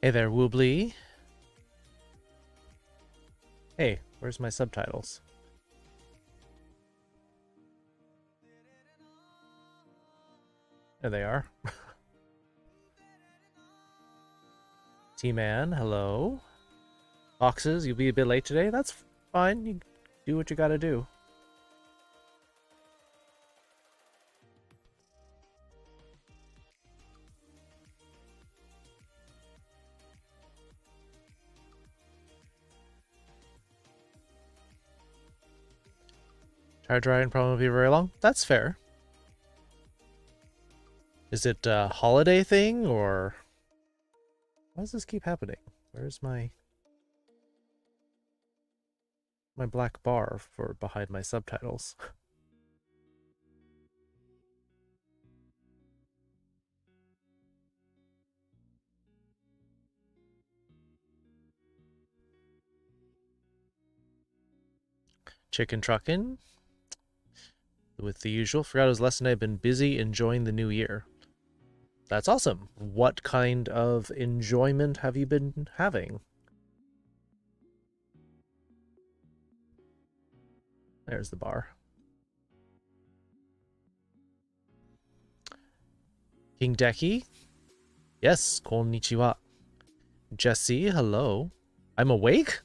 Hey there, Woobly. Hey, where's my subtitles? There they are. T-Man, hello. Foxes, you'll be a bit late today? That's fine. You do what you gotta do. Tire drying probably won't be very long. That's fair. Is it a holiday thing, or... Why does this keep happening? Where's my black bar for behind my subtitles? Chicken truckin'. With the usual. Forgot it was less than I've been busy enjoying the new year. That's awesome. What kind of enjoyment have you been having? There's the bar. King Decky? Yes, konnichiwa. Jesse, hello. I'm awake?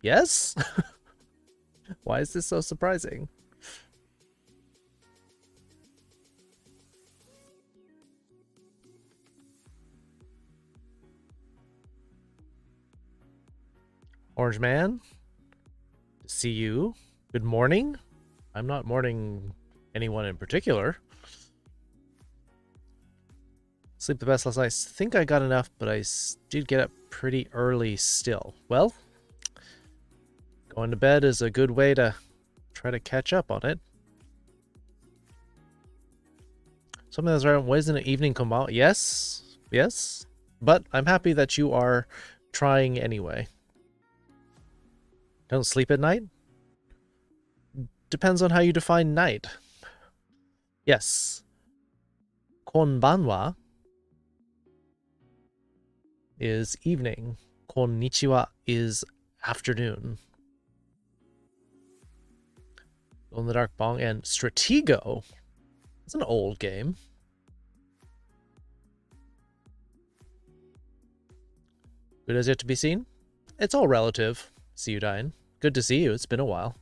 Yes? Why is this so surprising? Orange Man? See you. Good morning? I'm not mourning anyone in particular. Sleep the best last night. I think I got enough, but I did get up pretty early still. Well, going to bed is a good way to try to catch up on it. Something that's right. Why isn't it evening come out? Yes. Yes. But I'm happy that you are trying anyway. Don't sleep at night? Depends on how you define night. Yes. Konbanwa is evening. Konnichiwa is afternoon. Glow in the Dark Bong and Stratego. It's an old game. Good as yet to be seen? It's all relative. See you, Dine. Good to see you. It's been a while.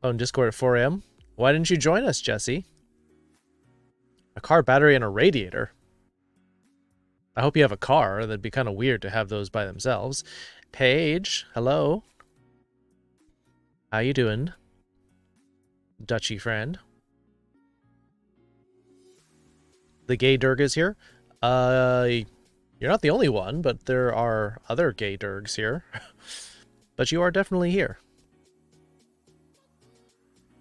On Discord at 4 a.m. Why didn't you join us, Jesse? A car battery and a radiator. I hope you have a car. That'd be kind of weird to have those by themselves. Paige, hello. How you doing? Dutchy friend. The gay Durg is here. You're not the only one, but there are other gay Durgs here. But you are definitely here.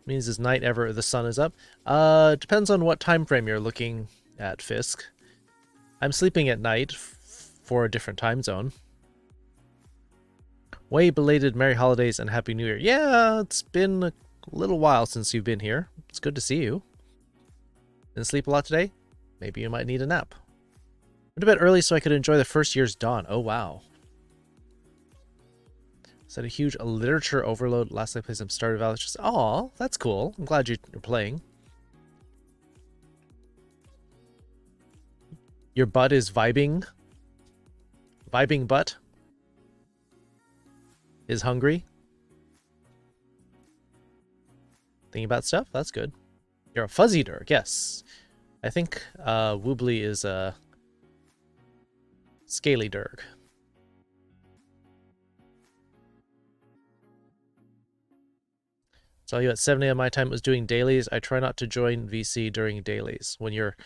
Means it's night ever the sun is up. Depends on what time frame you're looking at, Fisk. I'm sleeping at night for a different time zone. Way belated Merry Holidays and Happy New Year. Yeah, it's been a little while since you've been here. It's good to see you. Didn't sleep a lot today? Maybe you might need a nap. Went to bed early so I could enjoy the first year's dawn. Oh, wow. Said a huge literature overload. Last I played some Stardew Valley. Just, aw, that's cool. I'm glad you're playing. Your butt is vibing. Vibing butt is hungry. Thinking about stuff? That's good. You're a fuzzy Durg, yes. I think Woobly is a scaly Durg. Saw you at 7 a.m. my time was doing dailies. I try not to join VC during dailies. When you're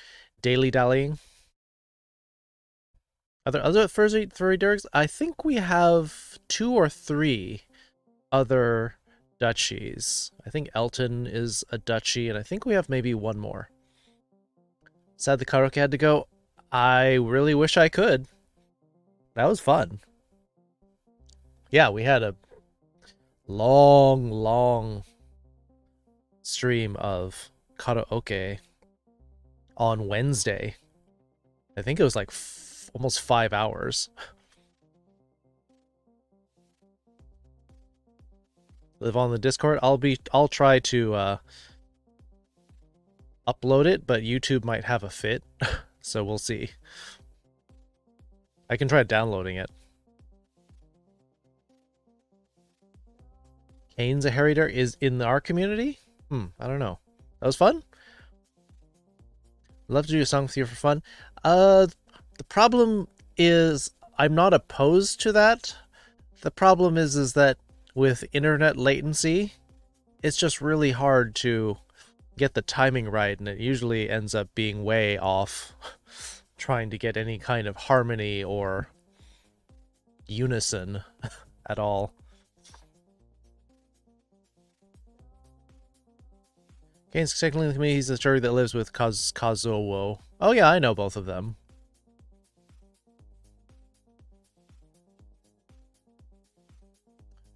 daily dallying. Are there other furry Durgs? I think we have 2 or 3 other duchies. I think Elton is a duchy, and I think we have maybe 1 more. Sad the karaoke had to go. I really wish I could. That was fun. Yeah, we had a long stream of karaoke on Wednesday. I think it was like almost 5 hours. Live on the Discord. I'll try to upload it, but YouTube might have a fit, so we'll see. I can try downloading it. Kane's a Harry Dare is in our community? I don't know. That was fun. Love to do a song with you for fun. The problem is I'm not opposed to that. The problem is that with internet latency, it's just really hard to get the timing right, and it usually ends up being way off trying to get any kind of harmony or unison at all. Kane's technically to me, he's the furry that lives with Kazuo. Oh yeah, I know both of them.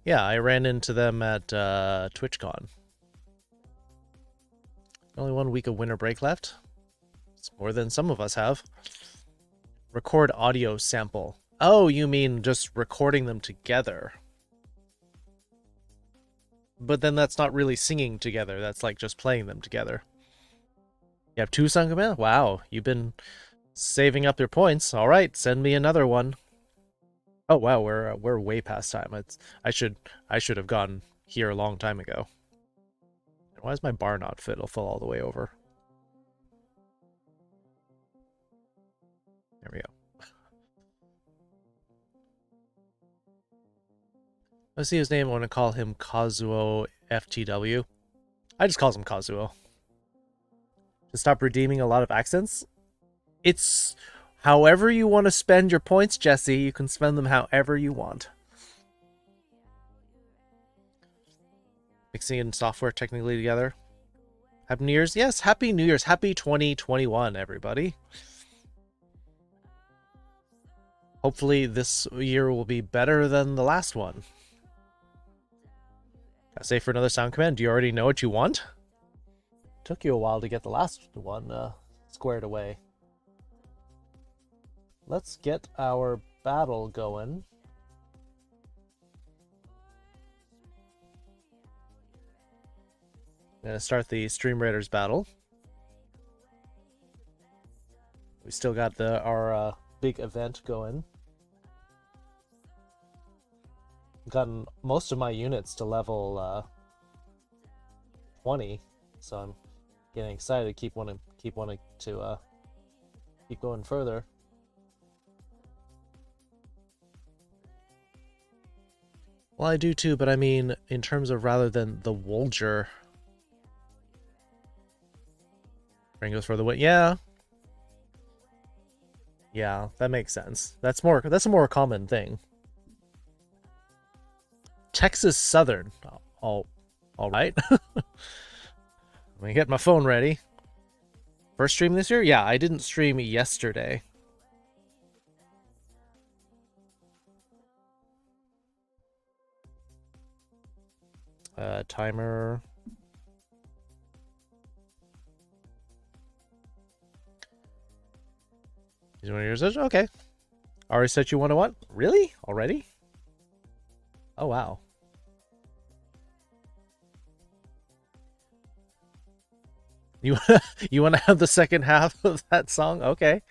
Yeah, I ran into them at TwitchCon. Only 1 week of winter break left. It's more than some of us have. Record audio sample. Oh, you mean just recording them together. But then that's not really singing together. That's like just playing them together. You have 2 song commands? Wow, you've been saving up your points. All right, send me another one. Oh wow, we're way past time. I should have gone here a long time ago. Why is my bar not fit? It'll fall all the way over. There we go. Let's see his name. I want to call him Kazuo FTW. I just call him Kazuo. To stop redeeming a lot of accents? It's however you want to spend your points, Jesse. You can spend them however you want. Mixing in software technically together. Happy New Year's? Yes, Happy New Year's. Happy 2021, everybody. Hopefully this year will be better than the last one. Gotta say for another sound command, do you already know what you want? Took you a while to get the last one squared away. Let's get our battle going. I'm gonna start the Stream Raiders battle. We still got our big event going. Gotten most of my units to level 20, so I'm getting excited. Keep wanting to keep going further. Well, I do too, but I mean, in terms of rather than the Wolger. Ring goes for the win. Yeah. Yeah, that makes sense. That's a more common thing. Texas Southern. All right. Let me get my phone ready. First stream this year? Yeah, I didn't stream yesterday. Timer. Is one of yours? Okay. Already set you 101? Really? Already? Oh, wow. You want to have the second half of that song? Okay.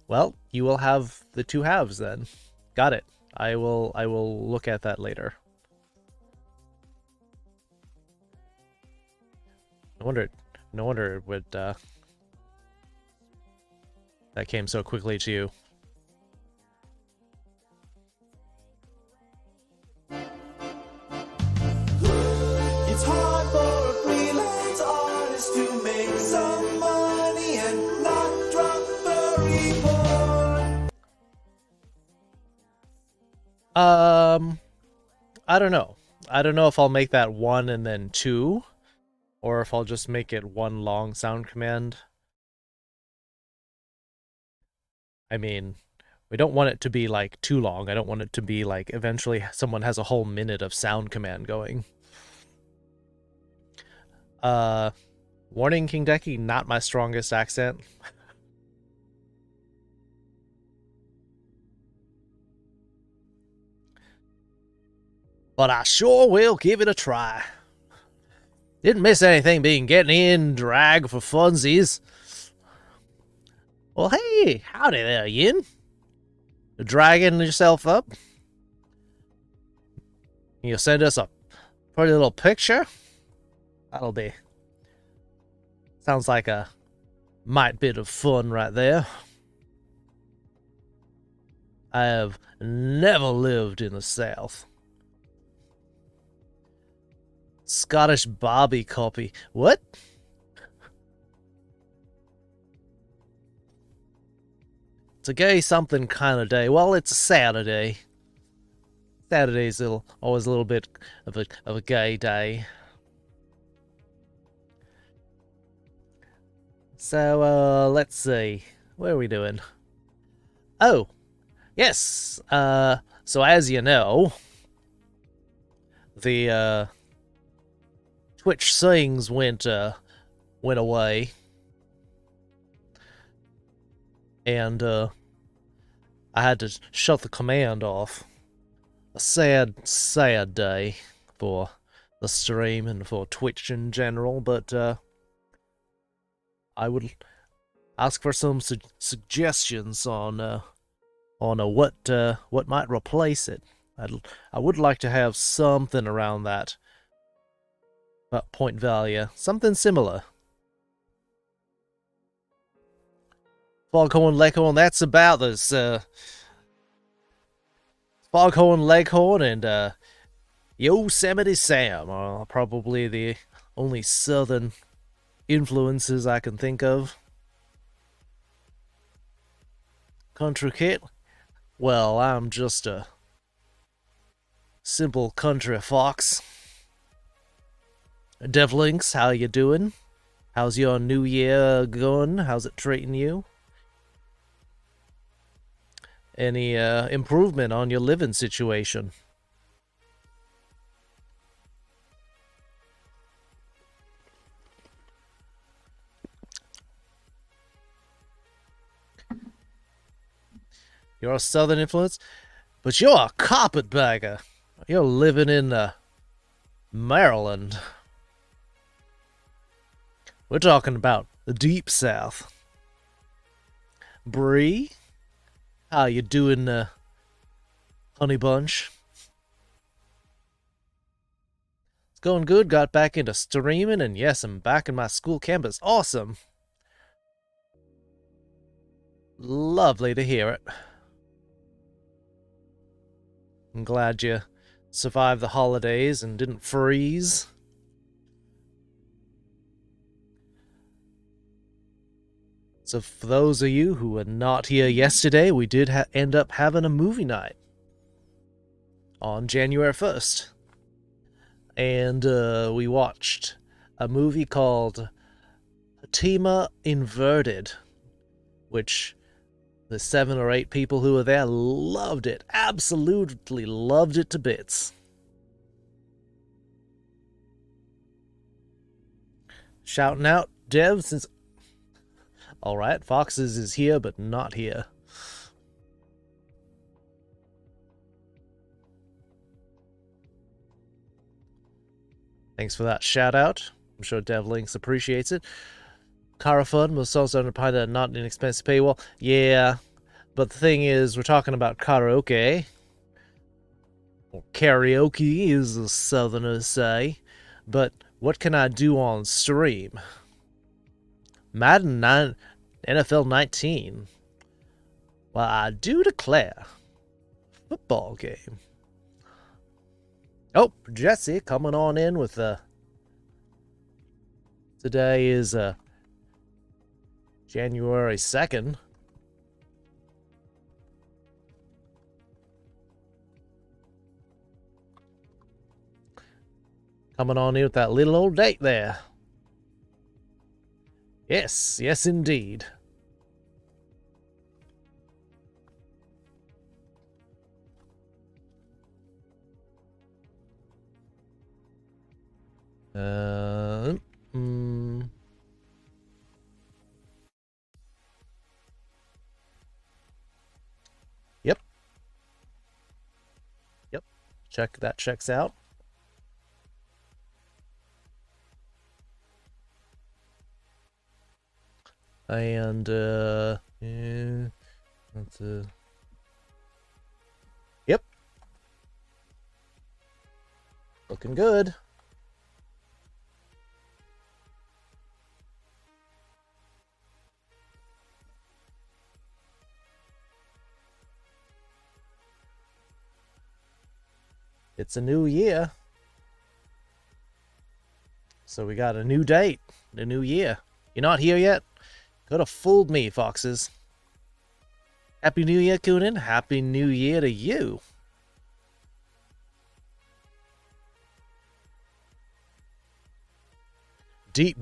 Well, you will have the 2 halves then. Got it. I will look at that later. No wonder it would that came so quickly to you. It's hard for a freelance artist to make some money and not drop furry porn. I don't know. I don't know if I'll make that 1 and then 2, or if I'll just make it 1 long sound command. I mean, we don't want it to be like too long. I don't want it to be like eventually someone has a whole minute of sound command going. Warning, King Decky, not my strongest accent. but I sure will give it a try. Didn't miss anything being getting in drag for funsies. Well, hey, howdy there, Yin. You dragging yourself up? You send us a pretty little picture? That'll be... Sounds like a mite bit of fun right there. I have never lived in the South. Scottish Barbie copy. What? It's a gay something kind of day. Well, it's a Saturday. Saturday's always a little bit of a gay day. So, let's see. What are we doing? Oh, yes. So as you know, the Twitch sings went away, and I had to shut the command off. A sad, sad day for the stream and for Twitch in general, but I would ask for some suggestions on what might replace it. I would like to have something around that point value, something similar. Foghorn Leghorn, that's about this. Foghorn Leghorn and Yosemite Sam are probably the only southern influences I can think of. Country Kit? Well, I'm just a simple country fox. Devlinks, how you doing? How's your new year going? How's it treating you? Any improvement on your living situation? You're a southern influence, but you're a carpetbagger. You're living in Maryland. We're talking about the deep south. Bree, how you doing, honey bunch? It's going good. Got back into streaming, and yes, I'm back in my school campus. Awesome. Lovely to hear it. I'm glad you survived the holidays and didn't freeze. So for those of you who were not here yesterday, we did end up having a movie night on January 1st. And we watched a movie called Fatima Inverted, which the 7 or 8 people who were there loved it. Absolutely loved it to bits. Shouting out, Dev, since... Alright, Foxes is here, but not here. Thanks for that shout out. I'm sure DevLinks appreciates it. Carafun was also underpaid at not inexpensive paywall. Yeah, but the thing is, we're talking about karaoke. Or karaoke, as the southerners say. But what can I do on stream? Madden 9, NFL 19. Well, I do declare. Football game. Oh, Jesse coming on in with today is January 2nd. Coming on in with that little old date there. Yes, yes indeed. Yep. checks out. And yeah, that's yep, looking good. It's a new year. So we got a new date, the new year. You're not here yet? Could have fooled me, foxes. Happy New Year, Coonan. Happy New Year to you. Deep,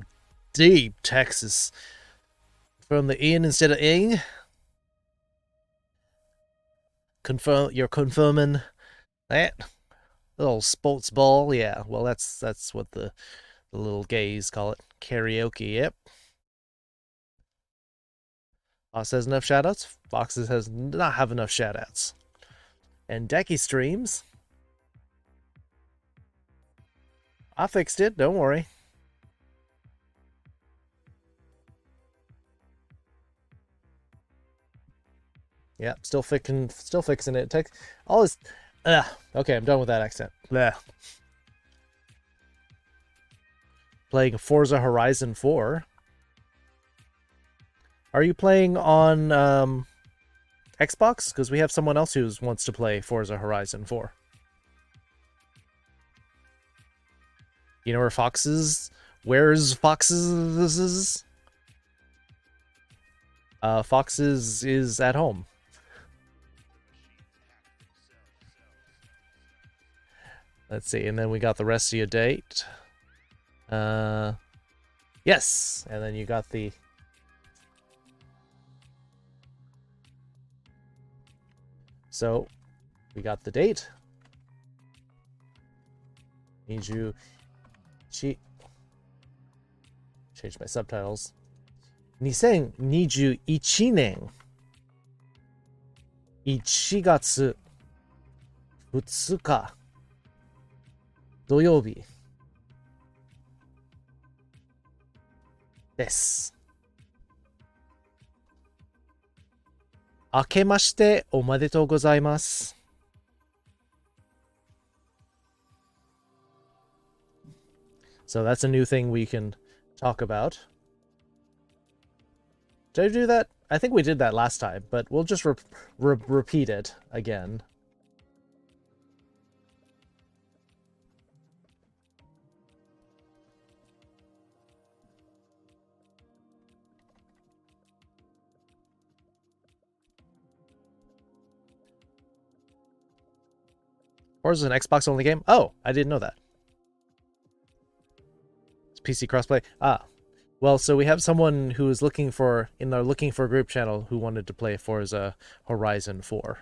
deep Texas. From the in instead of ing. You're confirming that? Little sports ball, yeah. Well, that's what the little gays call it. Karaoke, yep. Fox has enough shoutouts. Foxes has not have enough shoutouts. And Decky streams. I fixed it, don't worry. Yeah, still fixing it. Takes all this. Okay, I'm done with that accent. Blah. Playing Forza Horizon 4. Are you playing on Xbox? Because we have someone else who wants to play Forza Horizon 4. You know where Foxes? Where's Foxes? Foxes is at home. Let's see, and then we got the rest of your date. Yes, and then you got the... So, we got the date. Need you... Change my subtitles. 2021年1月2日土曜日です。明けましておめでとうございます。So that's a new thing we can talk about. Did I do that? I think we did that last time, but we'll just repeat it again. Or is it an Xbox only game? Oh, I didn't know that. It's PC crossplay. Ah. Well, so we have someone who is looking for, in our looking for group channel, who wanted to play Forza Horizon 4.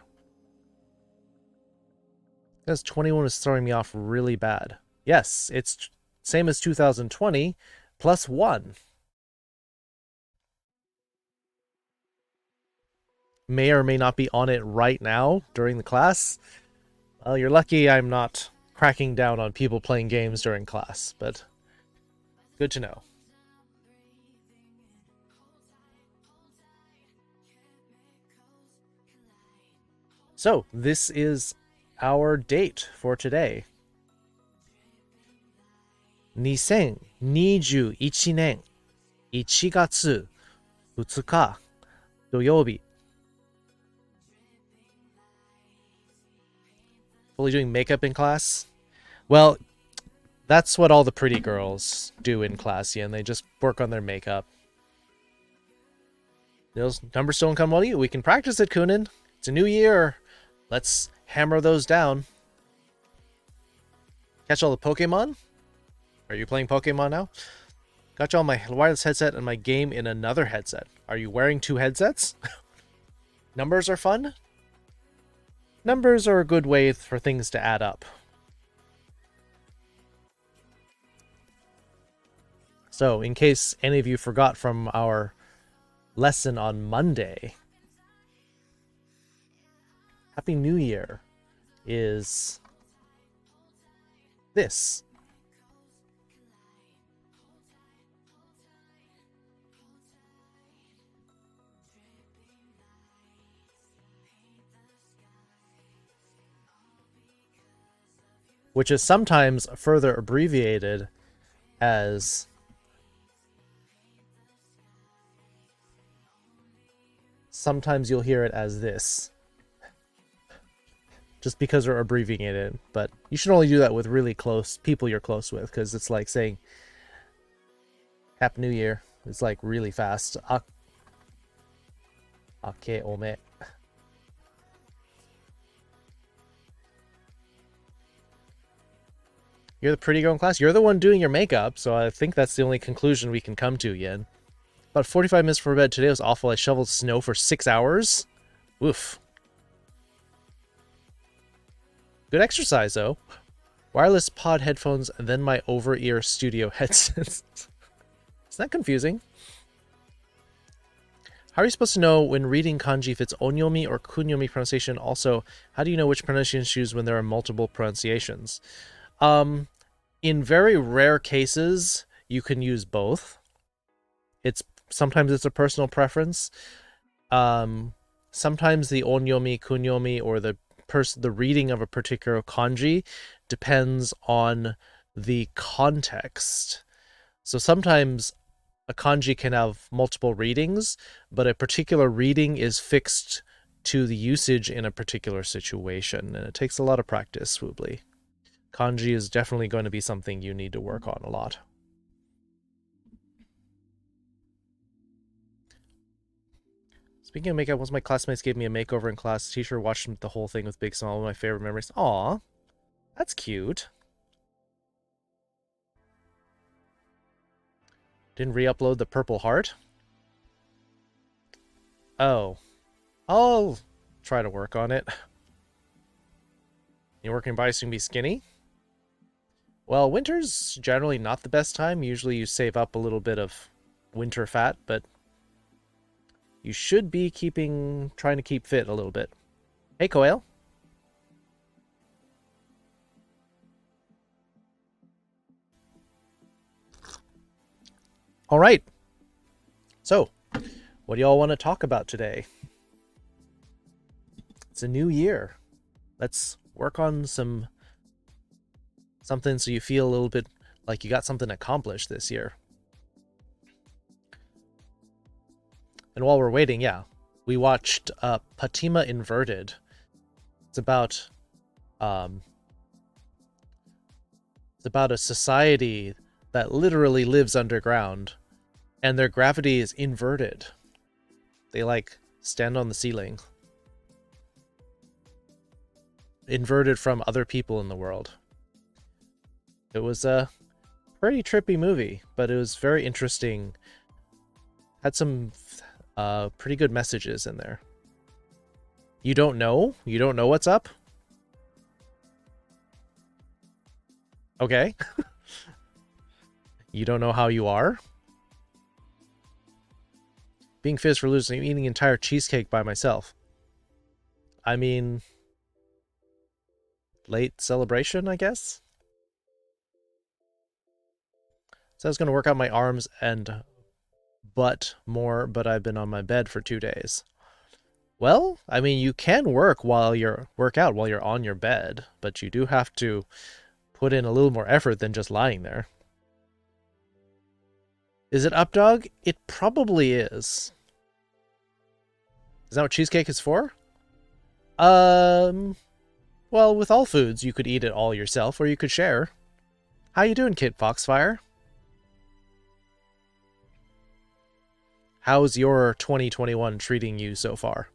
Because 21 is throwing me off really bad. Yes, it's same as 2020, plus 1. May or may not be on it right now during the class. Well, you're lucky I'm not cracking down on people playing games during class, but good to know. So, this is our date for today. 2021年1月2日土曜日 Fully doing makeup in class? Well, that's what all the pretty girls do in class, yeah, and they just work on their makeup. Those numbers don't come well to you. We can practice it, Kunin. It's a new year. Let's hammer those down. Catch all the Pokemon? Are you playing Pokemon now? Got you on my wireless headset and my game in another headset. Are you wearing 2 headsets? Numbers are fun? Numbers are a good way for things to add up. So, in case any of you forgot from our lesson on Monday, Happy New Year is this. Which is sometimes further abbreviated as sometimes you'll hear it as this. Just because they're abbreviating it, but you should only do that with really close people you're close with, because it's like saying Happy New Year. It's like really fast. Ake ome. You're the pretty girl in class. You're the one doing your makeup, so I think that's the only conclusion we can come to, Yen. About 45 minutes before bed. Today was awful. I shoveled snow for 6 hours. Oof. Good exercise, though. Wireless pod headphones and then my over-ear studio headsets. Is that confusing? How are you supposed to know when reading kanji if it's onyomi or kunyomi pronunciation? Also, how do you know which pronunciation to use when there are multiple pronunciations? In very rare cases, you can use both. Sometimes it's a personal preference. Sometimes the onyomi, kunyomi, or the reading of a particular kanji depends on the context. So sometimes a kanji can have multiple readings, but a particular reading is fixed to the usage in a particular situation, and it takes a lot of practice, Swoobly. Kanji is definitely going to be something you need to work on a lot. Speaking of makeup, once my classmates gave me a makeover in class, the teacher watched the whole thing with big smile. One of my favorite memories. Aw, that's cute. Didn't re-upload the purple heart? Oh. I'll try to work on it. You working by so you can be skinny? Well, winter's generally not the best time. Usually you save up a little bit of winter fat, but you should be trying to keep fit a little bit. Hey, Koel. All right. So, what do y'all want to talk about today? It's a new year. Let's work on something so you feel a little bit like you got something accomplished this year. And while we're waiting, yeah, we watched Patima Inverted. It's about a society that literally lives underground, and their gravity is inverted. They like stand on the ceiling. Inverted from other people in the world. It was a pretty trippy movie, but it was very interesting. Had some pretty good messages in there. You don't know? You don't know what's up? Okay. You don't know how you are? Being fizz for losing, I'm eating an entire cheesecake by myself. I mean, late celebration, I guess? So I was going to work out my arms and butt more, but I've been on my bed for 2 days. Well, I mean, you can work out while you're on your bed, but you do have to put in a little more effort than just lying there. Is it up, dog? It probably is. Is that what cheesecake is for? Well, with all foods, you could eat it all yourself, or you could share. How you doing, Kid Foxfire? How's your 2021 treating you so far?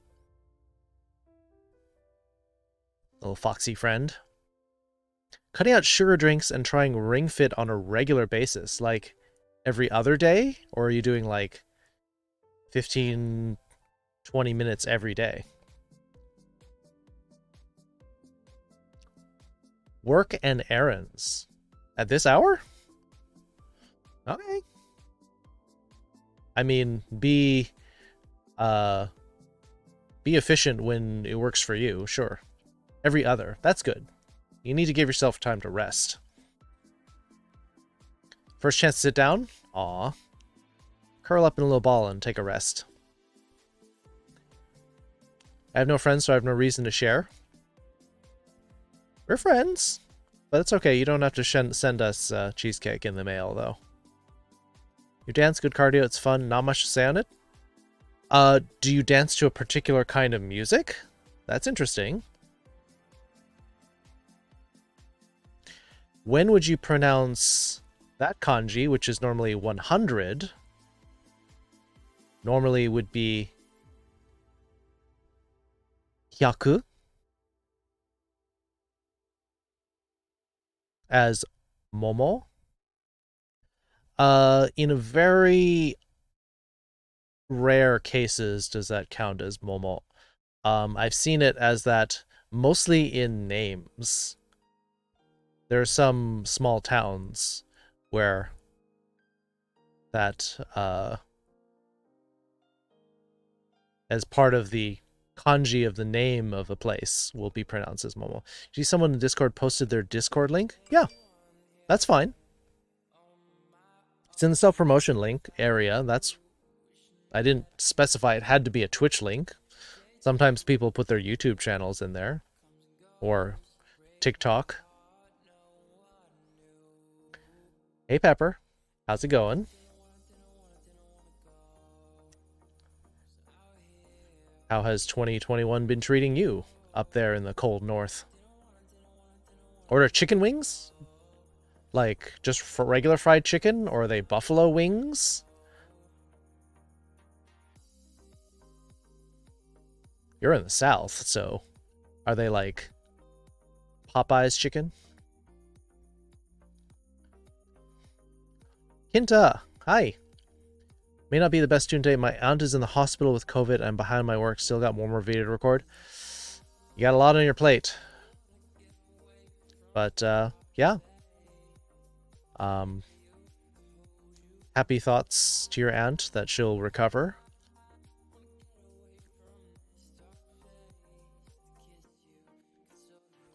Little foxy friend. Cutting out sugar drinks and trying Ring Fit on a regular basis, like every other day? Or are you doing like 15, 20 minutes every day? Work and errands. At this hour? Okay. I mean, be efficient when it works for you, sure. Every other. That's good. You need to give yourself time to rest. First chance to sit down? Aw. Curl up in a little ball and take a rest. I have no friends, so I have no reason to share. We're friends. But it's okay, you don't have to send us cheesecake in the mail, though. You dance, good cardio, it's fun, not much to say on it. Do you dance to a particular kind of music? That's interesting. When would you pronounce that kanji, which is normally 100, normally would be hyaku, as momo? In a very rare cases does that count as momo. I've seen it as that mostly in names. There are some small towns where that as part of the kanji of the name of a place will be pronounced as momo. See, someone in Discord posted their Discord link? Yeah, that's fine. It's in the self-promotion link area. I didn't specify it had to be a Twitch link. Sometimes people put their YouTube channels in there. Or TikTok. Hey Pepper, how's it going? How has 2021 been treating you up there in the cold north? Order chicken wings? Like, just for regular fried chicken? Or are they buffalo wings? You're in the south, so are they like Popeye's chicken? Kinta, hi. May not be the best tune today. My aunt is in the hospital with COVID. I'm behind my work. Still got one more video to record. You got a lot on your plate. But, yeah. Happy thoughts to your aunt that she'll recover.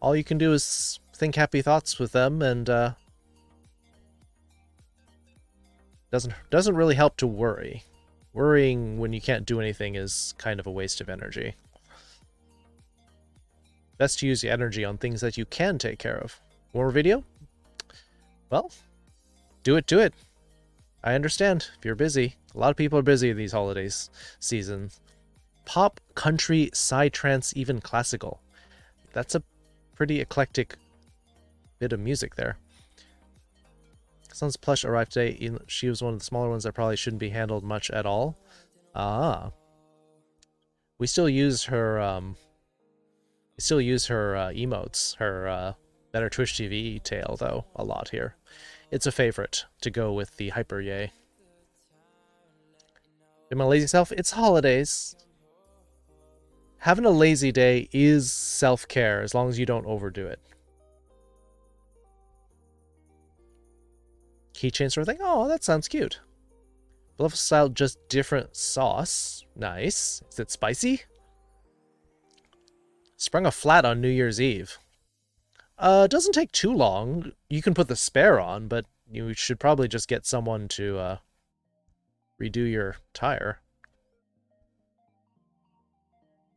All you can do is think happy thoughts with them, and doesn't really help to worry. Worrying when you can't do anything is kind of a waste of energy. Best to use the energy on things that you can take care of. More video? Well, do it. I understand if you're busy. A lot of people are busy these holidays season. Pop, country, psytrance, even classical. That's a pretty eclectic bit of music there. Son's plush arrived today. She was one of the smaller ones that probably shouldn't be handled much at all. Ah. We still use her emotes, her Better Twitch TV tail, though, a lot here. It's a favorite to go with the hyper yay. In my lazy self, it's holidays. Having a lazy day is self-care, as long as you don't overdo it. Keychain sort of thing? Oh, that sounds cute. Beloved style, just different sauce. Nice. Is it spicy? Sprung a flat on New Year's Eve. It doesn't take too long. You can put the spare on, but you should probably just get someone to redo your tire.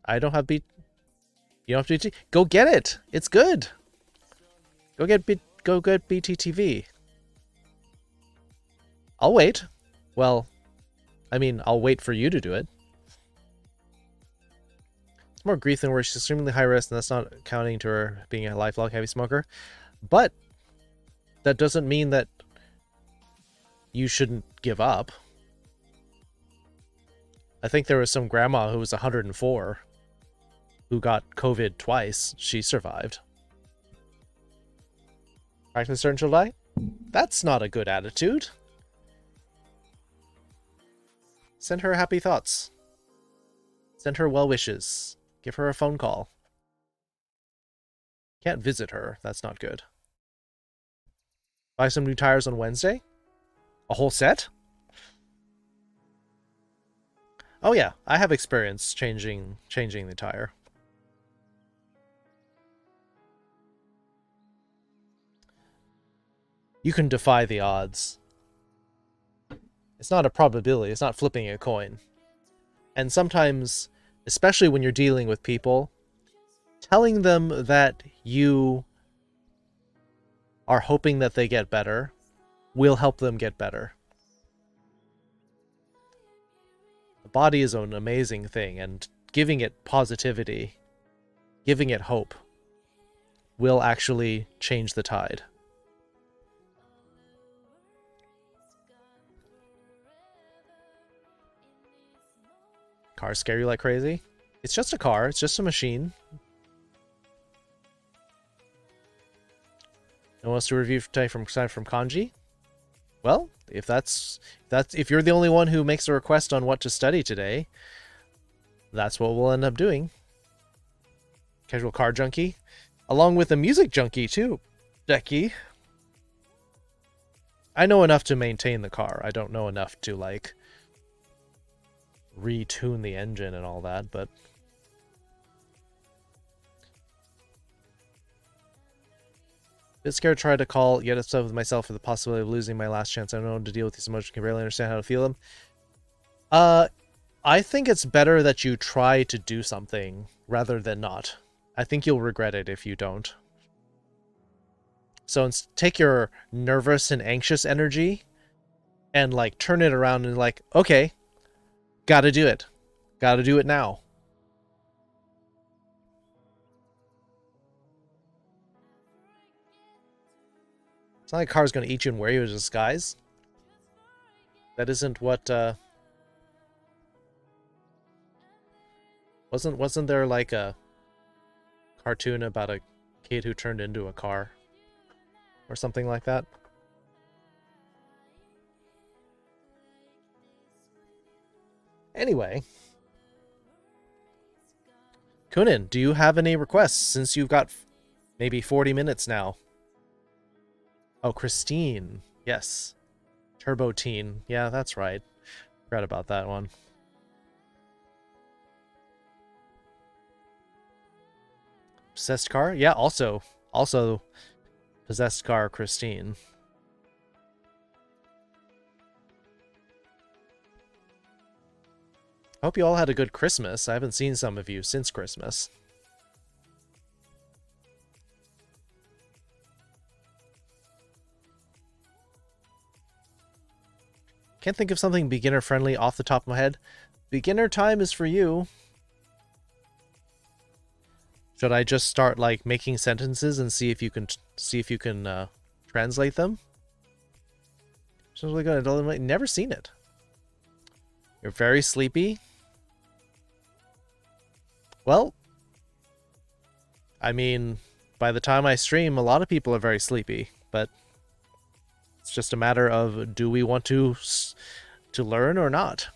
I don't have You don't have BT. Go get it. It's good. Go get BTTV. I'll wait. Well, I mean, I'll wait for you to do it. It's more grief than worse. She's extremely high risk, and that's not accounting to her being a lifelong heavy smoker. But that doesn't mean that you shouldn't give up. I think there was some grandma who was 104 who got COVID twice. She survived. Practically certain she'll die? That's not a good attitude. Send her happy thoughts. Send her well wishes. Give her a phone call. Can't visit her. That's not good. Buy some new tires on Wednesday? A whole set? Oh yeah, I have experience changing the tire. You can defy the odds. It's not a probability. It's not flipping a coin. And sometimes, especially when you're dealing with people, telling them that you are hoping that they get better will help them get better. The body is an amazing thing, and giving it positivity, giving it hope, will actually change the tide. Cars scare you like crazy? It's just a car. It's just a machine. No one wants to review today from Kanji? Well, if you're the only one who makes a request on what to study today, that's what we'll end up doing. Casual car junkie, along with a music junkie too, Becky. I know enough to maintain the car. I don't know enough to like retune the engine and all that, but bit scared to try to call, yet upset with myself for the possibility of losing my last chance. I don't know how to deal with these emotions. Can barely understand how to feel them. I think it's better that you try to do something rather than not. I think you'll regret it if you don't. So take your nervous and anxious energy and like turn it around and like, okay, gotta do it. Gotta do it now. It's not like a car's gonna eat you and wear you as a disguise. That isn't what, wasn't there like a cartoon about a kid who turned into a car? Or something like that? Anyway. Kunin, do you have any requests since you've got maybe 40 minutes now? Oh, Christine. Yes. Turbo Teen. Yeah, that's right. Forgot about that one. Possessed car? Yeah, also possessed car Christine. I hope you all had a good Christmas. I haven't seen some of you since Christmas. Can't think of something beginner-friendly off the top of my head. Beginner time is for you. Should I just start like making sentences and see if you can translate them? Sounds really good. I've never seen it. You're very sleepy. Well, I mean, by the time I stream, a lot of people are very sleepy, but it's just a matter of do we want to learn or not?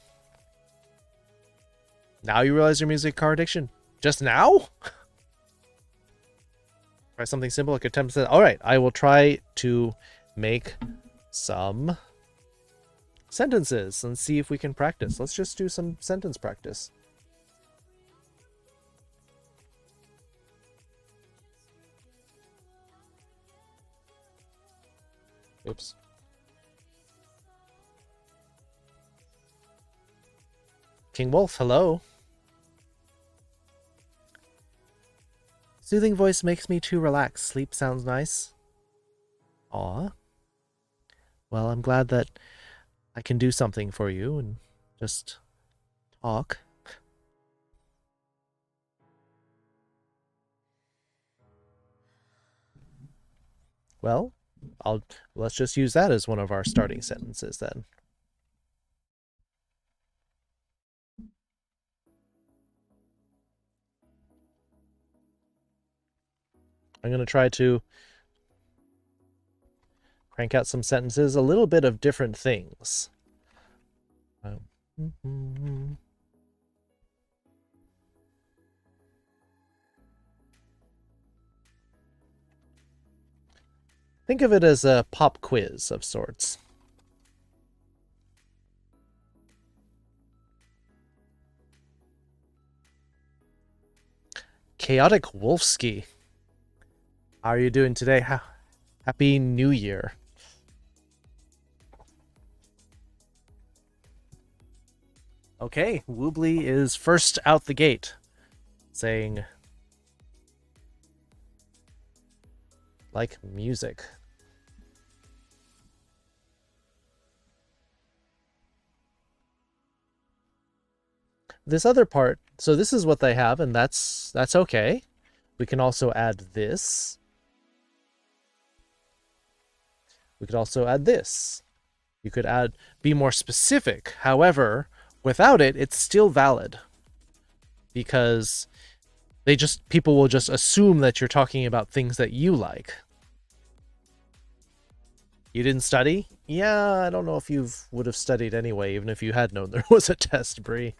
Now you realize your music car addiction? Just now? Try something simple like attempt to... Alright, I will try to make some sentences and see if we can practice. Let's just do some sentence practice. Oops. King Wolf, hello. Soothing voice makes me too relaxed. Sleep sounds nice. Aw. Well, I'm glad that I can do something for you and just talk. Well, let's just use that as one of our starting sentences then. I'm going to try to crank out some sentences, a little bit of different things. Think of it as a pop quiz of sorts. Chaotic Wolfski. How are you doing today? Happy New Year. Okay, Woobly is first out the gate, saying, like music. This other part, so this is what they have, and that's okay. We can also add this. We could also add this. You could be more specific. However, without it, it's still valid. Because people will just assume that you're talking about things that you like. You didn't study? Yeah, I don't know if you would have studied anyway, even if you had known there was a test, Bree.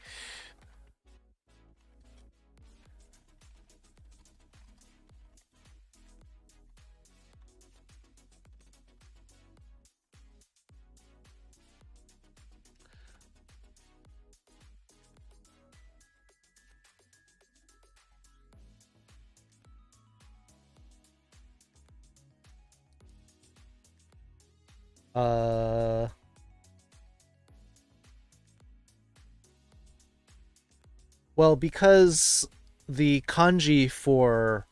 Well, because the kanji for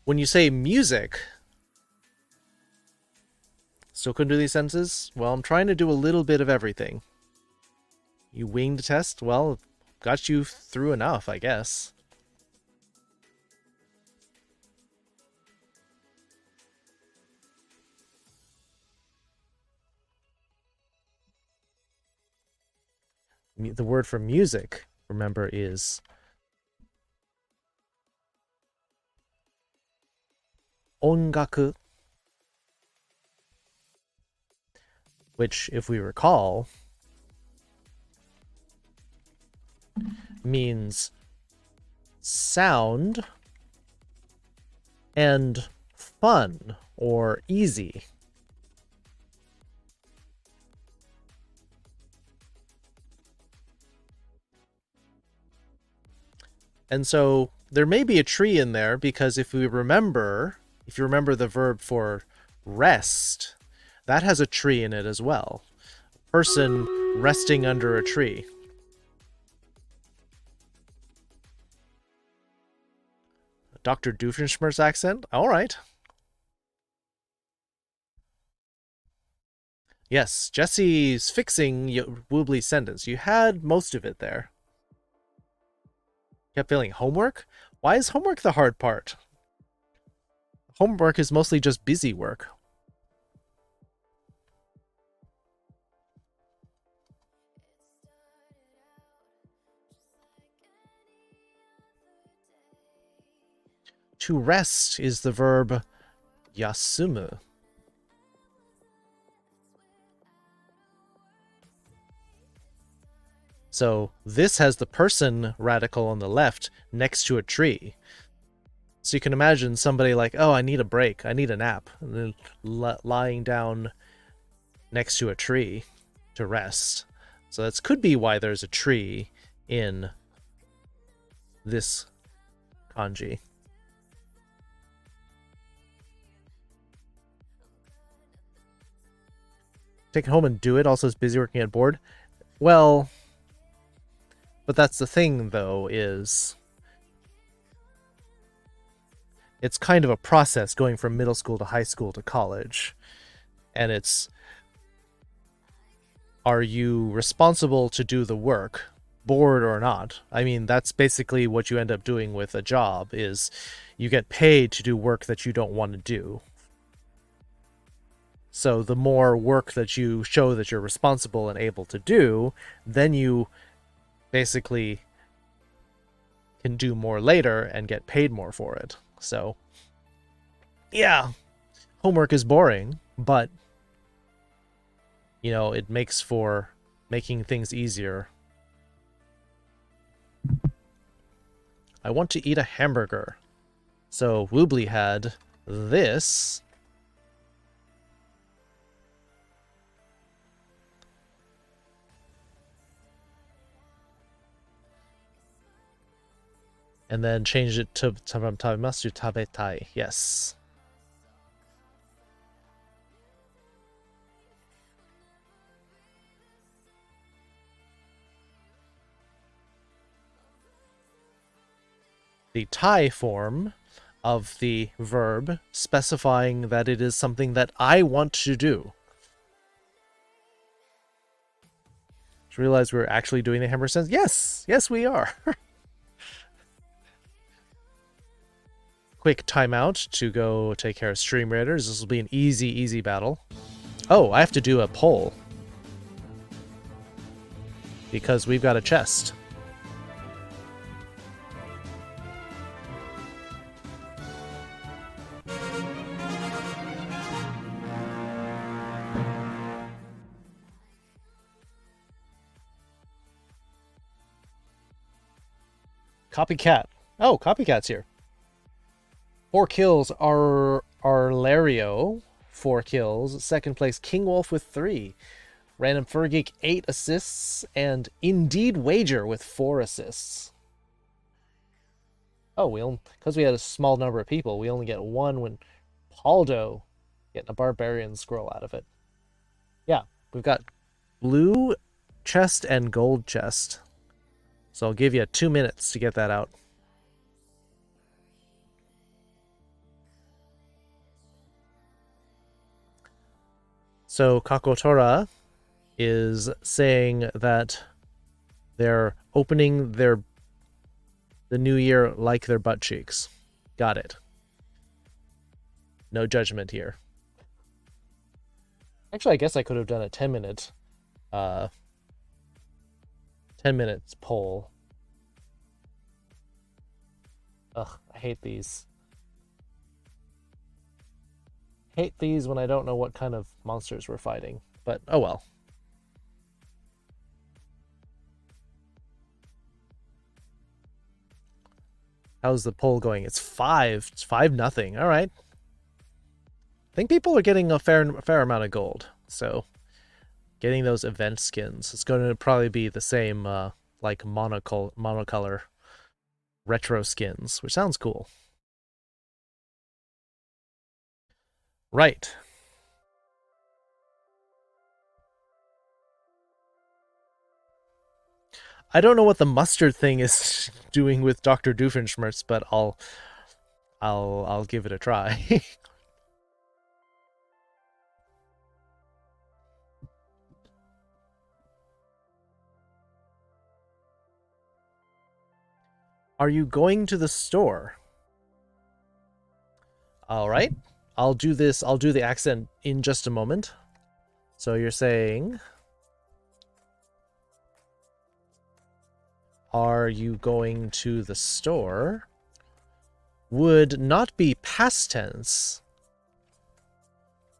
when you say music, still couldn't do these sentences? Well, I'm trying to do a little bit of everything. You winged test? Well, got you through enough, I guess. The word for music, remember, is ongaku, which, if we recall, means sound and fun or easy. And so there may be a tree in there because if you remember the verb for rest, that has a tree in it as well. A person resting under a tree. Dr. Doofenshmirtz accent? All right. Yes, Jesse's fixing Woobly's sentence. You had most of it there. Kept feeling homework? Why is homework the hard part? Homework is mostly just busy work. To rest is the verb yasumu. So this has the person radical on the left next to a tree. So you can imagine somebody like, oh, I need a break, I need a nap, and then lying down next to a tree to rest. So that could be why there's a tree in this kanji. Take it home and do it. Also, is busy working at board. Well, but that's the thing, though, is it's kind of a process going from middle school to high school to college. And it's, are you responsible to do the work, bored or not? I mean, that's basically what you end up doing with a job, is you get paid to do work that you don't want to do. So the more work that you show that you're responsible and able to do, then you basically can do more later and get paid more for it. So, yeah, homework is boring, but, you know, it makes for making things easier. I want to eat a hamburger. So Woobly had this. And then changed it to tabemasu to tabetai. Yes. the Thai form of the verb, specifying that it is something that I want to do. Just realized we're actually doing the hammer sense. Yes, yes, we are. Quick timeout to go take care of Stream Raiders. This will be an easy battle. Oh, I have to do a poll because we've got a chest. Copycat. Oh, Copycat's here. 4 kills are Arlario, 4 kills. Second place, King Wolf with 3. Random Fur Geek, 8 assists. And Indeed Wager with 4 assists. Oh, because we had a small number of people, we only get 1 when Paldo getting a Barbarian Scroll out of it. Yeah, we've got blue chest and gold chest. So I'll give you 2 minutes to get that out. So Kakotora is saying that they're opening the new year like their butt cheeks. Got it. No judgment here. Actually, I guess I could have done a 10-minute 10 minutes poll. Ugh, I hate these. Hate these when I don't know what kind of monsters we're fighting, but oh well. How's the poll going? It's 5-0. All right. I think people are getting a fair amount of gold, so getting those event skins. It's going to probably be the same like monocolor retro skins, which sounds cool. Right. I don't know what the mustard thing is doing with Dr. Doofenshmirtz, but I'll give it a try. Are you going to the store? All right. I'll do the accent in just a moment. So you're saying, are you going to the store? Would not be past tense.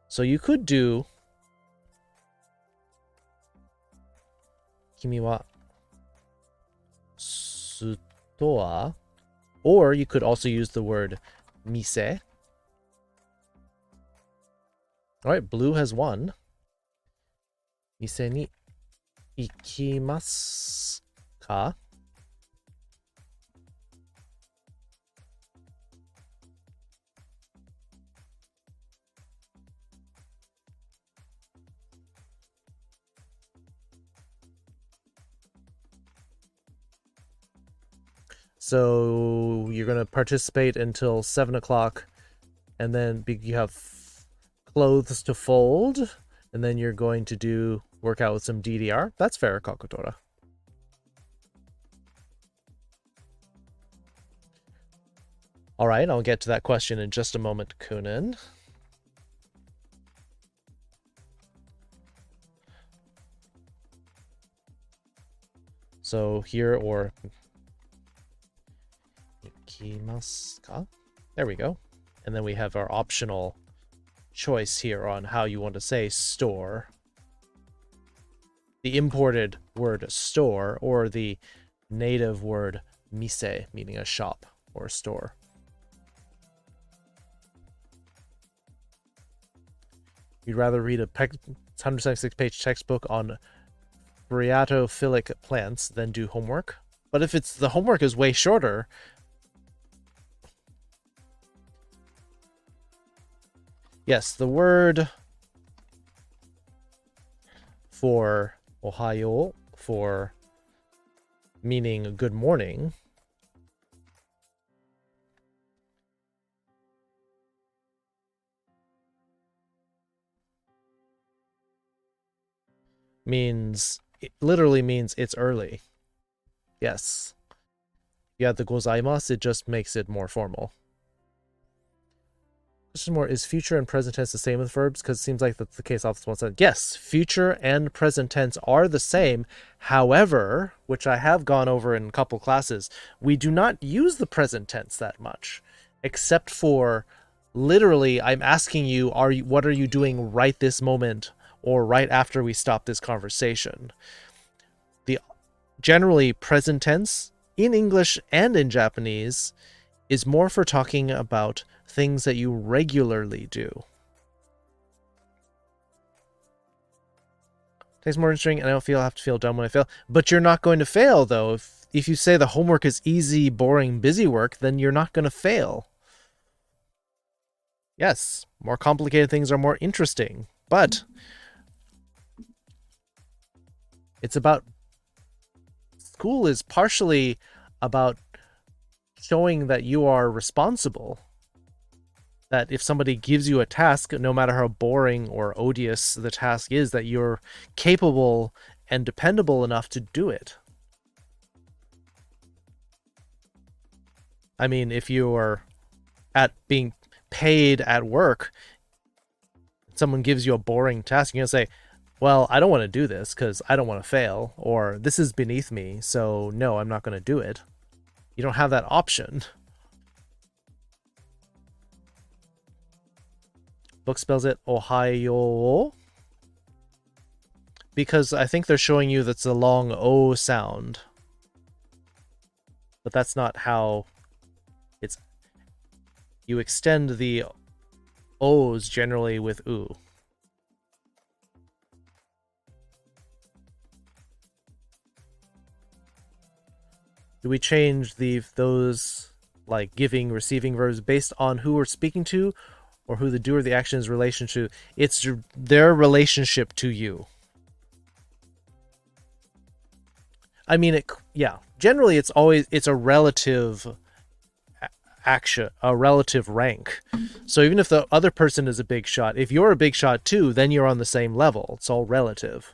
So you could do Kimi wa sutoa, or you could also use the word mise. All right, blue has won. Mise ni ikimasu ka? So you're going to participate until 7 o'clock, and then you have clothes to fold, and then you're going to work out with some DDR. That's fair, Kakotora. All right, I'll get to that question in just a moment, Kunin. So here, or there we go. And then we have our optional choice here on how you want to say store. The imported word store, or the native word mise, meaning a shop or a store. You'd rather read a 176-page textbook on phreatophilic plants than do homework? But if the homework is way shorter, yes, the word for Ohayo, for meaning good morning, means, it literally means it's early. Yes. Yeah, the gozaimasu, it just makes it more formal. Question more, is future and present tense the same with verbs? Because it seems like that's the case off this one side. Yes, future and present tense are the same. However, which I have gone over in a couple classes, we do not use the present tense that much, except for literally, I'm asking you, what are you doing right this moment or right after we stop this conversation? The generally present tense in English and in Japanese is more for talking about things that you regularly do. Takes more interesting, and I don't have to feel dumb when I fail. But you're not going to fail, though. If you say the homework is easy, boring, busy work, then you're not going to fail. Yes, more complicated things are more interesting, but it's about, school is partially about showing that you are responsible. That if somebody gives you a task, no matter how boring or odious the task is, that you're capable and dependable enough to do it. I mean, if you're at being paid at work, someone gives you a boring task, you're going to say, well, I don't want to do this because I don't want to fail, or this is beneath me, so no, I'm not going to do it. You don't have that option. Book spells it Ohio, because I think they're showing you that's a long O sound. But that's not how it's... You extend the O's generally with U. Do we change those like giving, receiving verbs based on who we're speaking to, or who the doer of the action is relation to? It's their relationship to you. I mean, yeah. Generally, it's a relative action, a relative rank. So even if the other person is a big shot, if you're a big shot too, then you're on the same level. It's all relative.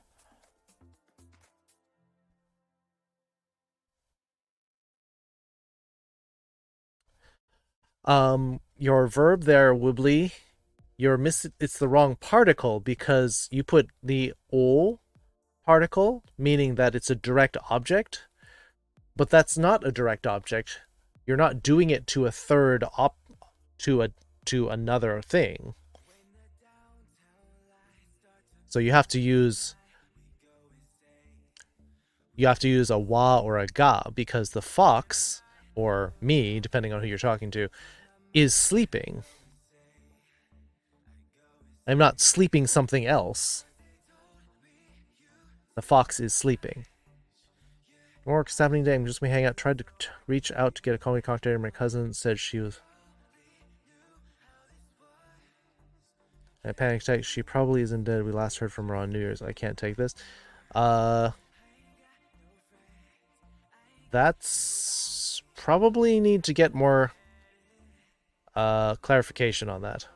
Your verb there, wibbly, it's the wrong particle because you put the o particle, meaning that it's a direct object, but that's not a direct object. You're not doing it to a third to another thing. So you have to use a wa or a ga, because the fox, or me, depending on who you're talking to, is sleeping. I'm not sleeping something else. The fox is sleeping. More work's happening today. I'm just me hang out. Tried to reach out to get a comedy cocktail. My cousin said she was a panic attack. She probably isn't dead. We last heard from her on New Year's. I can't take this. That's probably need to get more clarification on that.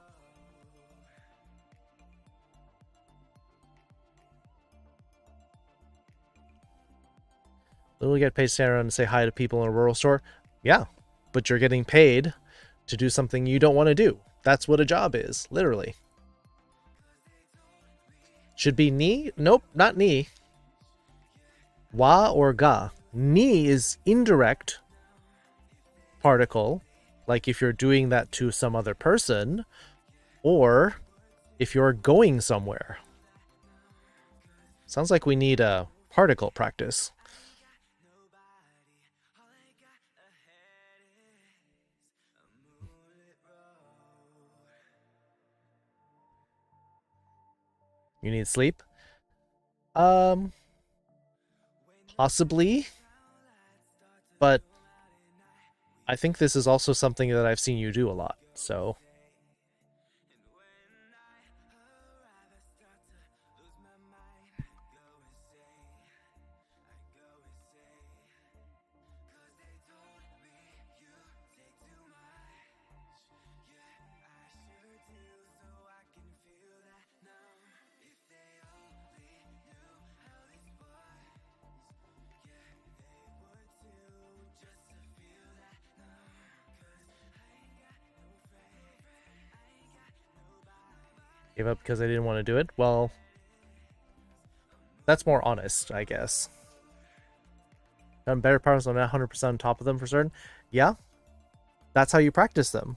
Will we get paid to stand around and say hi to people in a rural store? Yeah, but you're getting paid to do something you don't want to do. That's what a job is, literally. Should be ni? Nope, not ni. Wa or ga. Ni is indirect particle, like if you're doing that to some other person, or if you're going somewhere. Sounds like we need a particle practice. You need sleep? Possibly. But I think this is also something that I've seen you do a lot, so... Gave up because I didn't want to do it. Well, that's more honest, I guess. Done better parts, I'm not 100% on top of them for certain. Yeah, that's how you practice them.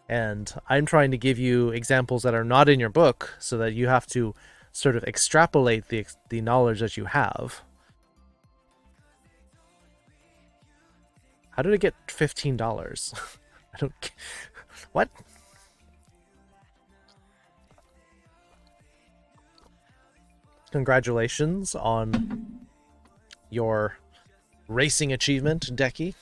And I'm trying to give you examples that are not in your book so that you have to sort of extrapolate the knowledge that you have. How did I get $15? I don't... What? Congratulations on your racing achievement, Decky.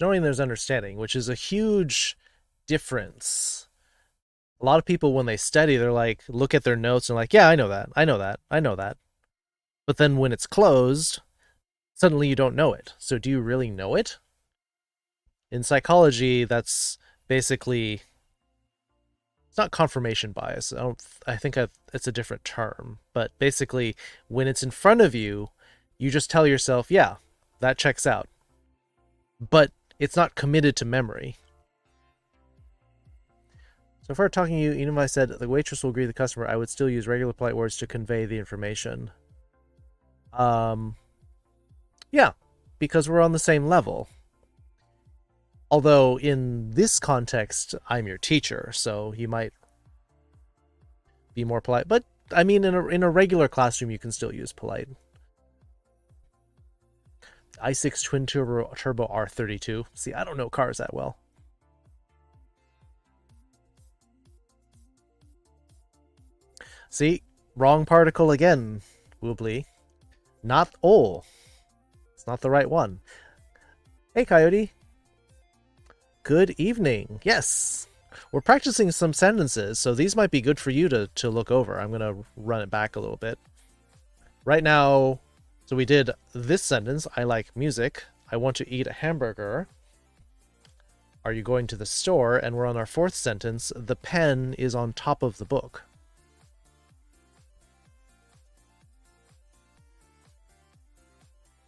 Knowing there's understanding, which is a huge difference. A lot of people, when they study, they're like, look at their notes and like, yeah, I know that, I know that, I know that. But then when it's closed, suddenly you don't know it. So do you really know it? In psychology, that's basically, it's not confirmation bias. I think it's a different term. But basically, when it's in front of you, you just tell yourself, yeah, that checks out. But it's not committed to memory. So if we're talking to you, even if I said the waitress will agree with the customer, I would still use regular polite words to convey the information. Yeah, because we're on the same level. Although in this context, I'm your teacher, so you might be more polite. But I mean, in a regular classroom, you can still use polite. i6 twin turbo R32. See, I don't know cars that well. See, wrong particle again, Woobly. Not O. It's not the right one. Hey, Coyote. Good evening. Yes. We're practicing some sentences, so these might be good for you to look over. I'm going to run it back a little bit. Right now, so we did this sentence. I like music. I want to eat a hamburger. Are you going to the store? And we're on our fourth sentence. The pen is on top of the book.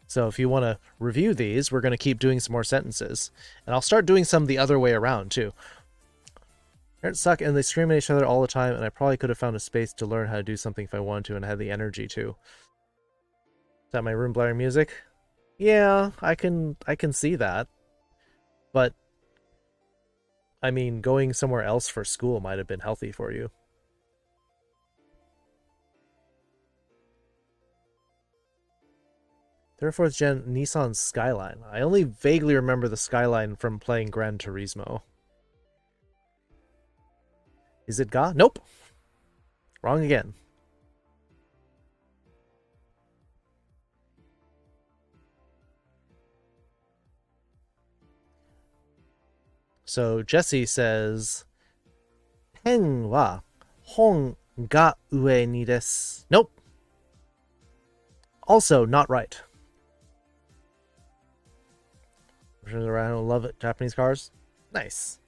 So if you want to review these, we're going to keep doing some more sentences. And I'll start doing some the other way around, too. Parents suck and they scream at each other all the time, and I probably could have found a space to learn how to do something if I wanted to and had the energy to. Is that my room blaring music? Yeah, I can see that. But, I mean, going somewhere else for school might have been healthy for you. Third, fourth gen Nissan Skyline. I only vaguely remember the Skyline from playing Gran Turismo. Is it Ga? Nope. Wrong again. So Jesse says, Pen wa hon ga ue ni desu. Nope. Also not right. I love it. Japanese cars. Nice.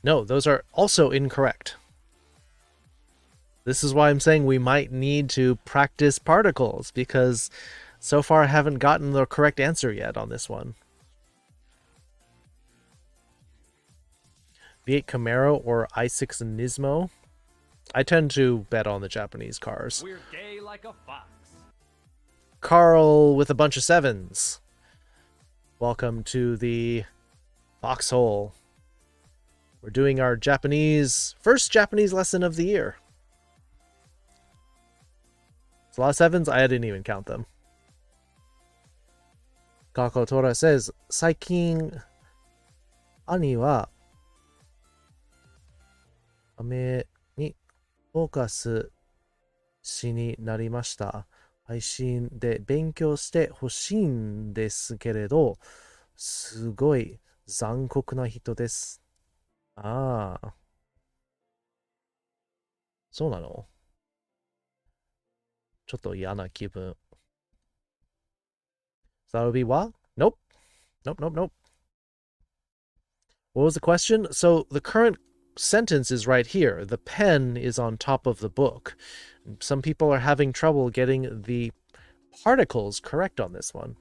No, those are also incorrect. This is why I'm saying we might need to practice particles, because so far I haven't gotten the correct answer yet on this one. V8 Camaro or i6 Nismo? I tend to bet on the Japanese cars. We're gay like a fox. Carl with a bunch of sevens. Welcome to the foxhole. We're doing our first Japanese lesson of the year. It's a lot of sevens. I didn't even count them. Kakotora says, 最近、兄は、雨にフォーカスしになりました。配信で勉強してほしいんですけれど、すごい残酷な人です。ああ。そうなの？ちょっと嫌な気分. So that would be wa? Nope. Nope, nope, nope. What was the question? So the current sentence is right here. The pen is on top of the book. Some people are having trouble getting the particles correct on this one.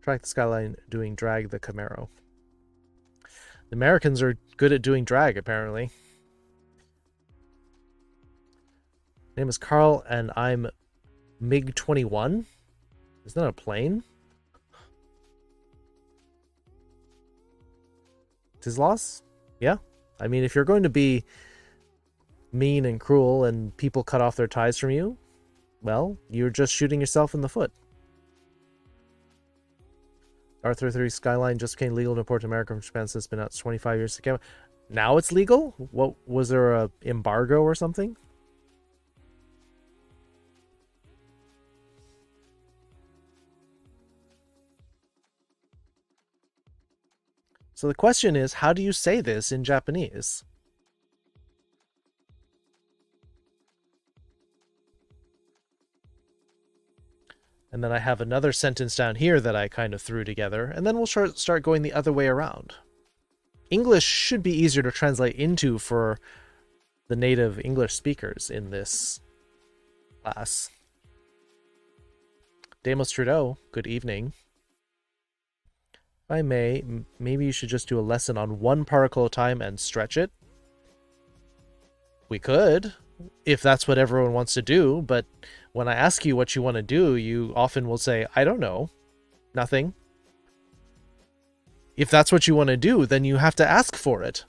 Track the skyline doing drag the Camaro. The Americans are good at doing drag, apparently. Name is Carl, and I'm MiG-21. Isn't that a plane? Tislas? Yeah. I mean, if you're going to be mean and cruel and people cut off their ties from you, well, you're just shooting yourself in the foot. Arthur 3 Skyline just became legal to import to America from Japan since it's been out 25 years ago. Now it's legal? What was there a embargo or something? So the question is, how do you say this in Japanese? And then I have another sentence down here that I kind of threw together, and then we'll start going the other way around. English should be easier to translate into for the native English speakers in this class. Demos Trudeau, good evening. If I may, maybe you should just do a lesson on one particle at a time and stretch it. We could, if that's what everyone wants to do, but when I ask you what you want to do, you often will say, I don't know, nothing. If that's what you want to do, then you have to ask for it.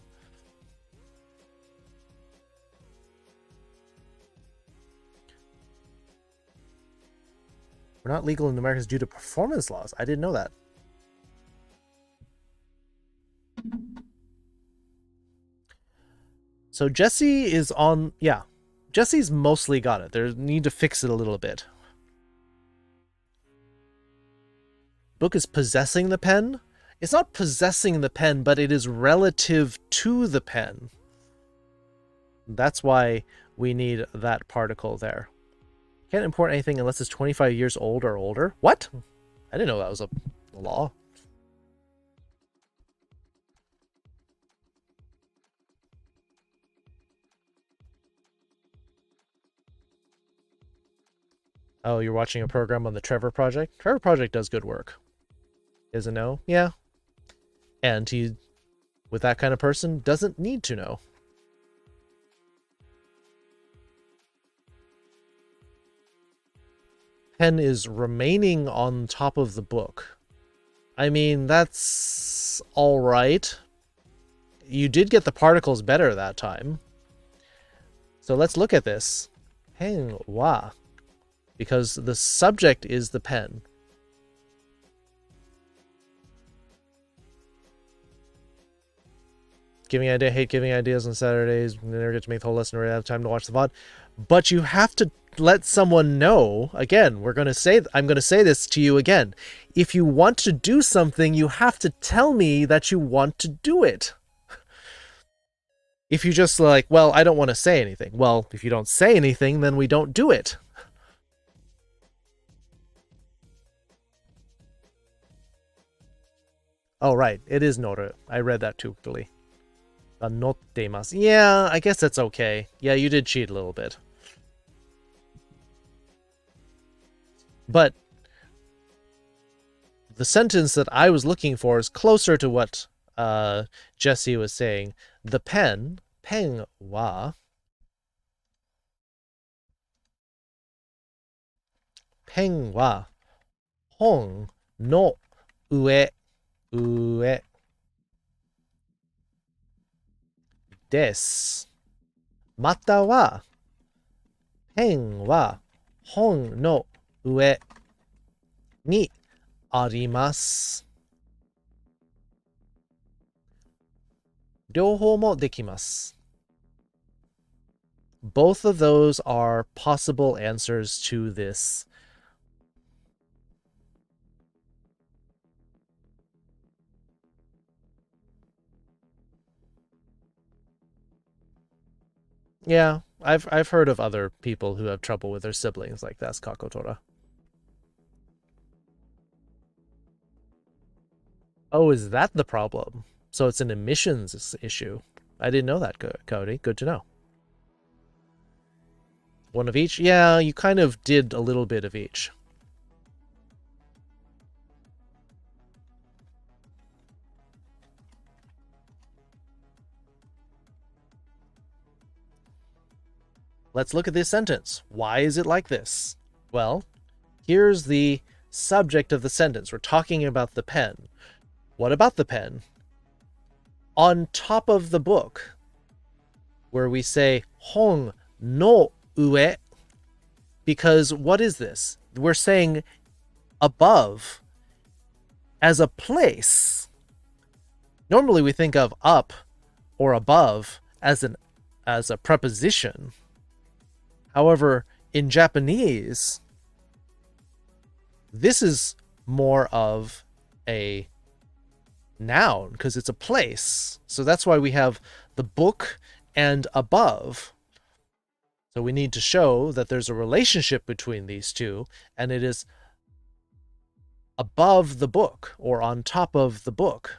We're not legal in America due to performance laws. I didn't know that. So Jesse is on, yeah. Jesse's mostly got it. They need to fix it a little bit. Book is possessing the pen. It's not possessing the pen, but it is relative to the pen. That's why we need that particle there. Can't import anything unless it's 25 years old or older. What? I didn't know that was a law. Oh, you're watching a program on the Trevor Project? Trevor Project does good work. Is a no? Yeah. And he, with that kind of person, doesn't need to know. Pen is remaining on top of the book. I mean, that's all right. You did get the particles better that time. So let's look at this. Pen wa. Because the subject is the pen. Giving idea, hate giving ideas on Saturdays. Never get to make the whole lesson or have time to watch the VOD. But you have to let someone know. Again, I'm going to say this to you again. If you want to do something, you have to tell me that you want to do it. If you just like, well, I don't want to say anything. Well, if you don't say anything, then we don't do it. Oh, right. It is noru. I read that too quickly. Anottemasu. Yeah, I guess that's okay. Yeah, you did cheat a little bit. But the sentence that I was looking for is closer to what Jesse was saying. The pen, pen wa, pen wa, hon no ue, ue, desu. Mata wa, pen wa, hon no ue ni arimasu. 両方もできます. Both of those are possible answers to this. Yeah, I've heard of other people who have trouble with their siblings like that's Kakotora. Oh, is that the problem? So it's an emissions issue. I didn't know that, Cody. Good to know. One of each? Yeah, you kind of did a little bit of each. Let's look at this sentence. Why is it like this? Well, here's the subject of the sentence. We're talking about the pen. What about the pen? On top of the book, where we say hong no ue, because what is this? We're saying above as a place. Normally we think of up or above as a preposition. However, in Japanese, this is more of a noun because it's a place. So that's why we have the book and above. So we need to show that there's a relationship between these two, and it is above the book or on top of the book.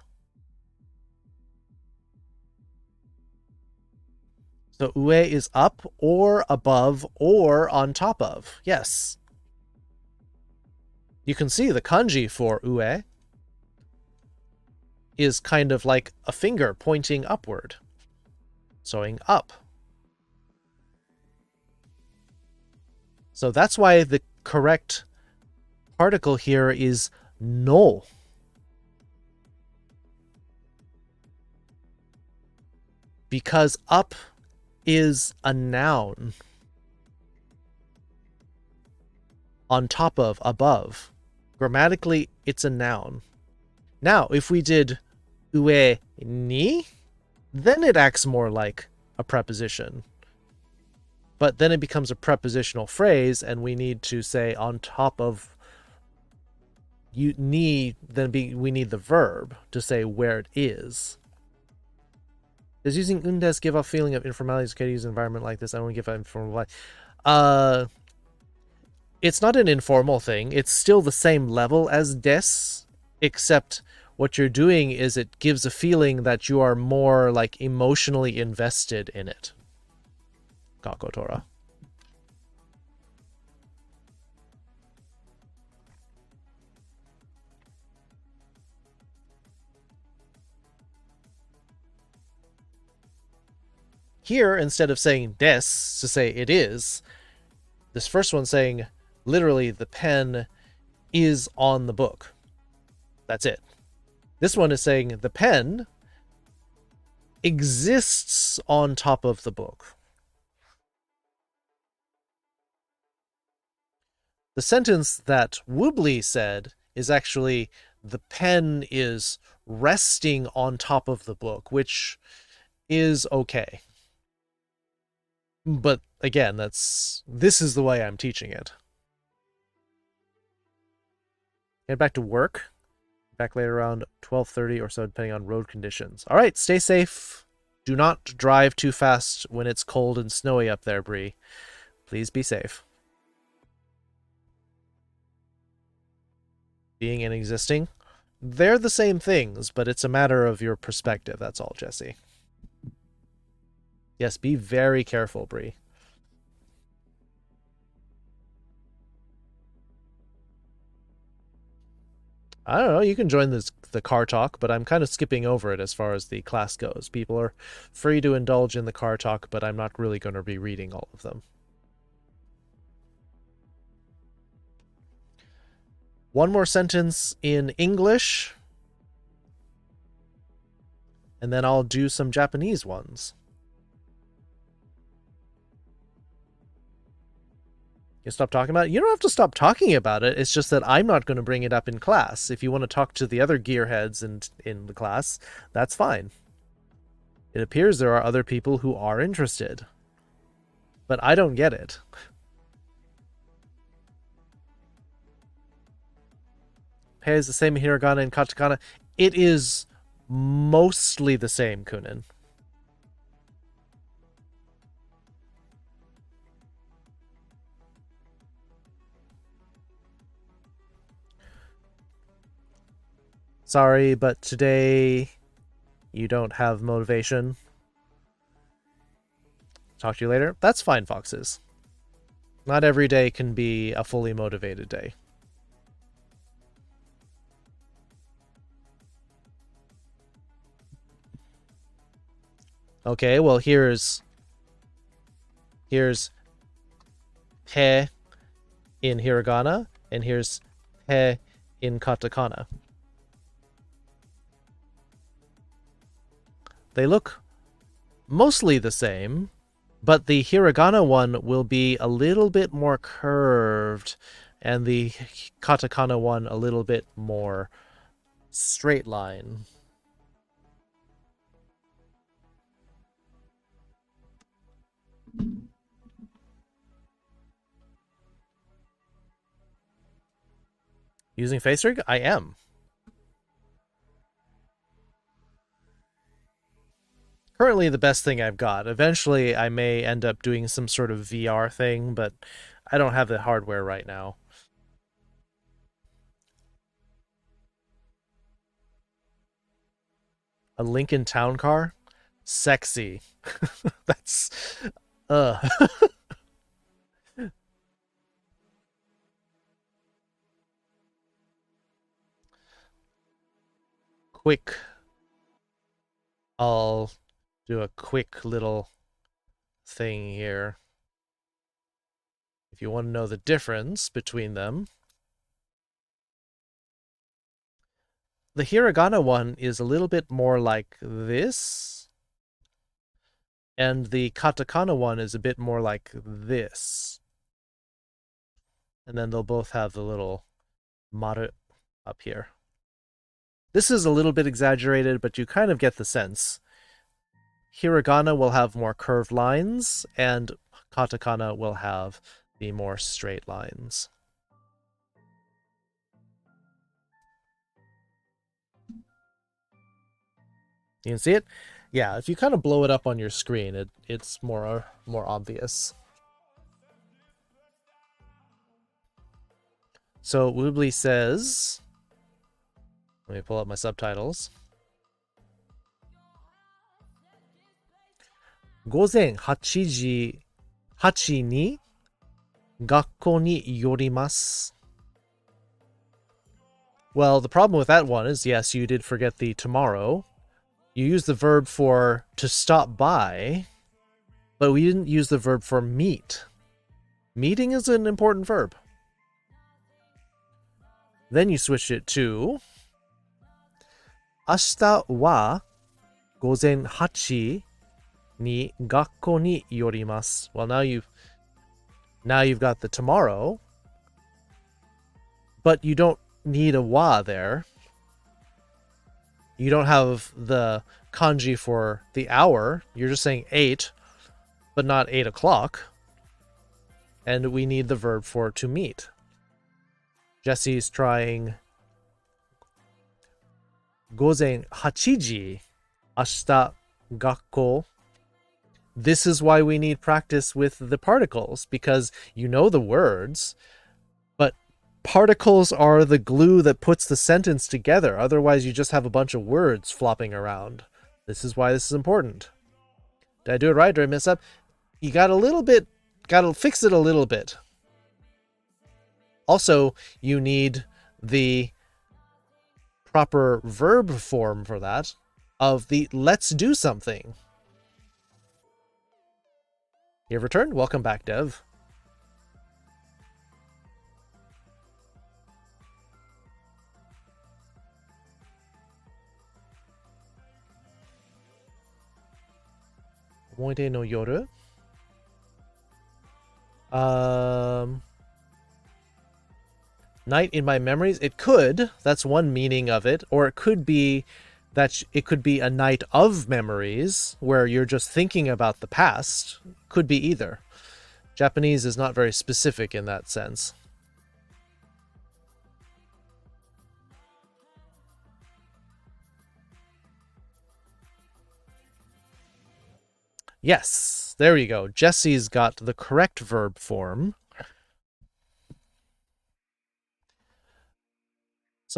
So ue is up or above or on top of. Yes. You can see the kanji for ue is kind of like a finger pointing upward. Showing up. So that's why the correct particle here is no. Because up is a noun. On top of, above. Grammatically, it's a noun. Now, if we did ue ni, then it acts more like a preposition. But then it becomes a prepositional phrase, and we need to say on top of you ni, then we need the verb to say where it is. Does using undes give off feeling of informality? It's okay to use an environment like this. I don't give an informal life. It's not an informal thing. It's still the same level as des, except what you're doing is it gives a feeling that you are more like emotionally invested in it. Kakotora. Here, instead of saying des to say it is, this first one's saying literally the pen is on the book. That's it. This one is saying the pen exists on top of the book. The sentence that Woobly said is actually the pen is resting on top of the book, which is okay. But again, this is the way I'm teaching it. Get back to work. Back later around 12:30 or so, depending on road conditions. All right, stay safe. Do not drive too fast when it's cold and snowy up there, Bree. Please be safe. Being and existing, they're the same things, but it's a matter of your perspective. That's all, Jesse. Yes, be very careful, Bree. I don't know, you can join the car talk, but I'm kind of skipping over it as far as the class goes. People are free to indulge in the car talk, but I'm not really going to be reading all of them. One more sentence in English, and then I'll do some Japanese ones. You stop talking about it? You don't have to stop talking about it. It's just that I'm not going to bring it up in class. If you want to talk to the other gearheads in the class, that's fine. It appears there are other people who are interested. But I don't get it. Hey, is the same in hiragana and katakana? It is mostly the same, Kunin. Sorry, but today you don't have motivation. Talk to you later. That's fine, Foxes. Not every day can be a fully motivated day. Okay, well here's he in hiragana, and here's he in katakana. They look mostly the same, but the hiragana one will be a little bit more curved, and the katakana one a little bit more straight line. Using face rig? I am. Currently the best thing I've got. Eventually I may end up doing some sort of VR thing, but I don't have the hardware right now. A Lincoln Town Car? Sexy. That's... Quick. I'll do a quick little thing here. If you want to know the difference between them, the hiragana one is a little bit more like this, and the katakana one is a bit more like this. And then they'll both have the little maru up here. This is a little bit exaggerated, but you kind of get the sense. Hiragana will have more curved lines, and katakana will have the more straight lines. You can see it? Yeah, if you kind of blow it up on your screen, it's more obvious. So Woobly says, let me pull up my subtitles. 午前8時8に学校に寄ります. Well, the problem with that one is, yes, you did forget the tomorrow. You used the verb for to stop by, but we didn't use the verb for meet. Meeting is an important verb. Then you switched it to 明日は午前8時に学校に寄ります. Well, now you've got the tomorrow, but you don't need a wa there. You don't have the kanji for the hour. You're just saying 8, but not 8 o'clock. And we need the verb for to meet. Jesse's trying 午前8時明日学校. This is why we need practice with the particles, because you know the words, but particles are the glue that puts the sentence together. Otherwise, you just have a bunch of words flopping around. This is why this is important. Did I do it right? Did I mess up? You gotta fix it a little bit. Also, you need the proper verb form for that of the let's do something. You have returned? Welcome back, Dev. Omoide no yoru. Night in my memories. It could. That's one meaning of it. Or it could be that it could be a night of memories where you're just thinking about the past. Could be either. Japanese is not very specific in that sense. Yes, there you go. Jesse's got the correct verb form.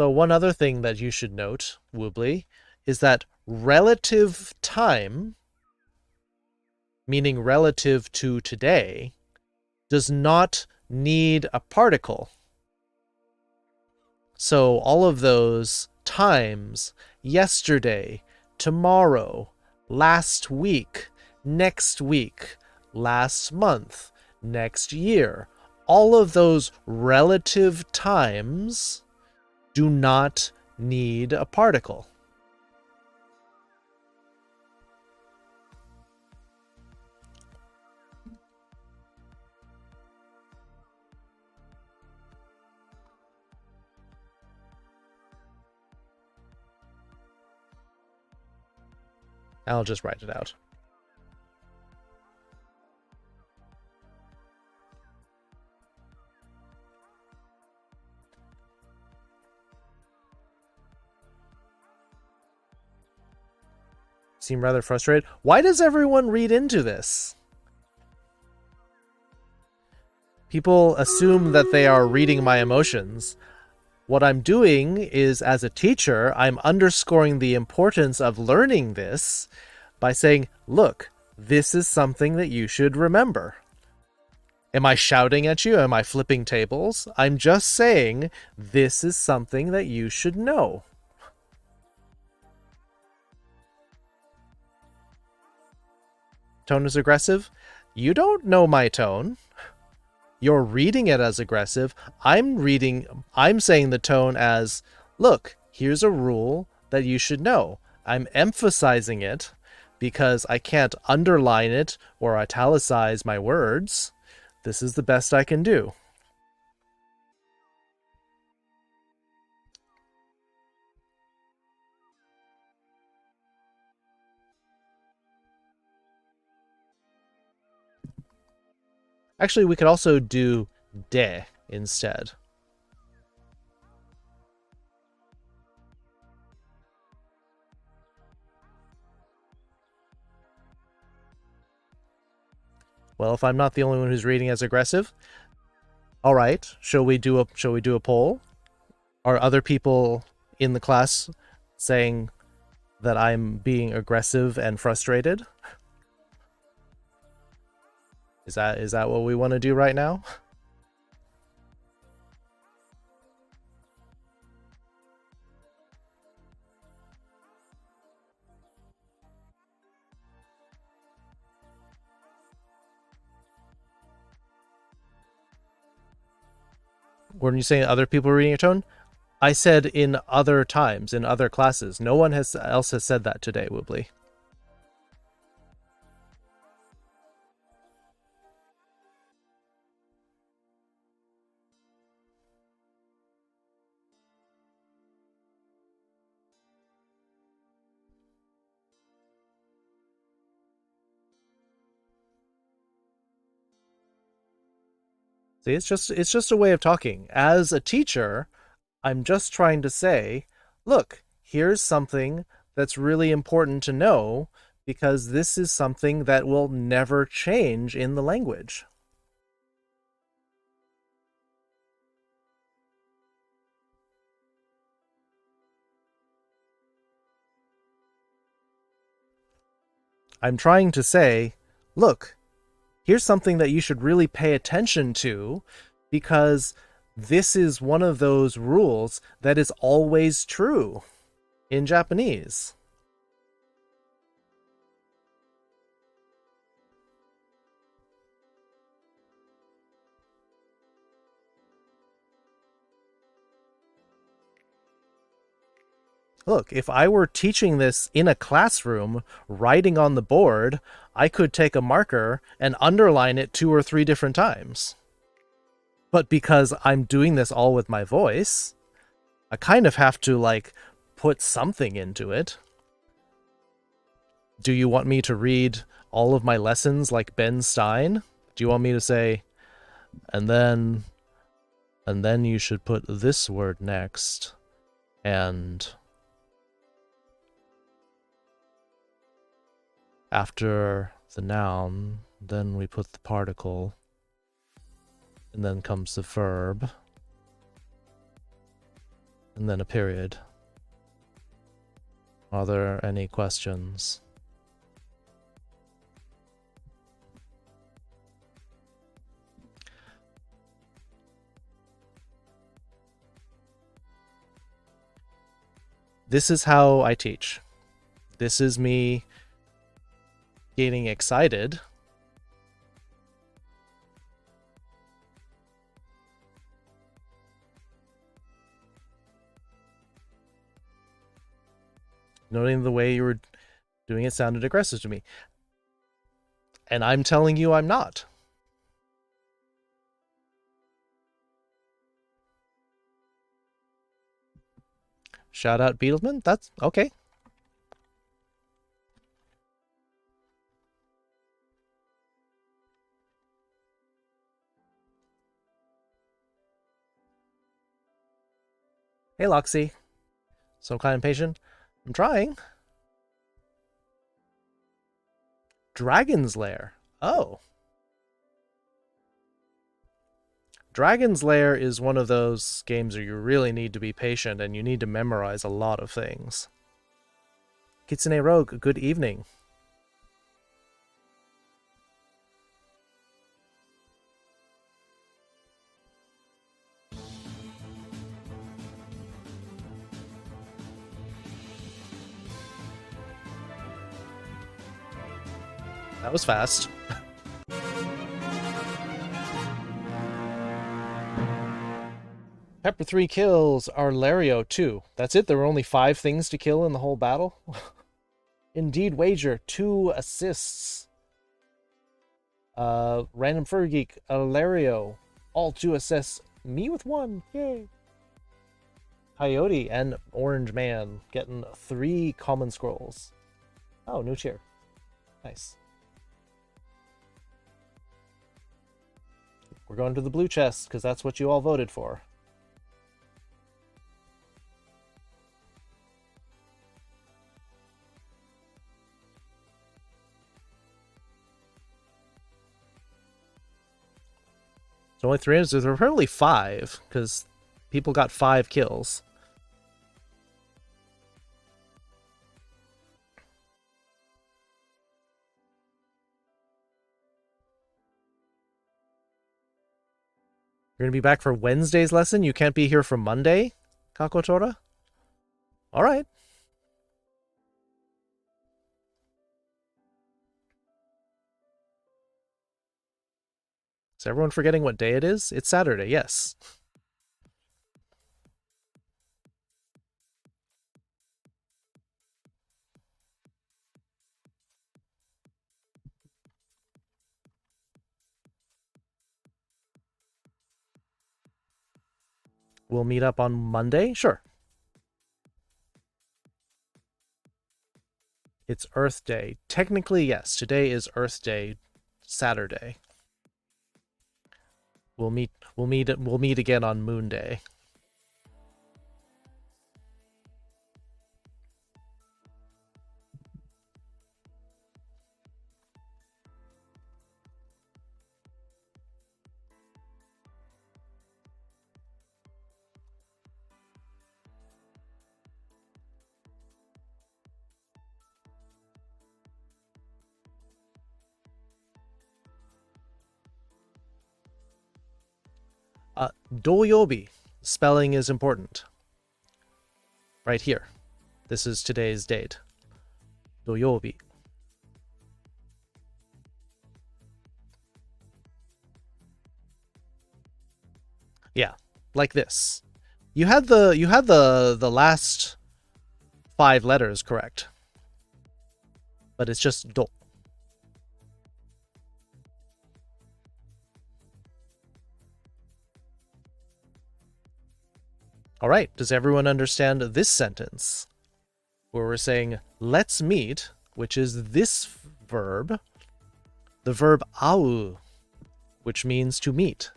So one other thing that you should note, Woobly, is that relative time, meaning relative to today, does not need a particle. So all of those times, yesterday, tomorrow, last week, next week, last month, next year, all of those relative times do not need a particle. I'll just write it out. Seem rather frustrated. Why does everyone read into this? People assume that they are reading my emotions. What I'm doing is, as a teacher, I'm underscoring the importance of learning this by saying, look, this is something that you should remember. Am I shouting at you? Am I flipping tables? I'm just saying this is something that you should know. Tone is aggressive? You don't know my tone. You're reading it as aggressive. I'm saying the tone as, look, here's a rule that you should know. I'm emphasizing it because I can't underline it or italicize my words. This is the best I can do. Actually, we could also do de instead. Well, if I'm not the only one who's reading as aggressive, all right. Shall we do a poll? Are other people in the class saying that I'm being aggressive and frustrated? Is that what we want to do right now? When you say other people reading your tone, I said in other times, in other classes. No one else has said that today, Woobly. See, it's just a way of talking. As a teacher, I'm just trying to say, look, here's something that's really important to know because this is something that will never change in the language. I'm trying to say, look, here's something that you should really pay attention to because this is one of those rules that is always true in Japanese. Look, if I were teaching this in a classroom, writing on the board, I could take a marker and underline it 2 or 3 different times. But because I'm doing this all with my voice, I kind of have to, like, put something into it. Do you want me to read all of my lessons like Ben Stein? Do you want me to say, and then you should put this word next, and after the noun, then we put the particle, and then comes the verb, And then a period. Are there any questions? This is how I teach. This is me getting excited. Noting the way you were doing it sounded aggressive to me. And I'm telling you I'm not. Shout out Beetleman. That's okay. Hey, Loxy. So kind of patient. I'm trying. Dragon's Lair. Oh. Dragon's Lair is one of those games where you really need to be patient and you need to memorize a lot of things. Kitsune Rogue, good evening. That was fast. Pepper 3 kills, Arlario 2. That's it? There were only 5 things to kill in the whole battle? Indeed Wager, 2 assists. Random Fur Geek, Arlario, all 2 assists. Me with 1, yay. Coyote and Orange Man getting 3 common scrolls. Oh, new cheer. Nice. We're going to the blue chest, because that's what you all voted for. So only 3 inches. There were apparently 5, because people got 5 kills. You're going to be back for Wednesday's lesson? You can't be here for Monday, Kakotora? All right. Is everyone forgetting what day it is? It's Saturday, yes. We'll meet up on Monday? Sure. It's Earth Day. Technically, yes. Today is Earth Day, Saturday. We'll meet again on Moon Day. Doyobi. Spelling is important. Right here. This is today's date. Doyobi. Yeah, like this. You had the last 5 letters correct. But it's just do. All right, does everyone understand this sentence? Where we're saying, let's meet, which is this verb, the verb au, which means to meet.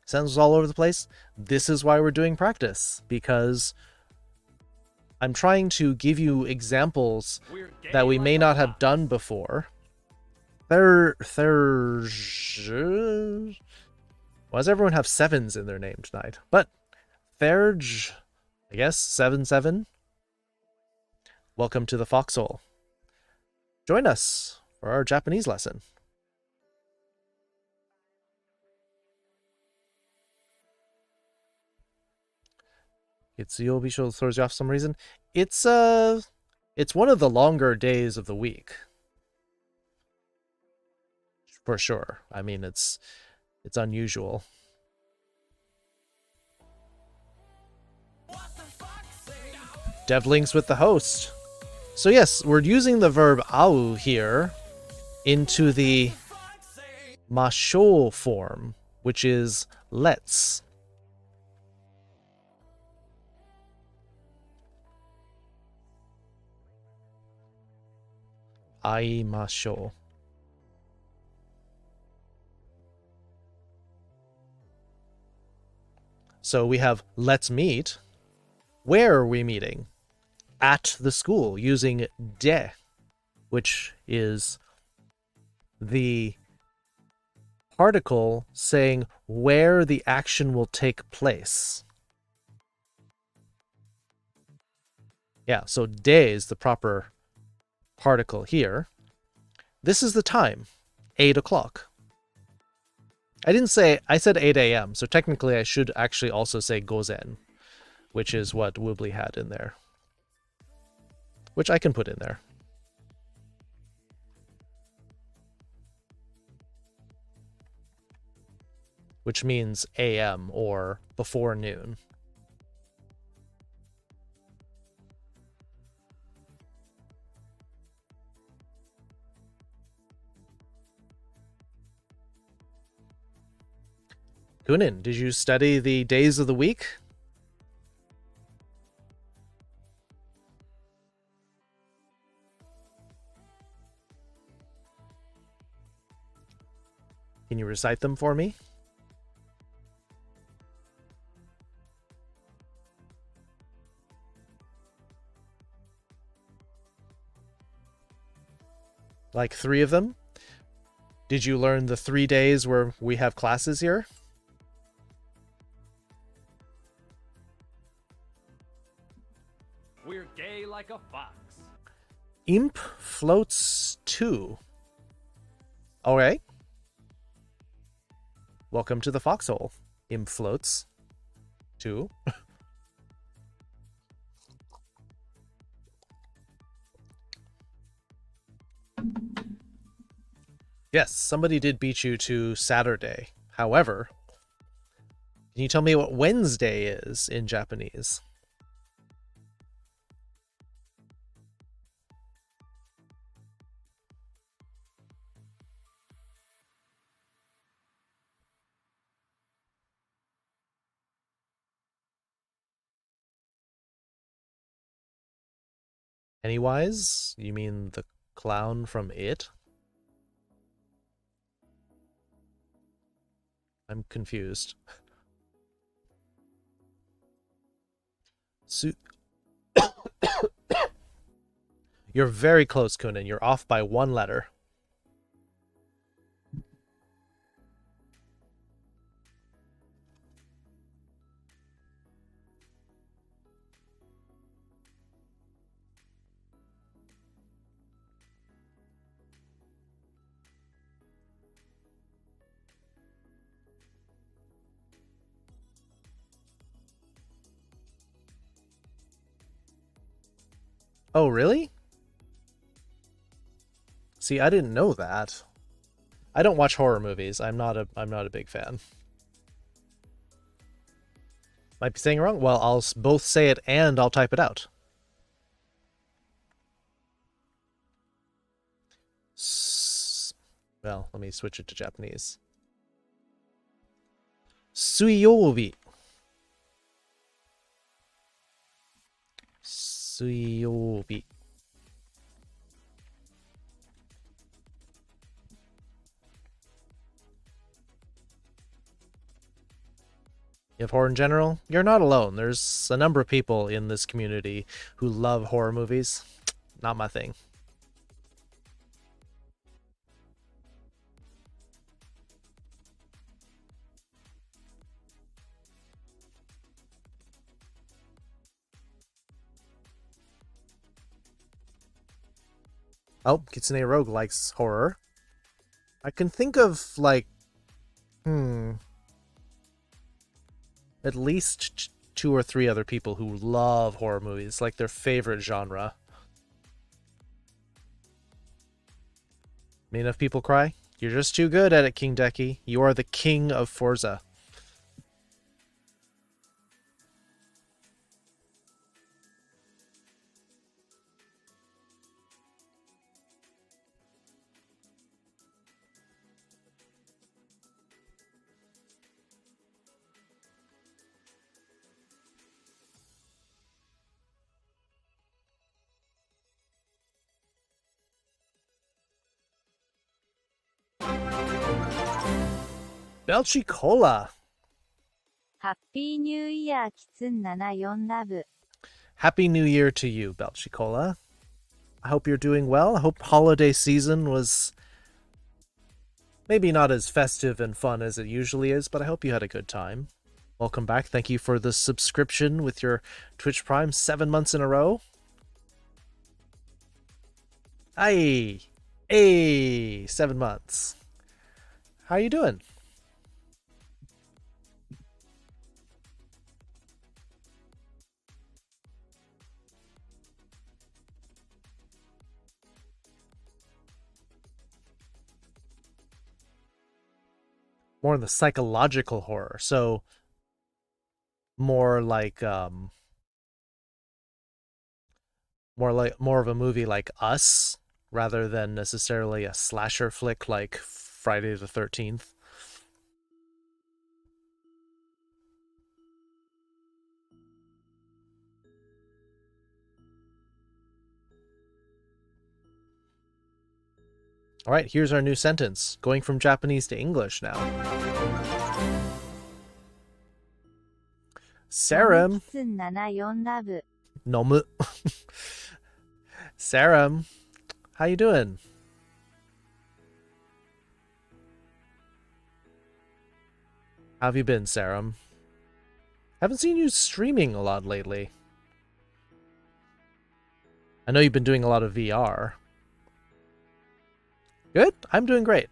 Sentences all over the place. This is why we're doing practice, because I'm trying to give you examples that we may not have done before. Why does everyone have sevens in their name tonight? But Therge, I guess, 77. Welcome to the Foxhole. Join us for our Japanese lesson. It's Yobisho throws you off for some reason. It's one of the longer days of the week. For sure. I mean, it's unusual. Devlinks with the host. So yes, we're using the verb au here into the masho form, which is let's. Aimasho. So we have let's meet. Where are we meeting? At the school, using de, which is the particle saying where the action will take place. Yeah, so de is the proper particle here. This is the time, 8 o'clock. I said 8 a.m., so technically I should actually also say gozen, which is what Woobly had in there. Which I can put in there. Which means a.m. or before noon. Kunin, did you study the days of the week? Can you recite them for me? Like 3 of them? Did you learn the 3 days where we have classes here? We're gay like a fox. Imp floats 2. Okay. Welcome to the Foxhole. Imp floats 2. Yes, somebody did beat you to Saturday. However, can you tell me what Wednesday is in Japanese? Pennywise? You mean the clown from It? I'm confused. You're very close, Kunin. You're off by 1 letter. Oh, really? See, I didn't know that. I don't watch horror movies. I'm not a big fan. Might be saying it wrong. Well, I'll both say it and I'll type it out. Well, let me switch it to Japanese. Suiyobi. Suiyobi. You have horror in general? You're not alone. There's a number of people in this community who love horror movies. Not my thing. Oh, Kitsune Rogue likes horror. I can think of, like, at least 2 or 3 other people who love horror movies, like their favorite genre. Made enough people cry? You're just too good at it, King Decky. You are the king of Forza. Belchicola. ハッピーニューイヤーキツン74ラブ。 Happy New Year to you, Belchicola. I hope you're doing well. I hope holiday season was maybe not as festive and fun as it usually is, but I hope you had a good time. Welcome back. Thank you for the subscription with your Twitch Prime 7 months in a row. Hey, 7 months. How you doing? More in the psychological horror, so more like more of a movie like Us rather than necessarily a slasher flick like Friday the 13th. All right, here's our new sentence, going from Japanese to English now. Sarum. キツン74ラブ。 Nomu. Sarum, how you doing? How have you been, Sarum? Haven't seen you streaming a lot lately. I know you've been doing a lot of VR. Good? I'm doing great.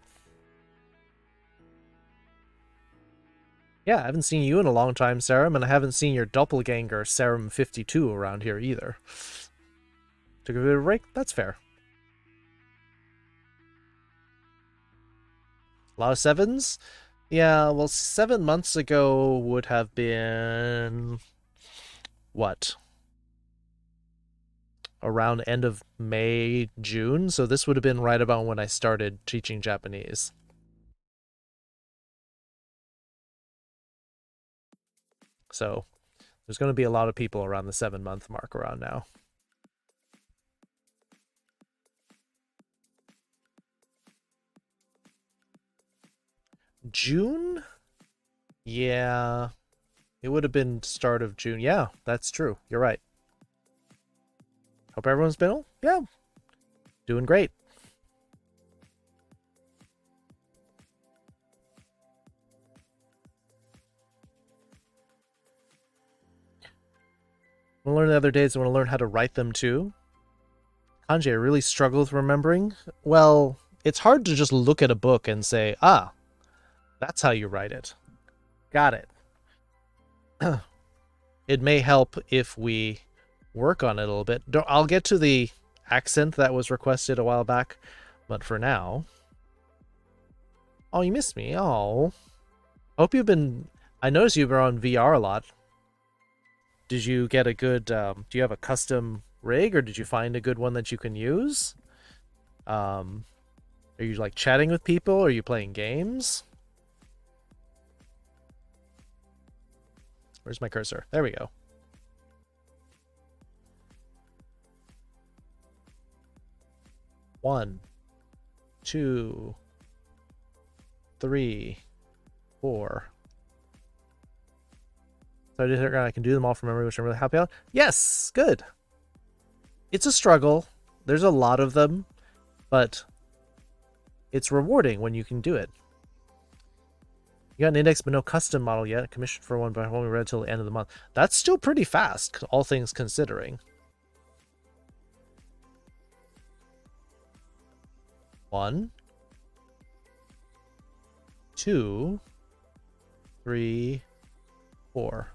Yeah, I haven't seen you in a long time, Sarum, and I haven't seen your doppelganger, Sarum52, around here either. Took a bit of a break? That's fair. A lot of 7s? Yeah, well, 7 months ago would have been... what? Around end of May, June, so this would have been right about when I started teaching Japanese. So there's going to be a lot of people around the 7-month mark around now. June? Yeah, it would have been start of June. Yeah, that's true. You're right. Hope everyone's been well. Yeah, doing great. I want to learn the other days. I want to learn how to write them too. Kanji, I really struggle with remembering. Well, it's hard to just look at a book and say, ah, that's how you write it. Got it. It may help if we work on it a little bit. I'll get to the accent that was requested a while back, but for now... Oh, you missed me. Oh. Hope you've been... I noticed you've been on VR a lot. Did you get a good... do you have a custom rig, or did you find a good one that you can use? Are you, like, chatting with people? Are you playing games? Where's my cursor? There we go. One, 2, 3, 4. I did it, I can do them all from memory, which I'm really happy about. Yes, good. It's a struggle. There's a lot of them, but it's rewarding when you can do it. You got an index, but no custom model yet. Commissioned for one, but I won't be ready until the end of the month. That's still pretty fast, all things considering. 1, 2, 3, 4.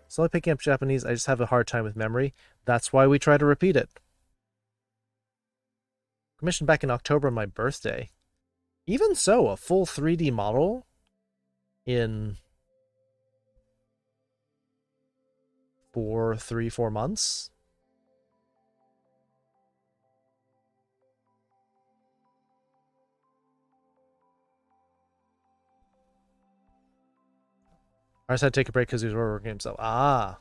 Slowly picking up Japanese, I just have a hard time with memory. That's why we try to repeat it. Commissioned back in October on my birthday. Even so, a full 3D model in 4 months? I just had to take a break because he was working himself. Ah,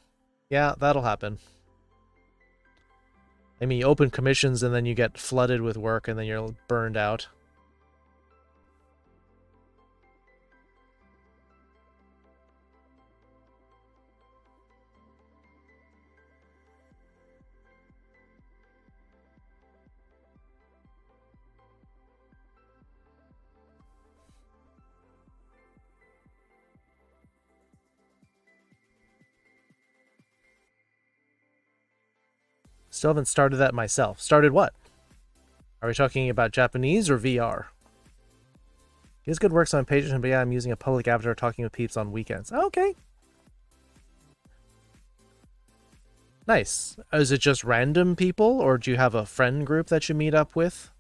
yeah, that'll happen. I mean, you open commissions and then you get flooded with work and then you're burned out. Still haven't started that myself. Started what? Are we talking about Japanese or VR? He has good works on pages, but yeah, I'm using a public avatar talking with peeps on weekends. Okay. Nice. Is it just random people, or do you have a friend group that you meet up with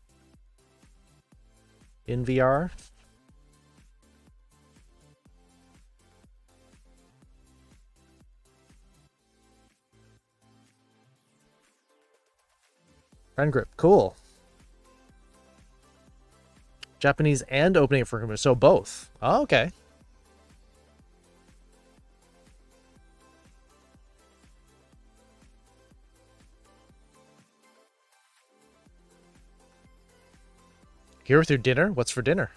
in VR? Friend group. Cool. Japanese and opening for commission. So both. Oh, okay. Here with your dinner? What's for dinner?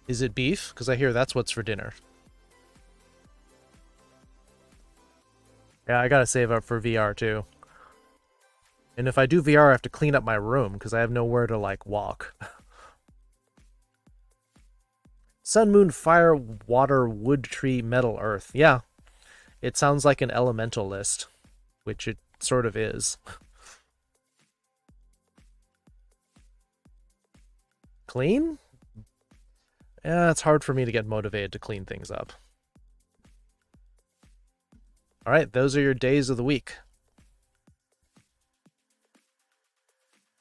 Is it beef? Because I hear that's what's for dinner. Yeah, I gotta save up for VR too. And if I do VR, I have to clean up my room because I have nowhere to, like, walk. Sun, moon, fire, water, wood, tree, metal, earth. Yeah. It sounds like an elemental list, which it sort of is. Clean? Yeah, it's hard for me to get motivated to clean things up. All right, those are your days of the week.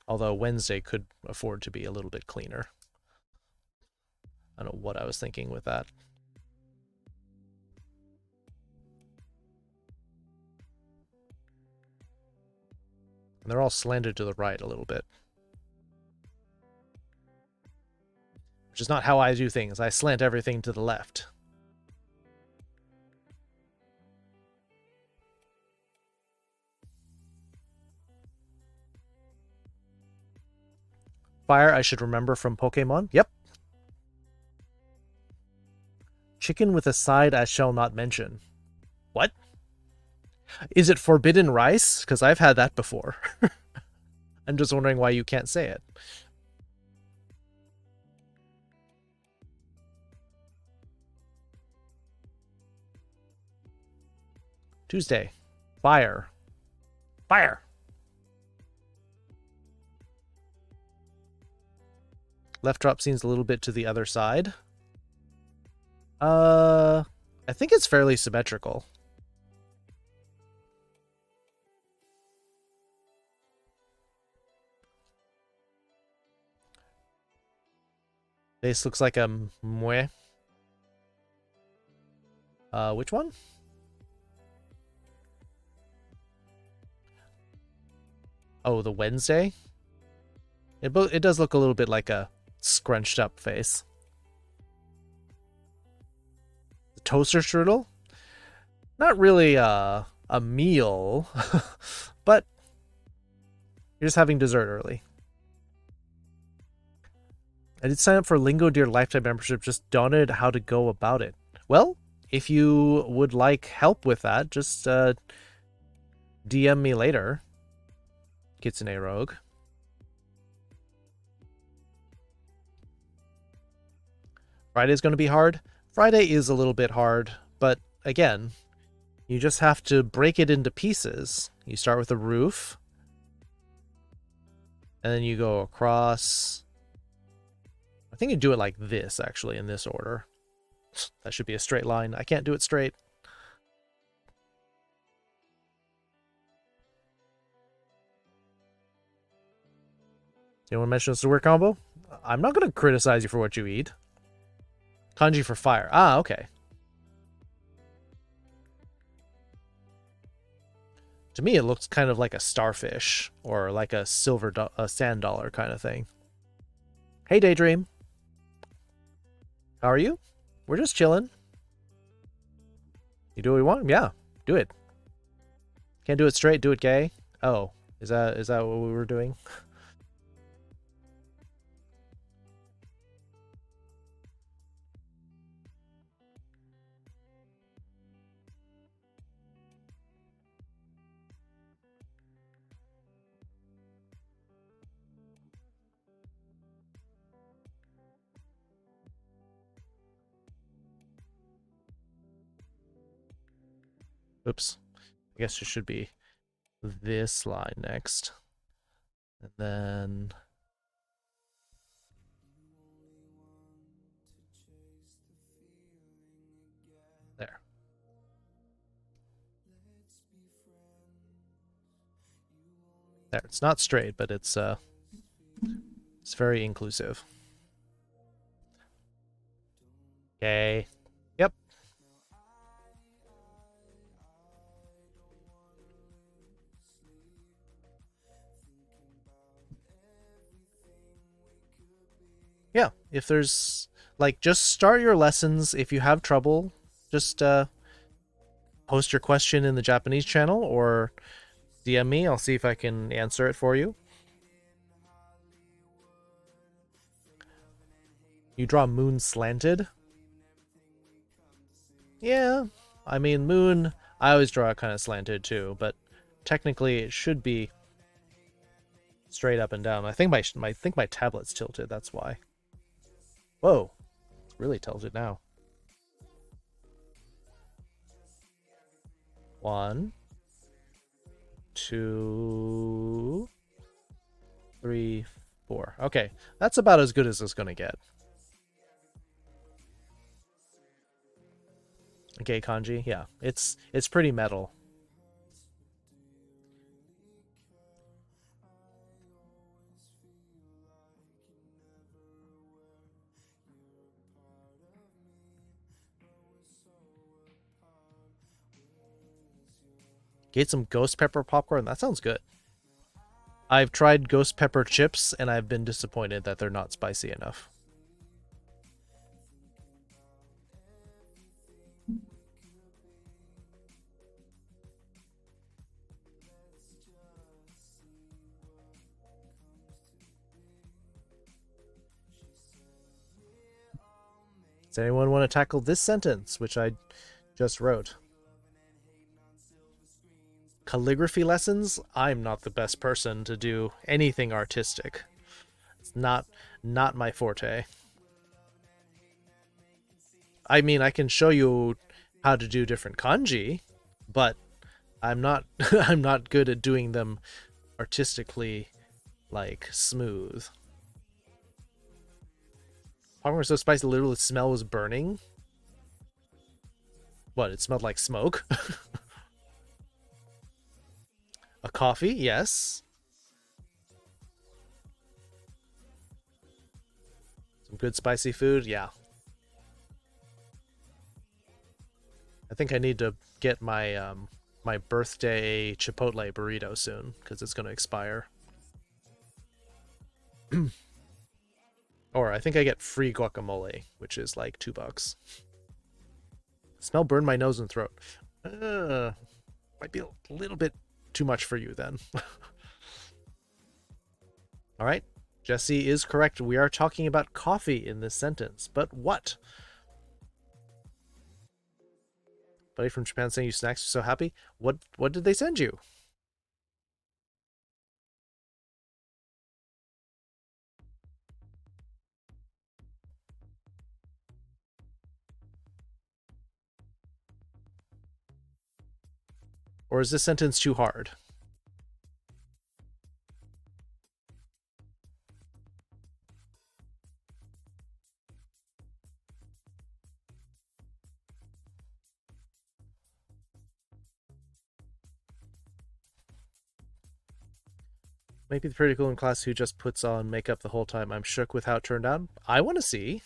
Although Wednesday could afford to be a little bit cleaner. I don't know what I was thinking with that. And they're all slanted to the right a little bit. Which is not how I do things. I slant everything to the left. Fire, I should remember from Pokemon. Yep. Chicken with a side I shall not mention. What? Is it forbidden rice? Because I've had that before. I'm just wondering why you can't say it. Tuesday. Fire. Fire. Left drop seems a little bit to the other side. I think it's fairly symmetrical. This looks like a mue. Which one? Oh, the Wednesday? It does look a little bit like a scrunched up face. The toaster strudel? Not really a meal, but you're just having dessert early. I did sign up for Lingo Deer lifetime membership, just don't know how to go about it. Well, if you would like help with that, just DM me later. Kitsune Rogue. Friday's going to be hard. Friday is a little bit hard, but again, you just have to break it into pieces. You start with the roof, and then you go across. I think you do it like this, actually, in this order. That should be a straight line. I can't do it straight. You want to mention the sewer combo? I'm not going to criticize you for what you eat. Kanji for fire. Ah, okay. To me, it looks kind of like a starfish or like a a sand dollar kind of thing. Hey, Daydream. How are you? We're just chilling. You do what we want? Yeah, do it. Can't do it straight, do it gay. Oh, is that what we were doing? Oops. I guess it should be this line next. And then... there. There. It's not straight, but it's very inclusive. Okay. Yep. Yeah, if there's like, just start your lessons. If you have trouble, just post your question in the Japanese channel or DM me. I'll see if I can answer it for you. You draw moon slanted? Yeah, I mean, moon, I always draw it kind of slanted too, but technically it should be straight up and down. I think my tablet's tilted, that's why. Whoa, it's really tilted now. 1, 2, 3, 4. Okay, that's about as good as it's gonna get. Okay, kanji, yeah, it's pretty metal. Get some ghost pepper popcorn. That sounds good. I've tried ghost pepper chips, and I've been disappointed that they're not spicy enough. Does anyone want to tackle this sentence, which I just wrote? Calligraphy lessons? I'm not the best person to do anything artistic. It's not my forte. I mean, I can show you how to do different kanji, but I'm not I'm not good at doing them artistically, like, smooth. Popcorn was so spicy, literally the smell was burning. What, it smelled like smoke? A coffee, yes. Some good spicy food, yeah. I think I need to get my my birthday Chipotle burrito soon, because it's going to expire. Or I think I get free guacamole, which is like $2. Smell burned my nose and throat. Might be a little bit too much for you then. All right, Jesse is correct. We are talking about coffee in this sentence. But what? Buddy from Japan saying you snacks are so happy. What did they send you? Or is this sentence too hard? Maybe the pretty cool in class who just puts on makeup the whole time. I'm shook with how it turned out. I want to see.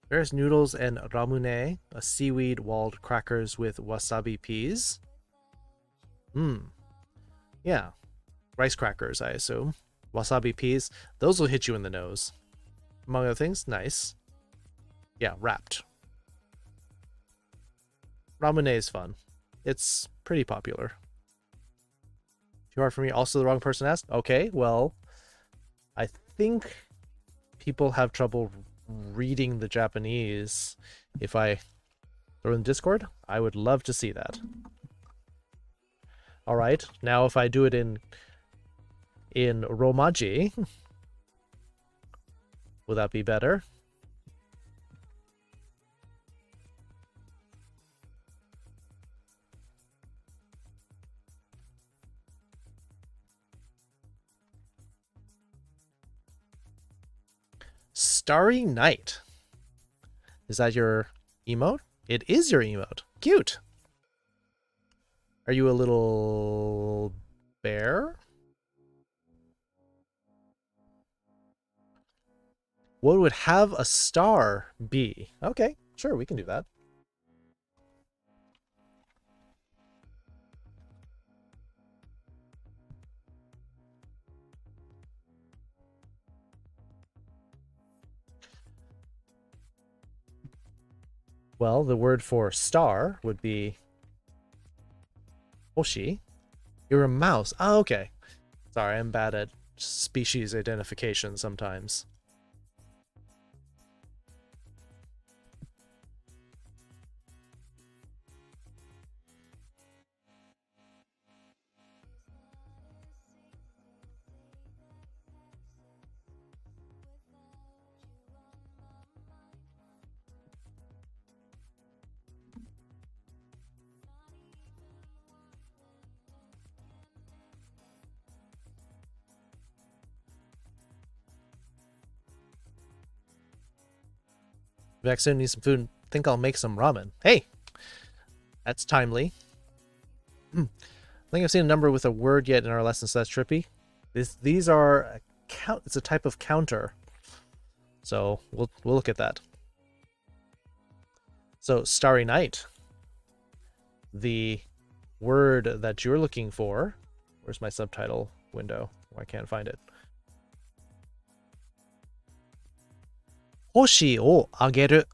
There's noodles and ramune, a seaweed walled crackers with wasabi peas. Yeah. Rice crackers, I assume. Wasabi peas. Those will hit you in the nose. Among other things, nice. Yeah, wrapped. Ramune is fun. It's pretty popular. Too hard for me. Also the wrong person asked? Okay, well, I think people have trouble reading the Japanese. If I throw in Discord, I would love to see that. All right, now if I do it in Romaji, will that be better? Starry Night. Is that your emote? It is your emote. Cute. Are you a little bear? What would have a star be? Okay, sure, we can do that. Well, the word for star would be Hoshi. You're a mouse. Oh, okay. Sorry, I'm bad at species identification sometimes. Back soon, need some food. Think I'll make some ramen. Hey, that's timely. I think I've seen a number with a word yet in our lesson, so that's trippy. These are a count. It's a type of counter. So we'll look at that. So Starry Night. The word that you're looking for. Where's my subtitle window? Oh, I can't find it. Hoshi o ageru.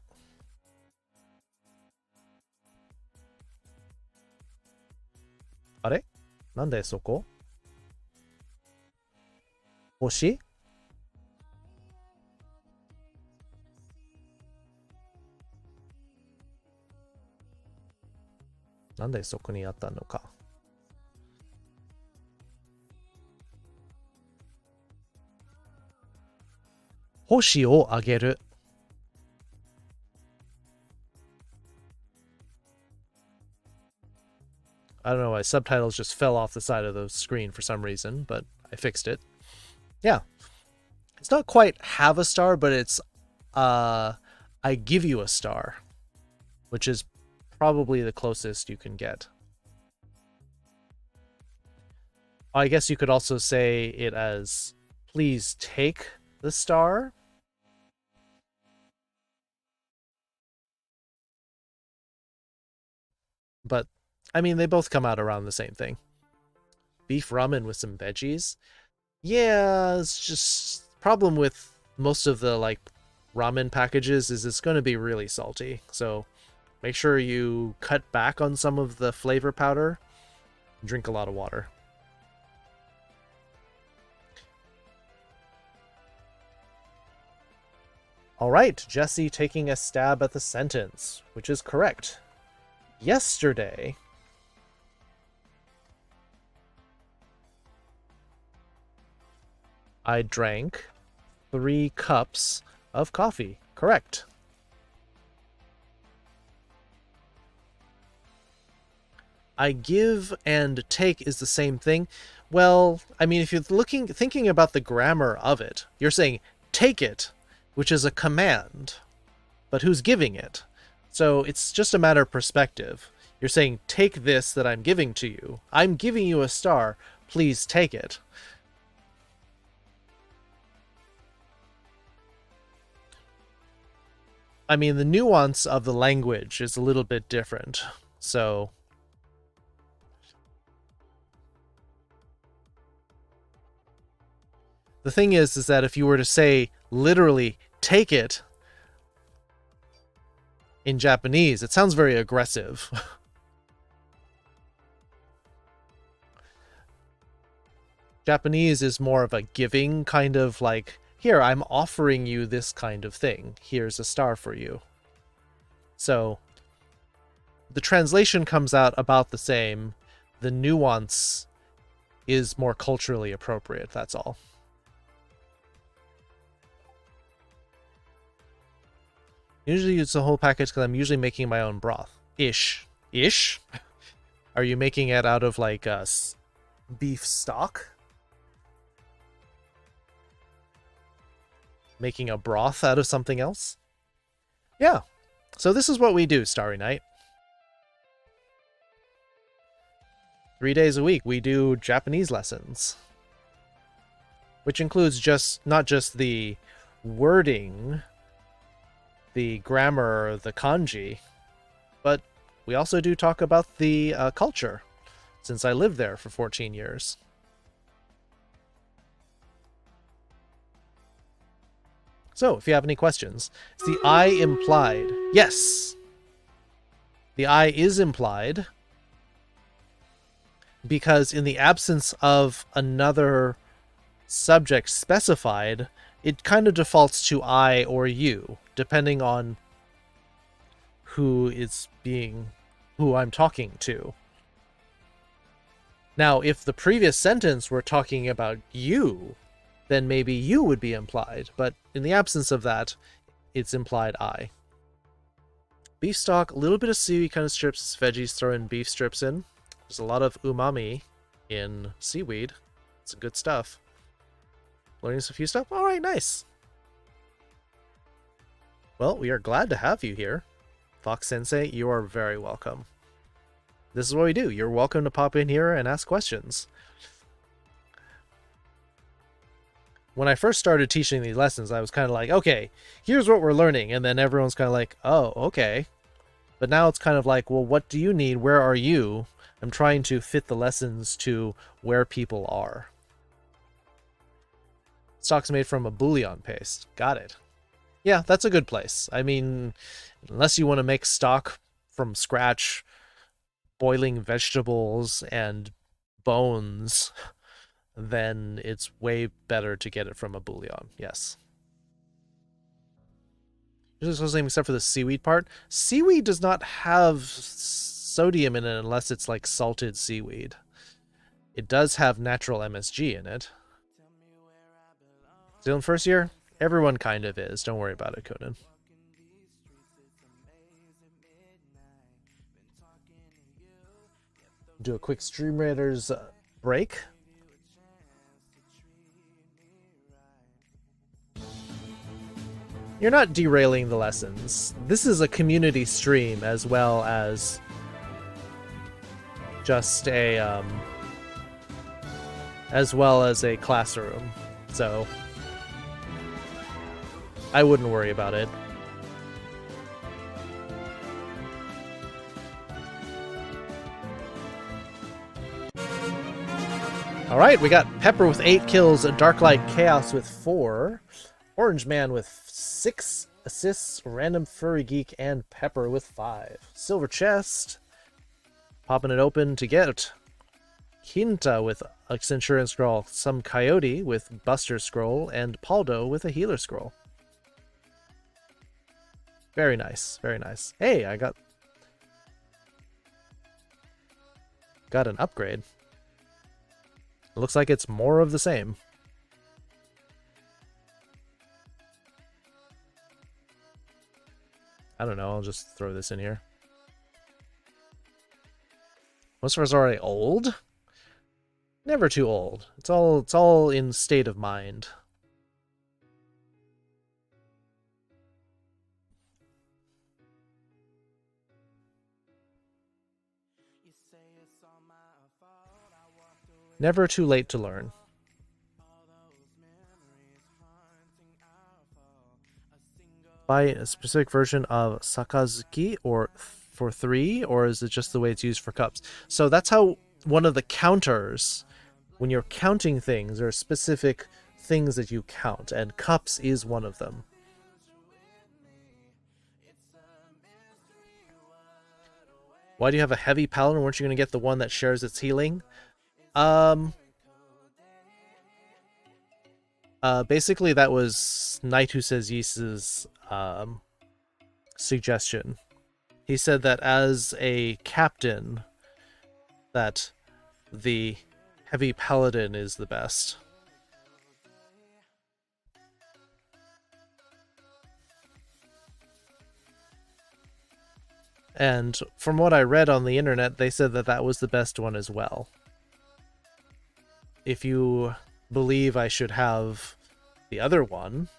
あれなんでそこ星なんでそこにあったのか星をあげる I don't know why subtitles just fell off the side of the screen for some reason, but I fixed it. Yeah. It's not quite have a star, but it's I give you a star, which is probably the closest you can get. I guess you could also say it as please take the star. But I mean, they both come out around the same thing. Beef ramen with some veggies. Yeah, it's just problem with most of the like ramen packages is it's going to be really salty. So Make sure you cut back on some of the flavor powder. Drink a lot of water. All right, Jesse taking a stab at the sentence, which is correct. Yesterday, I drank 3 cups of coffee. Correct. I give and take is the same thing. Well, I mean, if you're thinking about the grammar of it, you're saying take it, which is a command, but who's giving it? So it's just a matter of perspective. You're saying take this that I'm giving to you. I'm giving you a star. Please take it. I mean, the nuance of the language is a little bit different. So the thing is that if you were to say literally take it in Japanese, it sounds very aggressive. Japanese is more of a giving kind of like, here, I'm offering you this kind of thing. Here's a star for you. So the translation comes out about the same. The nuance is more culturally appropriate, that's all. Usually use the whole package because I'm usually making my own broth. Ish. Ish? Are you making it out of like beef stock? Making a broth out of something else? Yeah. So this is what we do, Starry Night. 3 days a week we do Japanese lessons. Which includes not just the wording, the grammar, the kanji, but we also do talk about the culture, since I lived there for 14 years. So, if you have any questions, is the I implied? Yes! The I is implied because in the absence of another subject specified, it kind of defaults to I or you, depending on who I'm talking to. Now, if the previous sentence were talking about you, then maybe you would be implied, but in the absence of that, it's implied I. Beef stock, a little bit of seaweed kind of strips, veggies, throw in beef strips in. There's a lot of umami in seaweed. It's good stuff. Learning a few stuff? Alright, nice. Well, we are glad to have you here. Fox Sensei, you are very welcome. This is what we do. You're welcome to pop in here and ask questions. When I first started teaching these lessons, I was kind of like, okay, here's what we're learning. And then everyone's kind of like, oh, okay. But now it's kind of like, well, what do you need? Where are you? I'm trying to fit the lessons to where people are. Stock's made from a bouillon paste. Got it. Yeah, that's a good place. I mean, unless you want to make stock from scratch, boiling vegetables and bones, then it's way better to get it from a bouillon. Yes. Except for the seaweed part. Seaweed does not have sodium in it unless it's like salted seaweed. It does have natural MSG in it. Still in first year? Everyone kind of is. Don't worry about it, Conan. Do a quick Stream Raiders break. You're not derailing the lessons. This is a community stream as well as just a classroom. So I wouldn't worry about it. All right, we got Pepper with 8 kills, Darklight Chaos with 4, Orange Man with 6, assists, Random Furry Geek, and Pepper with 5. Silver chest. Popping it open to get Quinta with a Centurion Scroll, some Coyote with Buster Scroll, and Paldo with a Healer Scroll. Very nice, very nice. Hey, I got an upgrade. It looks like it's more of the same. I don't know, I'll just throw this in here. Most of us are already old. Never too old. It's all in state of mind. Never too late to learn. Buy a specific version of Sakazuki or for 3, or is it just the way it's used for cups? So that's how one of the counters, when you're counting things, there are specific things that you count, and cups is one of them. Why do you have a heavy paladin? Weren't you going to get the one that shares its healing? Basically that was Knight Who Says Yees's suggestion. He said that as a captain, that the heavy paladin is the best. And from what I read on the internet, they said that that was the best one as well. If you believe I should have the other one,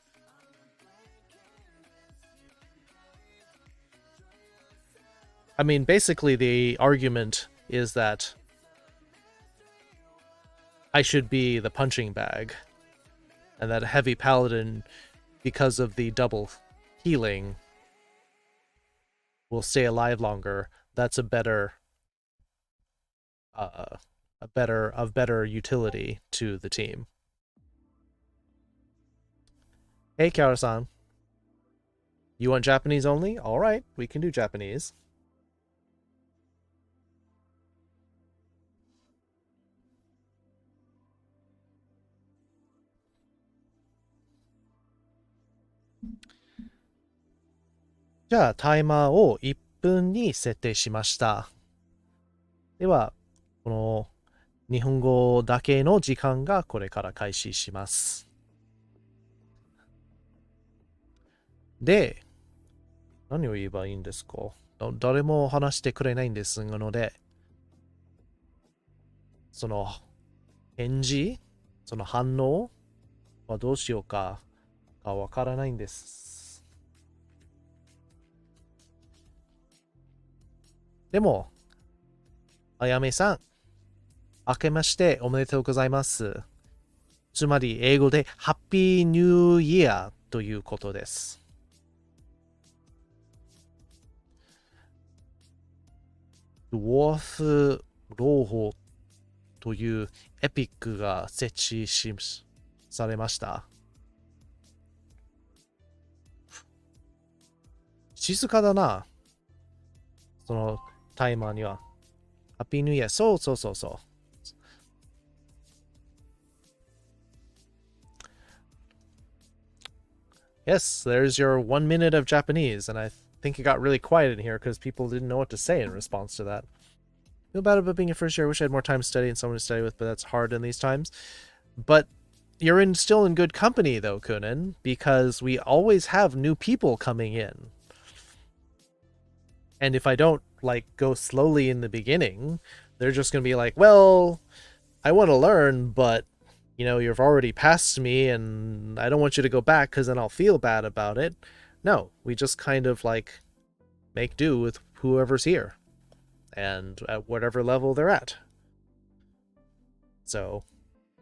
I mean, basically the argument is that I should be the punching bag, and that a heavy paladin, because of the double healing, will stay alive longer. That's a better better utility to the team. Hey, Kara-san. You want Japanese only? All right, we can do Japanese.じゃあ、タイマーを1分に設定しました。では、この日本語だけの時間がこれから開始します。で、何を言えばいいんですか？誰も話してくれないんですので、その返事、その反応はどうしようかわからないんです。でも、あやめさん、明けましておめでとうございます。つまり英語でハッピーニューイヤーということです。ドワーフ朗報というエピックが設置されました。静かだな。そのタイマーには。ハッピーニューイヤー。そうそうそうそう。Yes, there's your 1 minute of Japanese, and I think it got really quiet in here because people didn't know what to say in response to that. Feel bad about being a first year. I wish I had more time to study and someone to study with, but that's hard in these times. But you're still in good company, though, Kunin, because we always have new people coming in. And if I don't, go slowly in the beginning, they're just going to be like, well, I want to learn, but you've already passed me and I don't want you to go back because then I'll feel bad about it. No, we just kind of make do with whoever's here and at whatever level they're at. So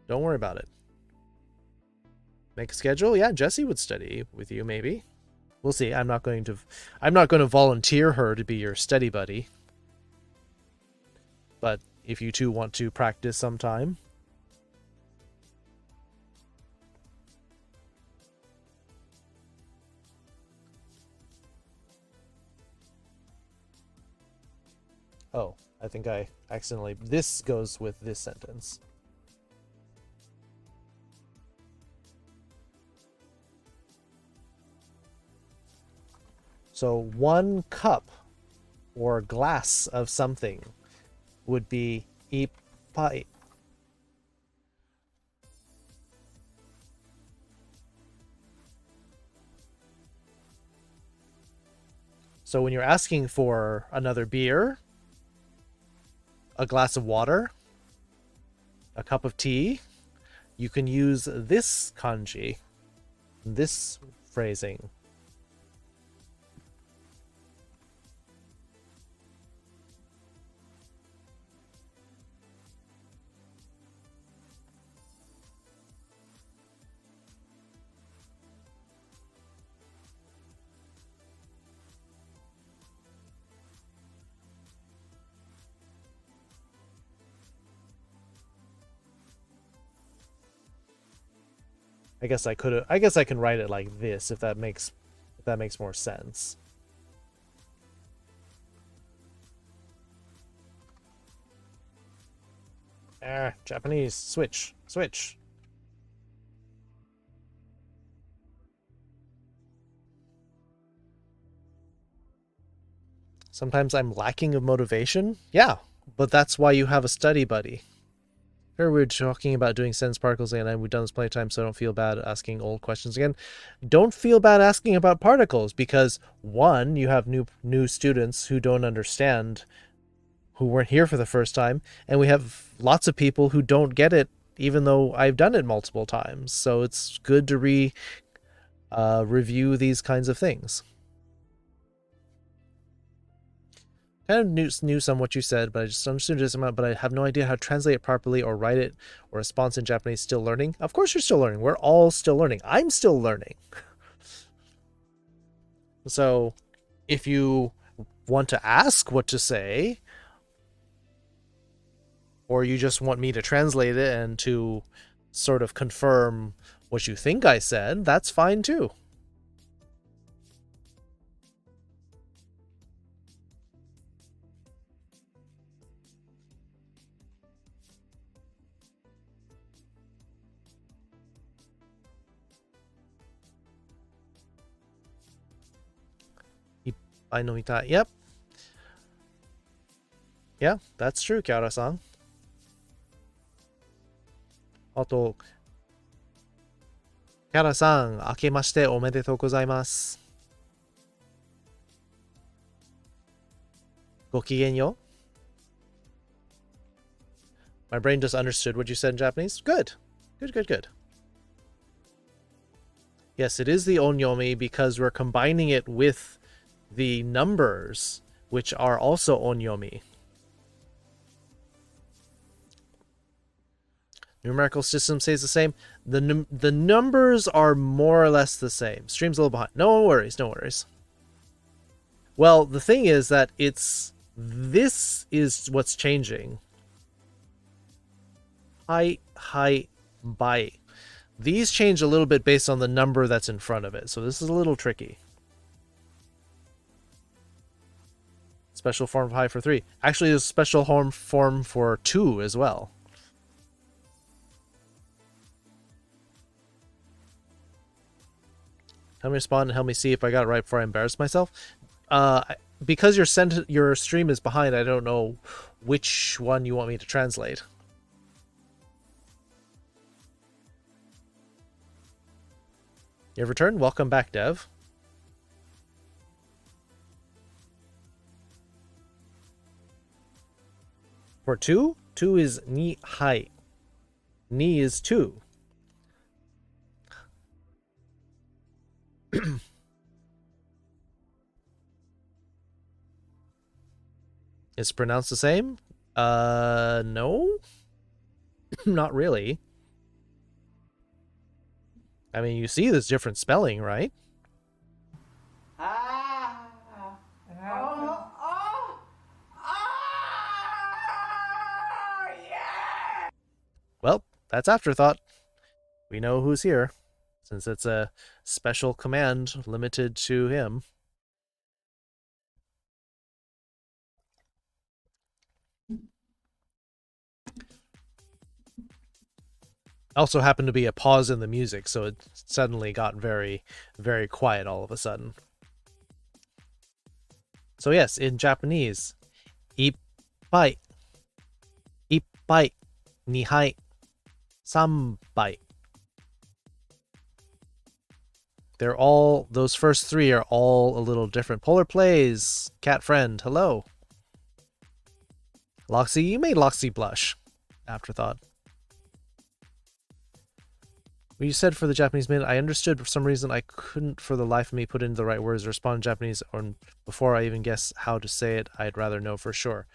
don't worry about it. Make a schedule. Yeah, Jessie would study with you maybe. We'll see. I'm not going to volunteer her to be your study buddy. But if you two want to practice sometime, Oh, I think I accidentally... This goes with this sentence. So 1 cup or glass of something would be ippai. So when you're asking for another beer, a glass of water, a cup of tea, you can use this kanji, this phrasing. I guess I could. I guess I can write it like this if that makes more sense. Japanese. Switch. Sometimes I'm lacking of motivation. Yeah, but that's why you have a study buddy. Here we're talking about doing sentence particles and we've done this plenty of times, so I don't feel bad asking old questions again. Don't feel bad asking about particles because, one, you have new students who don't understand, who weren't here for the first time, and we have lots of people who don't get it even though I've done it multiple times. So it's good to review these kinds of things. Kind of knew some what you said, but I just understood this amount, but I have no idea how to translate it properly or write it or response in Japanese. Still learning? Of course you're still learning. We're all still learning. I'm still learning. So if you want to ask what to say, or you just want me to translate it and to sort of confirm what you think I said, that's fine too. I know that. Yep. Yeah, that's true, Kiara-san. あと、キャラさん、明けましておめでとうございます。ごきげんよう。My brain just understood what you said in Japanese. Good. Good. Yes, it is the onyomi because we're combining it with the numbers, which are also onyomi. Numerical system stays the same. The numbers are more or less the same. Stream's a little behind. No worries. Well, the thing is that this is what's changing. Hi, bye. These change a little bit based on the number that's in front of it. So this is a little tricky. Special form of hi for 3. Actually, there's a special form for 2 as well. Help me respond and help me see if I got it right before I embarrass myself. Because your stream is behind, I don't know which one you want me to translate. Your return? Welcome back, Dev. For 2? 2 is ni hai. Ni is 2. Is it pronounced the same? No. Not really. I mean, you see this different spelling, right? Well, that's afterthought. We know who's here, since it's a special command limited to him. Also happened to be a pause in the music, so it suddenly got very, very quiet all of a sudden. So yes, in Japanese, ippai, ippai, nihai, sambai. They're all, those first three are all a little different. Polar Plays, Cat Friend, hello. Loxy, you made Loxy blush. Afterthought. What you said for the Japanese minute, I understood. For some reason, I couldn't for the life of me put in the right words or respond in Japanese, or before I even guess how to say it, I'd rather know for sure.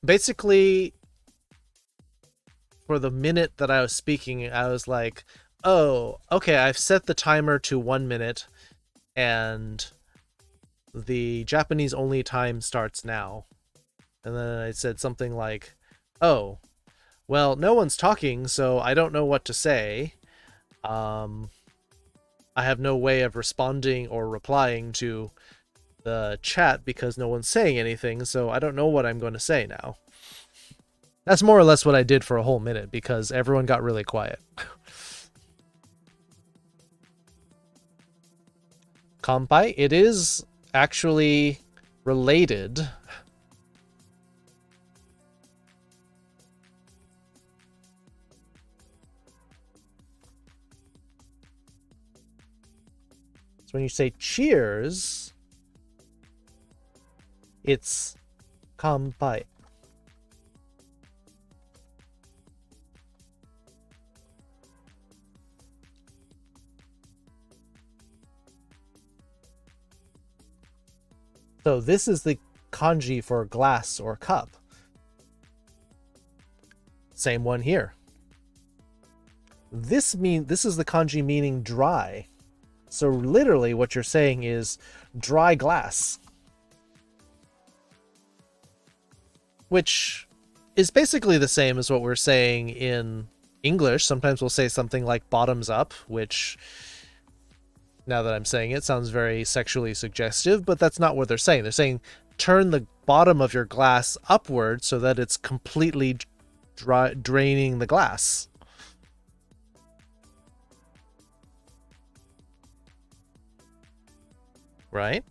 Basically, for the minute that I was speaking, I was like, oh, okay, I've set the timer to 1 minute, and the Japanese only time starts now. And then I said something like, oh, well, no one's talking, so I don't know what to say. I have no way of responding or replying to the chat because no one's saying anything, so I don't know what I'm going to say now. That's more or less what I did for a whole minute because everyone got really quiet. Kanpai, it is actually related. So when you say cheers, it's kanpai. So this is the kanji for glass or cup. Same one here. This is the kanji meaning dry. So literally what you're saying is dry glass. Which is basically the same as what we're saying in English. Sometimes we'll say something like bottoms up, which, now that I'm saying it, sounds very sexually suggestive, but that's not what they're saying. They're saying turn the bottom of your glass upward so that it's completely draining the glass. Right?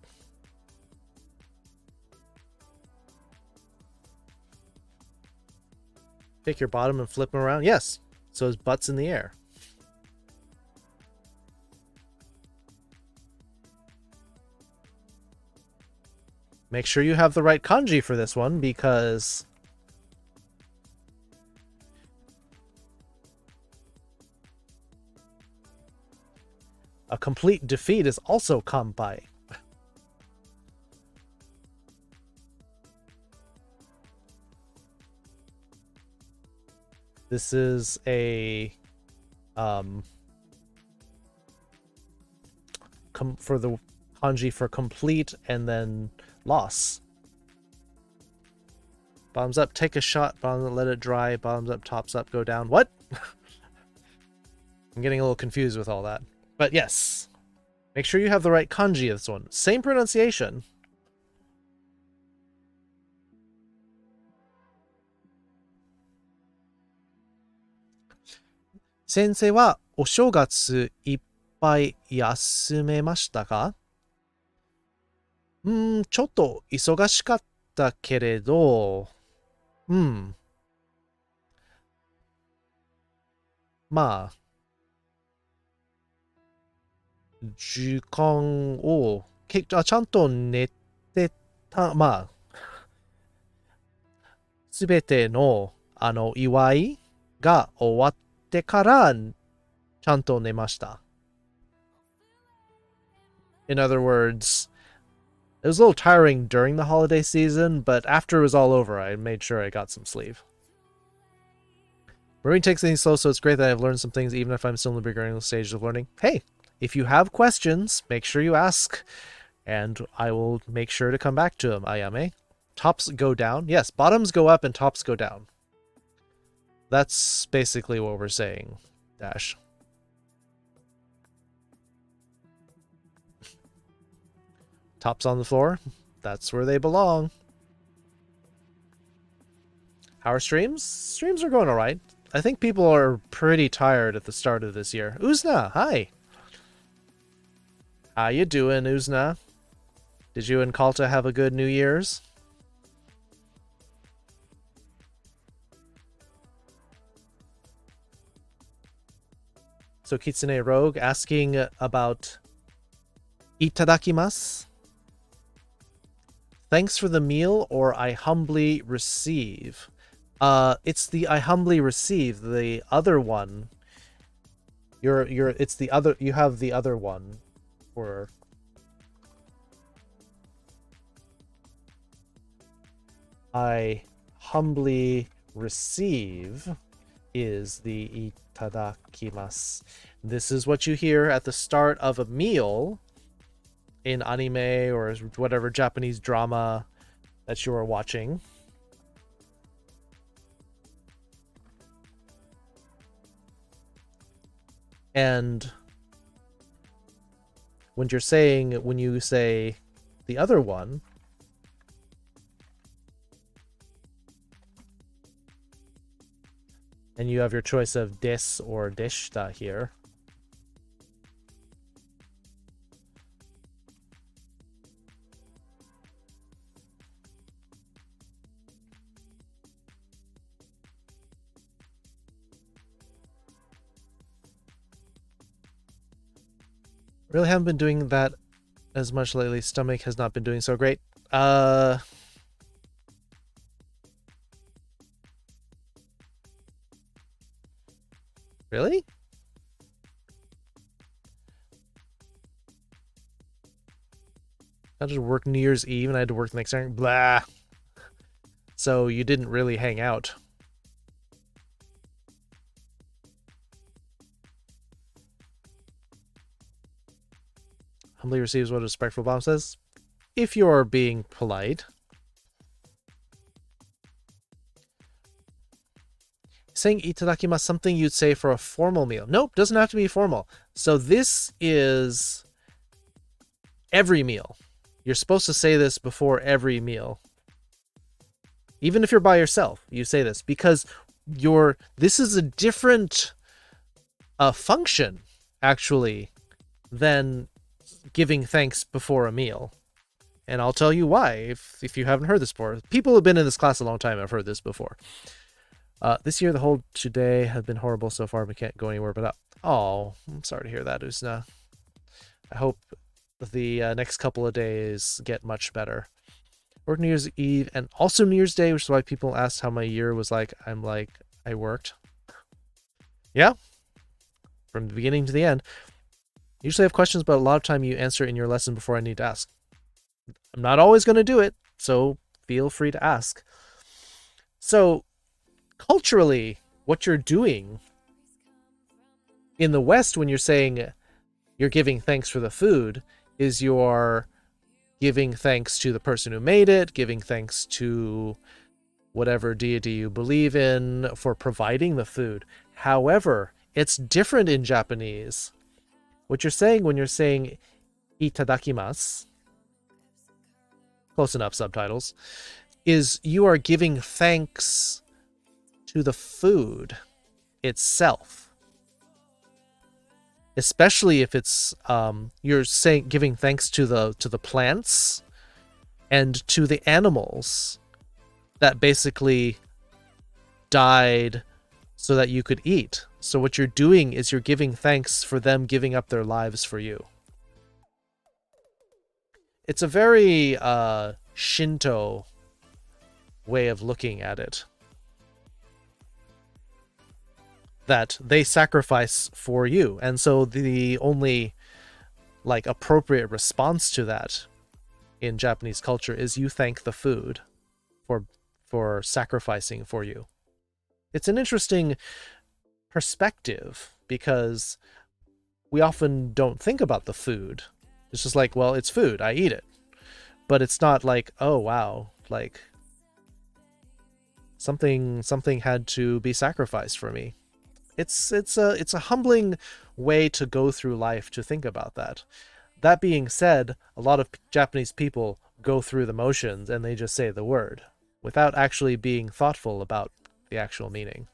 Pick your bottom and flip them around. Yes. So his butt's in the air. Make sure you have the right kanji for this one because a complete defeat is also kanpai. This is a for the kanji for complete and then loss. Bottoms up, take a shot, bottoms up, let it dry, bottoms up, tops up, go down. What? I'm getting a little confused with all that. But yes, make sure you have the right kanji of this one. Same pronunciation. Sensei wa o shougatsu ippai yasume mashita ka? ちょっと忙しかったけれど、まあ、時間をちゃんと寝てた、まあ、すべての祝いが終わってからちゃんと寝ました。In other words, it was a little tiring during the holiday season, but after it was all over, I made sure I got some sleep. Marine takes things slow, so it's great that I've learned some things, even if I'm still in the beginning stages of learning. Hey, if you have questions, make sure you ask, and I will make sure to come back to them, Ayame. Tops go down. Yes, bottoms go up and tops go down. That's basically what we're saying, Dash. Tops on the floor. That's where they belong. How are streams? Streams are going alright. I think people are pretty tired at the start of this year. Uzna, hi. How you doing, Uzna? Did you and Kalta have a good New Year's? So Kitsune Rogue asking about itadakimasu. Thanks for the meal, or I humbly receive. It's the I humbly receive. The other one. It's the other. You have the other one, or I humbly receive is the itadakimasu. This is what you hear at the start of a meal in anime or whatever Japanese drama that you are watching. And when you say the other one, and you have your choice of des or deshita here. Really haven't been doing that as much lately. Stomach has not been doing so great. Really? I just worked New Year's Eve and I had to work the next day. Blah. So you didn't really hang out. Humbly receives what a respectful bomb says. If you're being polite. Saying itadakimasu, something you'd say for a formal meal. Nope, doesn't have to be formal. So this is every meal. You're supposed to say this before every meal. Even if you're by yourself, you say this because this is a different function, actually, than giving thanks before a meal. And I'll tell you why, if you haven't heard this before. People who have been in this class a long time have heard this before. This year, the whole today have been horrible so far. We can't go anywhere but up. Oh, I'm sorry to hear that, Usna. I hope the next couple of days get much better. Work New Year's Eve and also New Year's Day, which is why people asked how my year was like. I'm like, I worked. Yeah. From the beginning to the end. Usually I have questions, but a lot of time you answer in your lesson before I need to ask. I'm not always going to do it, so feel free to ask. So, culturally, what you're doing in the West when you're saying you're giving thanks for the food is you're giving thanks to the person who made it, giving thanks to whatever deity you believe in for providing the food. However, it's different in Japanese. What you're saying when you're saying itadakimasu, close enough subtitles, is you are giving thanks to the food itself. Especially if it's you're giving thanks to the plants and to the animals that basically died so that you could eat. So what you're doing is you're giving thanks for them giving up their lives for you. It's a very Shinto way of looking at it. That they sacrifice for you. And so the only appropriate response to that in Japanese culture is you thank the food for sacrificing for you. It's an interesting perspective because we often don't think about the food. It's just like, well, it's food, I eat it. But it's not like, oh wow, something had to be sacrificed for me. It's a humbling way to go through life to think about that. That being said, a lot of Japanese people go through the motions and they just say the word without actually being thoughtful about the actual meaning.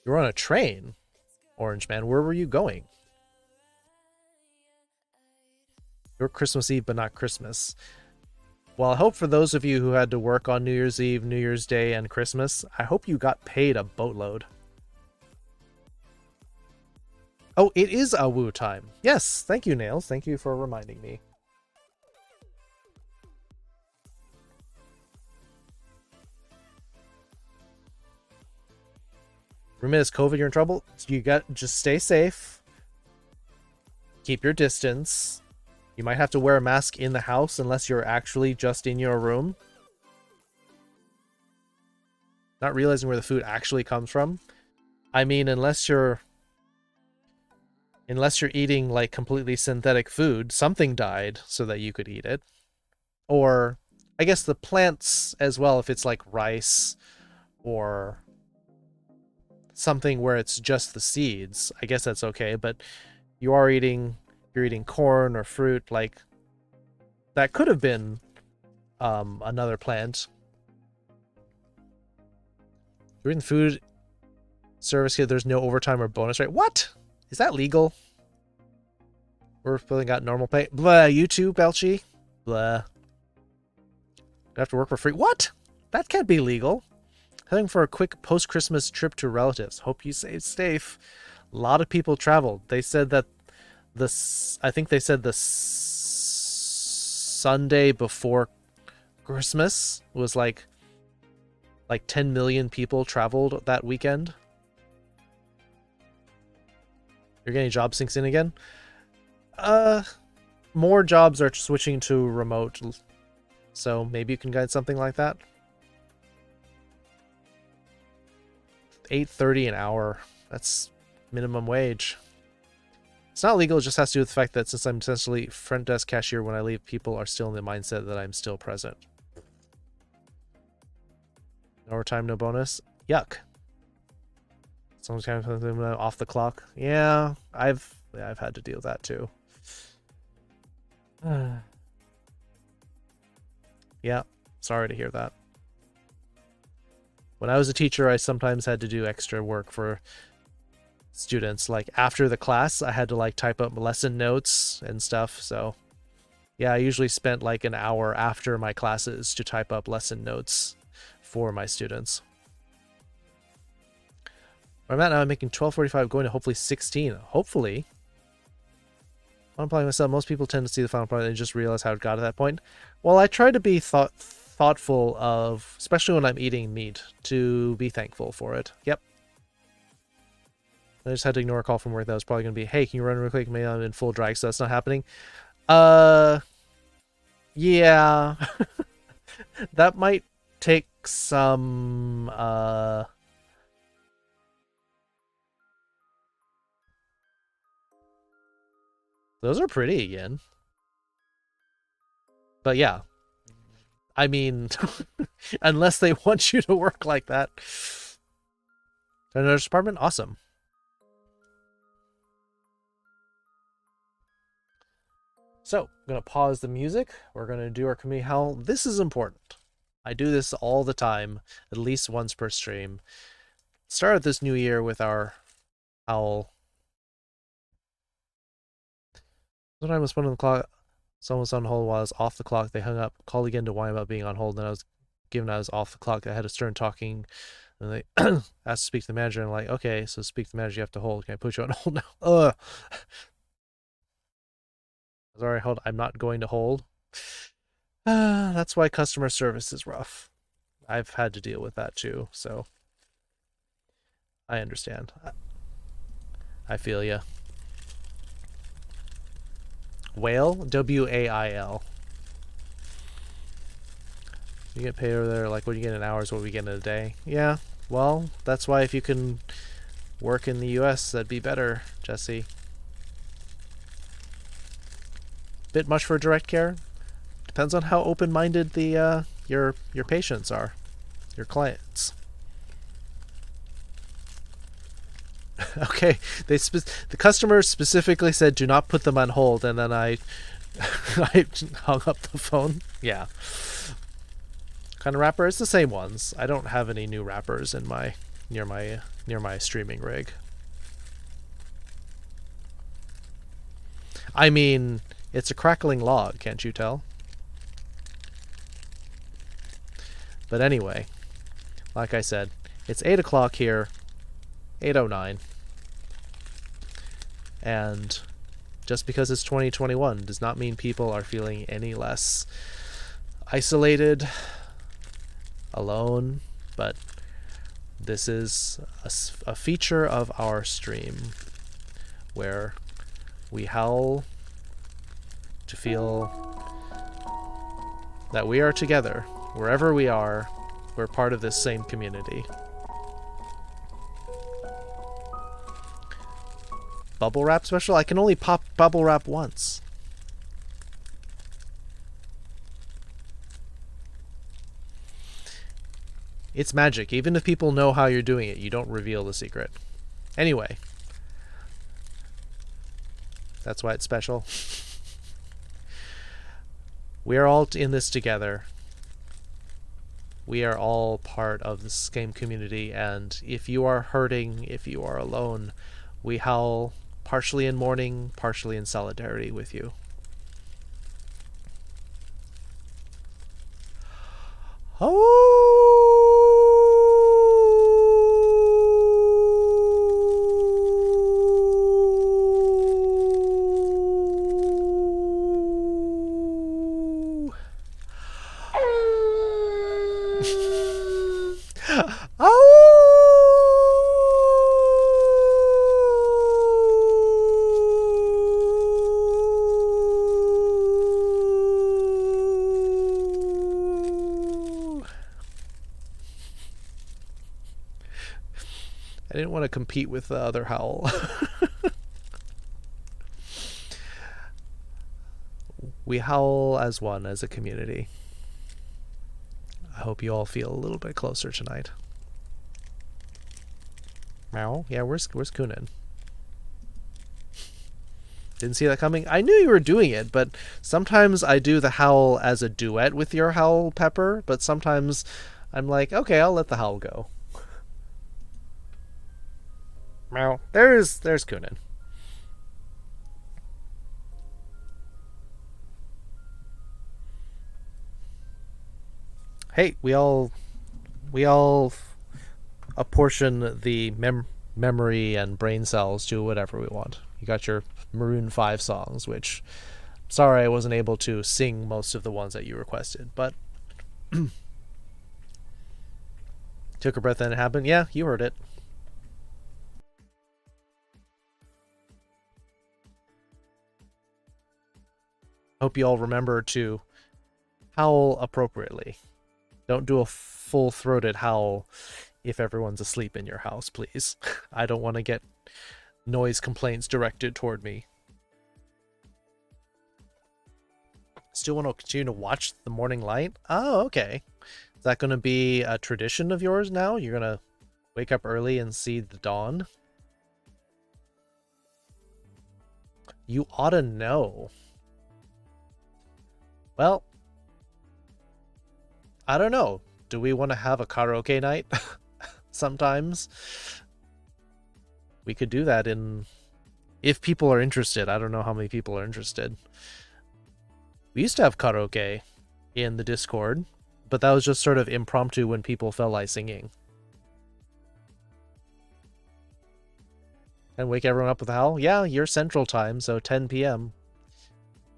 You were on a train, Orange Man. Where were you going? Your Christmas Eve, but not Christmas. Well, I hope for those of you who had to work on New Year's Eve, New Year's Day, and Christmas, I hope you got paid a boatload. Oh, it is a woo time. Yes, thank you, Nails. Thank you for reminding me. Remember, it's COVID, you're in trouble. You got just stay safe. Keep your distance. You might have to wear a mask in the house unless you're actually just in your room. Not realizing where the food actually comes from. I mean, unless you're eating like completely synthetic food, something died so that you could eat it. Or I guess the plants as well, if it's like rice or something where it's just the seeds, I guess that's okay. But you're eating corn or fruit, like that could have been another plant. During the food service here, there's no overtime or bonus, right? What? Is that legal? We're filling out normal pay. Blah, you too, Belchy. Blah. Do I have to work for free? What? That can't be legal. Heading for a quick post-Christmas trip to relatives. Hope you stay safe. A lot of people traveled. They said that I think they said the Sunday before Christmas was like 10 million people traveled that weekend. You're getting job syncs in again? More jobs are switching to remote, so maybe you can guide something like that. $8.30 an hour. That's minimum wage. It's not legal, it just has to do with the fact that since I'm essentially front desk cashier, when I leave, people are still in the mindset that I'm still present. No overtime, no bonus. Yuck. Sometimes I'm off the clock. Yeah, I've had to deal with that too. Yeah, sorry to hear that. When I was a teacher, I sometimes had to do extra work for students. Like after the class, I had to like type up lesson notes and stuff. So yeah, I usually spent like an hour after my classes to type up lesson notes for my students. Where I'm at now, I'm making $12.45, going to hopefully 16. Hopefully. I'm playing myself. Most people tend to see the final product and just realize how it got to that point. Well, I try to be thoughtful of, especially when I'm eating meat, to be thankful for it. Yep. I just had to ignore a call from work that was probably going to be, hey, can you run real quick? Maybe I'm in full drag, so that's not happening. Yeah. That might take some, Those are pretty again. But yeah. I mean, unless they want you to work like that. Another department? Awesome. So, I'm going to pause the music. We're going to do our community howl. This is important. I do this all the time, at least once per stream. Started this new year with our howl. Sometime I was put on the clock. Someone was on hold while I was off the clock. They hung up, called again to whine about being on hold. Then I was off the clock. I had a stern talking. And they asked to speak to the manager. And I'm like, okay, so speak to the manager, you have to hold. Can I put you on hold now? Sorry, hold. I'm not going to hold. That's why customer service is rough. I've had to deal with that too, so I understand. I feel ya. Whale? W-A-I-L. You get paid over there, like what you get in hours, what we get in a day. Yeah, well, that's why if you can work in the US, that'd be better, Jesse. Bit much for direct care? Depends on how open-minded the your patients are, your clients. Okay, the customer specifically said do not put them on hold, and then I hung up the phone. Yeah. Kind of wrapper? It's the same ones. I don't have any new wrappers in my near my streaming rig. I mean, it's a crackling log, can't you tell? But anyway, like I said, it's 8 o'clock here, 8:09. And just because it's 2021 does not mean people are feeling any less isolated, alone, but this is a feature of our stream where we howl to feel that we are together. Wherever we are, we're part of this same community. Bubble wrap special? I can only pop bubble wrap once. It's magic. Even if people know how you're doing it, you don't reveal the secret. Anyway. That's why it's special. We are all in this together. We are all part of this game community, and if you are hurting, if you are alone, we howl partially in mourning, partially in solidarity with you. I didn't want to compete with the other howl. We howl as one, as a community. I hope you all feel a little bit closer tonight. Meow? Yeah, where's Kunin? Didn't see that coming. I knew you were doing it, but sometimes I do the howl as a duet with your howl, Pepper, but sometimes I'm like, okay, I'll let the howl go. Meow. There's Kunin. Hey, we all apportion the memory and brain cells to whatever we want. You got your Maroon 5 songs, which, sorry I wasn't able to sing most of the ones that you requested, but took a breath and it happened. Yeah, you heard it. Hope you all remember to howl appropriately. Don't do a full-throated howl if everyone's asleep in your house, please. I don't want to get noise complaints directed toward me. Still want to continue to watch the morning light? Oh, okay. Is that going to be a tradition of yours now? You're going to wake up early and see the dawn? You ought to know. Well, I don't know. Do we want to have a karaoke night? Sometimes we could do that if people are interested. I don't know how many people are interested. We used to have karaoke in the Discord, but that was just sort of impromptu when people felt like singing. And wake everyone up with a howl? Yeah, you're Central Time, so 10 p.m.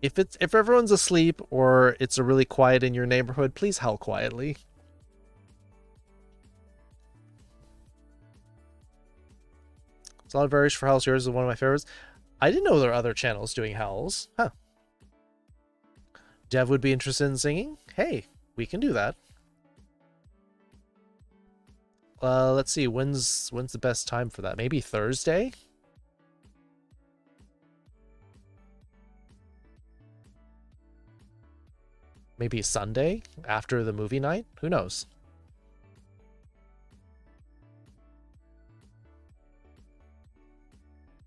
If everyone's asleep or it's a really quiet in your neighborhood, please howl quietly. It's a lot of variation for howls. Yours is one of my favorites. I didn't know there were other channels doing howls. Huh. Dev would be interested in singing? Hey, we can do that. Let's see. When's the best time for that? Maybe Thursday? Maybe Sunday after the movie night? Who knows?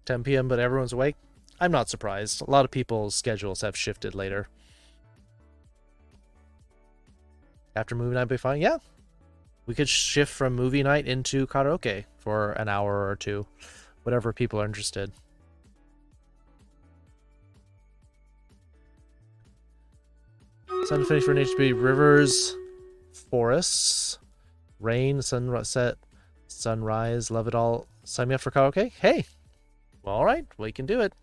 $10 p.m. but everyone's awake? I'm not surprised. A lot of people's schedules have shifted later. After movie night be fine? Yeah. We could shift from movie night into karaoke for an hour or two, whatever people are interested. Sun finish for nature to be rivers, forests, rain, sunset, sunrise, love it all. Sign me up for karaoke? Hey! Well, alright, we can do it.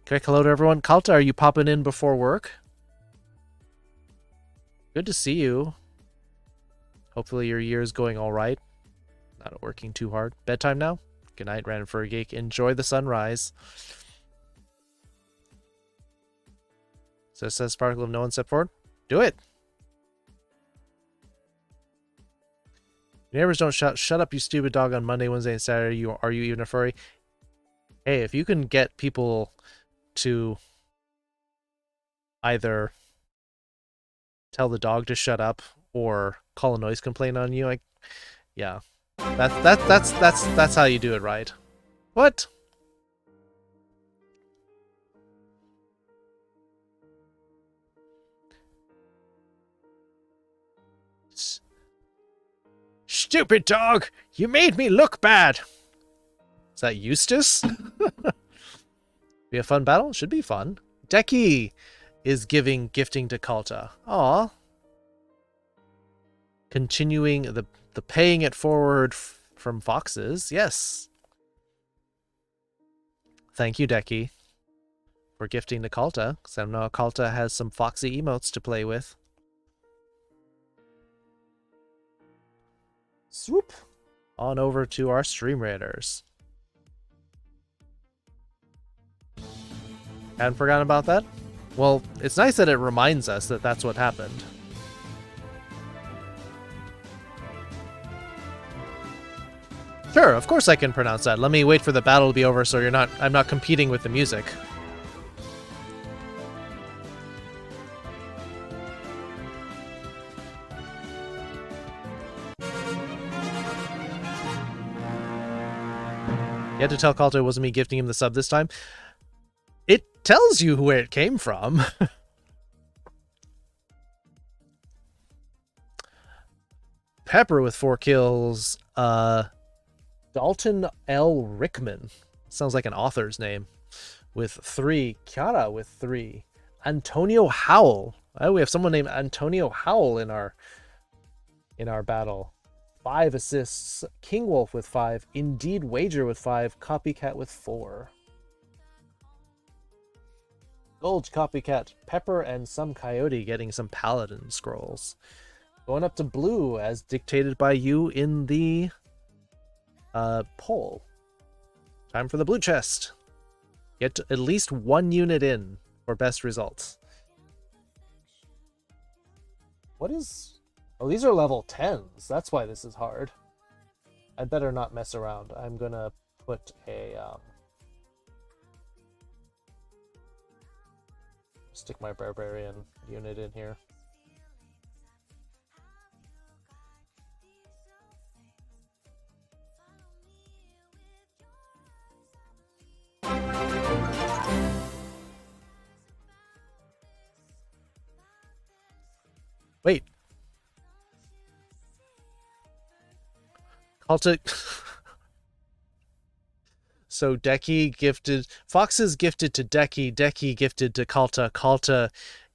Okay, hello to everyone. Kalta, are you popping in before work? Good to see you. Hopefully your year is going alright. Not working too hard. Bedtime now? Good night, Random Furry Geek. Enjoy the sunrise. So it says Sparkle of no one step forward. Do it! Your neighbors don't shut up, you stupid dog, on Monday, Wednesday, and Saturday. Are you even a furry? Hey, if you can get people to either tell the dog to shut up or call a noise complaint on you, like, yeah, that's how you do it, right? What? Stupid dog! You made me look bad! Is that Eustace? Be a fun battle? Should be fun. Deki is gifting to Kalta. Aw. Continuing the paying it forward from foxes. Yes. Thank you, Deki, for gifting to Kalta, because I know Kalta has some foxy emotes to play with. Swoop. On over to our stream raiders. Hadn't forgotten about that? Well, it's nice that it reminds us that that's what happened. Sure, of course I can pronounce that. Let me wait for the battle to be over so I'm not competing with the music. You had to tell Kalta it wasn't me gifting him the sub this time. It tells you where it came from. Pepper with 4 kills. Dalton L. Rickman. Sounds like an author's name. With 3. Kiara with 3. Antonio Howell. Oh, we have someone named Antonio Howell in our battle. 5 assists. King Wolf with 5. Indeed Wager with 5. Copycat with 4. Gold Copycat, Pepper, and some Coyote getting some Paladin scrolls. Going up to blue as dictated by you in the poll. Time for the blue chest. Get at least 1 unit in for best results. What is... Oh, these are level 10s. That's why this is hard. I'd better not mess around. I'm gonna put a... stick my barbarian unit in here. Wait. Kalta. So Deki gifted, Foxes gifted to Deki, Deki gifted to Kalta, Kalta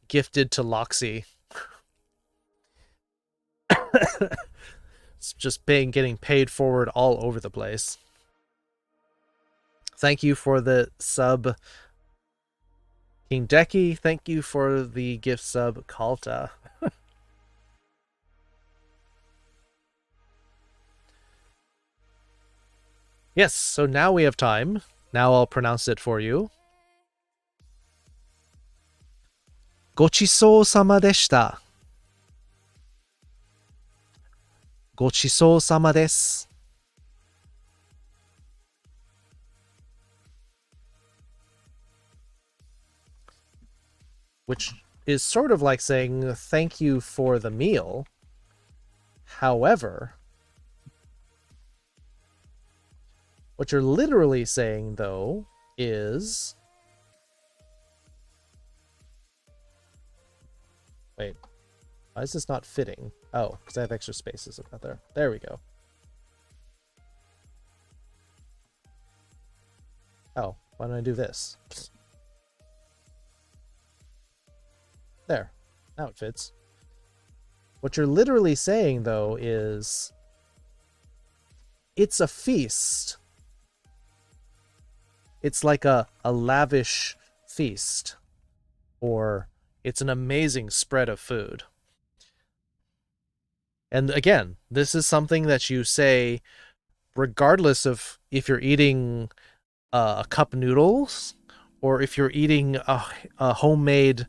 gifted to Loxy. It's just getting paid forward all over the place. Thank you for the sub, King Deki. Thank you for the gift sub, Kalta. Yes, so now we have time. Now I'll pronounce it for you. Gochisou-sama deshita. Gochisou-sama desu. Which is sort of like saying thank you for the meal. However, what you're literally saying, though, is... Wait. Why is this not fitting? Oh, because I have extra spaces about there. There we go. Oh, why don't I do this? There. Now it fits. What you're literally saying, though, is it's a feast. It's like a lavish feast. Or it's an amazing spread of food. And again, this is something that you say regardless of if you're eating a cup noodles or if you're eating a homemade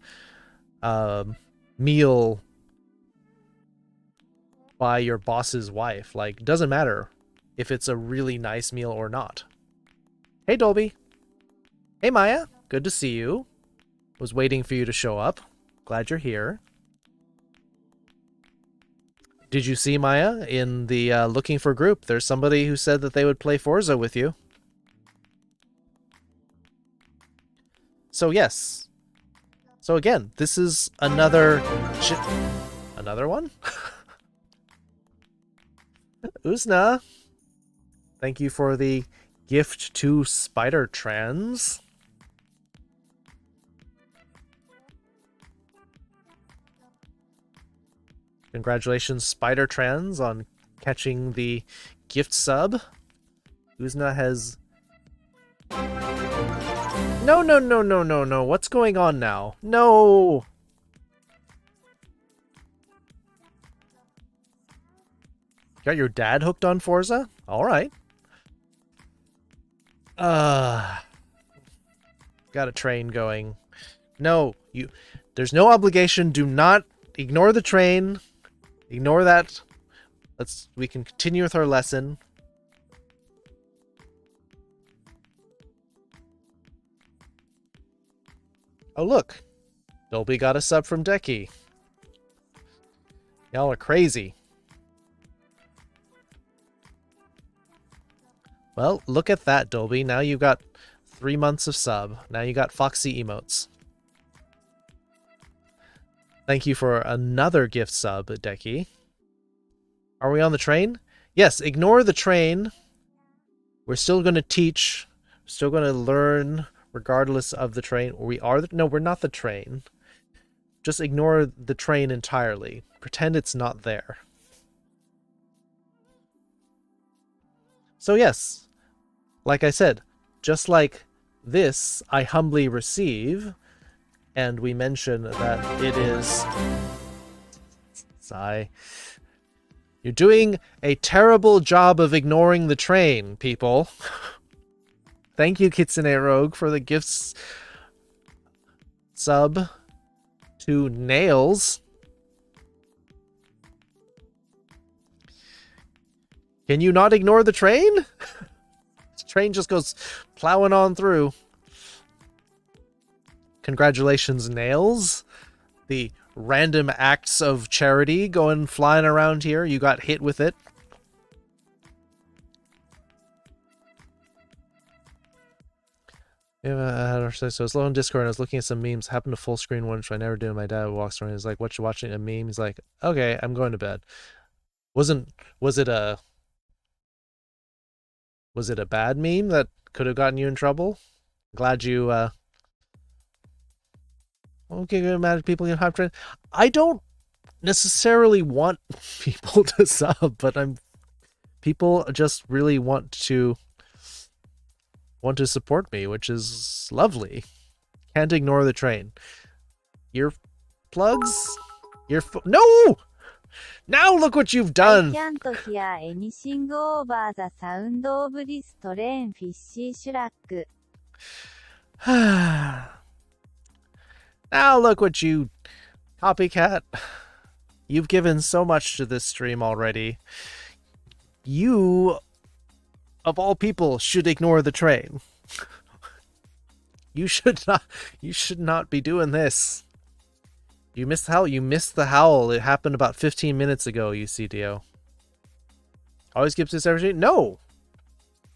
meal by your boss's wife. Like, doesn't matter if it's a really nice meal or not. Hey, Dolby. Hey, Maya. Good to see you. Was waiting for you to show up. Glad you're here. Did you see, Maya, in the looking for group, there's somebody who said that they would play Forza with you. So, yes. So, again, this is another... Another one? Usna. Thank you for the gift to Spider Trans. Congratulations, Spider Trans, on catching the gift sub. Usna has... No. What's going on now? No! Got your dad hooked on Forza? Alright. Got a train going. No, there's no obligation. Do not ignore the train. Ignore that. We can continue with our lesson. Oh, look. Dolby got a sub from Decky. Y'all are crazy. Well, look at that, Dolby. Now you got 3 months of sub. Now you got Foxy emotes. Thank you for another gift sub, Decky. Are we on the train? Yes, ignore the train. We're still going to teach. We're still going to learn regardless of the train. No, we're not the train. Just ignore the train entirely. Pretend it's not there. So yes, like I said, just like this, I humbly receive, and we mention that it is... Sigh. You're doing a terrible job of ignoring the train, people. Thank you, Kitsune Rogue, for the gifts sub to Nails. Can you not ignore the train? The train just goes plowing on through. Congratulations, Nails. The random acts of charity going flying around here. You got hit with it. Yeah, so I was low on Discord and I was looking at some memes. Happened to full screen one, which I never do. My dad walks around and he's like, "What, you watching a meme?" He's like, "Okay, I'm going to bed." Was it a bad meme that could have gotten you in trouble? Glad you okay, get mad at people in hype train. I don't necessarily want people to sub, but people just really want to support me, which is lovely. Can't ignore the train. Ear plugs? No! Now look what you've done! I can't hear anything over the sound of this train fishy shrug. Now look what you... Copycat. You've given so much to this stream already. You, of all people, should ignore the train. You should not be doing this. You missed the howl. It happened about 15 minutes ago, UCDO. Always gives this every stream? No!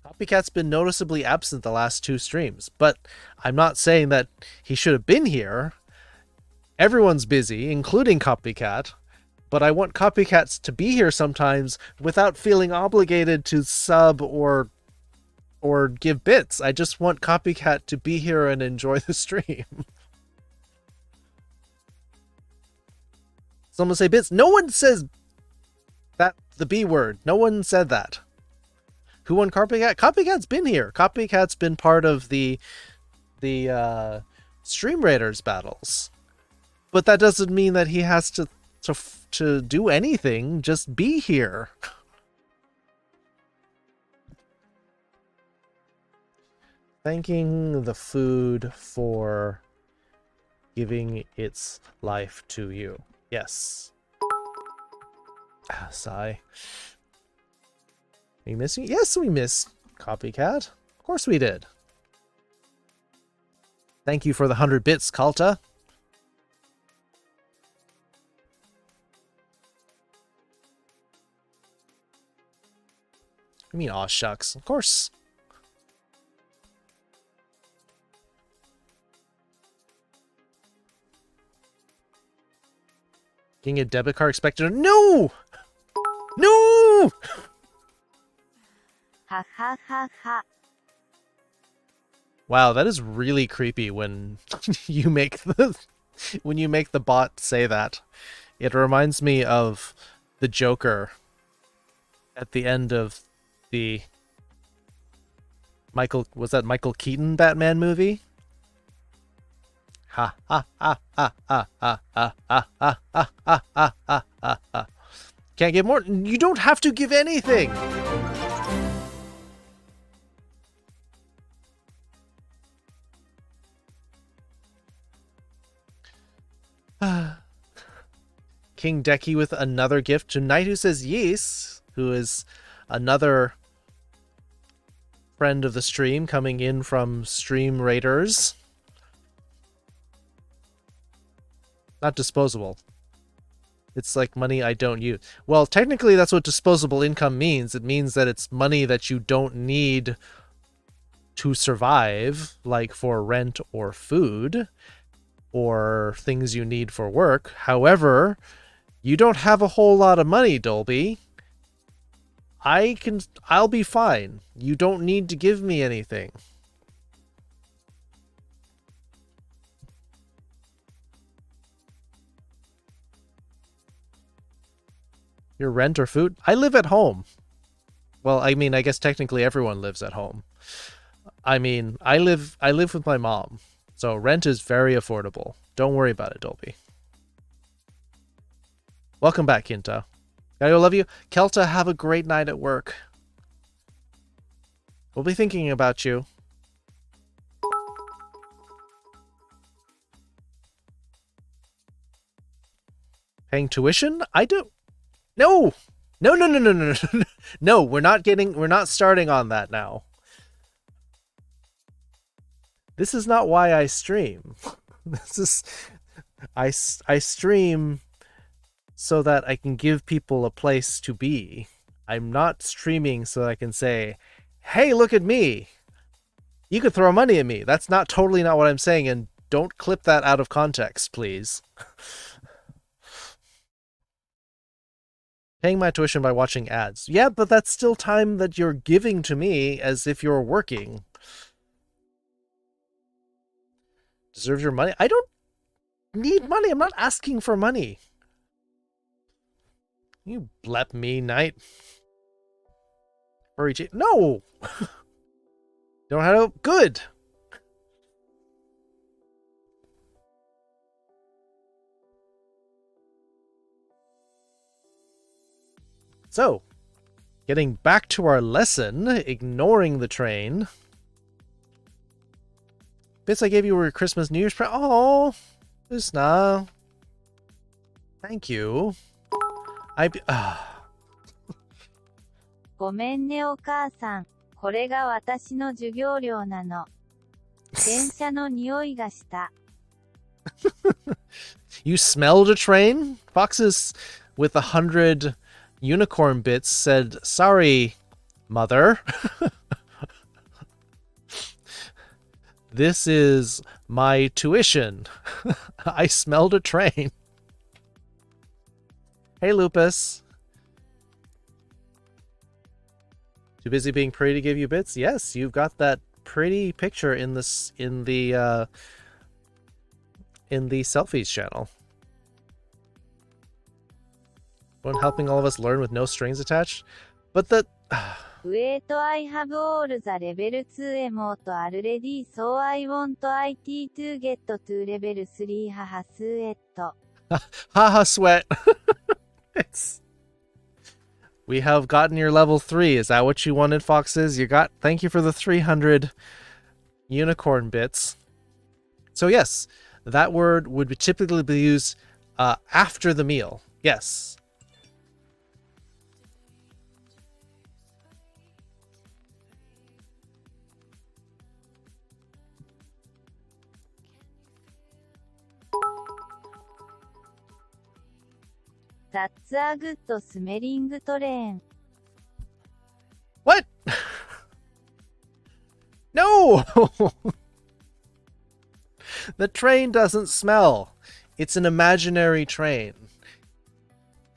Copycat's been noticeably absent the last 2 streams, but I'm not saying that he should have been here. Everyone's busy, including Copycat. but I want copycats to be here sometimes without feeling obligated to sub or give bits. I just want copycat to be here and enjoy the stream. Someone say bits. No one says that, the B word. No one said that. Who won Copycat? Copycat's been here. Copycat's been part of the Stream Raiders battles. But that doesn't mean that he has to do anything. Just be here. Thanking the food for giving its life to you. Yes. Sigh. Are you missing? Yes, we miss Copycat. Of course we did. Thank you for the 100 bits, Kalta. I mean, aw shucks. Of course. Getting a debit card expected. No! No! Ha ha ha ha. Wow, that is really creepy when you make the bot say that. It reminds me of the Joker at the end of the Michael Keaton Batman movie? Ha ha ha ha ha ha ha ha ha ha ha ha ha ha. Can't give more. You don't have to give anything. King Decky with another gift to Knight who says yes, who is another friend of the stream coming in from Stream Raiders. Not disposable. It's like money I don't use. Well, technically that's what disposable income means. It means that it's money that you don't need to survive, like for rent or food, or things you need for work. However, you don't have a whole lot of money, Dolby. I'll be fine. You don't need to give me anything. Your rent or food? I live at home. Well, I mean, I guess technically everyone lives at home. I mean, I live with my mom. So rent is very affordable. Don't worry about it, Dolby. Welcome back, Kinta. I love you. Kelta, have a great night at work. We'll be thinking about you. Paying tuition? I do. No! No, no, no, no, no, no. No, we're not starting on that now. This is not why I stream. I stream so that I can give people a place to be. I'm not streaming so I can say, hey, look at me. You could throw money at me. That's totally not what I'm saying, and don't clip that out of context, please. Paying my tuition by watching ads. Yeah, but that's still time that you're giving to me as if you're working. Deserve your money? I don't need money. I'm not asking for money. You blep me, Knight. Furry no! Don't have to. Good! So, getting back to our lesson, ignoring the train. Bits I gave you were your Christmas New Year's present. Oh, Usna. Thank you. ごめんねお母さん。これが私の授業料なの。電車の匂いがした。You smelled a train? Foxes with 100 unicorn bits said, sorry, mother. This is my tuition. I smelled a train. Hey, Lupus. Too busy being pretty to give you bits? Yes, you've got that pretty picture in this in the selfies channel. One helping all of us learn with no strings attached. But the Wait, I have all the level 2 emote already, so I want IT to get to level 3. Haha, sweat. haha sweat. We have gotten your level 3. Is that what you wanted, Foxes? You got. Thank you for the 300 unicorn bits. So yes, that word would typically be used after the meal. Yes. That's a good smelling train. What? No! The train doesn't smell. It's an imaginary train.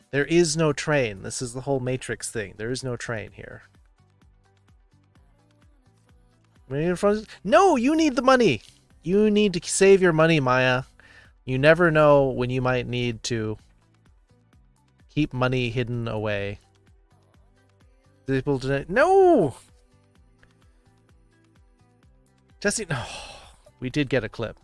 There is no train. This is the whole Matrix thing. There is no train here. No, you need the money. You need to save your money, Maya. You never know when you might need to keep money hidden away. People today. No! Jesse, no. We did get a clip.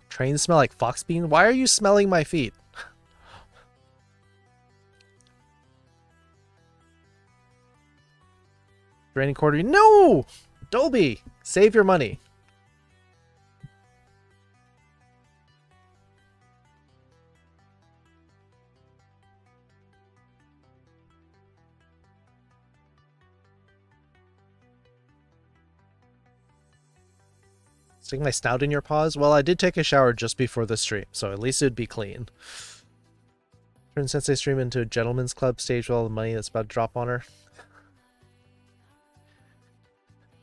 Trains smell like fox bean? Why are you smelling my feet? Draining quarter. No! Dolby, save your money. Stick my snout in your paws? Well, I did take a shower just before the stream, so at least it'd be clean. Turn Sensei stream into a gentleman's club stage with all the money that's about to drop on her.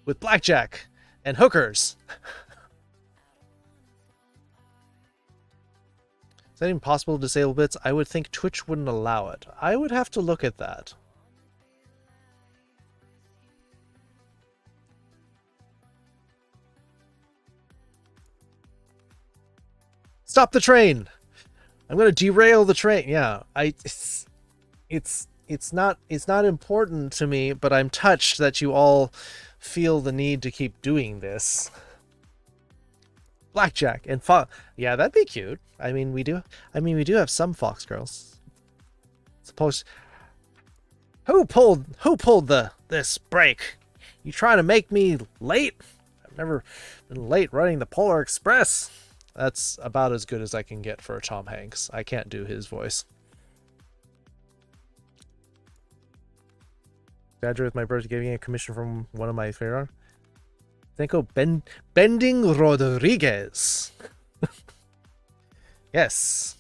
With blackjack and hookers. Is that even possible to disable bits? I would think Twitch wouldn't allow it. I would have to look at that. Stop the train! I'm gonna derail the train. Yeah, it's not important to me, but I'm touched that you all feel the need to keep doing this. Blackjack and yeah, that'd be cute. I mean, we do have some fox girls. Suppose who pulled this break? You trying to make me late? I've never been late running the Polar Express. That's about as good as I can get for Tom Hanks. I can't do his voice. Exaggerate with my birthday, giving a commission from one of my favorite. Thanko Bending Rodriguez. Yes.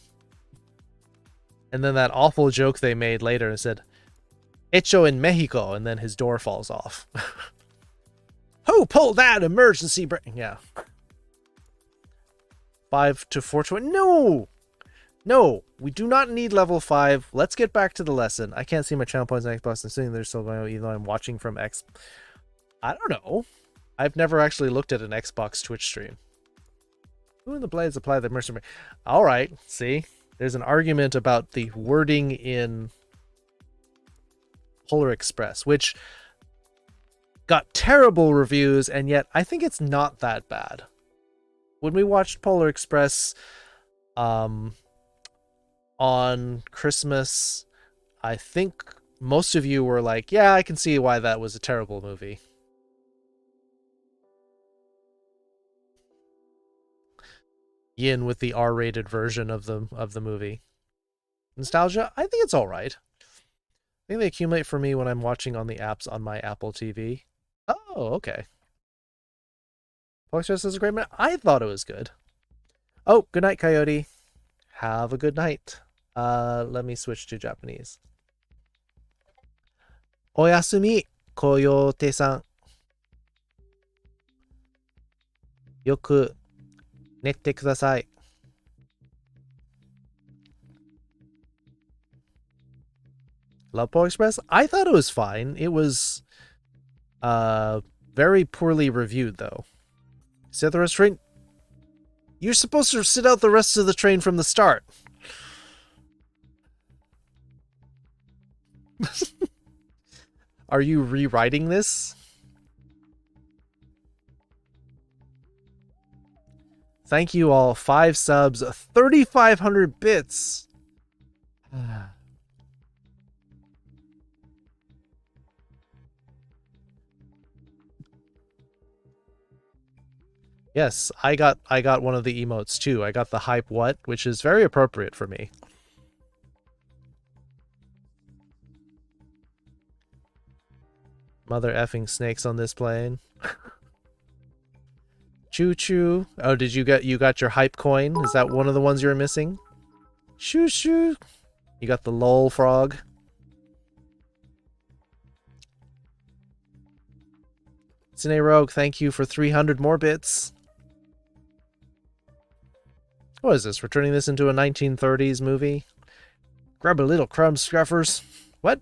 And then that awful joke they made later and said, Hecho in Mexico, and then his door falls off. Who pulled that emergency brake? Yeah. 5 to 420. No! No, we do not need level 5. Let's get back to the lesson. I can't see my channel points on Xbox. I'm sitting there still going, even though I'm watching from X. I don't know. I've never actually looked at an Xbox Twitch stream. Who in the blades apply the mercenary? All right, see? There's an argument about the wording in Polar Express, which got terrible reviews, and yet I think it's not that bad. When we watched Polar Express on Christmas, I think most of you were like, yeah, I can see why that was a terrible movie. Yin with the R-rated version of the movie. Nostalgia, I think it's all right. I think they accumulate for me when I'm watching on the apps on my Apple TV. Oh, okay. Fox is a great man. I thought it was good. Oh, good night, Coyote. Have a good night. Let me switch to Japanese. Oyasumi, Coyote-san. よく寝てください。Love Poe Express? I thought it was fine. It was very poorly reviewed though. Sit the rest train. You're supposed to sit out the rest of the train from the start. Are you rewriting this? Thank you all. 5 subs, 3,500 bits. Yes, I got one of the emotes too. I got the hype what, which is very appropriate for me. Mother effing snakes on this plane. Choo choo. Oh, did you got your hype coin? Is that one of the ones you were missing? Shoo shoo. You got the lol frog. Cine Rogue, thank you for 300 more bits. What is this? We're turning this into a 1930s movie? Grab a little crumb, scruffers. What?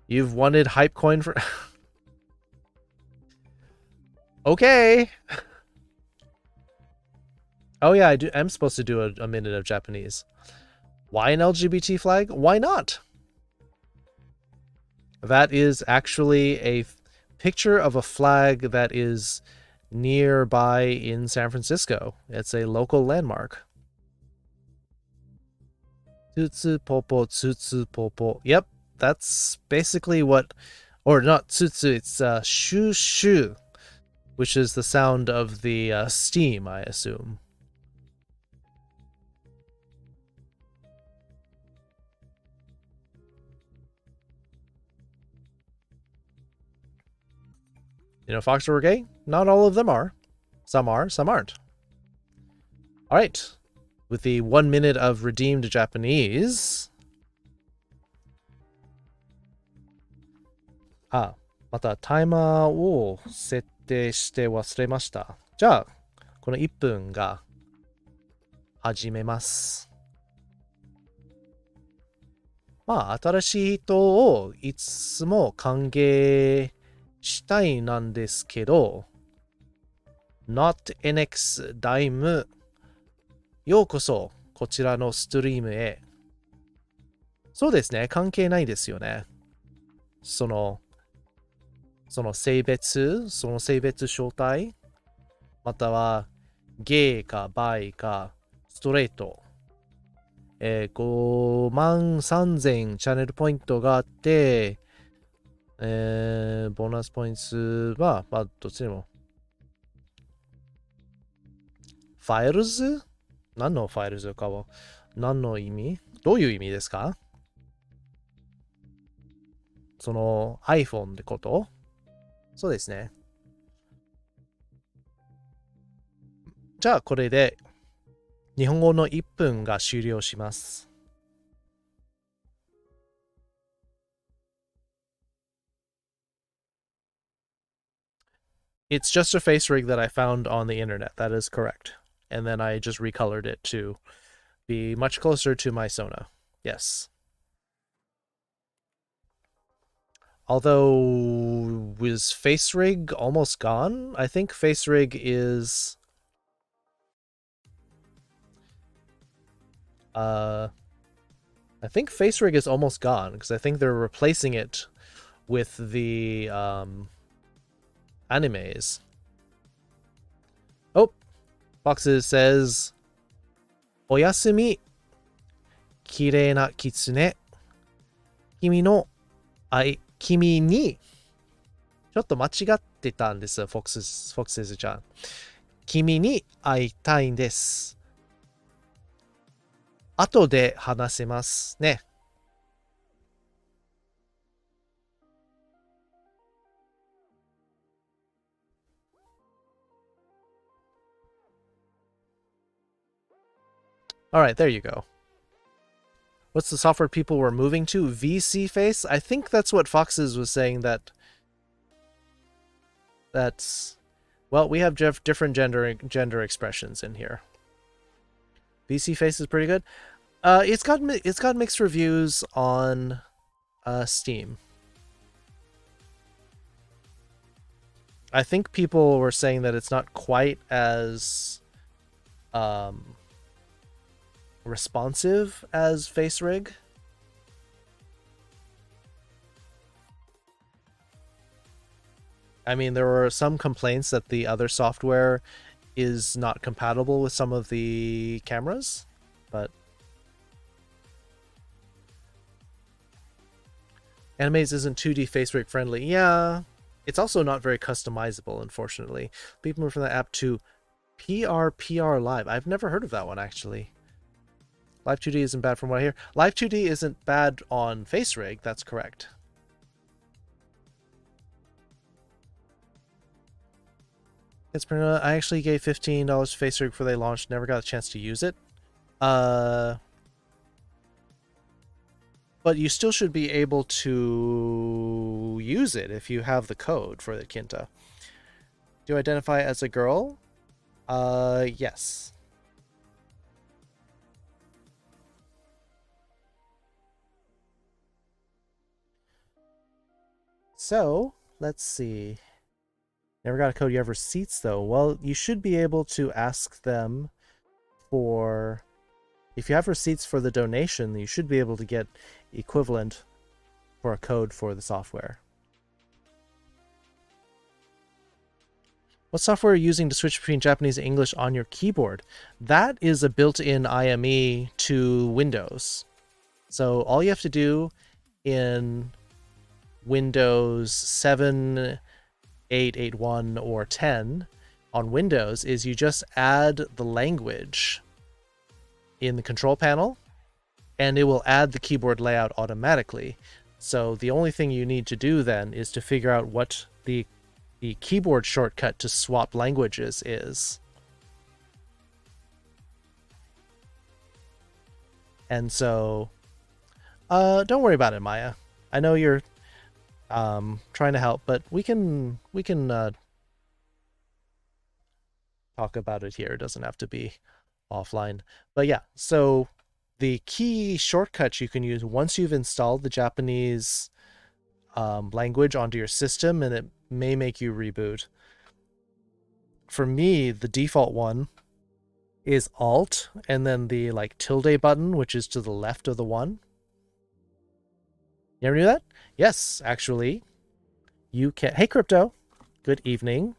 You've wanted hype coin for... Okay. Oh yeah, I'm supposed to do a minute of Japanese. Why an LGBT flag? Why not? That is actually a picture of a flag that is nearby in San Francisco. It's a local landmark. Tsutsu popo, tsutsu popo. Yep, that's basically what, or not tsutsu, it's shu shu, which is the sound of the steam, I assume. You know, Fox were gay? Not all of them are. Some are, some aren't. All right. With the 1 minute of redeemed Japanese. あ、またタイマーを設定して忘れました。じゃあ、この1分が始めます。まあ、新しい人をいつも歓迎したいなんですけど、Not NX ダイム、ようこそこちらのストリームへ。そうですね、関係ないですよね。その性別、その性別招待、またはゲイかバイかストレート。53,000チャンネルポイントがあって、ボーナスポイントは、まあ、どっちでも。ファイルズ？何のファイルズかは、何の意味？どういう意味ですか？その iPhone ってこと？そうですね。じゃあ、これで日本語の1分が終了します。It's just a face rig that I found on the internet. That is correct. And then I just recolored it to be much closer to my Sona. Yes. Although, was face rig almost gone? I think face rig is... I think face rig is almost gone, because I think they're replacing it with the animes. Oh, Foxes says, おやすみ、きれいなキツネ。君に、ちょっと間違ってたんです、Foxes ちゃん。君に会いたいんです。後で話せますね。All right, there you go. What's the software people were moving to? VC Face? I think that's what Foxes was saying, that's Well, we have different gender expressions in here. BC Face is pretty good. It's got mixed reviews on Steam. I think people were saying that it's not quite as responsive as FaceRig. I mean, there were some complaints that the other software is not compatible with some of the cameras, but Animaze isn't 2D FaceRig friendly. Yeah, it's also not very customizable, unfortunately. People move from the app to PRPR Live. I've never heard of that one, actually. Live 2D isn't bad from what I hear. Live 2D isn't bad on FaceRig, that's correct. I actually gave $15 to FaceRig before they launched. Never got a chance to use it. But you still should be able to use it if you have the code for the Kinta. Do you identify as a girl? Yes. So, let's see. Never got a code. You have receipts, though. Well, you should be able to ask them for... If you have receipts for the donation, you should be able to get equivalent for a code for the software. What software are you using to switch between Japanese and English on your keyboard? That is a built-in IME to Windows. So all you have to do in Windows 7, 8, 8.1, or 10 on Windows is you just add the language in the control panel, and it will add the keyboard layout automatically. So the only thing you need to do then is to figure out what the keyboard shortcut to swap languages is. And so, don't worry about it, Maya. I know you're trying to help, but we can talk about it here. It doesn't have to be offline. But yeah, so the key shortcut you can use once you've installed the Japanese language onto your system, and it may make you reboot. For me, the default one is Alt and then the like tilde button, which is to the left of the one. You ever knew that? Yes, actually. You can. Hey, Crypto. Good evening.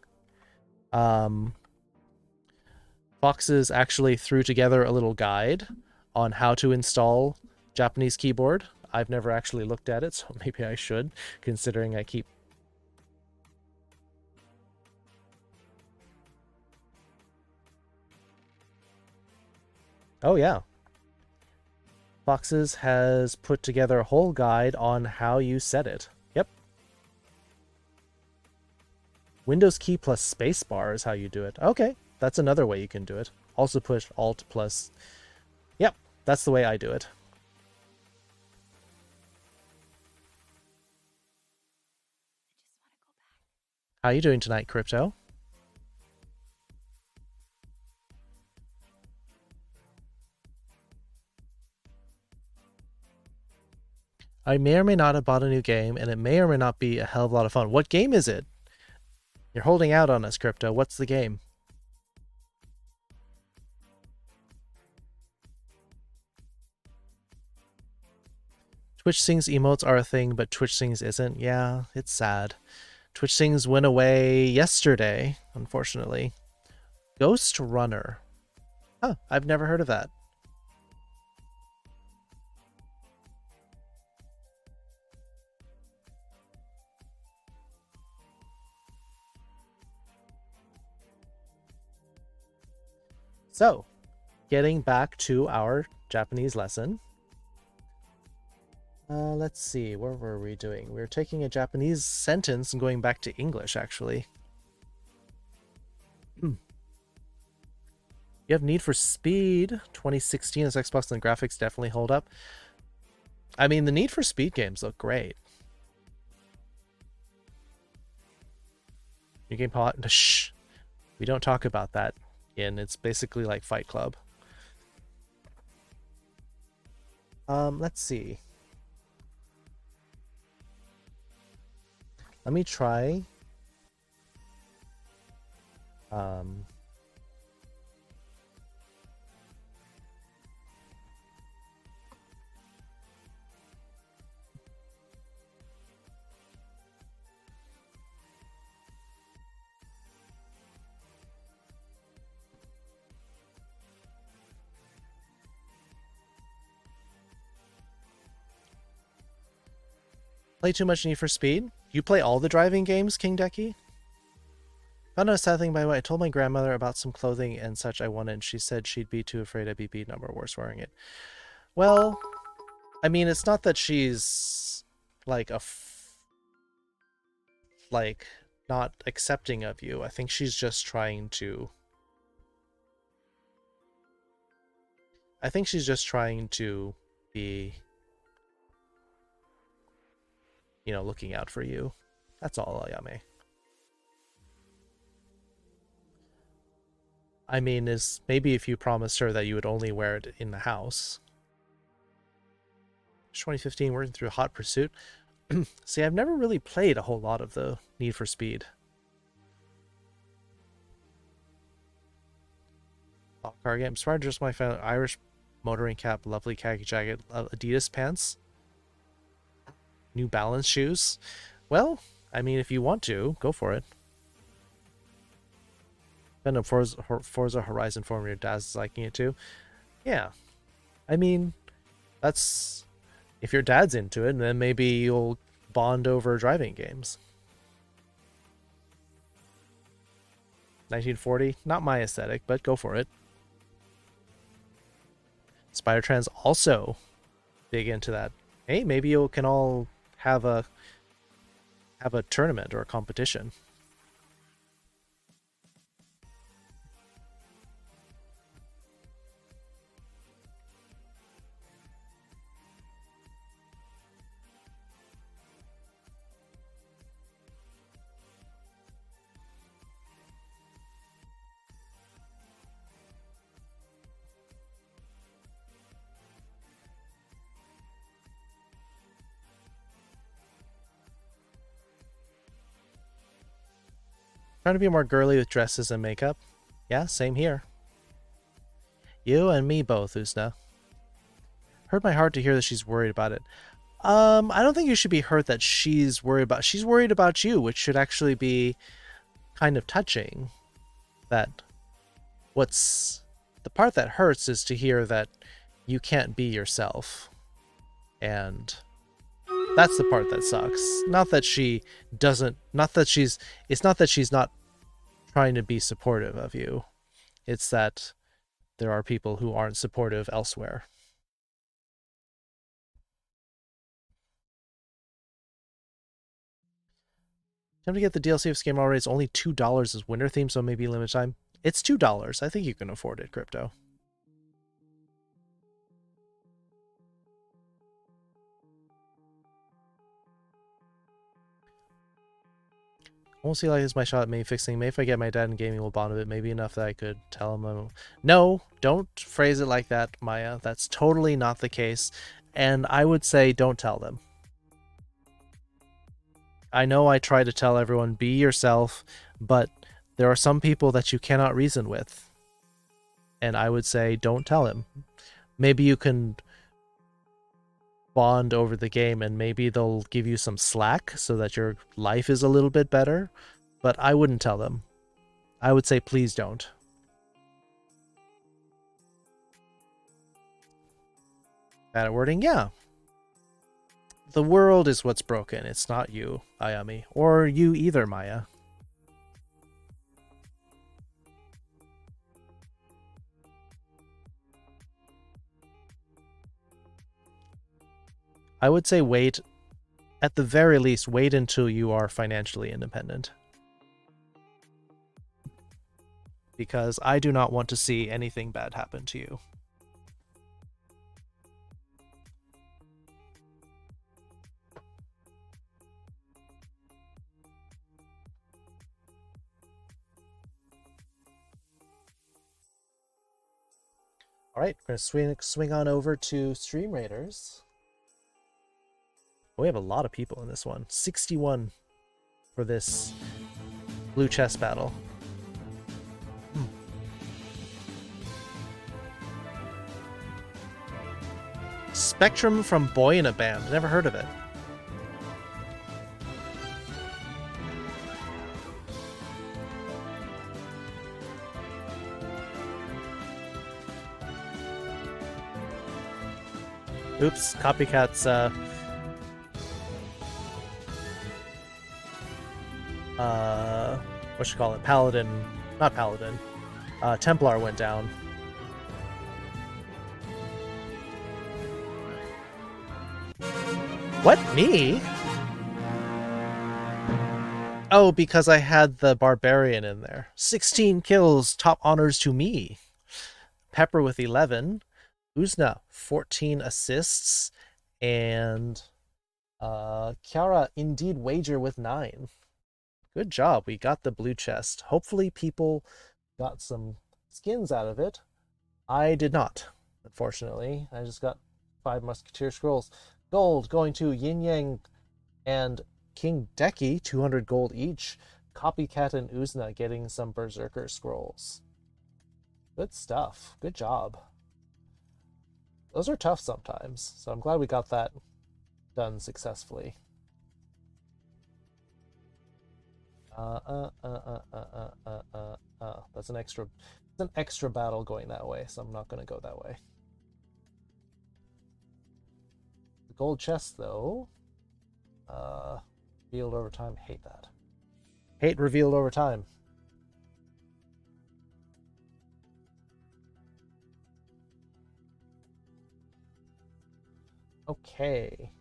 Foxes actually threw together a little guide on how to install Japanese keyboard. I've never actually looked at it, so maybe I should, considering I keep... Oh, yeah. Foxes has put together a whole guide on how you set it. Yep. Windows key plus spacebar is how you do it. Okay, that's another way you can do it. Also push Alt plus... Yep, that's the way I do it. How you doing tonight, Crypto? I may or may not have bought a new game, and it may or may not be a hell of a lot of fun. What game is it? You're holding out on us, Crypto. What's the game? Twitch Sings emotes are a thing, but Twitch Sings isn't. Yeah, it's sad. Twitch Sings went away yesterday, unfortunately. Ghost Runner. Huh, I've never heard of that. So, getting back to our Japanese lesson. Let's see, what were we doing? We were taking a Japanese sentence and going back to English, actually. You have Need for Speed 2016 as Xbox, and the graphics definitely hold up. I mean, the Need for Speed games look great. New game pot. Shh. We don't talk about that it's basically like Fight Club. Let's see. Let me try. Play too much Need for Speed? You play all the driving games, King Decky? Found out a sad thing by the way. I told my grandmother about some clothing and such I wanted, and she said she'd be too afraid I'd be beaten up or worse wearing it. Well, I mean, it's not that she's like like not accepting of you. I think she's just trying to. I think she's just trying to be, you know, looking out for you. That's all, Ayame. I mean, is maybe if you promised her that you would only wear it in the house. 2015, working through Hot Pursuit. See, I've never really played a whole lot of the Need for Speed. Car game. Inspired just my family. Irish motoring cap, lovely khaki jacket, Adidas pants, New Balance shoes. Well, I mean, if you want to, go for it. Then of Forza Horizon 4, your dad's liking it too. Yeah, I mean, that's if your dad's into it, then maybe you'll bond over driving games. 1940, not my aesthetic, but go for it. Spider-Trans also big into that. Hey, maybe you can all have a tournament or a competition. Trying to be more girly with dresses and makeup. Yeah, same here. You and me both, Usna. Hurt my heart to hear that she's worried about it. I don't think you should be hurt that she's worried about you, which should actually be kind of touching. That what's the part that hurts is to hear that you can't be yourself. And that's the part that sucks. Not that she doesn't, it's not that she's not trying to be supportive of you. It's that there are people who aren't supportive elsewhere. Time to get the DLC of this game already. It's only $2 as winter theme, so maybe limit time. It's $2. I think you can afford it, Crypto. I won't see like this my shot at maybe fixing. Maybe if I get my dad in gaming, we'll bond a bit. Maybe enough that I could tell him. No, don't phrase it like that, Maya. That's totally not the case. And I would say don't tell them. I know I try to tell everyone, be yourself, but there are some people that you cannot reason with. And I would say don't tell him. Maybe you can bond over the game and maybe they'll give you some slack so that your life is a little bit better, but I wouldn't tell them. I would say please don't. Bad at wording? Yeah. The world is what's broken. It's not you, Ayami. Or you either, Maya. I would say wait, at the very least, wait until you are financially independent. Because I do not want to see anything bad happen to you. All right, we're gonna swing on over to Stream Raiders. We have a lot of people in this one. 61 for this blue chest battle. Spectrum from Boy in a Band. Never heard of it. Oops, Copycat's what you call it? Paladin, not Paladin. Templar went down. What? Me? Oh, because I had the Barbarian in there. 16 kills, top honors to me. Pepper with 11. Uzna, 14 assists. And Kiara, Indeed Wager with 9. Good job. We got the blue chest. Hopefully people got some skins out of it. I did not, unfortunately. I just got 5 Musketeer scrolls. Gold going to Yin Yang and King Deki, 200 gold each. Copycat and Uzna getting some Berserker scrolls. Good stuff. Good job. Those are tough sometimes, so I'm glad we got that done successfully. That's an extra battle going that way, so I'm not going to go that way. The gold chest, though, revealed over time. Hate that. Hate revealed over time. Okay.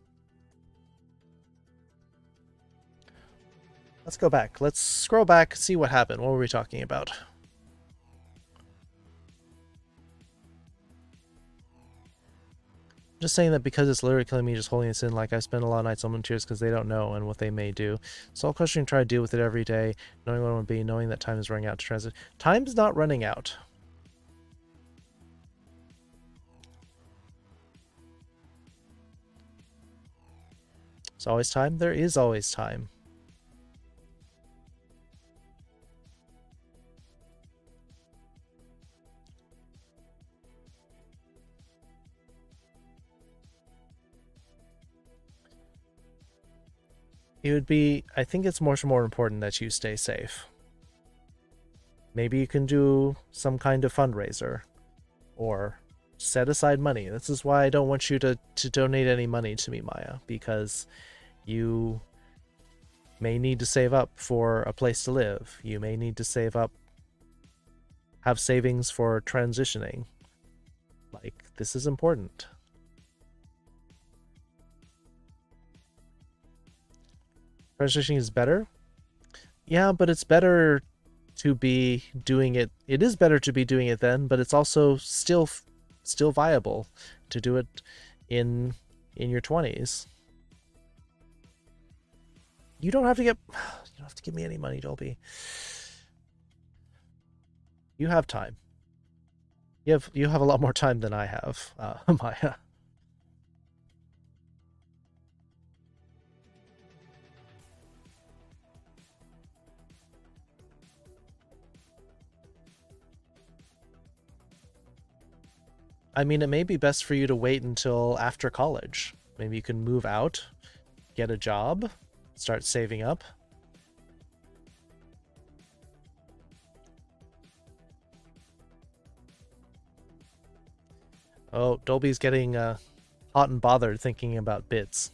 Let's go back. Let's scroll back, see what happened. What were we talking about? Just saying that because it's literally killing me just holding this in, like I spend a lot of nights on tears because they don't know and what they may do. So I'll question and try to deal with it every day, knowing what it will be, knowing that time is running out to transit. Time's not running out. There's always time. There is always time. It would be, I think it's much more important that you stay safe. Maybe you can do some kind of fundraiser or set aside money. This is why I don't want you to donate any money to me, Maya, because you may need to save up for a place to live. You may need to save up, have savings for transitioning. Like, this is important. Transitioning is better? Yeah, but it's better to be doing it. It is better to be doing it then, but it's also still viable to do it in your 20s. You don't have to give me any money, Dolby. You have time. You have a lot more time than I have, Maya. I mean, it may be best for you to wait until after college. Maybe you can move out, get a job, start saving up. Oh, Dolby's getting hot and bothered thinking about bits.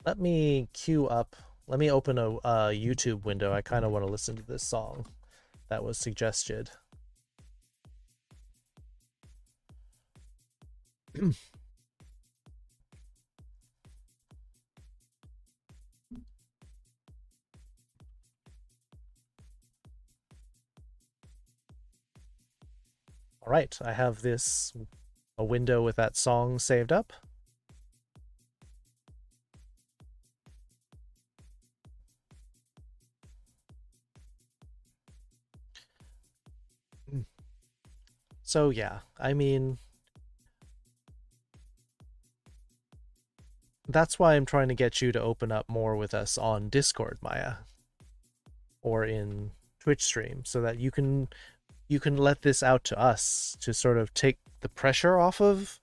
Let me queue up. Let me open a YouTube window. I kind of want to listen to this song that was suggested. All right, I have a window with that song saved up. So yeah, I mean, that's why I'm trying to get you to open up more with us on Discord, Maya, or in Twitch stream, so that you can let this out to us to sort of take the pressure off of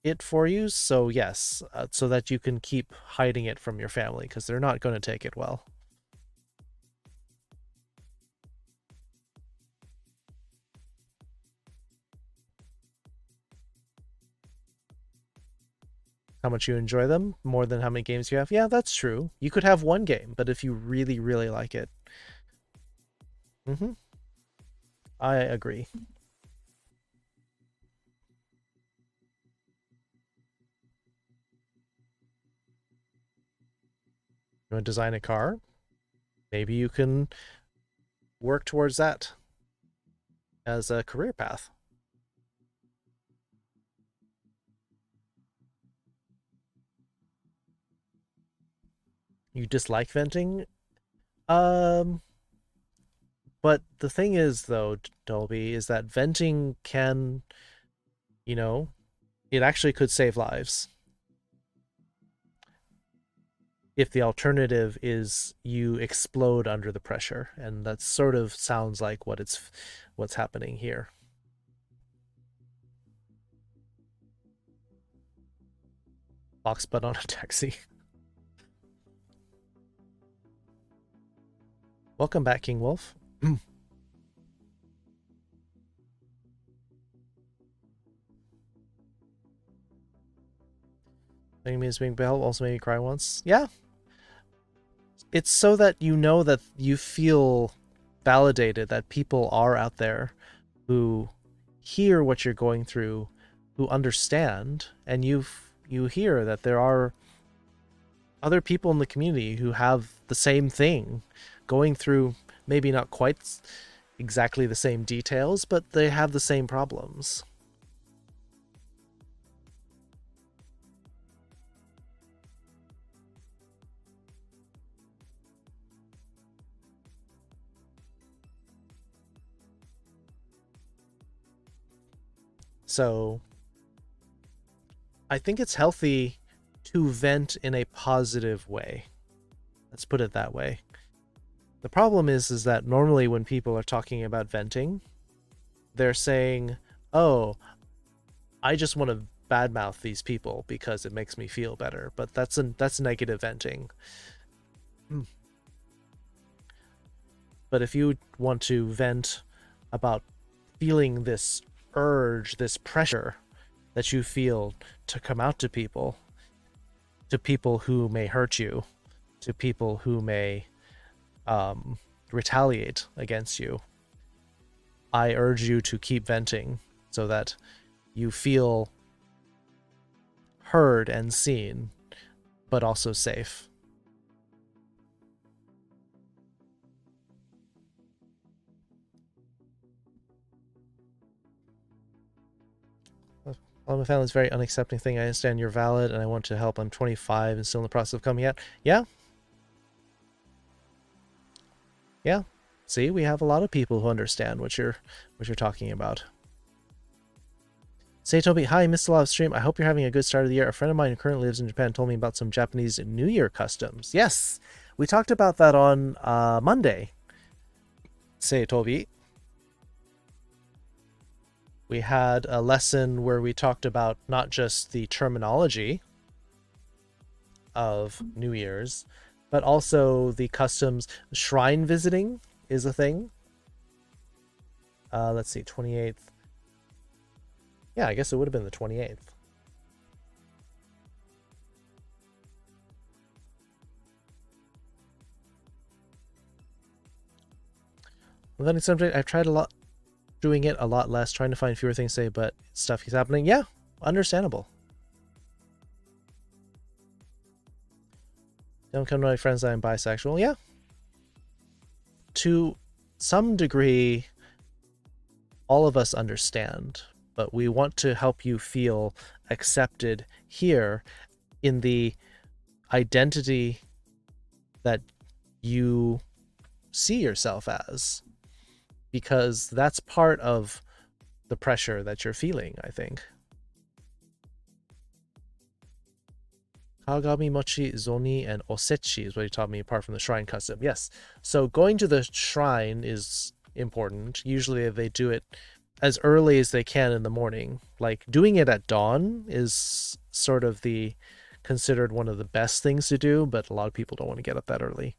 it for you. So yes, so that you can keep hiding it from your family, because they're not going to take it well. How much you enjoy them more than how many games you have. Yeah, that's true. You could have one game, but if you really, really like it. I agree. You want to design a car? Maybe you can work towards that as a career path. You dislike venting? But the thing is, though, Dolby, is that venting can, it actually could save lives. If the alternative is you explode under the pressure, and that sort of sounds like what's happening here. Box butt on a taxi. Welcome back, King Wolf. Thinking me as being Bell also made me cry once. Yeah. It's so that you know that you feel validated, that people are out there who hear what you're going through, who understand, and you hear that there are other people in the community who have the same thing, going through maybe not quite exactly the same details, but they have the same problems. So I think it's healthy to vent in a positive way. Let's put it that way. The problem is that normally when people are talking about venting, they're saying, oh, I just want to badmouth these people because it makes me feel better. But that's negative venting. But if you want to vent about feeling this urge, this pressure that you feel to come out to people who may hurt you, to people who may retaliate against you, I urge you to keep venting so that you feel heard and seen, but also safe. Well, my family's a very unaccepting thing. I understand you're valid and I want to help. I'm 25 and still in the process of coming out. Yeah. Yeah. See, we have a lot of people who understand what you're talking about. Say Toby, hi, missed a lot of stream. I hope you're having a good start of the year. A friend of mine who currently lives in Japan told me about some Japanese New Year customs. Yes, we talked about that on Monday. Say Toby. We had a lesson where we talked about not just the terminology of New Year's, but also the customs. Shrine visiting is a thing. Let's see, 28th. Yeah, I guess it would have been the 28th. Well, then I've tried doing it a lot less, trying to find fewer things to say, but stuff keeps happening. Yeah, understandable. Don't come to my friends that I'm bisexual. Yeah. To some degree, all of us understand, but we want to help you feel accepted here in the identity that you see yourself as, because that's part of the pressure that you're feeling, I think. Kagami mochi, zoni, and osechi is what he taught me apart from the shrine custom. Yes, so going to the shrine is important. Usually they do it as early as they can in the morning. Like doing it at dawn is sort of considered one of the best things to do, but a lot of people don't want to get up that early.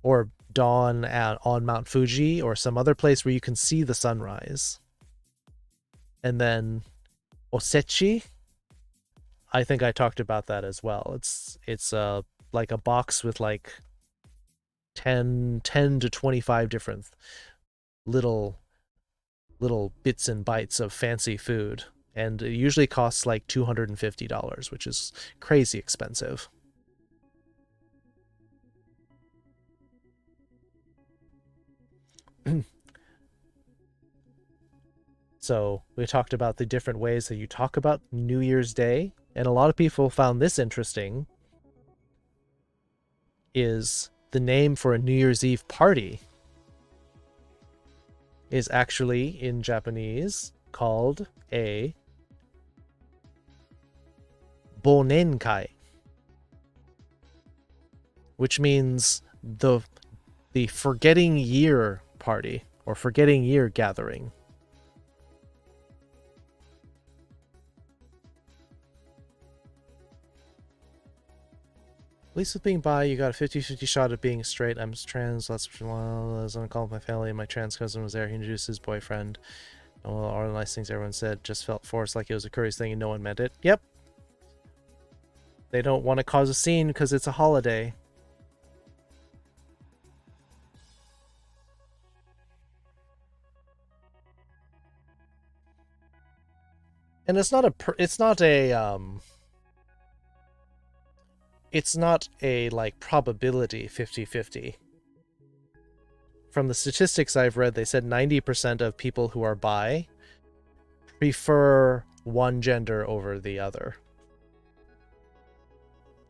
Or dawn on Mount Fuji or some other place where you can see the sunrise. And then osechi, I think I talked about that as well. It's like a box with like 10 to 25 different little bits and bytes of fancy food, and it usually costs like $250, which is crazy expensive. So we talked about the different ways that you talk about New Year's Day, and a lot of people found this interesting, is the name for a New Year's Eve party is actually in Japanese called a bonenkai, which means the forgetting year party or forgetting year gathering. At least with being bi, you got a 50-50 shot of being straight. I'm trans. That's well, I was on a call with my family, and my trans cousin was there. He introduced his boyfriend. All the nice things everyone said just felt forced, like it was a curious thing and no one meant it. Yep. They don't want to cause a scene because it's a holiday. And it's not a like probability 50-50. From the statistics I've read, they said 90% of people who are bi prefer one gender over the other.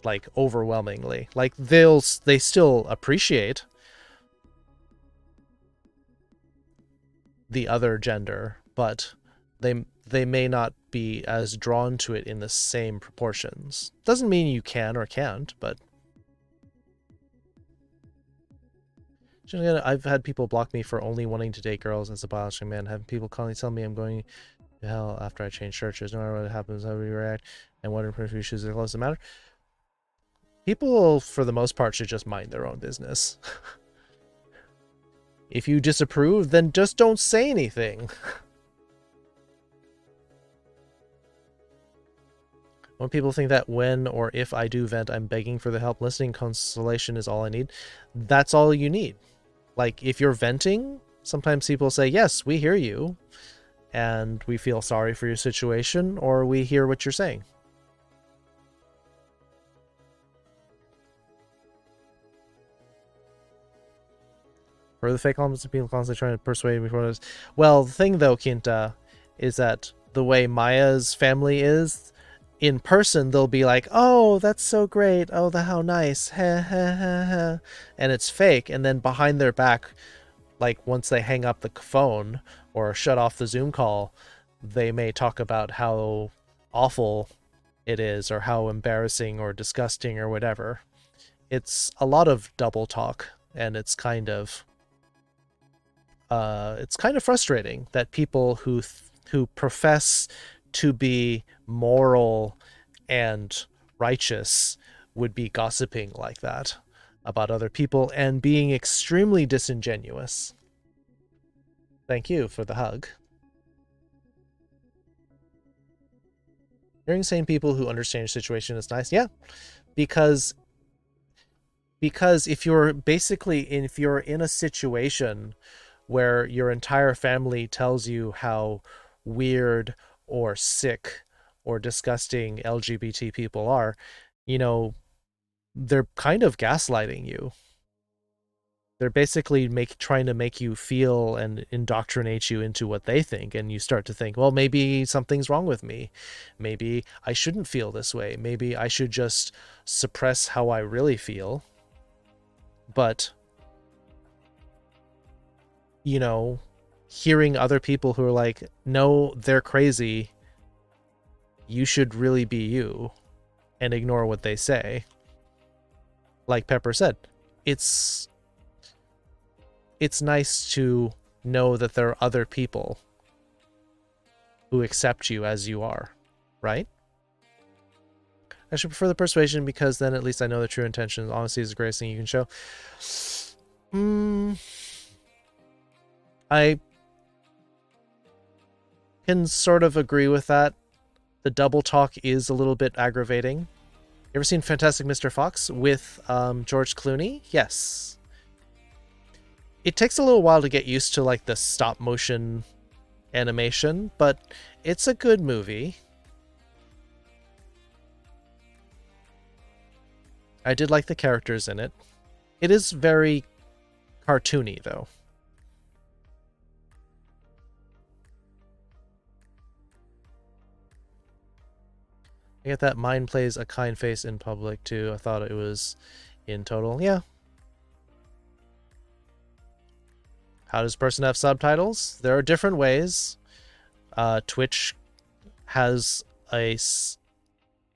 Like overwhelmingly. Like they still appreciate the other gender, but they may not be as drawn to it in the same proportions. Doesn't mean you can or can't, but I've had people block me for only wanting to date girls as a biological man. Having people constantly tell me I'm going to hell after I change churches. No matter what happens, how we react, and what issues are close to matter. People, for the most part, should just mind their own business. If you disapprove, then just don't say anything. When people think that when or if I do vent, I'm begging for the help, listening consolation is all I need. That's all you need. Like, if you're venting, sometimes people say, yes, we hear you, and we feel sorry for your situation, or we hear what you're saying. For the fake comments of people constantly trying to persuade me for this. Well, the thing though, Kinta, is that the way Maya's family is, in person they'll be like, oh, that's so great, oh, how nice, ha ha ha ha, and it's fake, and then behind their back, like once they hang up the phone or shut off the Zoom call, they may talk about how awful it is or how embarrassing or disgusting or whatever. It's a lot of double talk, and it's kind of frustrating that people who profess to be moral and righteous would be gossiping like that about other people and being extremely disingenuous. Thank you for the hug. Hearing sane people who understand your situation is nice. Yeah, because if you're in a situation where your entire family tells you how weird or sick or disgusting LGBT people are, they're kind of gaslighting you. They're basically trying to make you feel and indoctrinate you into what they think, and you start to think, well, maybe something's wrong with me. Maybe I shouldn't feel this way. Maybe I should just suppress how I really feel. But, you know, hearing other people who are like, no, they're crazy, you should really be you, and ignore what they say. Like Pepper said, it's nice to know that there are other people who accept you as you are, right? I should prefer the persuasion because then at least I know the true intentions. Honesty is the greatest thing you can show. I can sort of agree with that. The double talk is a little bit aggravating. You ever seen Fantastic Mr. Fox with George Clooney? Yes. It takes a little while to get used to like the stop motion animation, but it's a good movie. I did like the characters in it. It is very cartoony though. I get that mine plays a kind face in public too. I thought it was in total. Yeah. How does a person have subtitles? There are different ways. Twitch has a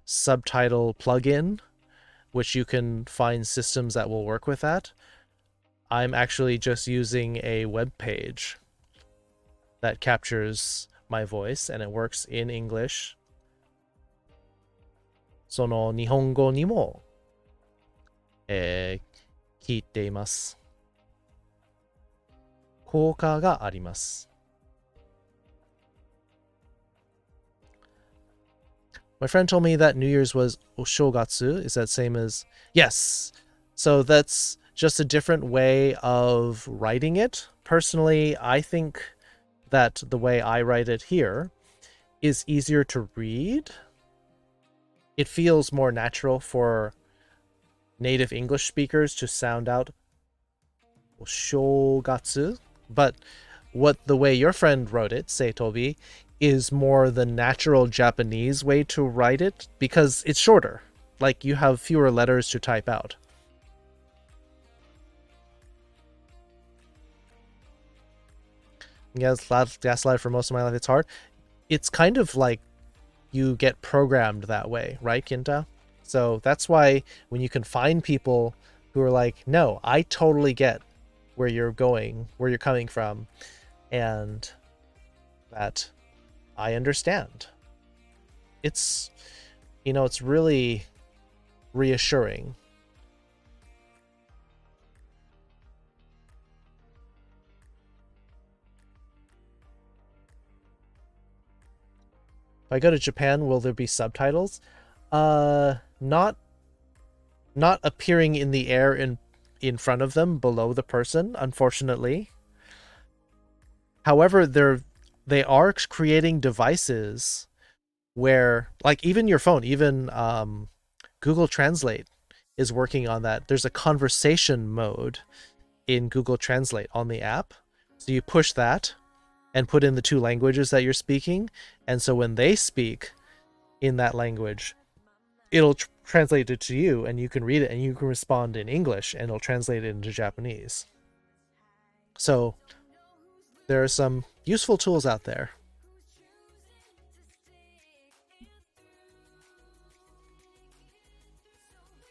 subtitle plugin, which you can find systems that will work with that. I'm actually just using a web page that captures my voice, and it works in English. その日本語にも、聞いています。効果があります。My friend told me that New Year's was Oshogatsu. Is that same as... Yes. So that's just a different way of writing it. Personally, I think that the way I write it here is easier to read. It feels more natural for native English speakers to sound out Oshogatsu. But the way your friend wrote it, Seitobi, is more the natural Japanese way to write it because it's shorter. Like, you have fewer letters to type out. Gaslight for most of my life, it's hard. It's kind of like you get programmed that way, right, Kinta? So that's why when you can find people who are like, no, I totally get where you're going, where you're coming from, and that I understand. It's, you know, it's really reassuring. If I go to Japan, will there be subtitles? Not appearing in the air in front of them below the person, unfortunately. However, they are creating devices where, like, even your phone, even Google Translate is working on that. There's a conversation mode in Google Translate on the app. So you push that and put in the two languages that you're speaking. And so when they speak in that language, it'll translate it to you, and you can read it, and you can respond in English, and it'll translate it into Japanese. So there are some useful tools out there.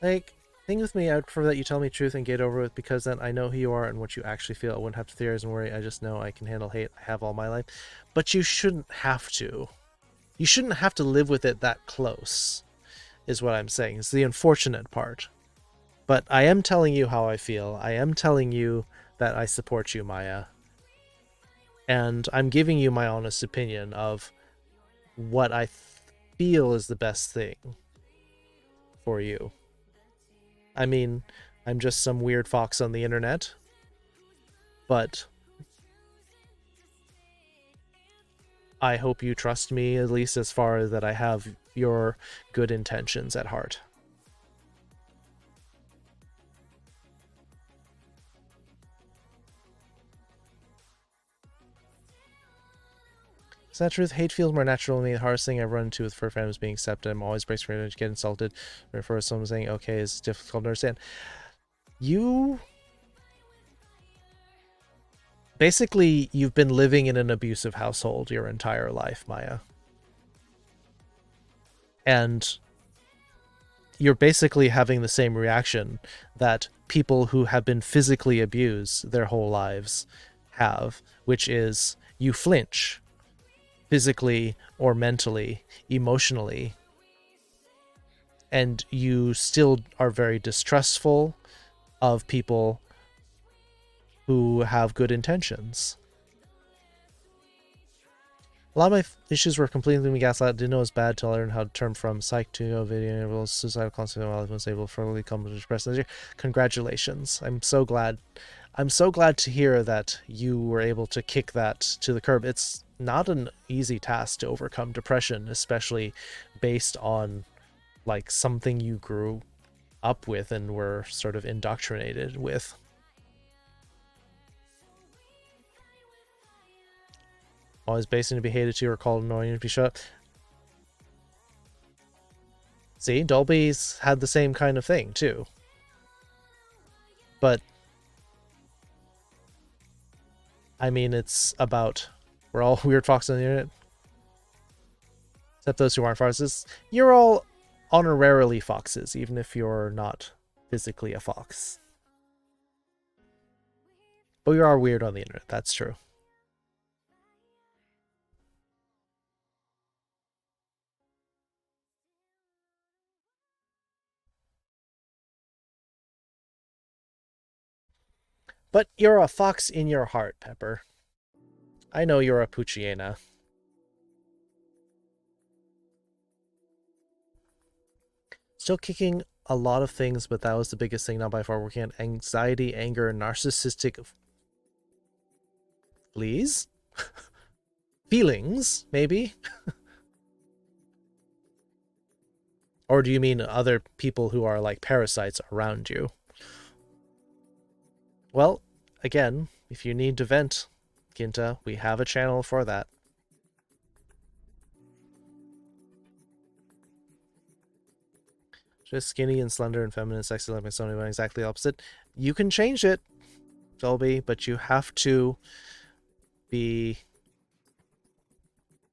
Like, thing with me, I would prefer that you tell me truth and get over with, because then I know who you are and what you actually feel. I wouldn't have to theorize and worry. I just know I can handle hate. I have all my life. But you shouldn't have to. You shouldn't have to live with it that close, is what I'm saying. It's the unfortunate part. But I am telling you how I feel. I am telling you that I support you, Maya. And I'm giving you my honest opinion of what I feel is the best thing for you. I mean, I'm just some weird fox on the internet, but I hope you trust me, at least as far as that I have your good intentions at heart. Is that truth? Hate feels more natural to me. The hardest thing I run into with fur fandom is being accepted. I'm always braced for it to get insulted. Or for someone saying okay is difficult to understand. Basically, you've been living in an abusive household your entire life, Maya. And you're basically having the same reaction that people who have been physically abused their whole lives have, which is you flinch physically or mentally, emotionally, and you still are very distrustful of people who have good intentions. A lot of my issues were completely gaslight. Didn't know it was bad till I learned how to turn from psych to video, suicidal constantly while I was able to fully come to depression this year. Congratulations. I'm so glad. I'm so glad to hear that you were able to kick that to the curb. It's not an easy task to overcome depression, especially based on like something you grew up with and were sort of indoctrinated with. Always basing to be hated to or called annoying to be shut up. See, Dolby's had the same kind of thing too. But I mean, it's about we're all weird foxes on the internet. Except those who aren't foxes. You're all honorarily foxes, even if you're not physically a fox. But you are weird on the internet, that's true. But you're a fox in your heart, Pepper. I know you're a Puchiena. Still kicking a lot of things, but that was the biggest thing, not by far. Working on anxiety, anger, narcissistic fleas? Feelings, maybe? Or do you mean other people who are like parasites around you? Well, again, if you need to vent, Ginta, we have a channel for that. Just skinny and slender and feminine, sexy like my son, but exactly opposite. You can change it, Dolby, but you have to be...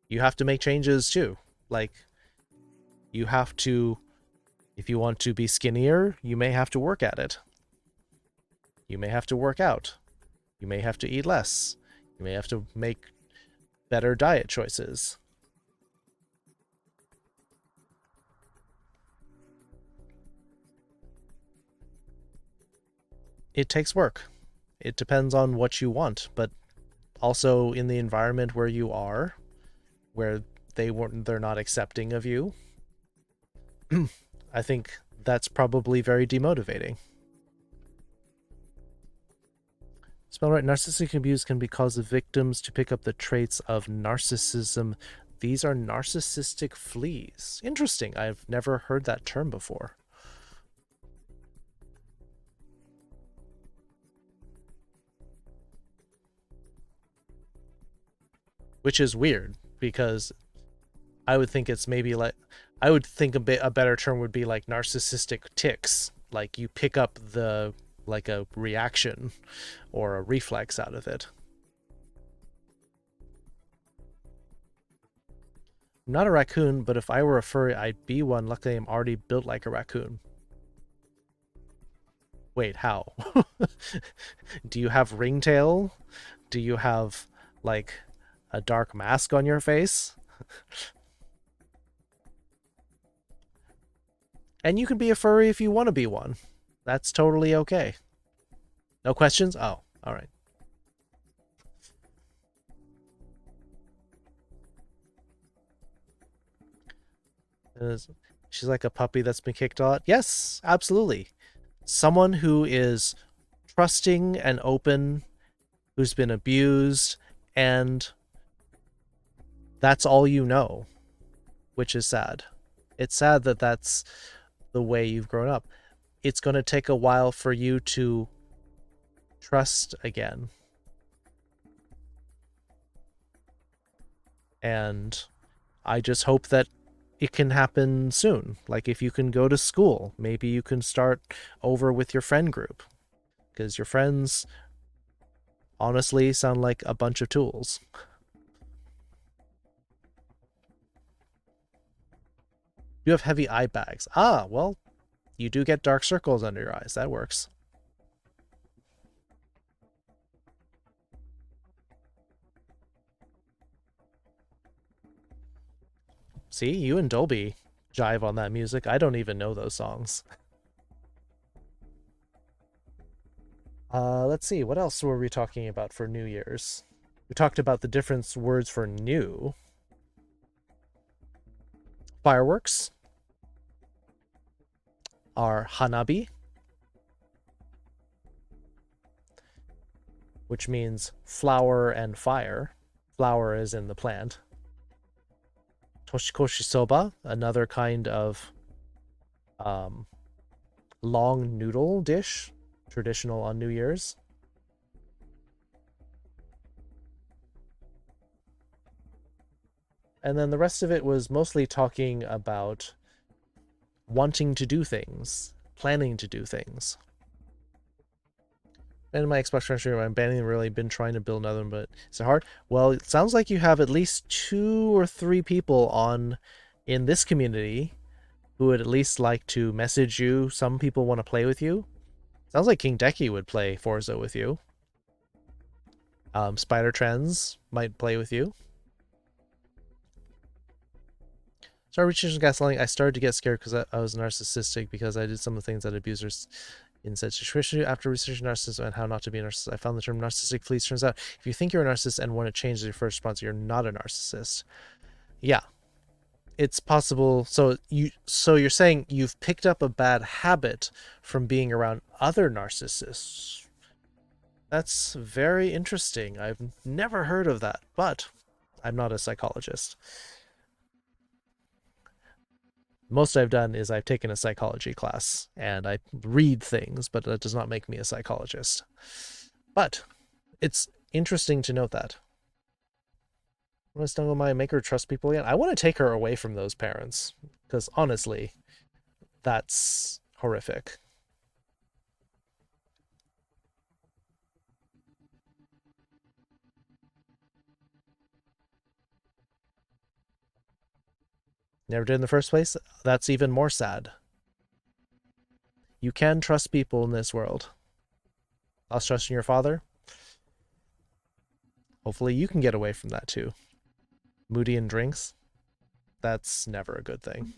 You have to make changes too. Like, you have to... If you want to be skinnier, you may have to work at it. You may have to work out. You may have to eat less. You may have to make better diet choices. It takes work. It depends on what you want, but also in the environment where you are, where they're not accepting of you. I think that's probably very demotivating. Spell right. Narcissistic abuse can be cause the victims to pick up the traits of narcissism. These are narcissistic fleas. Interesting. I've never heard that term before. Which is weird, because I would think it's maybe like... I would think a better term would be like narcissistic tics. Like you pick up the... like a reaction or a reflex out of it. I'm not a raccoon, but if I were a furry, I'd be one. Luckily, I'm already built like a raccoon. Wait, how? Do you have ringtail? Do you have, like, a dark mask on your face? And you can be a furry if you want to be one. That's totally okay. No questions? Oh, all right. She's like a puppy that's been kicked out. Yes, absolutely. Someone who is trusting and open, who's been abused, and that's all you know, which is sad. It's sad that that's the way you've grown up. It's going to take a while for you to trust again. And I just hope that it can happen soon. Like if you can go to school, maybe you can start over with your friend group. Because your friends honestly sound like a bunch of tools. You have heavy eye bags. Ah, well, you do get dark circles under your eyes. That works. See, you and Dolby jive on that music. I don't even know those songs. Let's see. What else were we talking about for New Year's? We talked about the different words for new. Fireworks are hanabi, which means flower and fire. Flower is in the plant. Toshikoshi soba, another kind of long noodle dish, traditional on New Year's. And then the rest of it was mostly talking about wanting to do things, planning to do things. And my Xbox stream, I'm banning really been trying to build another one, but is it hard? Well, it sounds like you have at least 2 or 3 people in this community who would at least like to message you. Some people want to play with you. Sounds like King Decky would play Forza with you. Spider Trends might play with you. Started reaching gasoline. I started to get scared because I was narcissistic because I did some of the things that abusers in such situations. After researching narcissism and how not to be a narcissist, I found the term narcissistic fleas. Turns out, if you think you're a narcissist and want to change your first response, you're not a narcissist. Yeah, it's possible. So you're saying you've picked up a bad habit from being around other narcissists. That's very interesting. I've never heard of that, but I'm not a psychologist. Most I've done is I've taken a psychology class and I read things, but that does not make me a psychologist. But it's interesting to note that. I want to stumble my make her trust people again. I want to take her away from those parents because honestly, that's horrific. Never did in the first place? That's even more sad. You can trust people in this world. Lost trust in your father? Hopefully you can get away from that too. Moody and drinks? That's never a good thing.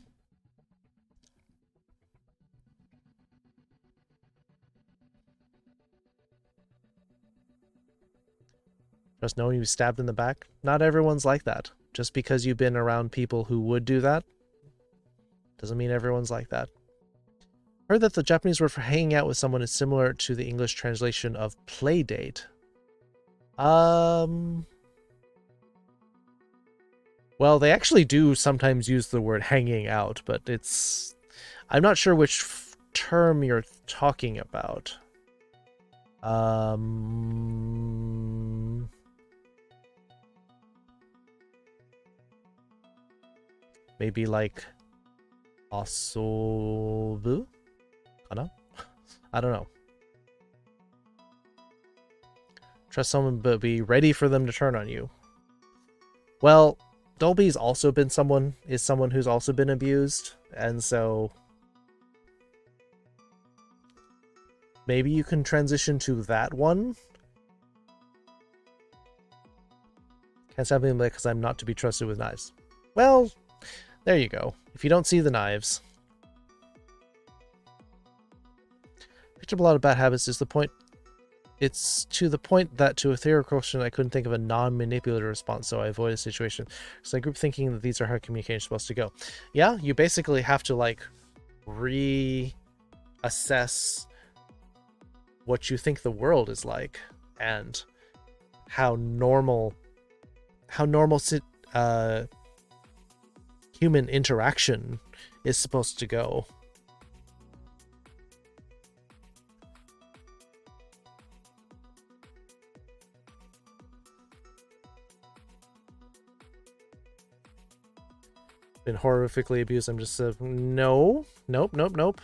Just knowing you stabbed in the back? Not everyone's like that. Just because you've been around people who would do that doesn't mean everyone's like that. Heard that the Japanese word for hanging out with someone is similar to the English translation of play date. Well, they actually do sometimes use the word hanging out, but I'm not sure which term you're talking about. Maybe like asobu? Kana? I don't know. Trust someone but be ready for them to turn on you. Well, Dolby's also been someone who's also been abused, and so maybe you can transition to that one. Can't stab me because I'm not to be trusted with knives. Well, there you go. If you don't see the knives. Picked up a lot of bad habits is the point. It's to the point that to a theoretical question, I couldn't think of a non-manipulative response, so I avoided the situation. So I grew up thinking that these are how communication is supposed to go. Yeah, you basically have to like reassess what you think the world is like and how normal human interaction is supposed to go. been horrifically abused. I'm just no, nope.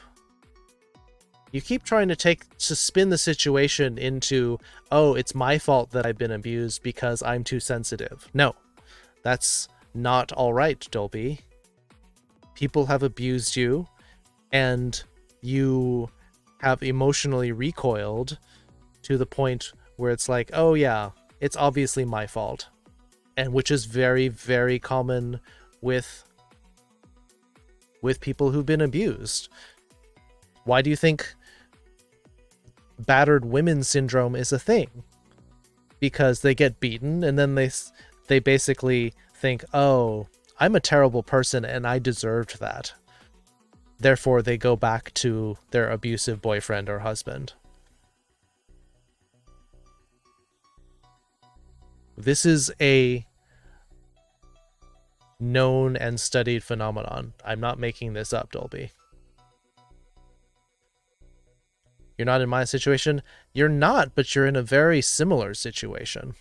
You keep trying to spin the situation into, oh, it's my fault that I've been abused because I'm too sensitive. No, that's not all right, Dolby. People have abused you, and you have emotionally recoiled to the point where it's like, oh yeah, it's obviously my fault. And which is very, very common with people who've been abused. Why do you think battered women syndrome is a thing? Because they get beaten and then they basically think, oh, I'm a terrible person and I deserved that. Therefore, they go back to their abusive boyfriend or husband. This is a known and studied phenomenon. I'm not making this up, Dolby. You're not in my situation? You're not, but you're in a very similar situation.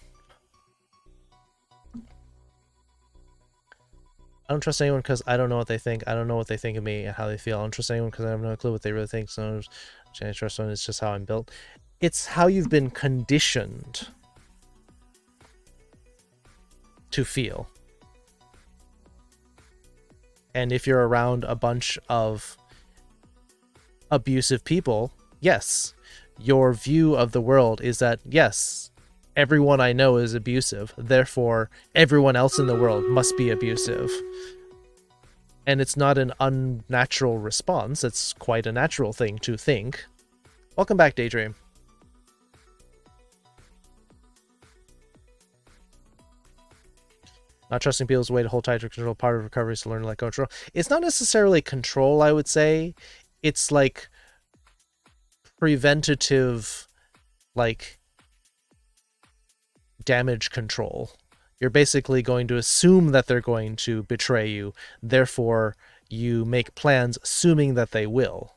I don't trust anyone because I don't know what they think. I don't know what they think of me and how they feel. I don't trust anyone because I have no clue what they really think. So I trust someone. It's just how I'm built. It's how you've been conditioned to feel. And if you're around a bunch of abusive people, yes, your view of the world is that, yes, everyone I know is abusive, therefore everyone else in the world must be abusive. And it's not an unnatural response, it's quite a natural thing to think. Welcome back, Daydream. Not trusting people is a way to hold tight to control. Part of recovery is to learn to let go. Control. It's not necessarily control, I would say. It's like preventative, like, damage control. You're basically going to assume that they're going to betray you. Therefore, you make plans assuming that they will.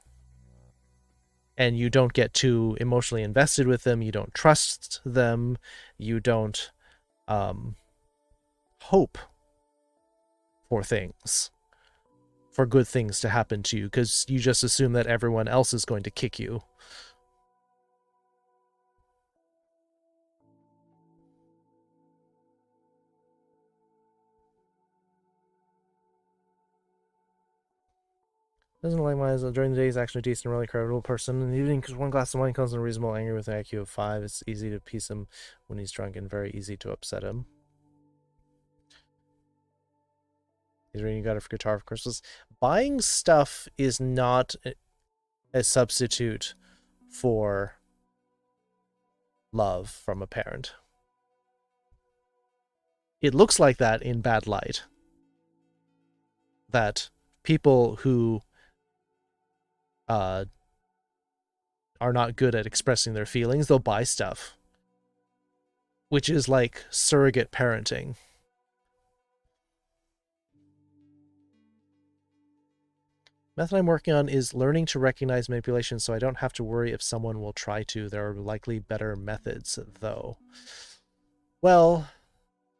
And you don't get too emotionally invested with them. You don't trust them. You don't hope for things, for good things to happen to you, because you just assume that everyone else is going to kick you. Doesn't like mine. During the day, he's actually a decent, really credible person. In the evening, because one glass of wine comes in reasonable anger with an IQ of 5. It's easy to piece him when he's drunk and very easy to upset him. He's reading, you got it for guitar for Christmas. Buying stuff is not a substitute for love from a parent. It looks like that in bad light. That people who are not good at expressing their feelings, they'll buy stuff, which is like surrogate parenting. Method I'm working on is learning to recognize manipulation so I don't have to worry if someone will try to. There are likely better methods, though. Well,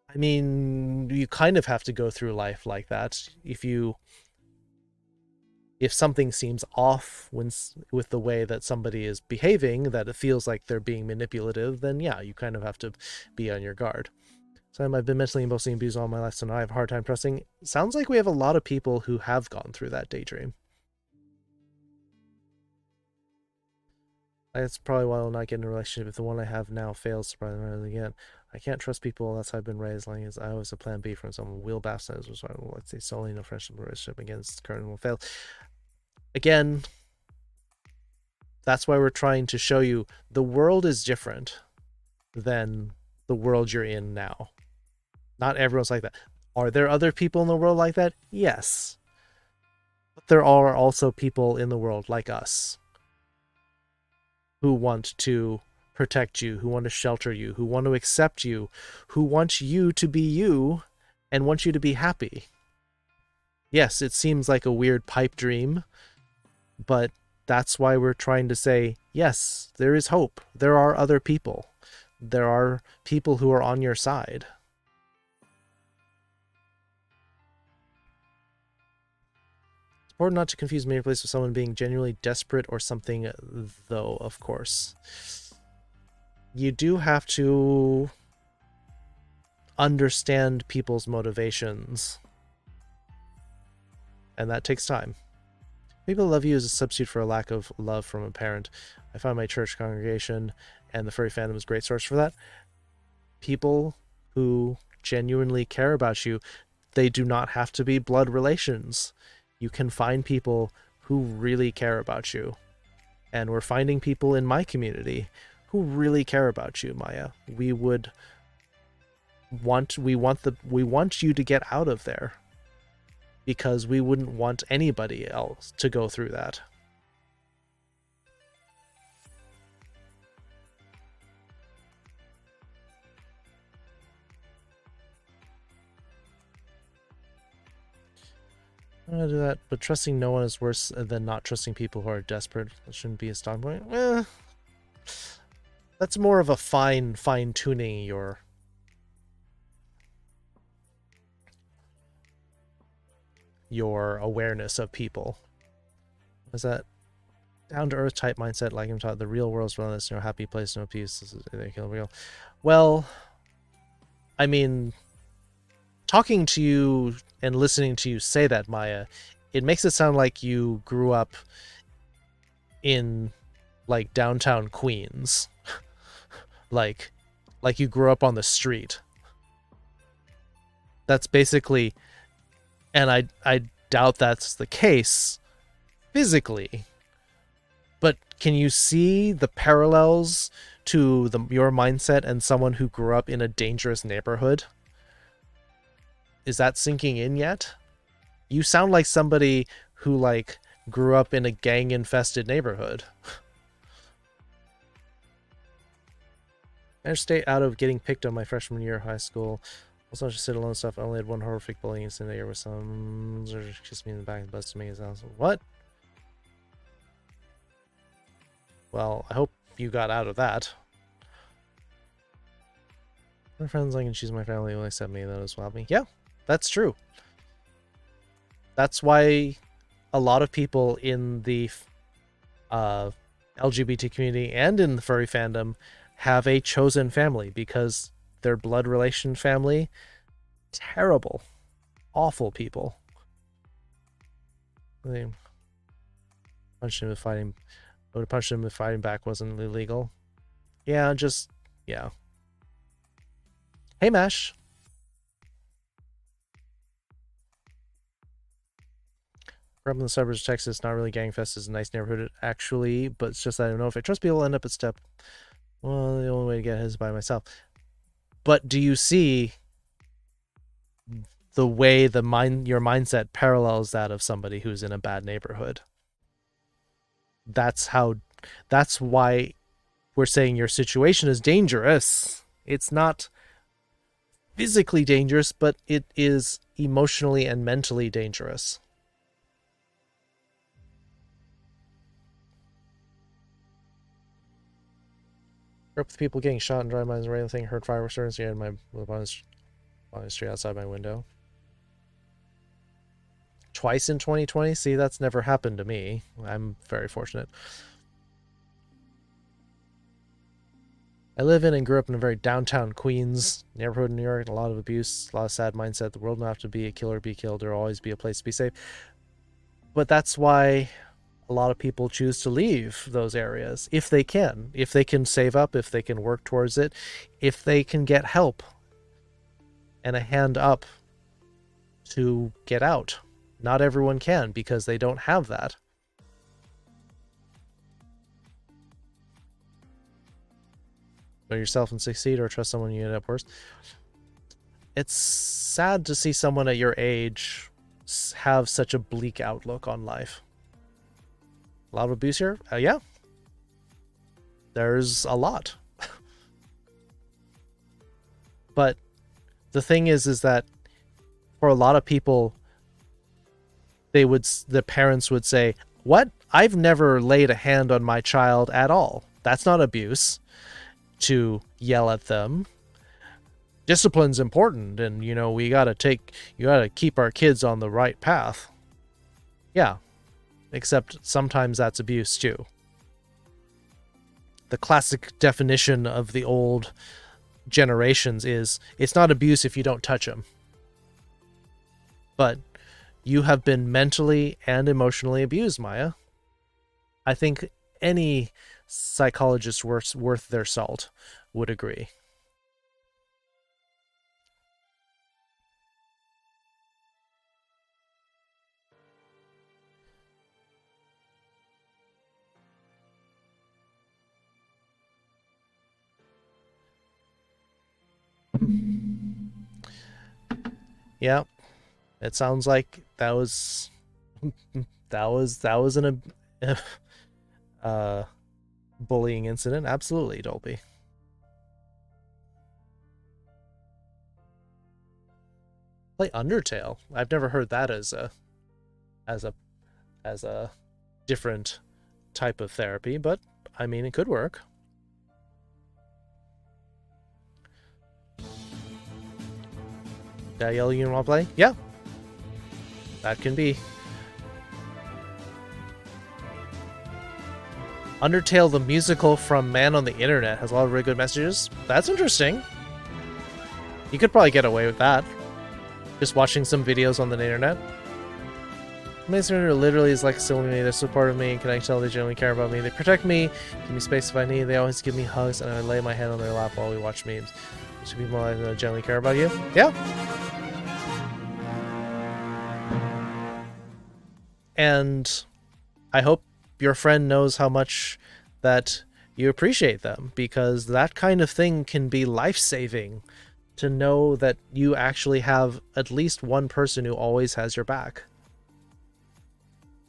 I mean, you kind of have to go through life like that. If something seems off with the way that somebody is behaving, that it feels like they're being manipulative, then yeah, you kind of have to be on your guard. So I've been mentally and emotionally abused all my life, so now I have a hard time trusting. Sounds like we have a lot of people who have gone through that, Daydream. That's probably why I'll not get in a relationship if the one I have now fails surprisingly again. I can't trust people. That's how I've been raised. Like I always have plan B from someone. Wheel bastards was let's say solely no friendship relationship against current will fail. Again, that's why we're trying to show you the world is different than the world you're in now. Not everyone's like that. Are there other people in the world like that? Yes. But there are also people in the world like us who want to protect you, who want to shelter you, who want to accept you, who want you to be you and want you to be happy. Yes, it seems like a weird pipe dream, but that's why we're trying to say, yes, there is hope. There are other people. There are people who are on your side. Or not to confuse manipulation with someone being genuinely desperate or something, though, of course. You do have to understand people's motivations. And that takes time. People love you as a substitute for a lack of love from a parent. I find my church congregation and the furry fandom is a great source for that. People who genuinely care about you, they do not have to be blood relations. You can find people who really care about you. And we're finding people in my community who really care about you, Maya. We want you to get out of there, because we wouldn't want anybody else to go through that. I'm gonna do that, but trusting no one is worse than not trusting people who are desperate. That shouldn't be a starting point. That's more of a fine-tuning your awareness of people. Is that down-to-earth type mindset, like I'm taught, the real world's relentless, no happy place, no peace. This is real. Well, I mean, talking to you and listening to you say that, Maya, it makes it sound like you grew up in like downtown Queens. like you grew up on the street. That's basically, and I doubt that's the case physically. But can you see the parallels to your mindset and someone who grew up in a dangerous neighborhood? Is that sinking in yet? You sound like somebody who like grew up in a gang-infested neighborhood. I stay out of getting picked on my freshman year of high school. Also, just sit alone stuff. I only had one horrific bullying incident that year with some kissed me in the back and busted me his house. What? Well, I hope you got out of that. My friends I can choose my family will accept me, that as well me. Yeah, that's true. That's why a lot of people in the LGBT community and in the furry fandom have a chosen family, because their blood relation family, terrible, awful people. They punched him with fighting. Would have punched him if fighting back wasn't illegal. Yeah, yeah. Hey, Mash. Grew up in the suburbs of Texas, not really gang fest. It's a nice neighborhood, actually, but it's just that I don't know if I trust people, I'll end up at step. Well, the only way to get his by myself. But do you see the way your mindset parallels that of somebody who's in a bad neighborhood? That's why we're saying your situation is dangerous. It's not physically dangerous, but it is emotionally and mentally dangerous. Grew up with people getting shot and drive-bys and random thing. Heard fireworks sirens. Yeah, my on the street outside my window. Twice in 2020. See, that's never happened to me. I'm very fortunate. I live in and grew up in a very downtown Queens neighborhood in New York. A lot of abuse, a lot of sad mindset. The world don't have to be a kill or be killed. There will always be a place to be safe. But that's why a lot of people choose to leave those areas if they can save up, if they can work towards it, if they can get help and a hand up to get out. Not everyone can, because they don't have that. Know yourself and succeed, or trust someone you end up worse. It's sad to see someone at your age have such a bleak outlook on life. A lot of abuse here? Yeah. There's a lot. But the thing is that for a lot of people, the parents would say, what? I've never laid a hand on my child at all. That's not abuse to yell at them. Discipline's important, and you gotta keep our kids on the right path. Yeah, except sometimes that's abuse too. The classic definition of the old generations is it's not abuse if you don't touch them. But you have been mentally and emotionally abused, Maya. I think any psychologist worth their salt would agree. Yeah, it sounds like that was an bullying incident. Absolutely, Dolby. Play Undertale. I've never heard that as a different type of therapy, but I mean it could work. Did I yell you want to play? Yeah. That can be. Undertale the musical from Man on the Internet has a lot of really good messages. That's interesting. You could probably get away with that. Just watching some videos on the internet. Mason literally is like still me. They're supportive of me and can I tell they genuinely care about me. They protect me, give me space if I need. They always give me hugs and I lay my head on their lap while we watch memes. Should people like genuinely care about you? Yeah. And I hope your friend knows how much that you appreciate them, because that kind of thing can be life-saving, to know that you actually have at least one person who always has your back.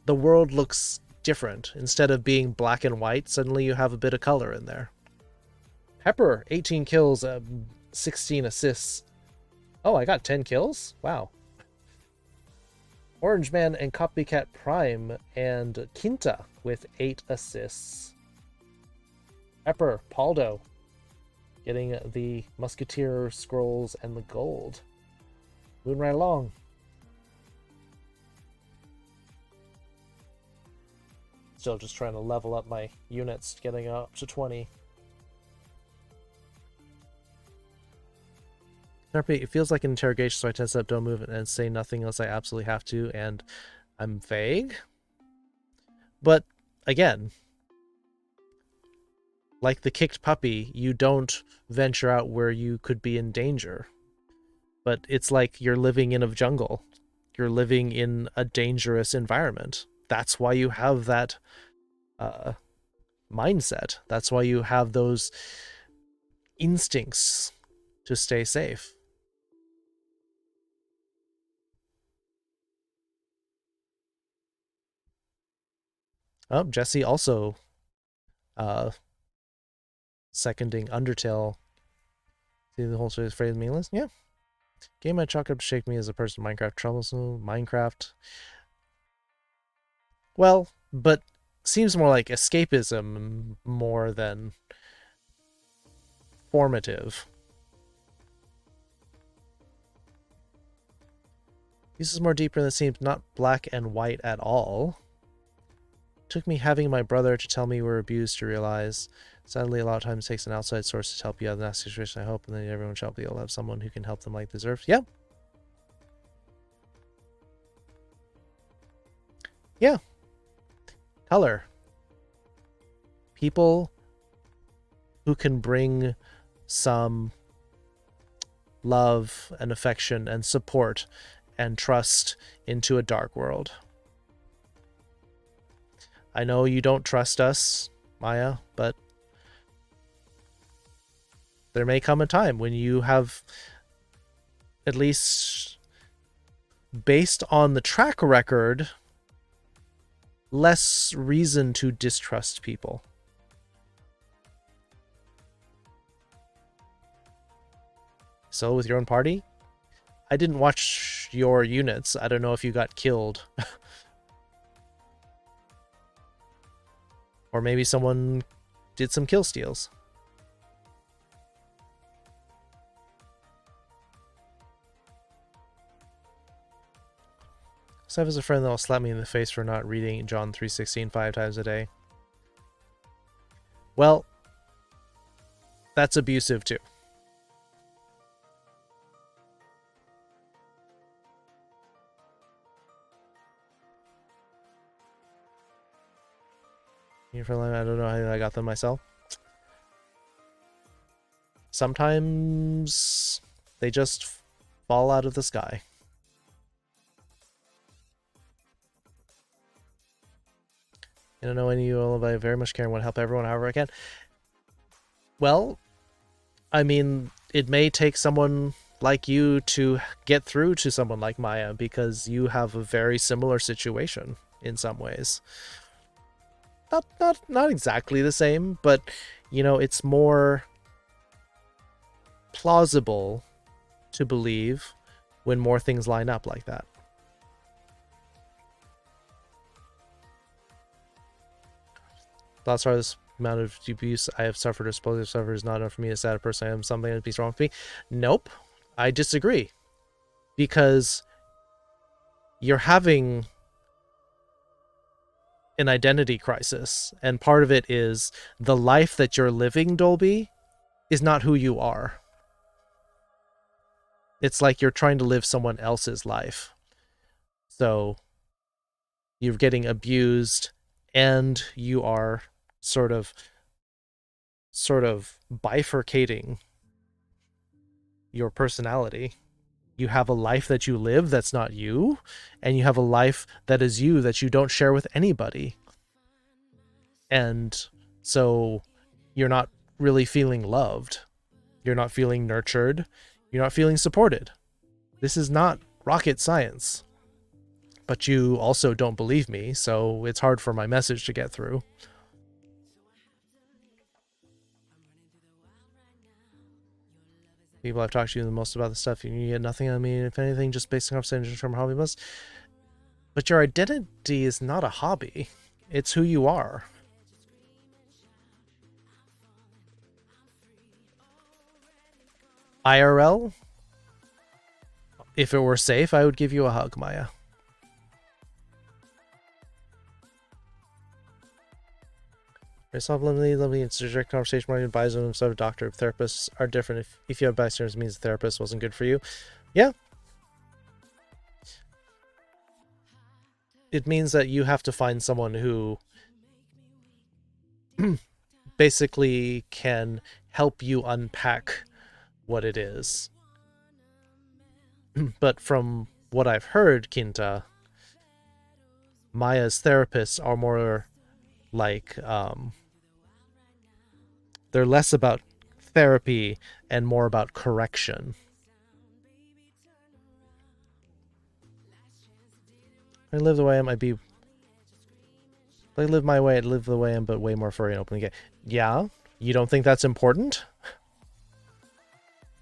The world looks different. Instead of being black and white, suddenly you have a bit of color in there. Pepper, 18 kills, 16 assists. Oh, I got 10 kills? Wow. Orange Man and Copycat Prime and Quinta with 8 assists. Pepper, Paldo, getting the Musketeer scrolls and the gold. Moving right along. Still just trying to level up my units, getting up to 20. It feels like an interrogation, so I tense up, don't move, and say nothing unless I absolutely have to, and I'm vague. But, again, like the kicked puppy, you don't venture out where you could be in danger. But it's like you're living in a jungle. You're living in a dangerous environment. That's why you have that mindset. That's why you have those instincts to stay safe. Oh, Jesse also seconding Undertale. See the whole phrase meaningless? Yeah. Game I chalk up to shake me as a person. Minecraft troublesome. Minecraft. Well, but seems more like escapism more than formative. This is more deeper than it seems. Not black and white at all. Took me having my brother to tell me we're abused to realize. Sadly, a lot of times it takes an outside source to help you out in that situation, I hope, and then everyone shall be able to have someone who can help them like deserves. Yeah. Yeah. Color. People who can bring some love and affection and support and trust into a dark world. I know you don't trust us, Maya, but there may come a time when you have, at least based on the track record, less reason to distrust people. So with your own party, I didn't watch your units. I don't know if you got killed. Or maybe someone did some kill steals. So I have a friend that will slap me in the face for not reading John 3:16 5 times a day. Well, that's abusive too. I don't know how I got them myself. Sometimes they just fall out of the sky. I don't know any of you all, but I very much care and want to help everyone however I can. Well, I mean, it may take someone like you to get through to someone like Maya because you have a very similar situation in some ways. Not exactly the same, but you know, it's more plausible to believe when more things line up like that. Thoughts are this amount of abuse I have suffered or supposedly suffered is not enough for me to sad a person I am, something that be wrong with me. Nope. I disagree. Because you're having an identity crisis, and part of it is the life that you're living, Dolby, is not who you are. It's like you're trying to live someone else's life. So you're getting abused and you are sort of bifurcating your personality. You have a life that you live that's not you, and you have a life that is you that you don't share with anybody. And so you're not really feeling loved. You're not feeling nurtured. You're not feeling supported. This is not rocket science. But you also don't believe me, so it's hard for my message to get through. People I've talked to the most about the stuff, you get nothing. I mean, if anything, just basic conversation from hobby bus. But your identity is not a hobby. It's who you are. IRL, if it were safe, I would give you a hug, Maya. Lovely, it's a direct conversation where you advise them instead of doctor. Therapists are different. If you have bystanders, it means the therapist wasn't good for you. Yeah. It means that you have to find someone who basically can help you unpack what it is. But from what I've heard, Kinta, Maya's therapists are more like they're less about therapy and more about correction. I live the way I am, I'd be... If I live my way, I'd live the way I am, but way more furry and openly gay. Yeah? You don't think that's important?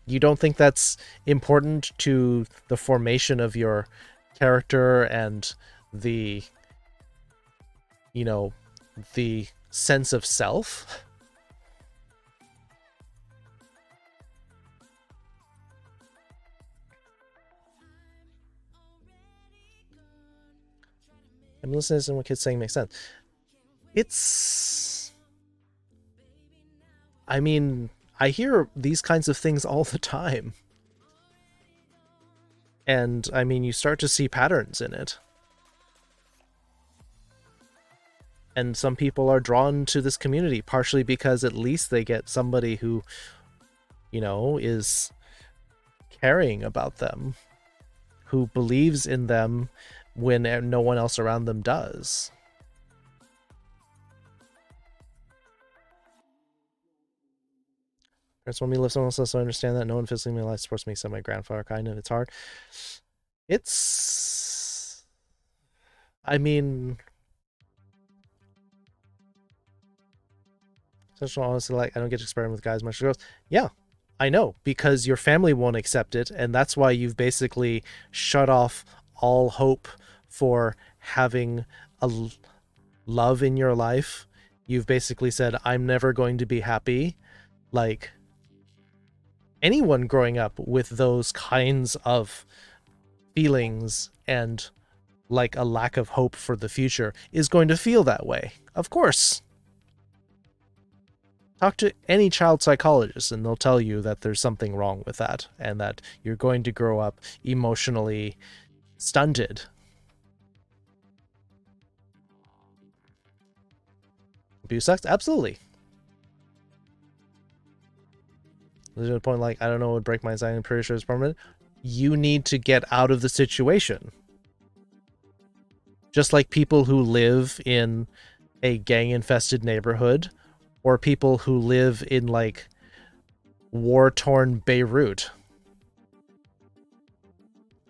You don't think that's important to the formation of your character and the, you know, the sense of self? I'm listening to what kids saying makes sense. It's... I mean, I hear these kinds of things all the time. And, I mean, you start to see patterns in it. And some people are drawn to this community, partially because at least they get somebody who, you know, is caring about them, who believes in them when no one else around them does. Parents want me to live someone else, so I understand that no one physically in my life supports me except my grandfather, kind of. It's hard. It's... I mean... honestly, like, I don't get to experiment with guys much as girls. Yeah, I know, because your family won't accept it, and that's why you've basically shut off all hope for having a love in your life. You've basically said, I'm never going to be happy. Like, anyone growing up with those kinds of feelings and like a lack of hope for the future is going to feel that way. Of course. Talk to any child psychologist and they'll tell you that there's something wrong with that and that you're going to grow up emotionally stunted. Abuse sucks? Absolutely. There's a point like, I don't know, it would break my anxiety. I'm pretty sure it's permanent. You need to get out of the situation. Just like people who live in a gang-infested neighborhood or people who live in, like, war-torn Beirut.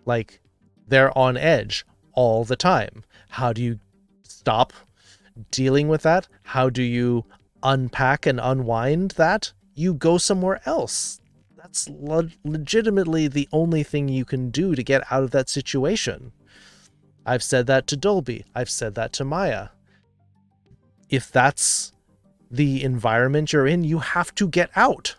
Like, they're on edge all the time. How do you stop dealing with that? How do you unpack and unwind that? You go somewhere else. That's legitimately the only thing you can do to get out of that situation. I've said that to Dolby. I've said that to Maya. If that's the environment you're in, you have to get out.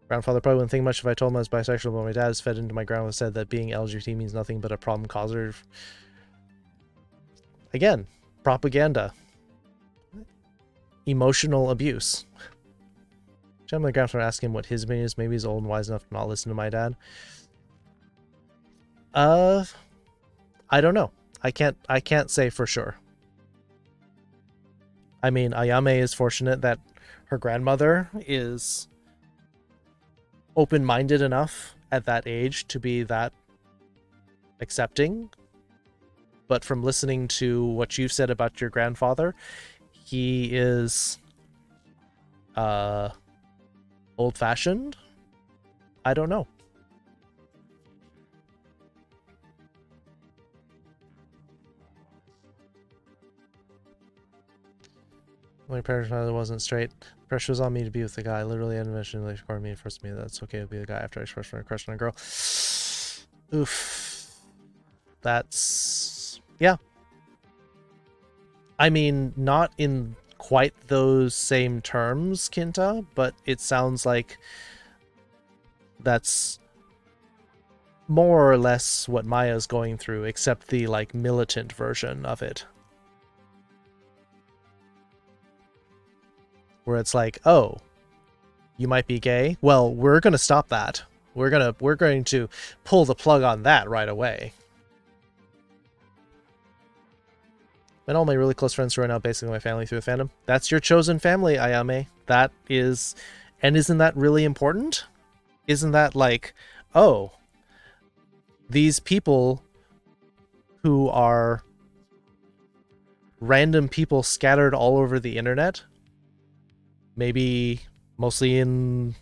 Grandfather probably wouldn't think much if I told him I was bisexual, but my dad has fed into my grandma said that being LGBT means nothing but a problem causer. Again, propaganda. Emotional abuse. I'm the grandfather asking him what his opinion is. Maybe he's old and wise enough to not listen to my dad. I don't know. I can't say for sure. I mean, Ayame is fortunate that her grandmother is open-minded enough at that age to be that accepting. But from listening to what you've said about your grandfather, he is old-fashioned? I don't know. My parents wasn't straight. Pressure was on me to be with the guy. Literally, unintentionally recorded me and forced me that's okay to be the guy after I expressed my crush on a girl. Oof. That's... yeah. I mean, not in quite those same terms, Kinta, but it sounds like that's more or less what Maya's going through, except the, like, militant version of it. Where it's like, oh, you might be gay? Well, we're going to stop that. We're going to pull the plug on that right away. And all my really close friends who are now basically my family through the fandom. That's your chosen family, Ayame. That is... and isn't that really important? Isn't that like, oh, these people who are random people scattered all over the internet, maybe mostly in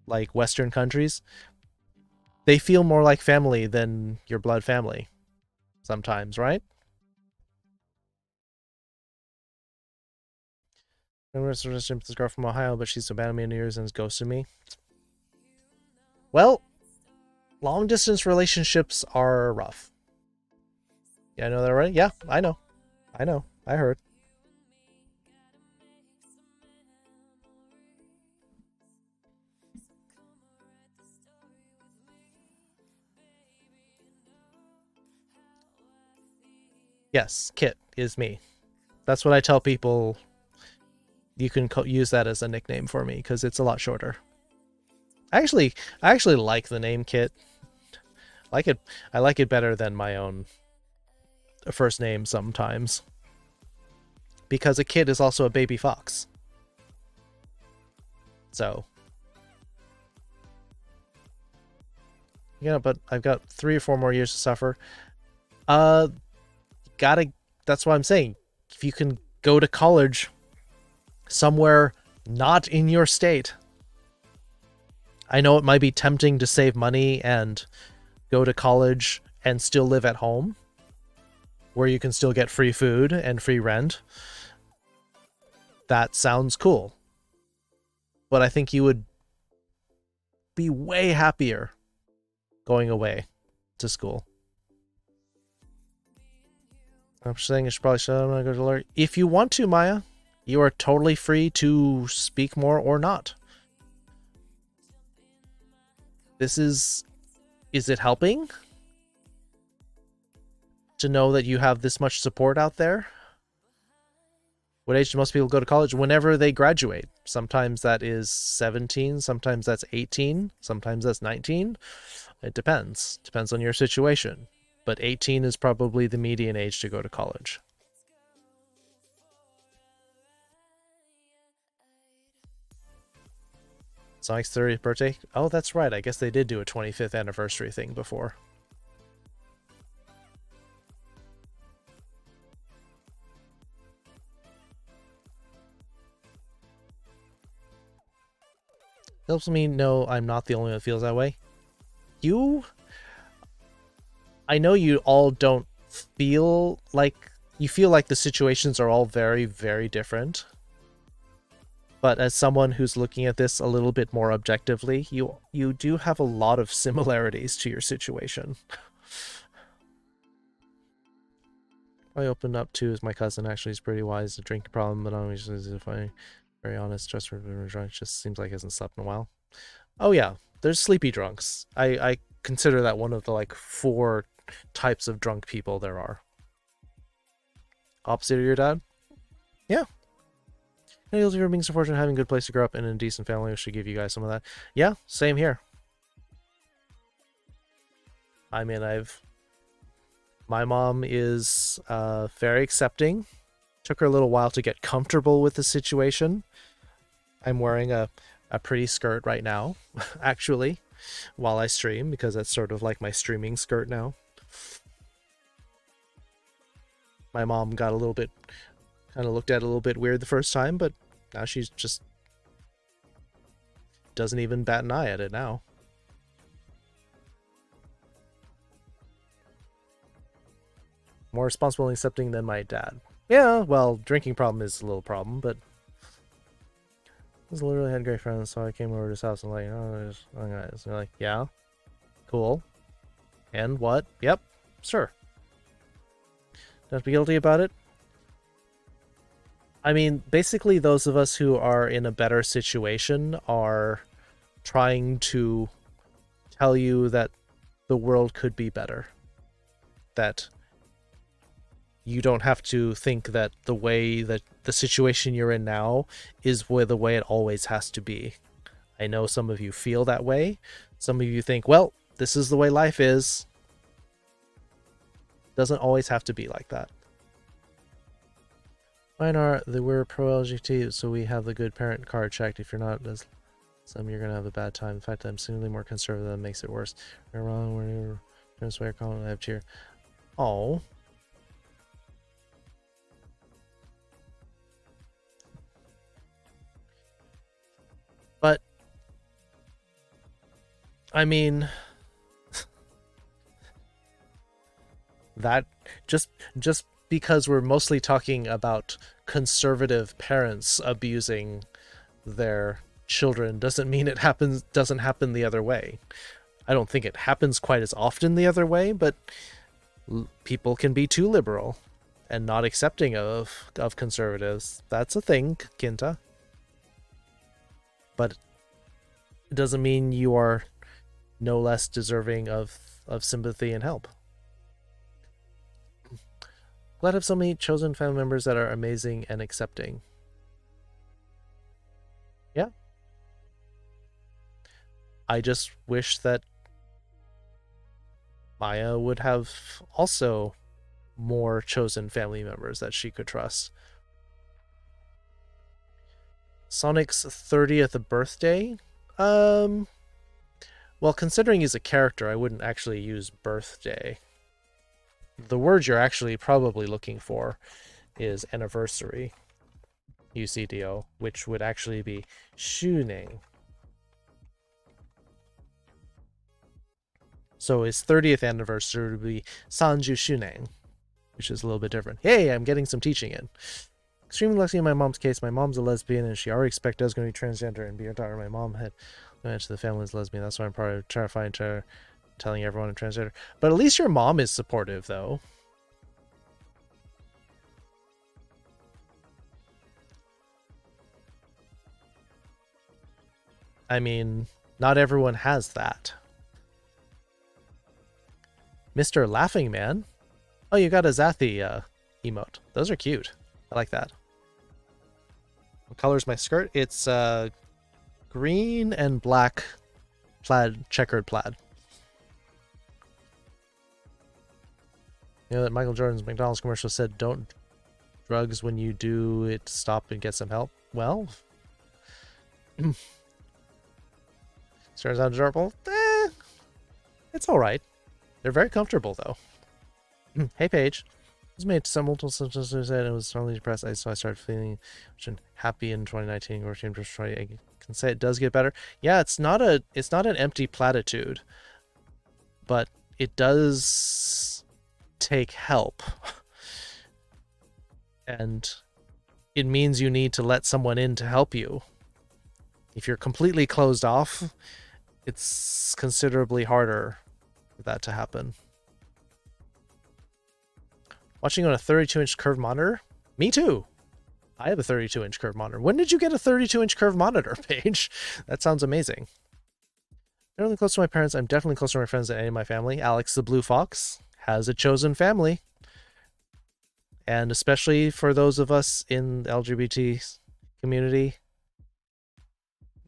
like Western countries, they feel more like family than your blood family sometimes, right? I'm going to relationship with this girl from Ohio, but she's abandoned me in New Year's and has ghosted me. Well, long distance relationships are rough. Yeah, I know that, right? Yeah, I know. I heard. Yes, Kit is me. That's what I tell people. You can use that as a nickname for me because it's a lot shorter. I actually like the name Kit. I like it better than my own first name sometimes. Because a kid is also a baby fox. So. Yeah, but I've got 3 or 4 more years to suffer. That's what I'm saying. If you can go to college somewhere not in your state. I know it might be tempting to save money and go to college and still live at home, where you can still get free food and free rent. That sounds cool. But I think you would be way happier going away to school. I'm saying I should probably shut up and go to learn. If you want to, Maya, You are totally free to speak more or not. Is it helping to know that you have this much support out there? What age do most people go to college? Whenever they graduate. Sometimes that is 17, sometimes that's 18, sometimes that's 19. It depends. Depends on your situation. But 18 is probably the median age to go to college. Sonic's 30th birthday? Oh, that's right. I guess they did do a 25th anniversary thing before. Helps me know I'm not the only one that feels that way. I know you all don't feel like... You feel like the situations are all very, very different. But as someone who's looking at this a little bit more objectively, you do have a lot of similarities to your situation. I opened up to is my cousin. Actually, he's pretty wise. A drinking problem, but always funny. Very honest, trustworthy, drunk. Just seems like he hasn't slept in a while. Oh yeah, there's sleepy drunks. I consider that one of the like 4 types of drunk people there are. Opposite of your dad? Yeah. Thank you for being so fortunate, having a good place to grow up and in a decent family. I should give you guys some of that. Yeah, same here. I mean, my mom is very accepting. Took her a little while to get comfortable with the situation. I'm wearing a pretty skirt right now, actually, while I stream, because that's sort of like my streaming skirt now. My mom got a little bit, kind of looked at it a little bit weird the first time, but now she's just doesn't even bat an eye at it now. More responsible and accepting than my dad. Yeah, well, drinking problem is a little problem, but I literally had great friends, so I came over to his house and like, oh guys, they're like, yeah, cool, and what? Yep, sure. Don't have to be guilty about it. I mean, basically, those of us who are in a better situation are trying to tell you that the world could be better. That you don't have to think that the way that the situation you're in now is the way it always has to be. I know some of you feel that way. Some of you think, well, this is the way life is. Doesn't always have to be like that. Mine are that we're pro-LGBT, so we have the good parent card checked. If you're not, as some you're gonna have a bad time. In fact, I'm seemingly more conservative. That makes it worse. We're wrong. We're gonna swear, calling. I have cheer. Oh. But I mean, that just because we're mostly talking about conservative parents abusing their children doesn't mean it doesn't happen the other way. I don't think it happens quite as often the other way, but people can be too liberal and not accepting of conservatives. That's a thing, Kinta. But it doesn't mean you are no less deserving of sympathy and help. Glad to have so many chosen family members that are amazing and accepting. Yeah. I just wish that Maya would have also more chosen family members that she could trust. Sonic's 30th birthday? Well, considering he's a character, I wouldn't actually use birthday. The word you're actually probably looking for is anniversary, UCDO, which would actually be shunen. So his 30th anniversary would be sanju shunen, which is a little bit different. Hey, I'm getting some teaching in. Extremely lucky in my mom's case. My mom's a lesbian, and she already expected I was going to be transgender and be her daughter. My mom had managed the family as lesbian. That's why I'm probably terrified to telling everyone I'm transgender. But at least your mom is supportive, though. I mean, not everyone has that. Mr. Laughing Man. Oh, you got a Zathi emote. Those are cute. I like that. What color's my skirt? It's green and black plaid, checkered plaid. You know that Michael Jordan's McDonald's commercial said, "Don't drugs when you do it, stop and get some help." Well, stars out adorable. It's all right. They're very comfortable though. Hey, Paige. I was made some multiple symptoms and I was strongly depressed. So I started feeling happy in 2019. Or I can say it does get better. Yeah, it's not an empty platitude, but it does take help. And it means you need to let someone in to help you. If you're completely closed off, it's considerably harder for that to happen. Watching on a 32-inch curved monitor? Me too. I have a 32-inch curved monitor. When did you get a 32-inch curved monitor, Paige? That sounds amazing. I'm really close to my parents. I'm definitely closer to my friends than any of my family. Alex the Blue Fox has a chosen family. And especially for those of us in the LGBT community,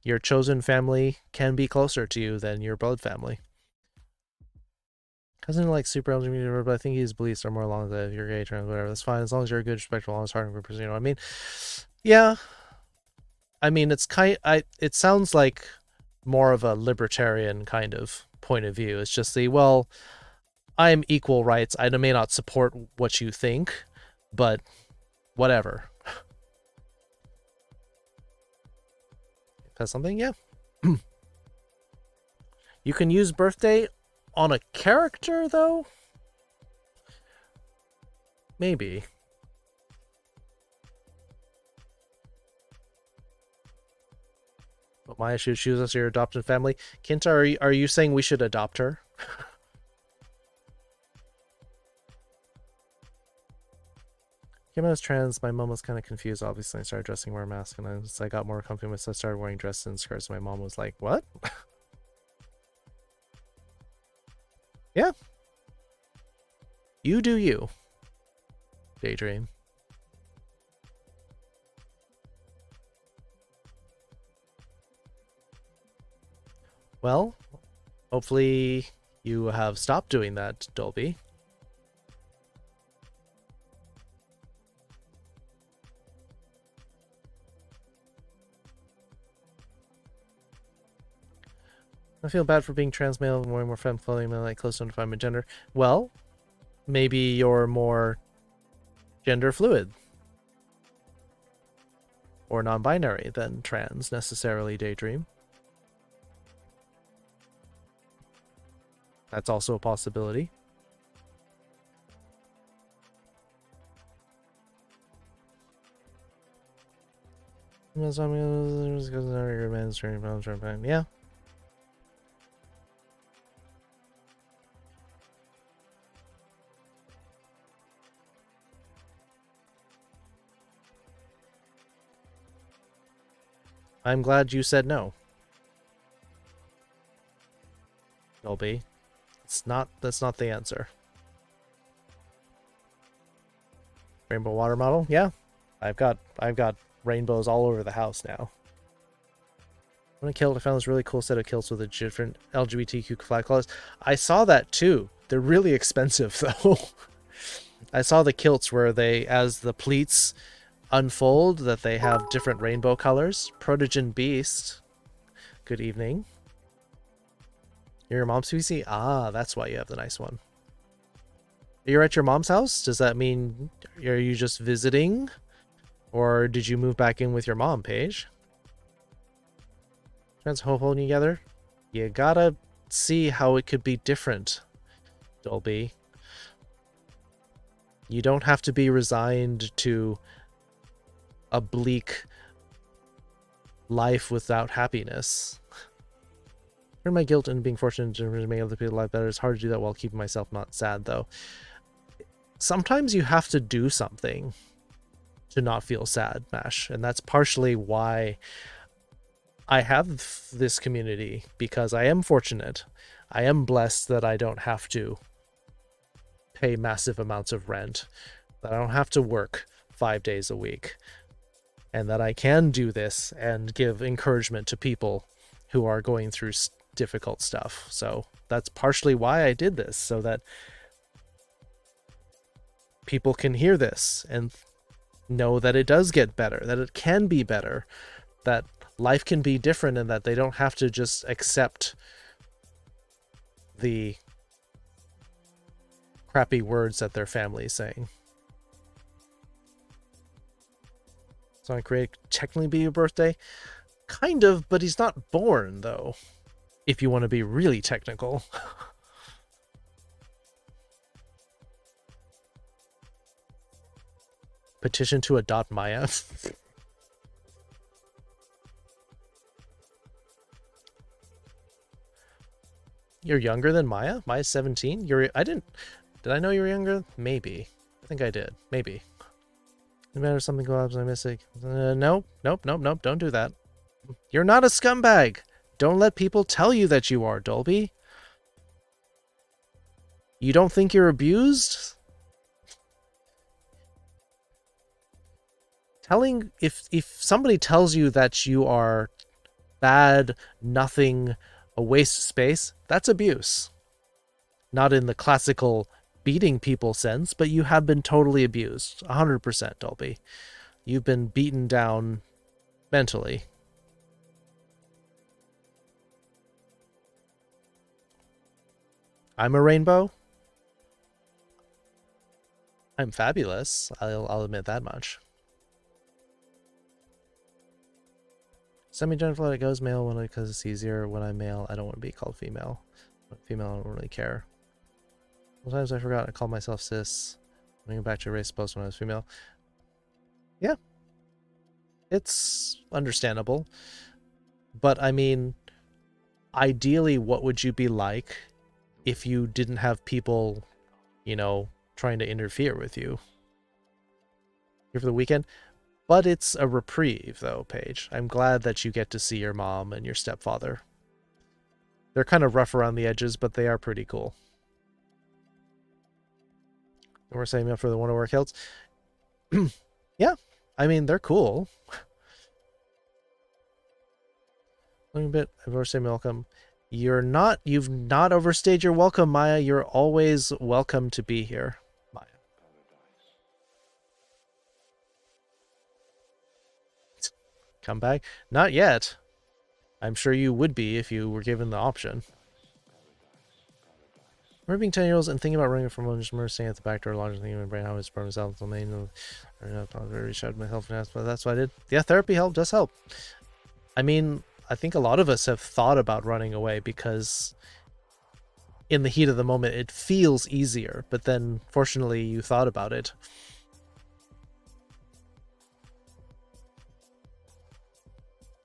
your chosen family can be closer to you than your blood family. Cousin like super LGBT, but I think his beliefs are more along the if you're gay, trans, whatever. That's fine as long as you're a good, respectful, honest, hard person. You know what I mean? Yeah. I mean, it sounds like more of a libertarian kind of point of view. It's just well, I'm equal rights. I may not support what you think, but whatever. Has something? Yeah. You can use birthday on a character, though? Maybe. But Maya should choose us your adopted family. Kinta, are you saying we should adopt her? Came out as trans, my mom was kind of confused, obviously. I started dressing, wear a mask, and as I got more comfortable, so I started wearing dresses and skirts. My mom was like, what? Yeah. You do you. Daydream. Well, hopefully you have stopped doing that, Dolby. I feel bad for being trans male and wearing more femme clothing and like close to define my gender. Well, maybe you're more gender fluid or non-binary than trans necessarily, Daydream. That's also a possibility. Yeah. I'm glad you said no. Dolby. That's not the answer. Rainbow water model? Yeah. I've got rainbows all over the house now. When I killed, I found this really cool set of kilts with a different LGBTQ flag colors. I saw that too. They're really expensive though. I saw the kilts where they, as the pleats unfold, that they have different rainbow colors. Protogen Beast. Good evening. You're your mom's PC? Ah, that's why you have the nice one. You're at your mom's house? Does that mean are you just visiting? Or did you move back in with your mom, Paige? Friends holding together? You gotta see how it could be different, Dolby. You don't have to be resigned to a bleak life without happiness. Heard my guilt and being fortunate to make other people's life better. It's hard to do that while keeping myself not sad, though. Sometimes you have to do something to not feel sad, Mash, and that's partially why I have this community because I am fortunate. I am blessed that I don't have to pay massive amounts of rent, that I don't have to work 5 days a week, and that I can do this and give encouragement to people who are going through difficult stuff. So that's partially why I did this, so that people can hear this and know that it does get better, that it can be better, that life can be different, and that they don't have to just accept the crappy words that their family is saying. Sonic Ray technically be your birthday? Kind of, but he's not born, though, if you want to be really technical. Petition to adopt Maya. You're younger than Maya? Maya's 17? Did I know you were younger? Maybe. I think I did. Maybe. No matter something go up, I miss it. Nope, don't do that. You're not a scumbag. Don't let people tell you that you are, Dolby. You don't think you're abused? If somebody tells you that you are bad, nothing, a waste of space, that's abuse. Not in the classical beating people sense, but you have been totally abused. 100%, Dolby. You've been beaten down mentally. I'm a rainbow. I'm fabulous. I'll admit that much. Semi-genital, it goes male because it's easier. When I'm male, I don't want to be called female. When I'm female, I don't really care. Sometimes I forgot I called myself cis. Going back to race post when I was female. Yeah. It's understandable. But I mean, ideally, what would you be like if you didn't have people, you know, trying to interfere with you? Here for the weekend? But it's a reprieve, though, Paige. I'm glad that you get to see your mom and your stepfather. They're kind of rough around the edges, but they are pretty cool. And we're saving up for the Wonder Work Hills. Yeah, I mean, they're cool. Looking a bit, I've overstayed my welcome. You've not overstayed your welcome, Maya. You're always welcome to be here, Maya. Come back? Not yet. I'm sure you would be if you were given the option. We're being 10-year-olds and thinking about running from home, just staying at the back door, lodging, thinking in my brain how it's brought myself to the main. I reached out to myself and asked, but that's what I did. Yeah, therapy does help. I mean, I think a lot of us have thought about running away because in the heat of the moment, it feels easier, but then fortunately you thought about it.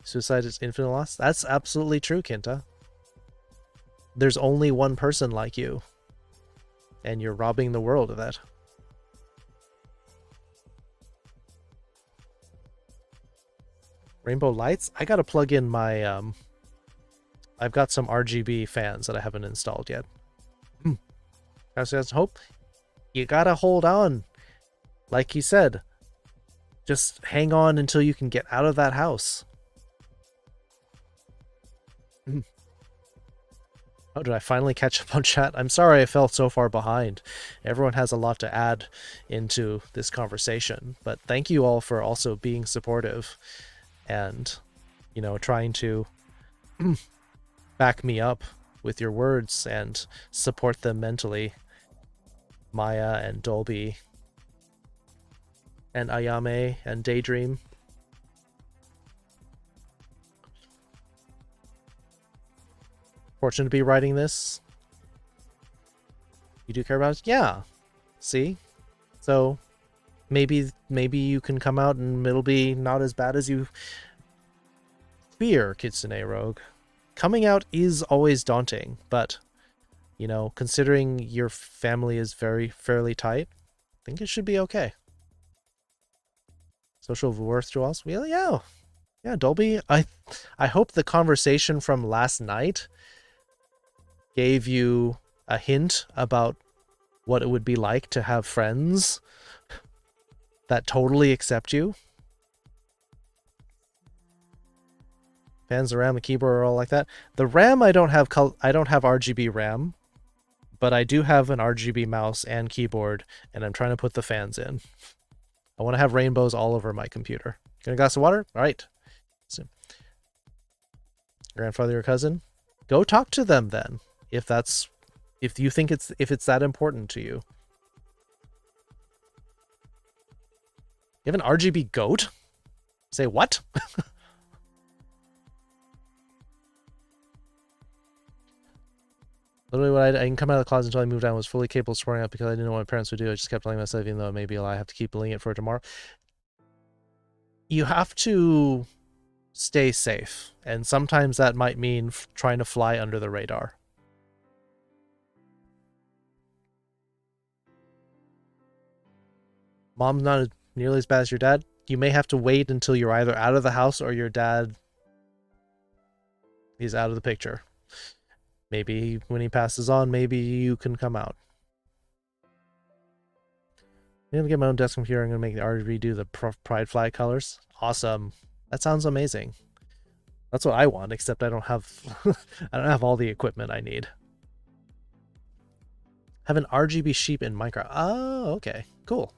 Suicide is infinite loss? That's absolutely true, Kinta. There's only one person like you, and you're robbing the world of that. Rainbow lights? I gotta plug in my, I've got some RGB fans that I haven't installed yet. Hope. You gotta hold on. Like he said, just hang on until you can get out of that house. Oh, did I finally catch up on chat? I'm sorry I fell so far behind. Everyone has a lot to add into this conversation, but thank you all for also being supportive and, you know, trying to back me up with your words and support them mentally. Maya and Dolby and Ayame and Daydream. Fortunate to be writing this. You do care about it? Yeah. See? So maybe you can come out and it'll be not as bad as you fear, Kitsune Rogue. Coming out is always daunting, but you know, considering your family is fairly tight, I think it should be okay. Social worth to us? Well, yeah. Yeah, Dolby, I hope the conversation from last night gave you a hint about what it would be like to have friends that totally accept you. Fans, the RAM, the keyboard are all like that. The RAM, I don't have RGB RAM, but I do have an RGB mouse and keyboard, and I'm trying to put the fans in. I want to have rainbows all over my computer. Get a glass of water? All right. So, grandfather or cousin? Go talk to them then. If you think it's that important to you. You have an RGB goat? Say what? Literally, what I didn't come out of the closet until I moved out. Was fully capable of swearing out because I didn't know what my parents would do. I just kept telling myself, even though it may be a lie, I have to keep believing it for tomorrow. You have to stay safe, and sometimes that might mean trying to fly under the radar. Mom's not nearly as bad as your dad. You may have to wait until you're either out of the house or your dad is out of the picture. Maybe when he passes on, maybe you can come out. I'm gonna get my own desk computer. I'm gonna make the RGB do the pride flag colors. Awesome. That sounds amazing. That's what I want, except I don't have I don't have all the equipment I need. Have an RGB sheep in Minecraft. Oh, okay. Cool.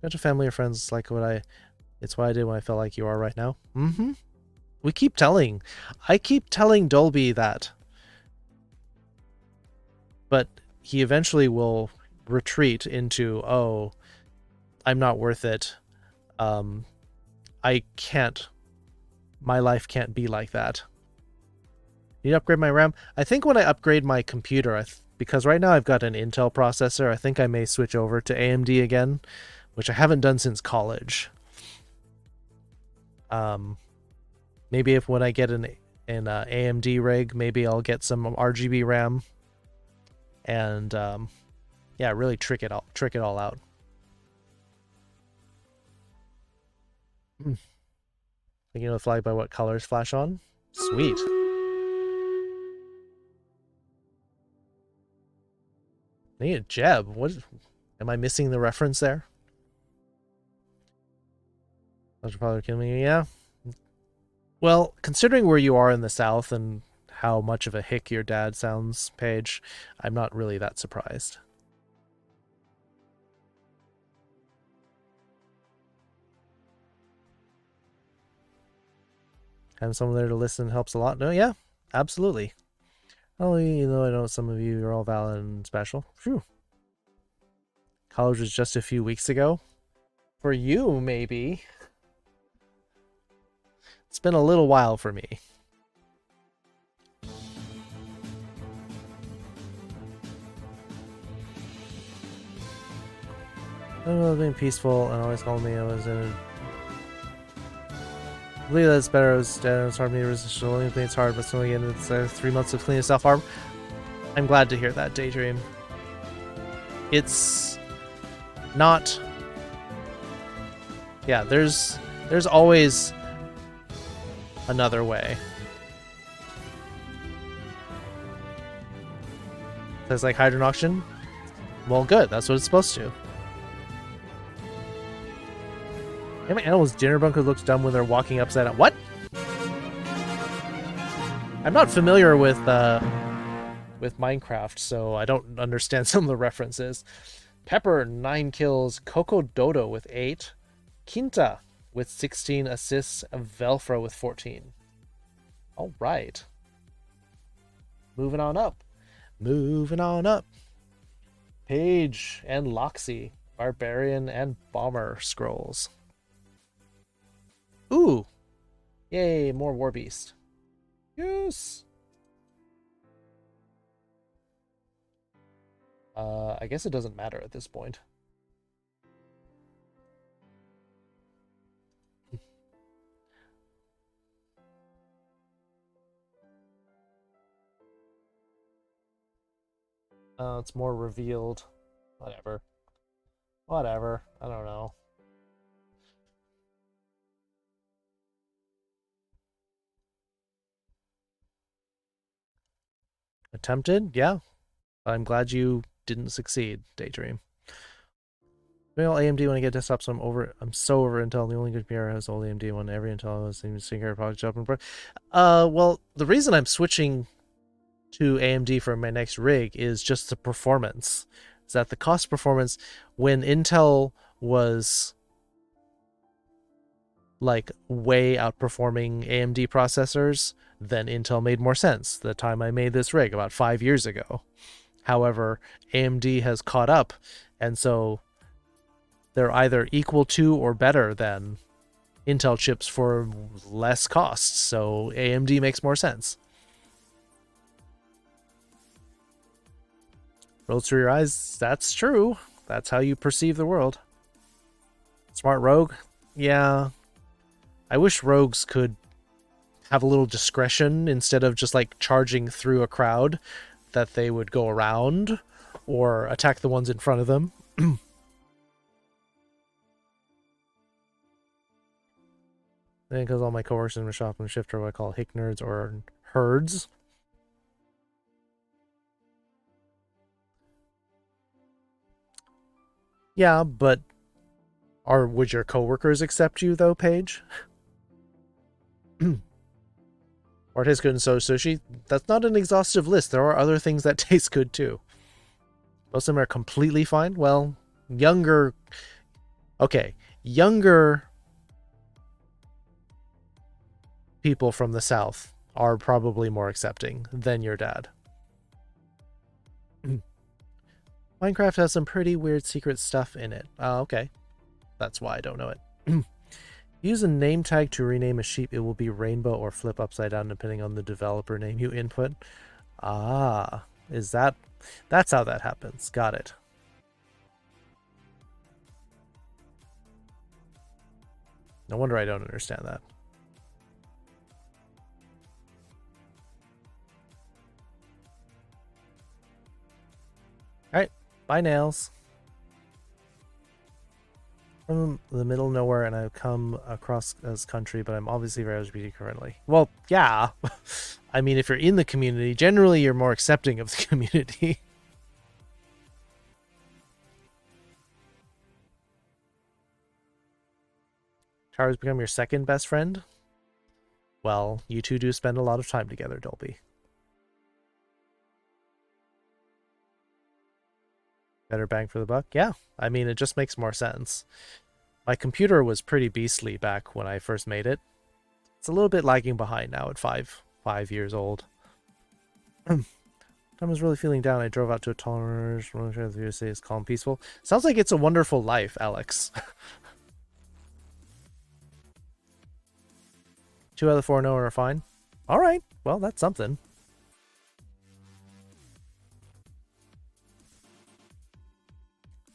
Bunch of family or friends like it's what I did when I felt like you are right now. Mm-hmm. I keep telling Dolby that. But he eventually will retreat into, oh, I'm not worth it. I can't. My life can't be like that. Need to upgrade my RAM? I think when I upgrade my computer, because right now I've got an Intel processor, I think I may switch over to AMD again, which I haven't done since college. Maybe when I get an AMD rig, maybe I'll get some RGB RAM, and yeah, really trick it all out. Thinking of the flag by what colors flash on? Sweet. I need a Jeb. What? Am I missing the reference there? Dr. Father kill me? Yeah. Well, considering where you are in the South and how much of a hick your dad sounds, Paige, I'm not really that surprised. Having someone there to listen helps a lot. No, yeah, absolutely. Oh, you know, I know some of you are all valid and special. Phew. College was just a few weeks ago. For you, maybe. It's been a little while for me. I was being peaceful and always called me. I was in. I believe that's better. It's hard for me to resist. It's hard, but still, again, it's 3 months of cleaning self harm. I'm glad to hear that, Daydream. It's not. Yeah, there's always another way. Says like Hydron Auction. Well, good. That's what it's supposed to. Yeah, my animal's dinner bunker looks dumb when they're walking upside down. What? I'm not familiar with Minecraft, so I don't understand some of the references. Pepper, 9 kills. Coco Dodo with 8. Quinta with 16 assists. Velfro with 14. All right. Moving on up. Moving on up. Paige and Loxy. Barbarian and Bomber scrolls. Ooh. Yay, more Warbeast. Yes. I guess it doesn't matter at this point. It's more revealed. Whatever. Whatever. I don't know. Attempted? Yeah. I'm glad you didn't succeed, Daydream. Well, AMD when I get desktops, I'm so over Intel. The only good PR has old AMD one. Every Intel has seems to care product job and well, the reason I'm switching to AMD for my next rig is just the performance. Is that the cost performance when Intel was like way outperforming AMD processors, then Intel made more sense. The time I made this rig about 5 years ago. However, AMD has caught up, and so they're either equal to or better than Intel chips for less costs. So AMD makes more sense. Rolls through your eyes. That's true. That's how you perceive the world. Smart rogue? Yeah. I wish rogues could have a little discretion instead of just like charging through a crowd, that they would go around or attack the ones in front of them. I think because all my coworkers in the shop and shift are what I call hick nerds or herds. Yeah, but would your coworkers accept you though, Paige? Or tastes good and so sushi? That's not an exhaustive list. There are other things that taste good too. Most of them are completely fine. Well, younger people from the South are probably more accepting than your dad. Minecraft has some pretty weird secret stuff in it. Okay. That's why I don't know it. Use a name tag to rename a sheep. It will be rainbow or flip upside down depending on the developer name you input. Ah, that's how that happens. Got it. No wonder I don't understand that. Alright, bye nails. From the middle of nowhere, and I've come across as country, but I'm obviously very LGBT currently. Well, yeah. I mean, if you're in the community, generally you're more accepting of the community. Tara's become your second best friend? Well, you two do spend a lot of time together, Dolby. Better bang for the buck? Yeah, I mean, it just makes more sense. My computer was pretty beastly back when I first made it. It's a little bit lagging behind now at 5 years old. Tom was really feeling down. I drove out to a tolerance. The say it's calm, peaceful. Sounds like it's a wonderful life, Alex. 2 out of 4 no are fine. All right, well, that's something.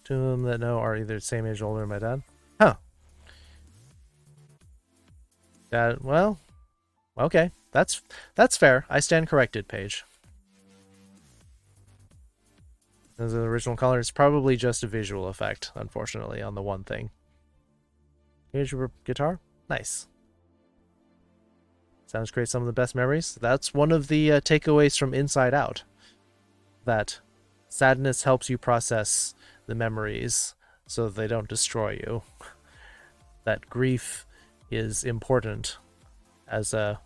Two of them that know are either the same age or older than my dad. Huh. Dad, well, okay. That's fair. I stand corrected, Paige. As the original color, it's probably just a visual effect, unfortunately, on the one thing. Here's your guitar. Nice. Sounds great. Some of the best memories. That's one of the takeaways from Inside Out. That sadness helps you process the memories so that they don't destroy you. That grief is important as a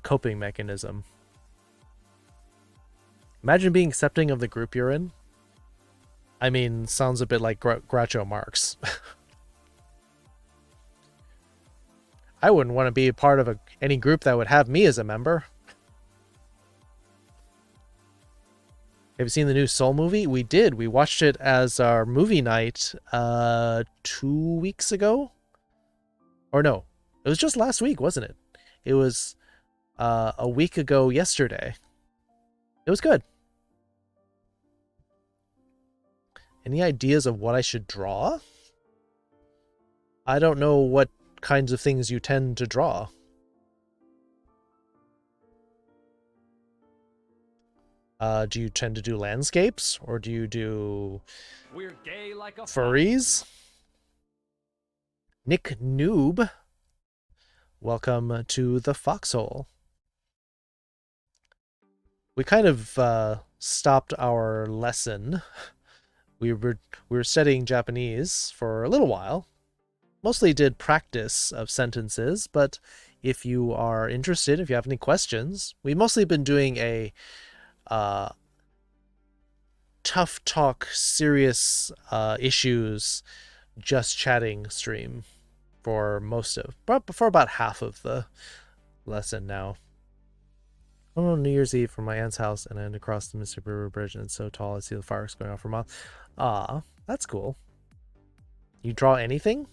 coping mechanism. Imagine being accepting of the group you're in. I mean, sounds a bit like Groucho Marx. I wouldn't want to be a part of any group that would have me as a member. Have you seen the new Soul movie? We did. We watched it as our movie night 2 weeks ago. Or no, it was just last week, wasn't it? It was a week ago yesterday. It was good. Any ideas of what I should draw? I don't know what kinds of things you tend to draw. Do you tend to do landscapes, or do you do We're gay like a furries? Nick Noob, welcome to the Foxhole. we kind of stopped our lesson. We were studying Japanese for a little while. Mostly did practice of sentences, but if you are interested, if you have any questions, we've mostly been doing a tough talk, serious issues, just chatting stream for about half of the lesson now. Oh, New Year's Eve from my aunt's house and then across the Mississippi River Bridge, and it's so tall I see the fireworks going off for miles. Ah, that's cool. You draw anything?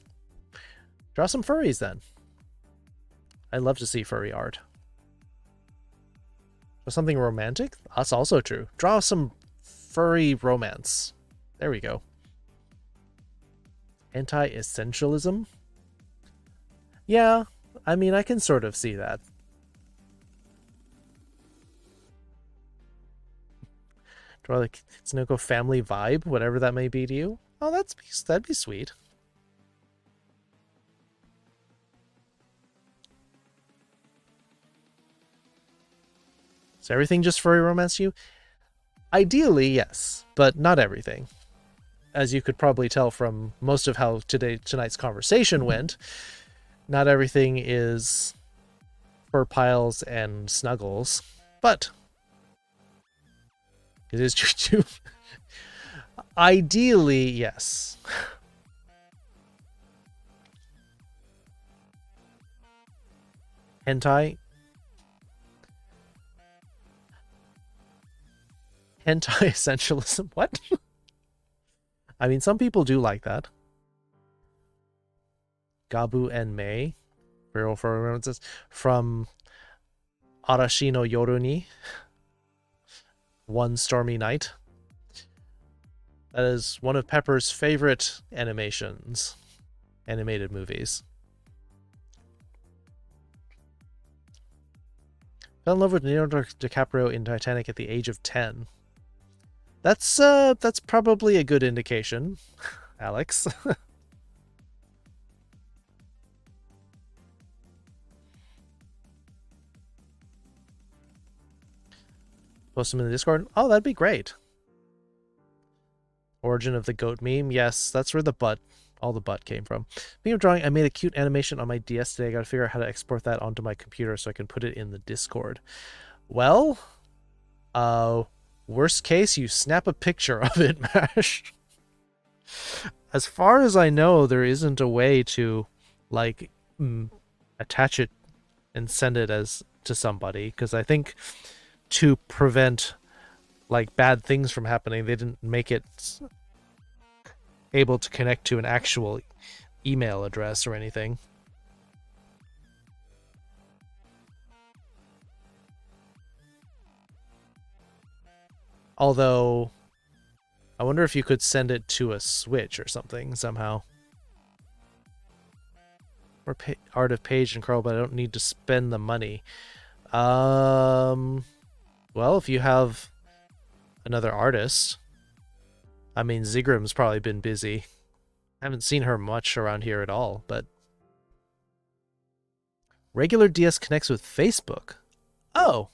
Draw some furries then. I'd love to see furry art. Draw something romantic? That's also true. Draw some furry romance. There we go. Anti-essentialism? Yeah, I mean, I can sort of see that. Draw the Tsunoko family vibe, whatever that may be to you. Oh, that'd be sweet. Is everything just furry romance to you? Ideally, yes, but not everything. As you could probably tell from most of how tonight's conversation went, not everything is fur piles and snuggles, but it is true. Ideally, yes. Hentai? Hentai-essentialism? What? I mean, some people do like that. Gabu and Mei, for references, from Arashi no Yoru ni, One Stormy Night. That is one of Pepper's favorite animated movies. Fell in love with Leonardo DiCaprio in Titanic at the age of 10. That's probably a good indication, Alex. Post them in the Discord. Oh, that'd be great. Origin of the goat meme. Yes, that's where all the butt came from. Speaking of drawing, I made a cute animation on my DS today. I gotta figure out how to export that onto my computer so I can put it in the Discord. Well, worst case, you snap a picture of it, Mash. As far as I know, there isn't a way to, like, attach it and send it to somebody, because I think to prevent, like, bad things from happening, they didn't make it able to connect to an actual email address or anything. Although, I wonder if you could send it to a Switch or something somehow. Or Art of Page and Curl, but I don't need to spend the money. Well, if you have another artist. I mean, Zigram's probably been busy. I haven't seen her much around here at all, but... Regular DS connects with Facebook. Oh!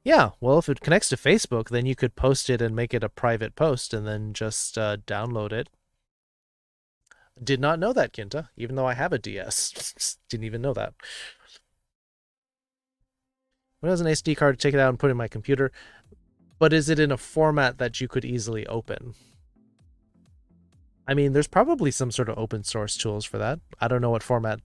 Yeah, well, if it connects to Facebook, then you could post it and make it a private post and then just download it. Did not know that, Kinta, even though I have a DS. Didn't even know that. When it has an SD card, take it out and put it in my computer. But is it in a format that you could easily open? I mean, there's probably some sort of open source tools for that. I don't know what format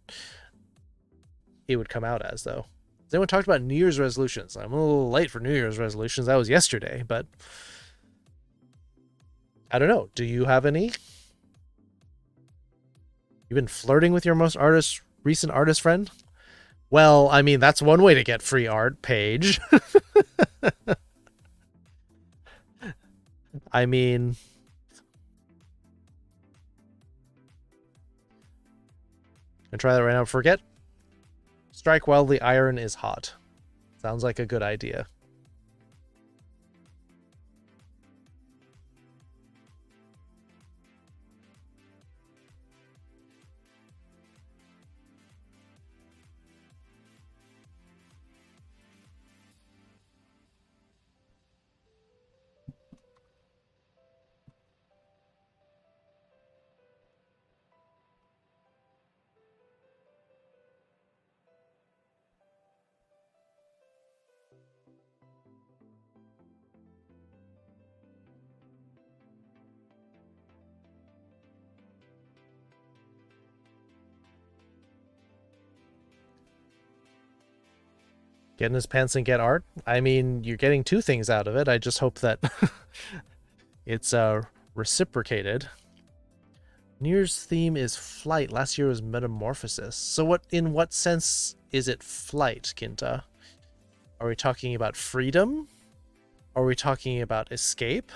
it would come out as, though. Has anyone talked about New Year's resolutions? I'm a little late for New Year's resolutions. That was yesterday, but... I don't know. Do you have any? You've been flirting with your recent artist friend? Well, I mean, that's one way to get free art, Paige. I mean... Gonna try that right now. Forget. Strike while the iron is hot. Sounds like a good idea. Get in his pants and get art. I mean, you're getting two things out of it. I just hope that it's reciprocated. New Year's theme is flight. Last year was metamorphosis. So in what sense is it flight, Kinta? Are we talking about freedom? Are we talking about escape?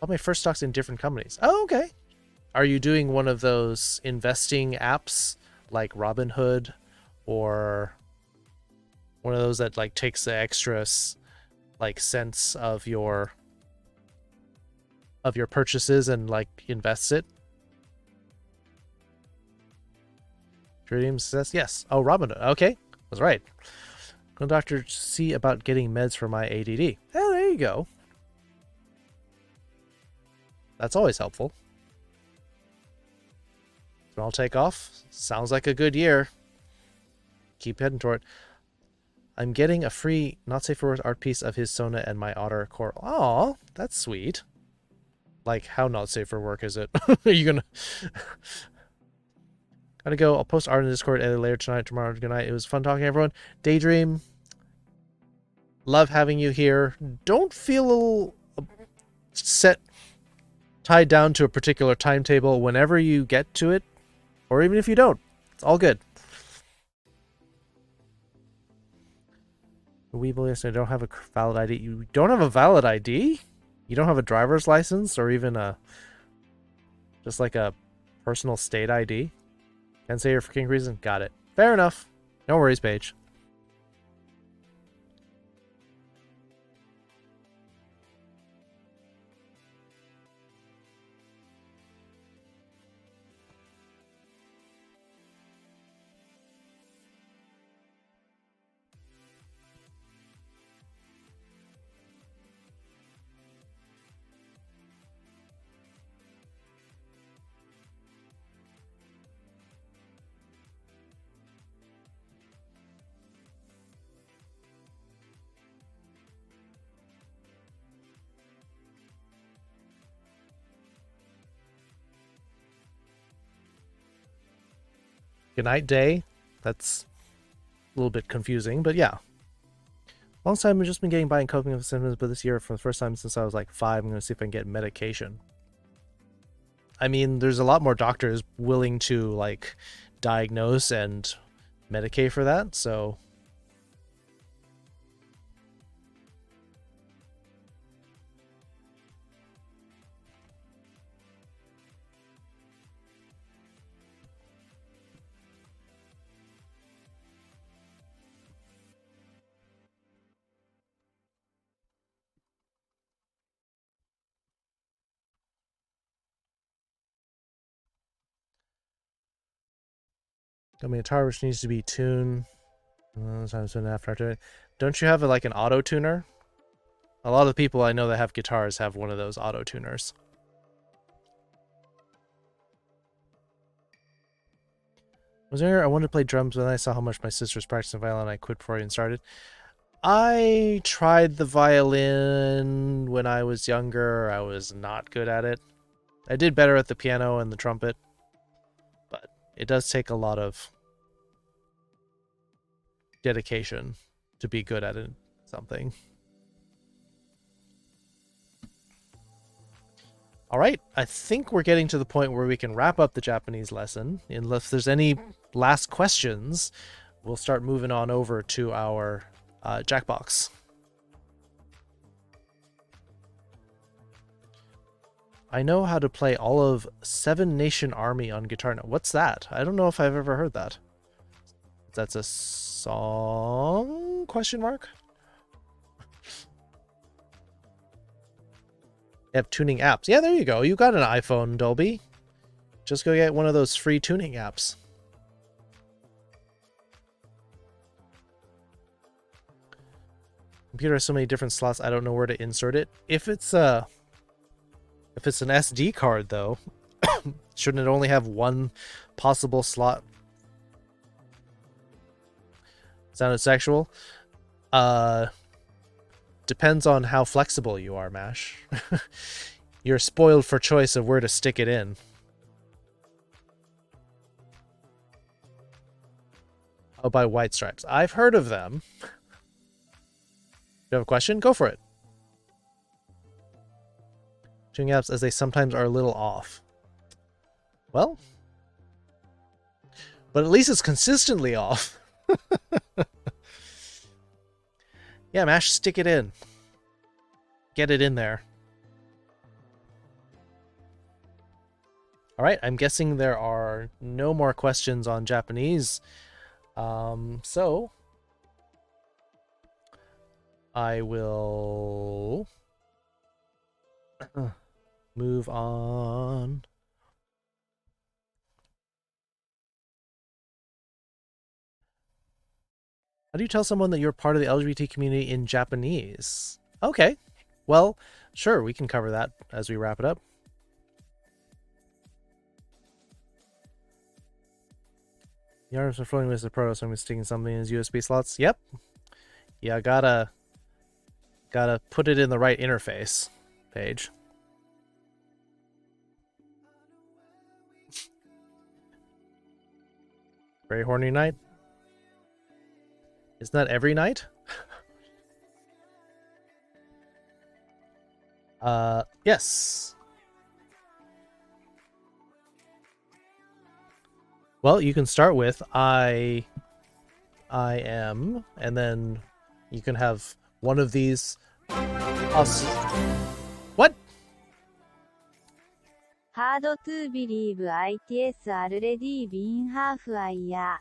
All my first stocks in different companies. Oh, okay. Are you doing one of those investing apps like Robinhood, or one of those that like takes the extra like sense of your purchases and like invests it? Dream success? Yes. Oh, Robinhood. Okay. Was right. Go doctor see about getting meds for my ADD. Oh, there you go. That's always helpful. So I'll take off. Sounds like a good year. Keep heading toward it. I'm getting a free not safe for work art piece of his Sona and my otter coral. Aw, that's sweet. Like, how not safe for work is it? Are you gonna... Gotta go. I'll post art in the Discord either later tonight, tomorrow. Good night. It was fun talking to everyone. Daydream. Love having you here. Don't feel tied down to a particular timetable. Whenever you get to it, or even if you don't, it's all good. We believe I don't have a valid ID. You don't have a valid ID? You don't have a driver's license or even just like a personal state ID? Can't say your freaking reason. Got it. Fair enough. No worries, Paige. Good night, day. That's a little bit confusing, but yeah. Long time I've just been getting by and coping with symptoms, but this year, for the first time since I was like 5, I'm going to see if I can get medication. I mean, there's a lot more doctors willing to like diagnose and medicate for that, so... I mean, guitar which needs to be tuned. Don't you have like an auto tuner? A lot of the people I know that have guitars have one of those auto tuners. I wanted to play drums, but then I saw how much my sister was practicing violin. I quit before I even started. I tried the violin when I was younger. I was not good at it. I did better at the piano and the trumpet. It does take a lot of dedication to be good at something. All right, I think we're getting to the point where we can wrap up the Japanese lesson. Unless there's any last questions, we'll start moving on over to our Jackbox. I know how to play all of Seven Nation Army on guitar. Now, what's that? I don't know if I've ever heard that. That's a song? Question mark? They have tuning apps. Yeah, there you go. You got an iPhone, Dolby. Just go get one of those free tuning apps. Computer has so many different slots, I don't know where to insert it. If it's an SD card, though, shouldn't it only have one possible slot? Sounded sexual? Depends on how flexible you are, Mash. You're spoiled for choice of where to stick it in. Oh, by White Stripes. I've heard of them. Do you have a question? Go for it. Tuning apps as they sometimes are a little off. Well, but at least it's consistently off. Yeah, Mash, stick it in. Get it in there. All right, I'm guessing there are no more questions on Japanese. So I will move on. How do you tell someone that you're part of the LGBT community in Japanese? Okay, well, sure, we can cover that as we wrap it up. The arms are floating with the proto, so I'm sticking something in his USB slots. Yep. Yeah, gotta put it in the right interface page. Very horny night? Isn't that every night? Yes. Well, you can start with I am, and then you can have one of these. What? Hard to believe ITS already been half a year.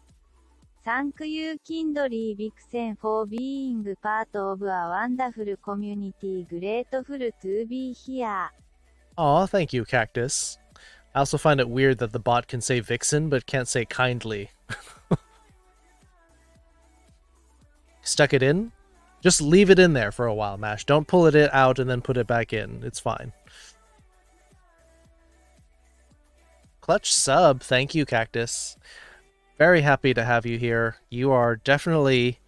Thank you kindly Vixen for being part of a wonderful community. Grateful to be here. Aw, thank you, Cactus. I also find it weird that the bot can say Vixen, but can't say kindly. Stuck it in? Just leave it in there for a while, Mash. Don't pull it out and then put it back in. It's fine. Clutch sub. Thank you, Cactus. Very happy to have you here. You are definitely...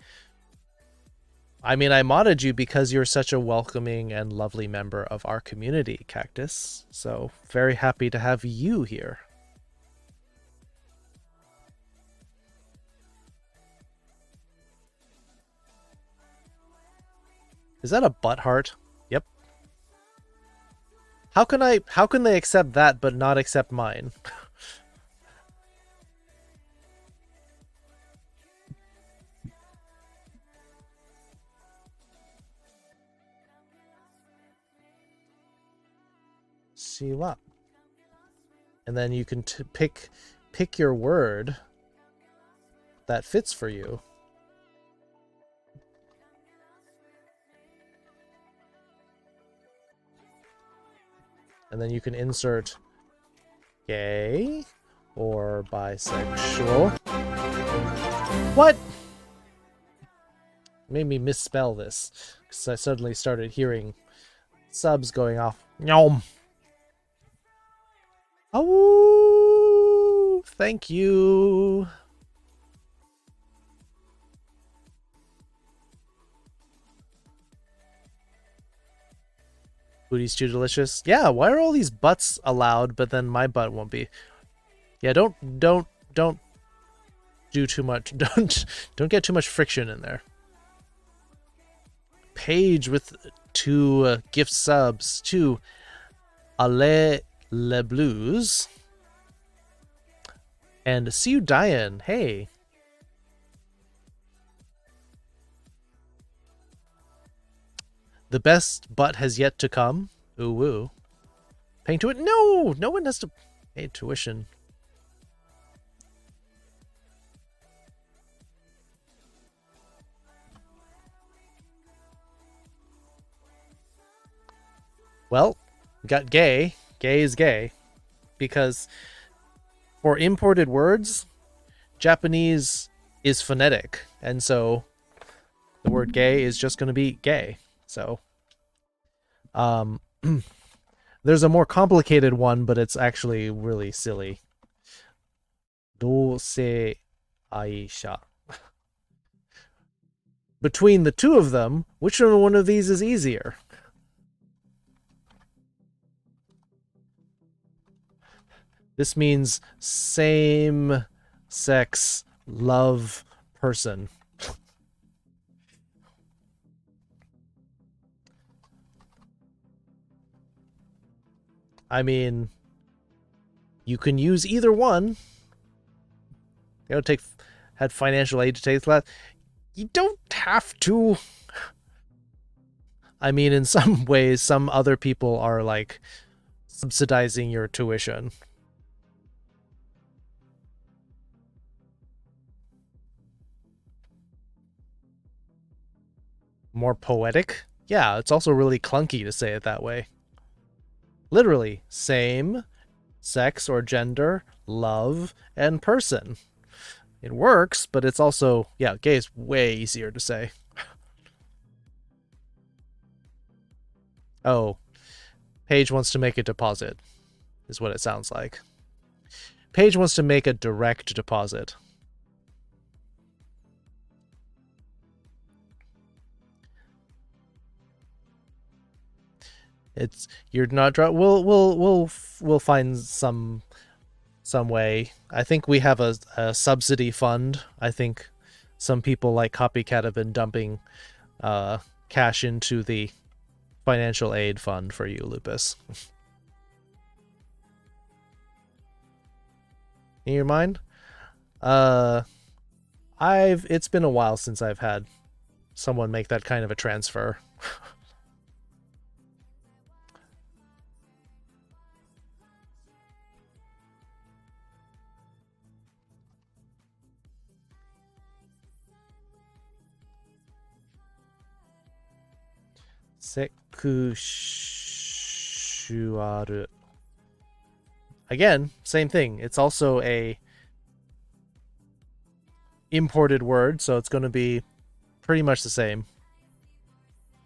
I mean, I modded you because you're such a welcoming and lovely member of our community, Cactus. So, very happy to have you here. Is that a butt heart? Yep. How can they accept that but not accept mine? See what? And then you can pick your word that fits for you. And then you can insert gay or bisexual. What? Made me misspell this because I suddenly started hearing subs going off. Nyom. Oh, thank you. Booty's too delicious. Yeah, why are all these butts allowed, but then my butt won't be? Yeah, don't do too much. Don't get too much friction in there. Paige with 2 gift subs to Ale Le Blues. And see you, Diane. Hey. The best butt has yet to come. Ooh woo. Paying to it? No! No one has to pay tuition. Well, we got gay. Gay is gay. Because for imported words, Japanese is phonetic. And so the word gay is just going to be gay. So, there's a more complicated one, but it's actually really silly. Dose Aisha. Between the two of them, which one of these is easier? This means same-sex love person. I mean, you can use either one. You know, had financial aid to take class. You don't have to. I mean, in some ways, some other people are like subsidizing your tuition. More poetic? Yeah, it's also really clunky to say it that way. Literally, same sex or gender, love, and person. It works, but it's also, yeah, gay is way easier to say. Oh, Paige wants to make a deposit, is what it sounds like. Paige wants to make a direct deposit. You're not we'll find some way. I think we have a subsidy fund. I think some people like Copycat have been dumping cash into the financial aid fund for you, Lupus. In your mind? It's been a while since I've had someone make that kind of a transfer. Sekushuaru. Again, same thing. It's also a imported word, so it's going to be pretty much the same.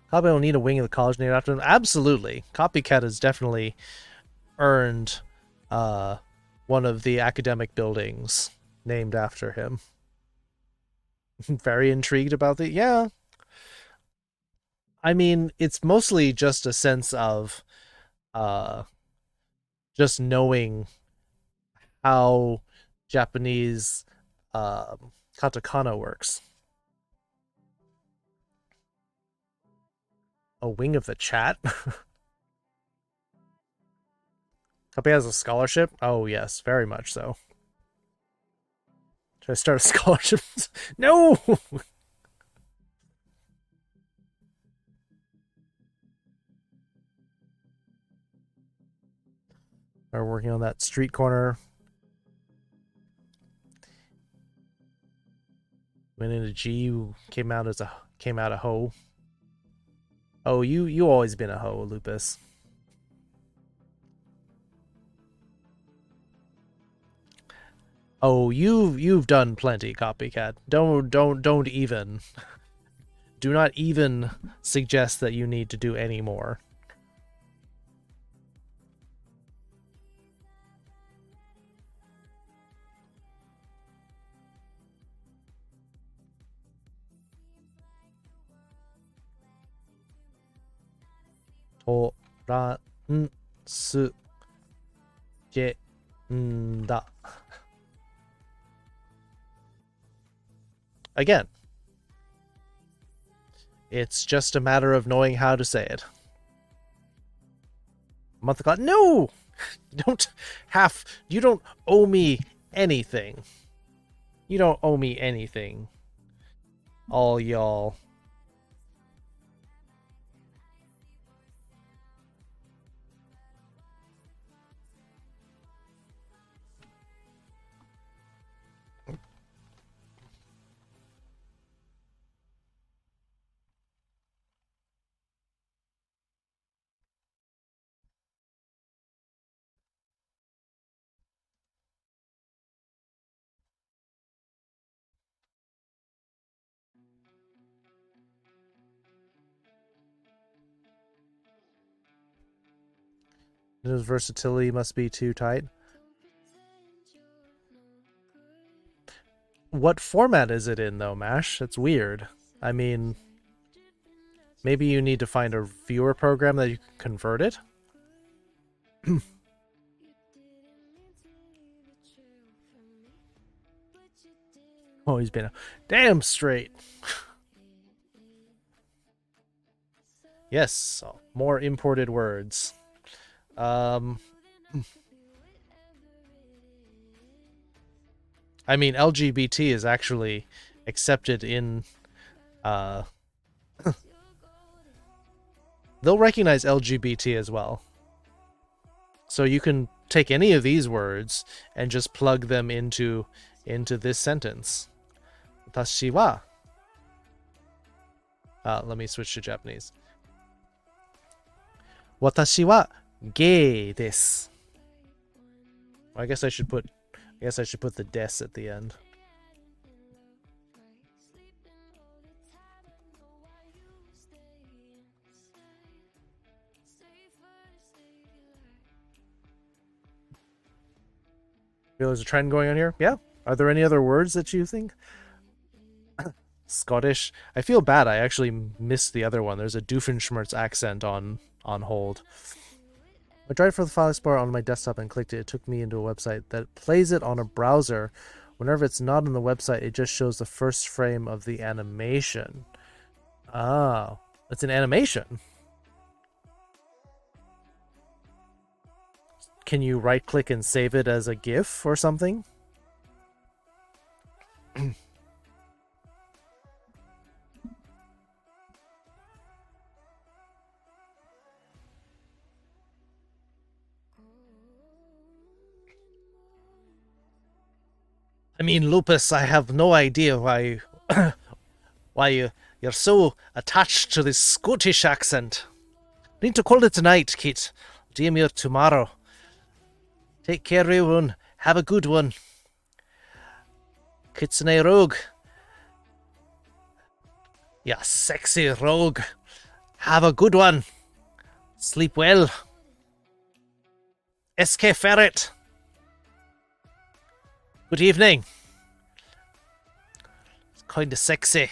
Probably don't need a wing of the college named after him. Absolutely. Copycat has definitely earned one of the academic buildings named after him. Very intrigued about the... Yeah. I mean, it's mostly just a sense of just knowing how Japanese katakana works. A wing of the chat? Copy has a scholarship? Oh, yes, very much so. Should I start a scholarship? No! Are working on that street corner. Went into G, came out a hoe. Oh, you always been a hoe, Lupus. Oh, you've done plenty, Copycat. Don't even. Do not even suggest that you need to do any more. Again, it's just a matter of knowing how to say it. Month of God. No! You don't owe me anything. You don't owe me anything. All y'all. His versatility must be too tight. What format is it in, though, Mash? That's weird. I mean, maybe you need to find a viewer program that you can convert it? Oh, he's been damn straight. Yes, more imported words. I mean, LGBT is actually accepted in, they'll recognize LGBT as well. So you can take any of these words and just plug them into this sentence. Watashi wa. Let me switch to Japanese. Watashi wa gay desu. I guess I should put the des at the end. There's a trend going on here. Yeah. Are there any other words that you think? Scottish. I feel bad. I actually missed the other one. There's a Doofenshmirtz accent on hold. I tried for the File Explorer on my desktop and clicked it. It took me into a website that plays it on a browser. Whenever it's not on the website, it just shows the first frame of the animation. Oh, it's an animation. Can you right-click and save it as a GIF or something? I mean, Lupus, I have no idea why you're so attached to this Scottish accent. Need to call it tonight, Kit. DM you tomorrow. Take care, everyone. Have a good one. Kitsune Rogue. Yeah, sexy rogue. Have a good one. Sleep well. SK Ferret. Good evening. It's kinda sexy.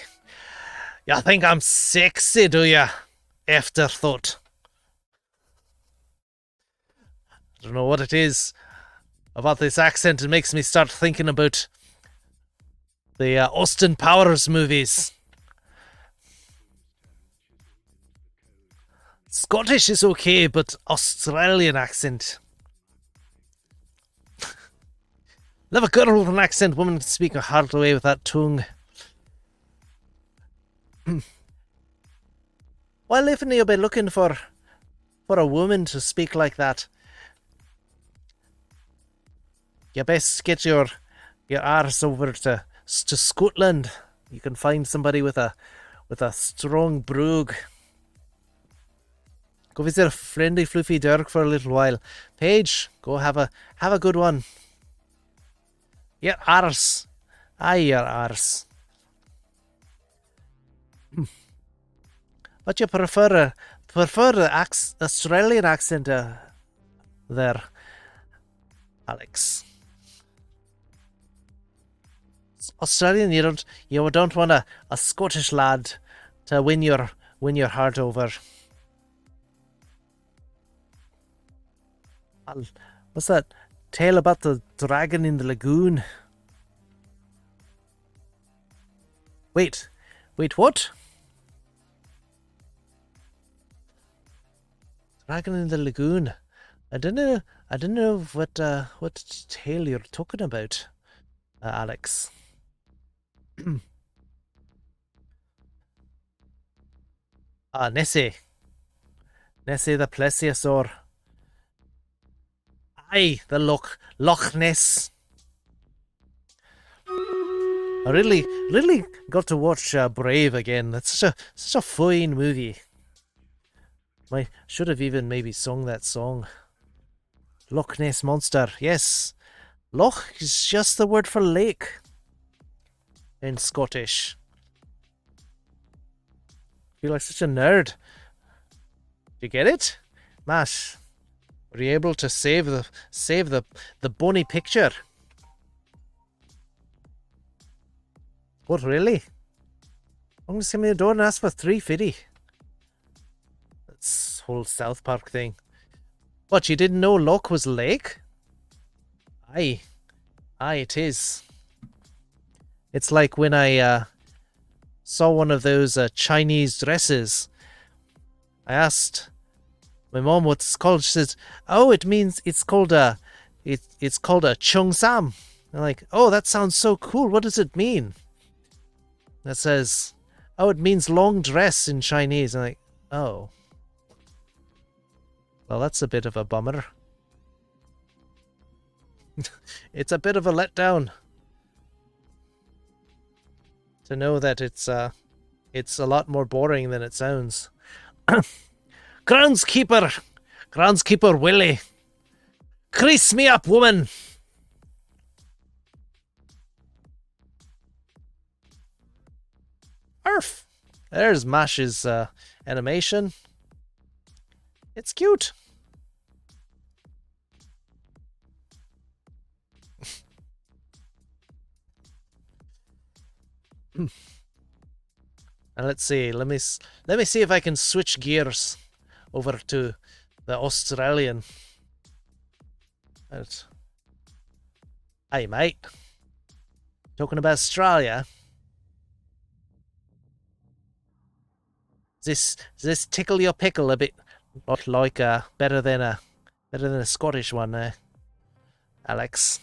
You think I'm sexy, do ya? Afterthought. I don't know what it is about this accent. It makes me start thinking about the Austin Powers movies. Scottish is okay, but Australian accent. Love a girl with an accent. Woman can speak her heart away with that tongue. While living, you'll be looking for a woman to speak like that. You best get your arse over to Scotland. You can find somebody with a strong brogue. Go visit a friendly fluffy Dirk for a little while. Paige, go have a good one. Your arse. Aye, your arse. What you prefer the Australian accent there, Alex? Australian, you don't want a Scottish lad to win your heart over. What's that tale about the dragon in the lagoon? Wait, what? Dragon in the lagoon. I don't know what tale you're talking about, Alex. Nessie the plesiosaur. Aye, the Loch Ness. I really got to watch Brave again. That's such a fine movie. I should have even maybe sung that song. Loch Ness Monster. Yes. Loch is just the word for lake in Scottish. I feel like such a nerd. Did you get it? Mash. Were you able to save the bony picture? What, really? I'm just coming to the door and ask for $3.50. That's whole South Park thing. What, you didn't know Loch was lake? Aye, it is. It's like when I saw one of those Chinese dresses. I asked my mom what it's called. She says, "Oh, it means it's called a chung sam." I'm like, "Oh, that sounds so cool. What does it mean?" That says, "Oh, it means long dress in Chinese." I'm like, "Oh, well, that's a bit of a bummer." It's a bit of a letdown to know that it's a lot more boring than it sounds. Groundskeeper Willie, crease me up, woman. Arf! There's Mash's animation. It's cute. And let's see. Let me see if I can switch gears over to the Australian. Hey, mate. Talking about Australia. Does this tickle your pickle a bit? Like better than a Scottish one there, Alex.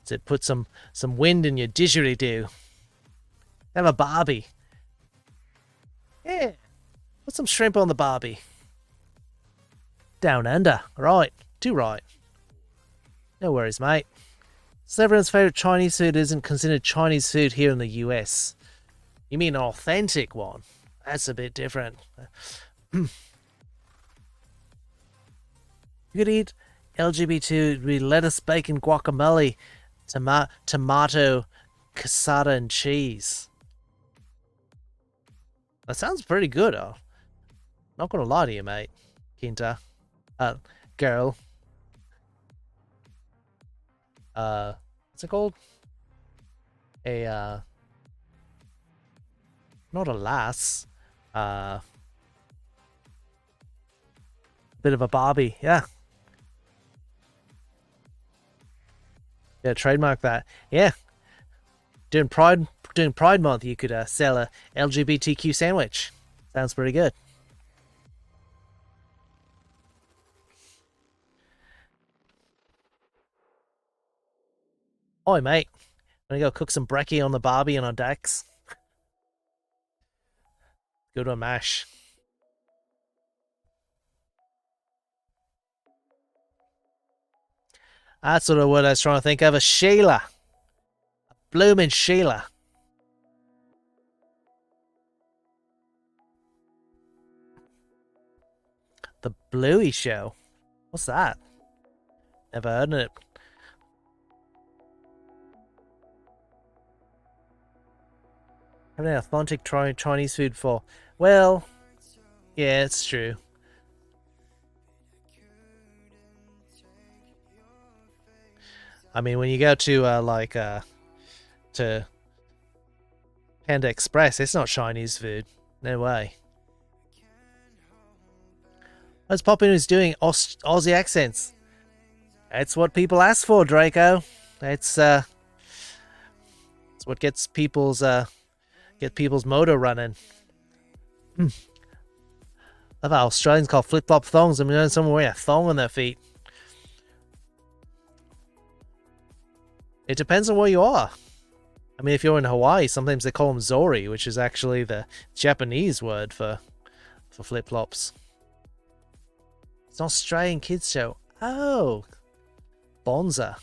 Does it put some wind in your didgeridoo? Have a barbie. Yeah. Put some shrimp on the barbie. Down under. Right. Too right. No worries, mate. So everyone's favourite Chinese food isn't considered Chinese food here in the US. You mean an authentic one? That's a bit different. You could eat LGBT with lettuce, bacon, guacamole, tomato, cassata, and cheese. That sounds pretty good, not gonna lie to you, mate. Kinta. Girl. What's it called? Not a lass. Bit of a Barbie, yeah. Yeah, trademark that. Yeah. During Pride Month, you could sell a LGBTQ sandwich. Sounds pretty good. Oi, mate. Gonna go cook some brekkie on the barbie and on decks. Go to a mash. That's sort of what I was trying to think of. A Sheila. A blooming Sheila. The Bluey Show. What's that? Never heard of it. Having authentic Chinese food for... Well, yeah, it's true. I mean, when you go to, to Panda Express, it's not Chinese food. No way. Let's pop in who's doing Aussie accents. That's what people ask for, Draco. It's what gets people's motor running. Love how Australians call flip-flop thongs. I mean, someone wearing a thong on their feet. It depends on where you are. I mean, if you're in Hawaii, sometimes they call them zori, which is actually the Japanese word for flip-flops. It's an Australian kids show. Oh, Bonza.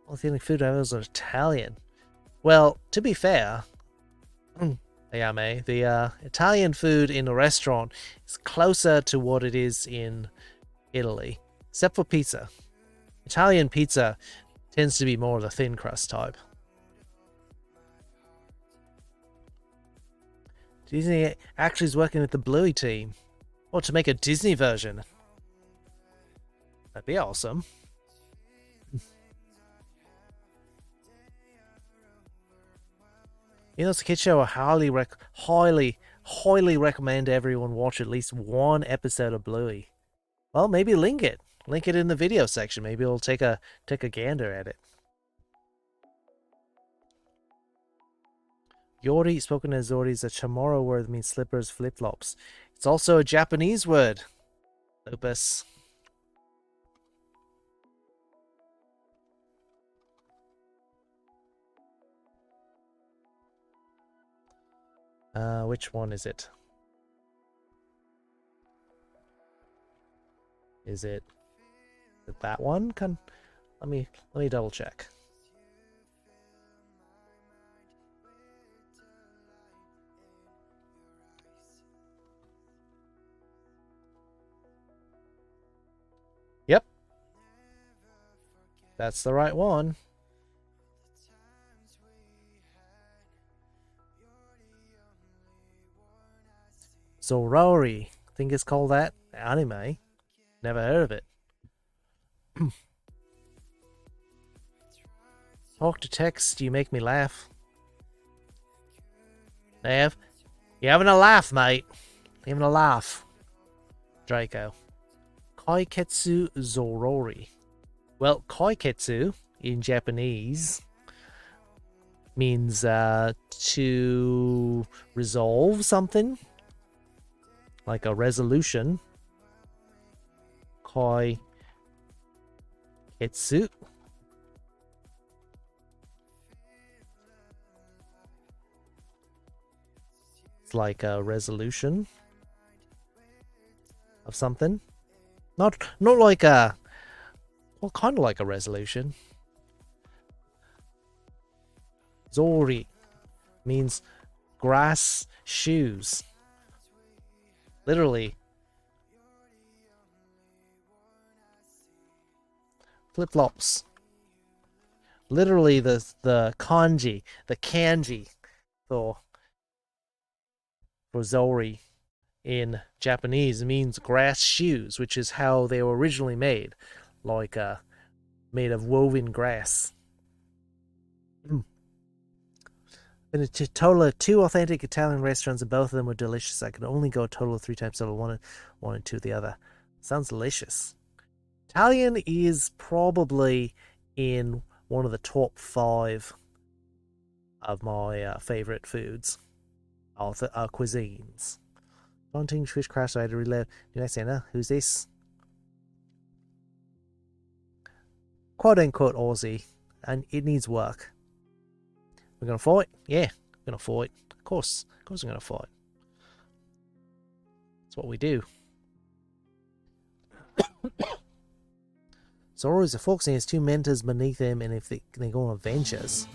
Authentic food was Italian. Well, to be fair, Ayame, the Italian food in a restaurant is closer to what it is in Italy, except for pizza. Italian pizza tends to be more of the thin crust type. Disney actually is working with the Bluey team. Or to make a Disney version. That'd be awesome. You know, it's a kid show I highly highly recommend everyone watch at least one episode of Bluey. Well, maybe link it. Link it in the video section. Maybe we'll take a gander at it. Yori, spoken as Zori, is a Chamorro word that means slippers, flip-flops. It's also a Japanese word. Lupus. Which one is it? Is it that one? Let me double check. Yep. That's the right one. Zorori. I think it's called that. Anime. Never heard of it. Talk to text, you make me laugh. Nav, you having a laugh, mate? You having a laugh? Draco. Kaiketsu Zorori. Well, Kaiketsu in Japanese means to resolve something. Like a resolution. Kaiketsu. It's like a resolution of something. Not like a... Well, kind of like a resolution. Zori means grass shoes. Literally. Flip-flops. Literally the kanji for Zori in Japanese means grass shoes, which is how they were originally made. Like made of woven grass. Been to a total of 2 authentic Italian restaurants, and both of them were delicious. I could only go a total of 3 times over one and two the other. Sounds delicious. Italian is probably in one of the top 5 of my favorite foods, cuisines. Daunting Twitch crash, so I had to relive. Did I say no? Who's this? Quote unquote Aussie, and it needs work. We're gonna fight? Yeah, we're gonna fight. Of course we're gonna fight. That's what we do. Zoro's a fox and he has 2 mentors beneath him, and if they go on adventures.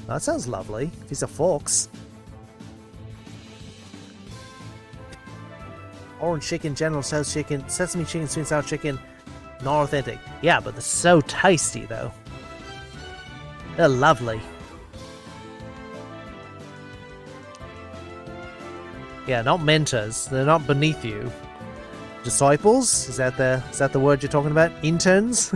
That sounds lovely. If he's a fox. Orange chicken, General Tso's chicken, sesame chicken, sweet and sour chicken, not authentic. Yeah, but they're so tasty though. They're lovely. Yeah, not mentors. They're not beneath you. Disciples? Is that the word you're talking about? Interns?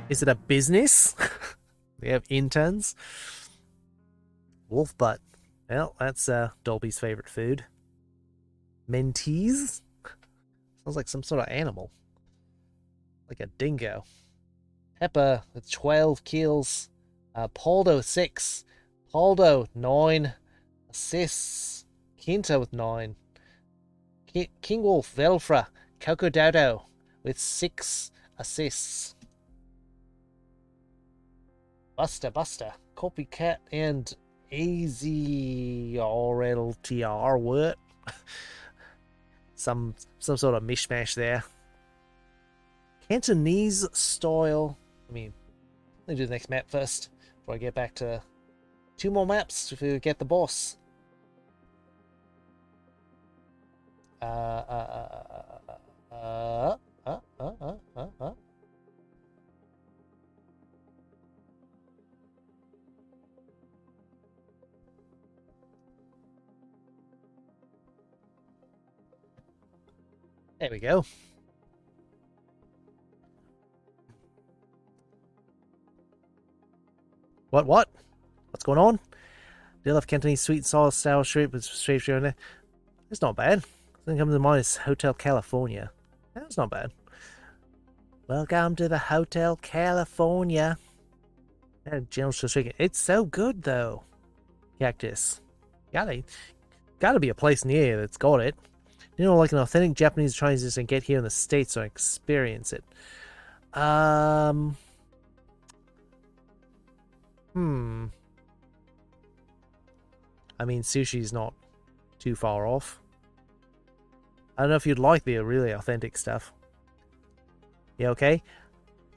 Is it a business? They have interns? Wolf butt. Well, that's Dolby's favorite food. Mentees? Sounds like some sort of animal. Like a dingo. Pepper with 12 kills. Poldo 6. Poldo 9 assists. Kinta with 9. King Wolf Velfra Coco Dodo with 6 assists. Buster, Copycat, and AZRLTR word. some sort of mishmash there. Cantonese style. Let me do the next map first before I get back to 2 more maps if we get the boss. There we go. What? What's going on? Deal of Cantonese sweet sauce style shrimp with straight in there. It's not bad. Then comes to mind is Hotel California. That's not bad. Welcome to the Hotel California. It's so good though. Cactus. Gotta be a place near you that's got it. You know, like an authentic Japanese Chinese dish and get here in the States so I experience it. I mean, sushi's not too far off. I don't know if you'd like the really authentic stuff. You okay?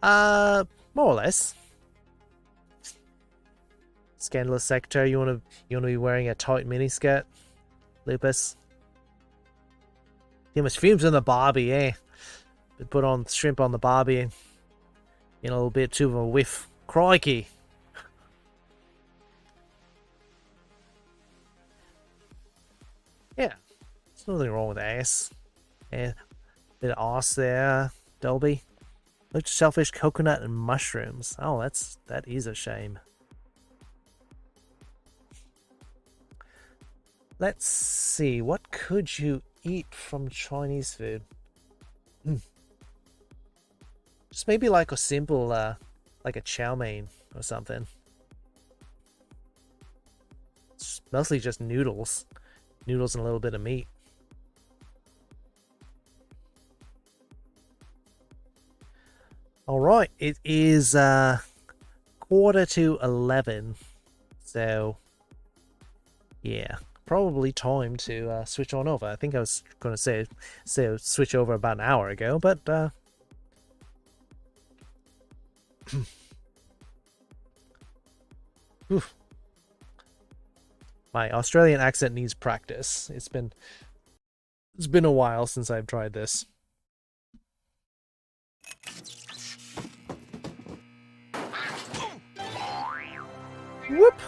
More or less. Scandalous secretary, you wanna be wearing a tight miniskirt? Lupus. Too much fumes on the barbie, eh? But put on shrimp on the barbie and a little bit too of a whiff. Crikey. Yeah. There's nothing wrong with ass. Yeah. Bit of ass there, Dolby. Look, shellfish, coconut, and mushrooms. Oh, that is a shame. Let's see, what could you eat from Chinese food? Just maybe like a simple, like a chow mein or something. It's mostly just noodles. Noodles and a little bit of meat. Alright, it is 11:15. So, yeah. Probably time to switch on over. I think I was going to say switch over about an hour ago, but my Australian accent needs practice. It's been a while since I've tried this. Whoop!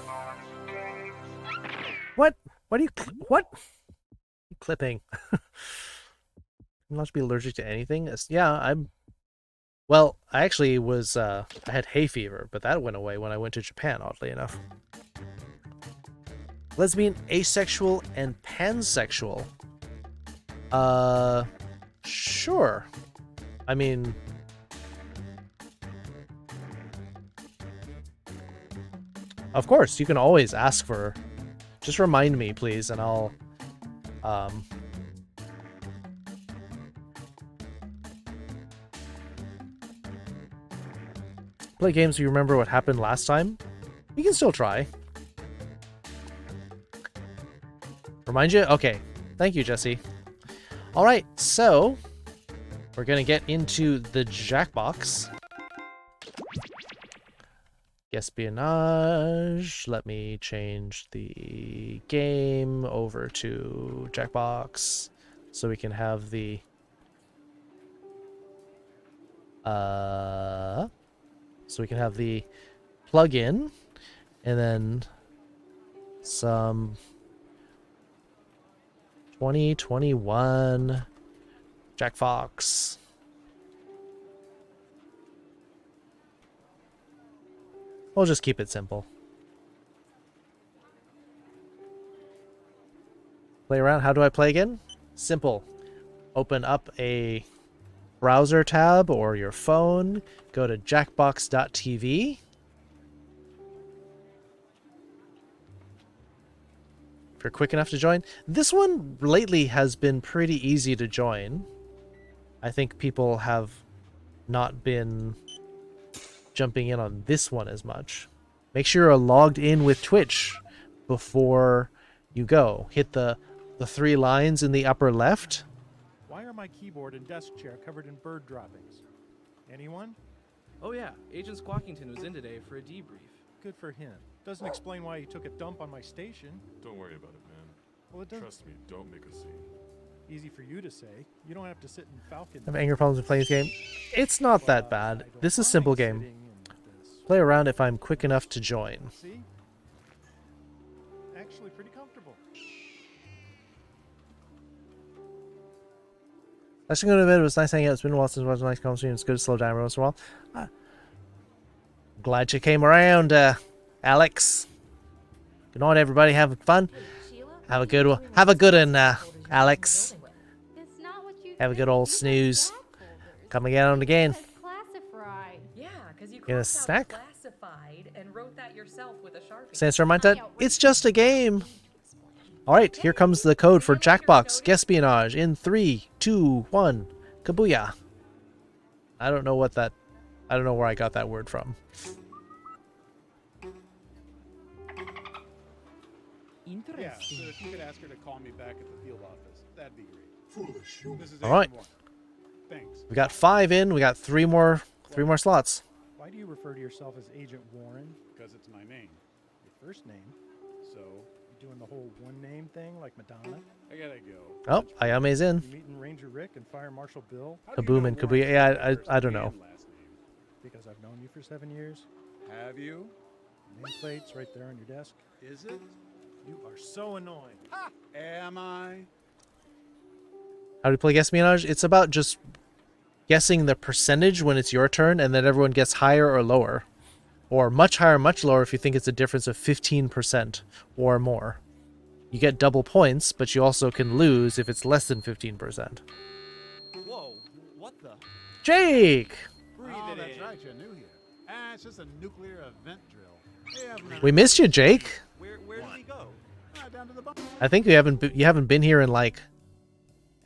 What? What are you clipping? I'm not to be allergic to anything. Yeah, well, I actually was, I had hay fever, but that went away when I went to Japan, oddly enough. Lesbian, asexual, and pansexual. Sure. I mean... Of course, you can always ask for... Just remind me, please, and I'll, play games you remember what happened last time. You can still try. Remind you? Okay. Thank you, Jesse. Alright, so we're gonna get into the Jackbox. Espionage. Let me change the game over to Jackbox so we can have the plugin and then some 2021 Jackbox. We'll just keep it simple. Play around. How do I play again? Simple. Open up a browser tab or your phone. Go to jackbox.tv. If you're quick enough to join. This one lately has been pretty easy to join. I think people have not been jumping in on this one as much. Make sure you're logged in with Twitch before you go. Hit the 3 lines in the upper left. Why are my keyboard and desk chair covered in bird droppings? Anyone? Oh yeah, Agent Squawkington was in today for a debrief. Good for him. Doesn't explain why he took a dump on my station. Don't worry about it, man. Well, it doesn't. Trust me, don't make a scene. Easy for you to say. You don't have to sit in Falcon. Have anger problems with playing this game? It's not that bad. This is a simple game. Play around if I'm quick enough to join. See? Actually pretty comfortable. Let's go to bed. It was nice hanging out. It's been a while since I was a nice conversation. It's good to slow down once in a while. Glad you came around, Alex. Good night, everybody. Having fun. Have a good one. Have a good one, Alex. Have a good old snooze. Come again and again. Yeah, because you Get a crossed out snack? classified and wrote that yourself with a Sharpie. Sans remind that it's just a game. Alright, here comes the code for Jackbox Guespionage in 3, 2, 1. Kabuya. I don't know where I got that word from. Yeah, so if you could ask her to call me back at the field office, that'd be great. This is All right. Agent Warren. Thanks. We got 5 in, we got 3 more slots. Why do you refer to yourself as Agent Warren? Because it's my name. Your first name. So, you're doing the whole one name thing like Madonna? I gotta go. Oh, Ayame's in. You meeting Ranger Rick and Fire Marshal Bill? Kaboom and Kabuya. Yeah, I don't know. Because I've known you for 7 years. Have you? Nameplate's right there on your desk. Is it? You are so annoying. Ha! Am I? How do you play Espionage? It's about just guessing the percentage when it's your turn, and then everyone gets higher or lower. Or much higher, much lower if you think it's a difference of 15% or more. You get double points, but you also can lose if it's less than 15%. Whoa! What the? Jake! Breathe it that's in. Right. You're new here. It's just a nuclear event drill. We missed you, Jake. Where did he go? Down to the bottom. I think you haven't been here in like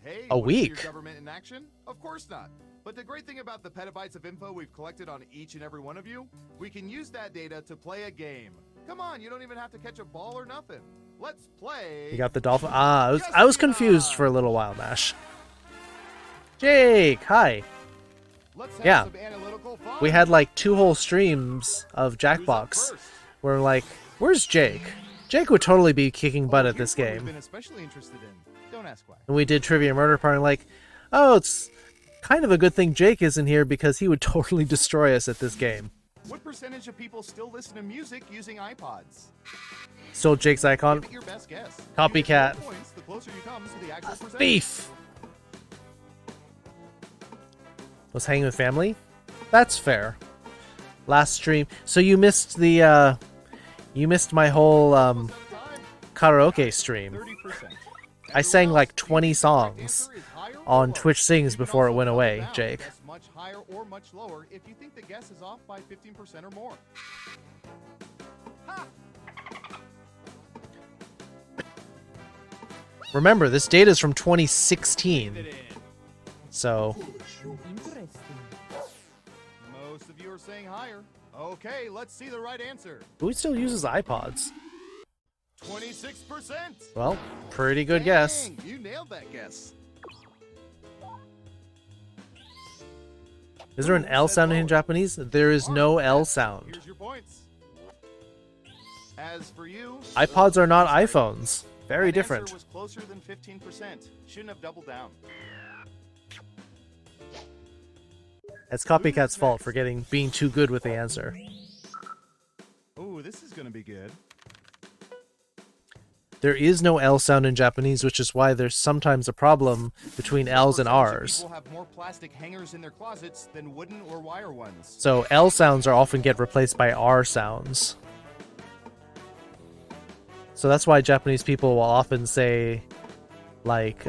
Hey, a wanna see week. your government in action? Of course not. But the great thing about the petabytes of info we've collected on each and every one of you, we can use that data to play a game. Come on, you don't even have to catch a ball or nothing. Let's play. You got the dolphin. I was confused for a little while, Mash. Jake, hi. Let's have Yeah. some analytical fun. We had like 2 whole streams of Jackbox where we're like, where's Jake? Jake would totally be kicking butt at this Here's one we've game. been especially interested in. Don't ask why. And we did Trivia Murder Party, like, oh, it's kind of a good thing Jake isn't here because he would totally destroy us at this game. What percentage of people still listen to music using iPods? Stole Jake's icon. Give it your best guess. Copycat. You get more points the closer you come to the actual percentage. Thief! Was hanging with family? That's fair. Last stream. So you missed the, you missed my whole, karaoke stream. 30%. I sang like 20 songs on Twitch Sings before it went away, Jake. Guess much higher or much lower if you think the guess is off by 15% or more. Ha! Remember, this data is from 2016. So, Most of you are saying higher. Okay, let's see the right answer. who still uses iPods? 26%. Well, pretty good guess. Dang, you nailed that guess. Is there an L sound in Japanese? There is no L sound. Here's your points. As for you, iPods are not iPhones. Very that different. answer was closer than 15%. Shouldn't have doubled down. It's Copycat's fault for being too good with the answer. Ooh, this is gonna be good. There is no L sound in Japanese, which is why there's sometimes a problem between L's and R's. People have more plastic hangers in their closets than wooden or wire ones. So L sounds are often get replaced by R sounds. So that's why Japanese people will often say, like,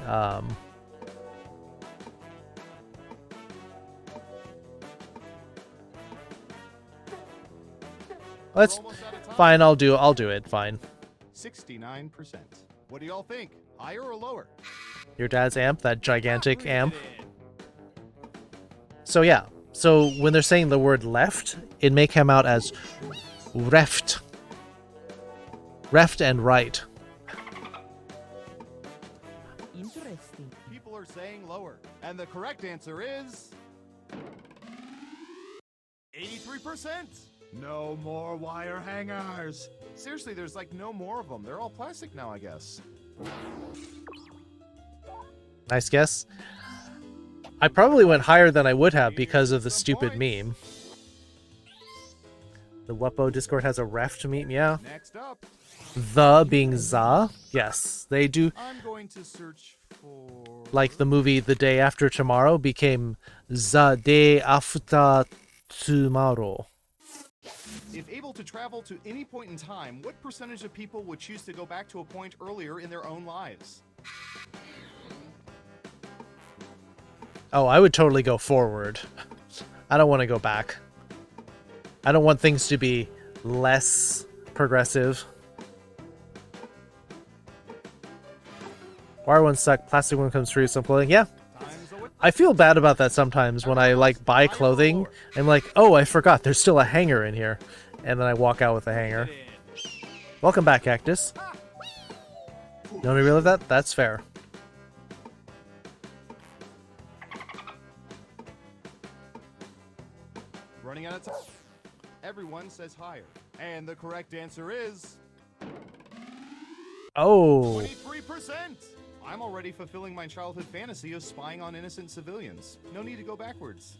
that's fine. I'll do it. Fine. 69%. What do y'all think? Higher or lower? Your dad's amp, that gigantic amp. So yeah. So when they're saying the word left, it may come out as reft. Left and right. Interesting. People are saying lower. And the correct answer is 83%. No more wire hangers. Seriously, there's like no more of them. They're all plastic now, I guess. Nice guess. I probably went higher than I would have because of the stupid meme. The Weppo Discord has a ref meme, yeah. Next up, The being za. Yes, they do. I'm going to search for... Like the movie The Day After Tomorrow became The Day After Tomorrow. If able to travel to any point in time, what percentage of people would choose to go back to a point earlier in their own lives? Oh, I would totally go forward. I don't want to go back. I don't want things to be less progressive. Wire one suck, plastic one comes free with some clothing. Yeah. I feel bad about that sometimes when I like buy clothing. I'm like, oh, I forgot there's still a hanger in here. And then I walk out with the hanger. Welcome back, Cactus. You want to relive that? That's fair. Running out of time. Everyone says higher. And the correct answer is Oh. 23%. I'm already fulfilling my childhood fantasy of spying on innocent civilians. No need to go backwards.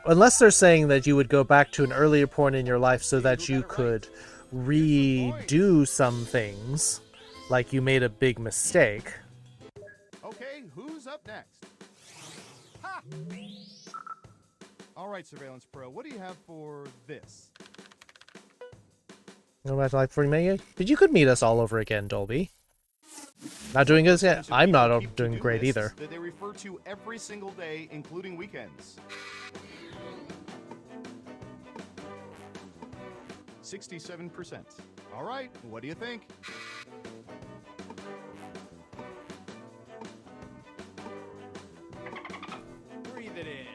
Unless they're saying that you would go back to an earlier point in your life so that you could redo some things, like you made a big mistake. Okay, who's up next? Ha! All right, Surveillance Pro, what do you have for this? Go back to like 40 mega? But you could meet us all over again, Dolby. Not doing good yet? I'm not doing great either. That they refer to every single day, including weekends. 67%. All right, what do you think? Breathe it in.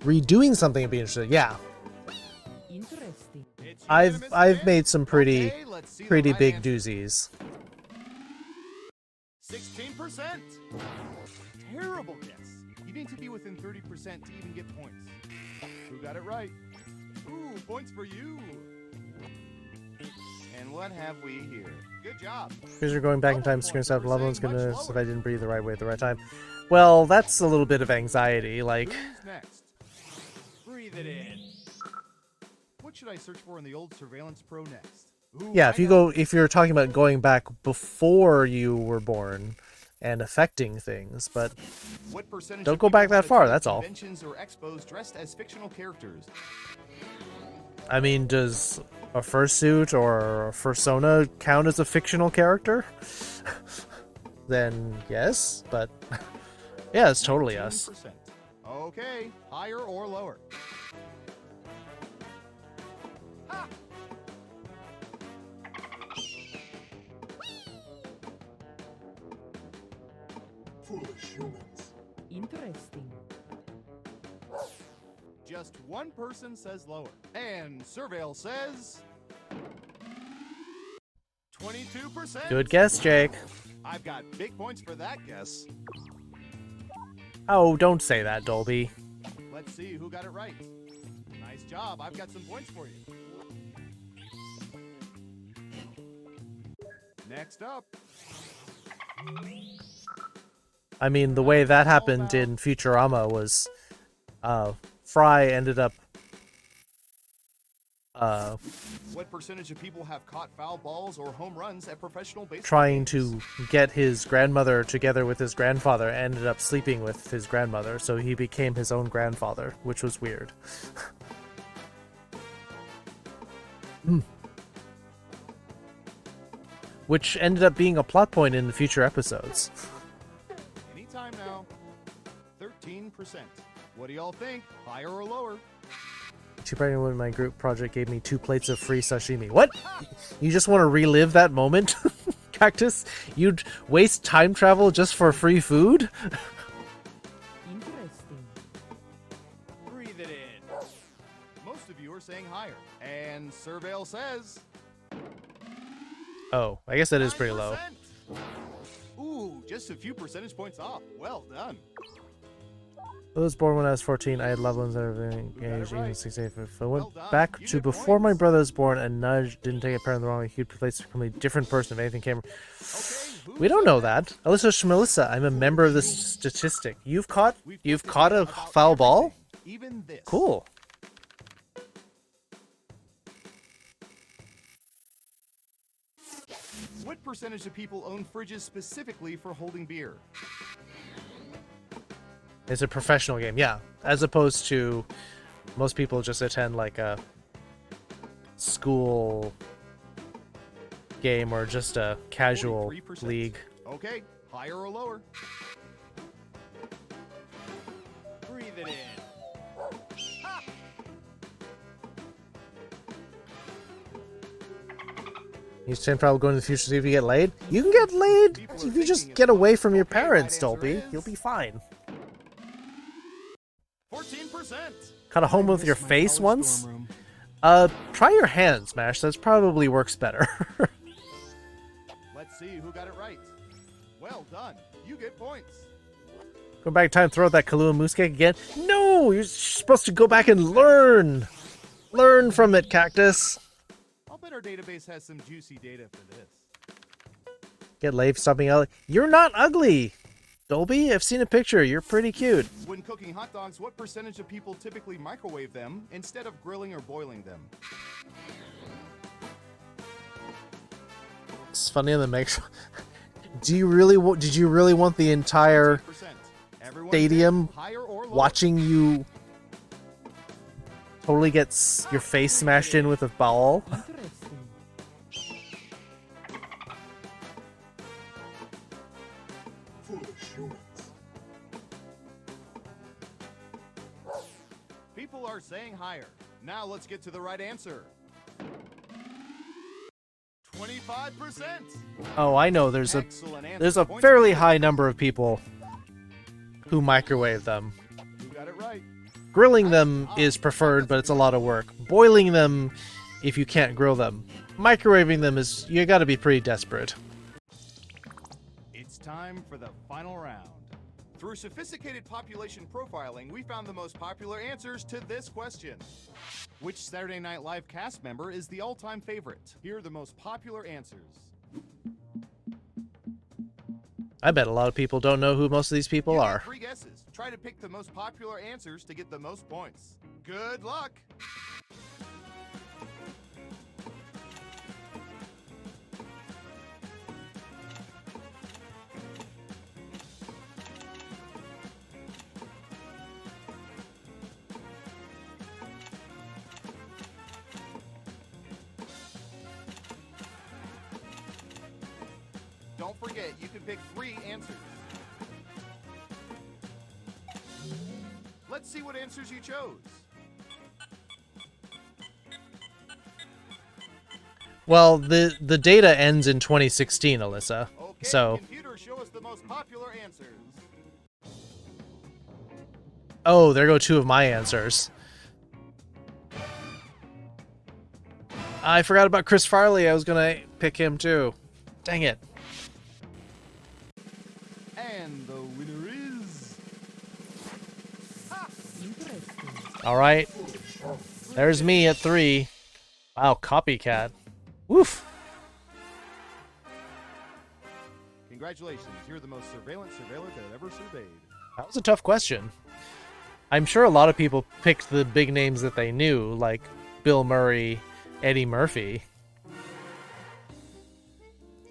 Redoing something would be interesting. Yeah, Interesting. It's I've unanimous made some pretty Okay, let's see the pretty right big answer. doozies. 16%. Terrible guess. You need to be within 30% to even get points. Who got it right? Ooh, points for you. And what have we here? Good job. Because you're going back in time, screen stuff. Loved one's gonna if I didn't breathe the right way at the right time. Well, that's a little bit of anxiety. Like, Who's next? Breathe it in. What should I search for in the old Surveillance Pro next? Ooh, yeah, I if you know. go, if you're talking about going back before you were born and affecting things, but What percentage don't of go back people that have far, attended that's all. Conventions or expos dressed as fictional characters. I mean, does a fursuit or a fursona count as a fictional character? Then yes, but yeah, it's totally us. 10%. Okay, higher or lower? Ha! Interesting. Just one person says lower. And Surveil says 22%. Good guess, Jake. I've got big points for that guess. Oh, don't say that, Dolby. Let's see who got it right. Nice job. I've got some points for you. Next up. I mean, the way that happened in Futurama was, Fry ended up, What percentage of people have caught foul balls or home runs at professional baseball trying games? to get his grandmother together with his grandfather, ended up sleeping with his grandmother, so he became his own grandfather, which was weird. Which ended up being a plot point in the future episodes. Anytime now. 13%. What do y'all think? Higher or lower? She pregnant when my group project gave me 2 plates of free sashimi. What? You just want to relive that moment, Cactus? You'd waste time travel just for free food? Interesting. Breathe it in. Most of you are saying higher. And Surveil says Oh, I guess that is pretty low. 9%. Ooh, just a few percentage points off. Well done. I was born when I was 14. I had loved ones that were engaged, even right. 6 8. If I went Well done. back You to get before my points. brother was born and Nudge didn't take a parent the wrong way, he'd replace a completely different person if anything came. Okay, who's We don't up know next? that. Alyssa Schmelissa, I'm a member of this statistic. You've caught We've a talked about foul ball? everything, even this. Cool. What percentage of people own fridges specifically for holding beer? It's a professional game, yeah. As opposed to Most people just attend like a school game or just a casual 43%. league. Okay, higher or lower? Breathe it in. You stand probably going to the future to see if you get laid. You can get laid People are if you thinking just it's get away from your okay, right parents, answer Dolby. is- You'll be fine. 14%. Cut a home with your face once? Try your hands, Mash. That probably works better. Let's see who got it right. Well done. You get points. Go back in time, throw out that Kahlua moose cake again. No, you're supposed to go back and learn. Learn from it, Cactus. I'll bet our database has some juicy data for this. Get laid for something else. You're not ugly, Dolby. I've seen a picture. You're pretty cute. When cooking hot dogs, what percentage of people typically microwave them instead of grilling or boiling them? It's funny on the mix. Did you really want the entire 8%. Everyone stadium pick higher or lower. watching you totally get your face smashed in with a ball? Interesting. People are saying higher. Now let's get to the right answer. 25%. Oh, I know. There's a Excellent answer. there's a Points fairly for high number of people who microwave them. you. Got it right. Grilling them is preferred, but it's a lot of work. Boiling them, if you can't grill them. Microwaving them is, you gotta be pretty desperate. It's time for the final round. Through sophisticated population profiling, we found the most popular answers to this question. Which Saturday Night Live cast member is the all-time favorite? Here are the most popular answers. I bet a lot of people don't know who most of these people You get are. 3 guesses. Try to pick the most popular answers to get the most points. Good luck! Don't forget, you can pick 3 answers. Let's see what answers you chose. Well, the data ends in 2016, Alyssa. Okay, So, computer, show us the most popular answers. oh, there go 2 of my answers. I forgot about Chris Farley. I was gonna pick him too. Dang it. And the winner is... Interesting. All right. There's me at 3. Wow, copycat. Woof. Congratulations, you're the most surveillance surveiller that ever surveyed. That was a tough question. I'm sure a lot of people picked the big names that they knew, like Bill Murray, Eddie Murphy.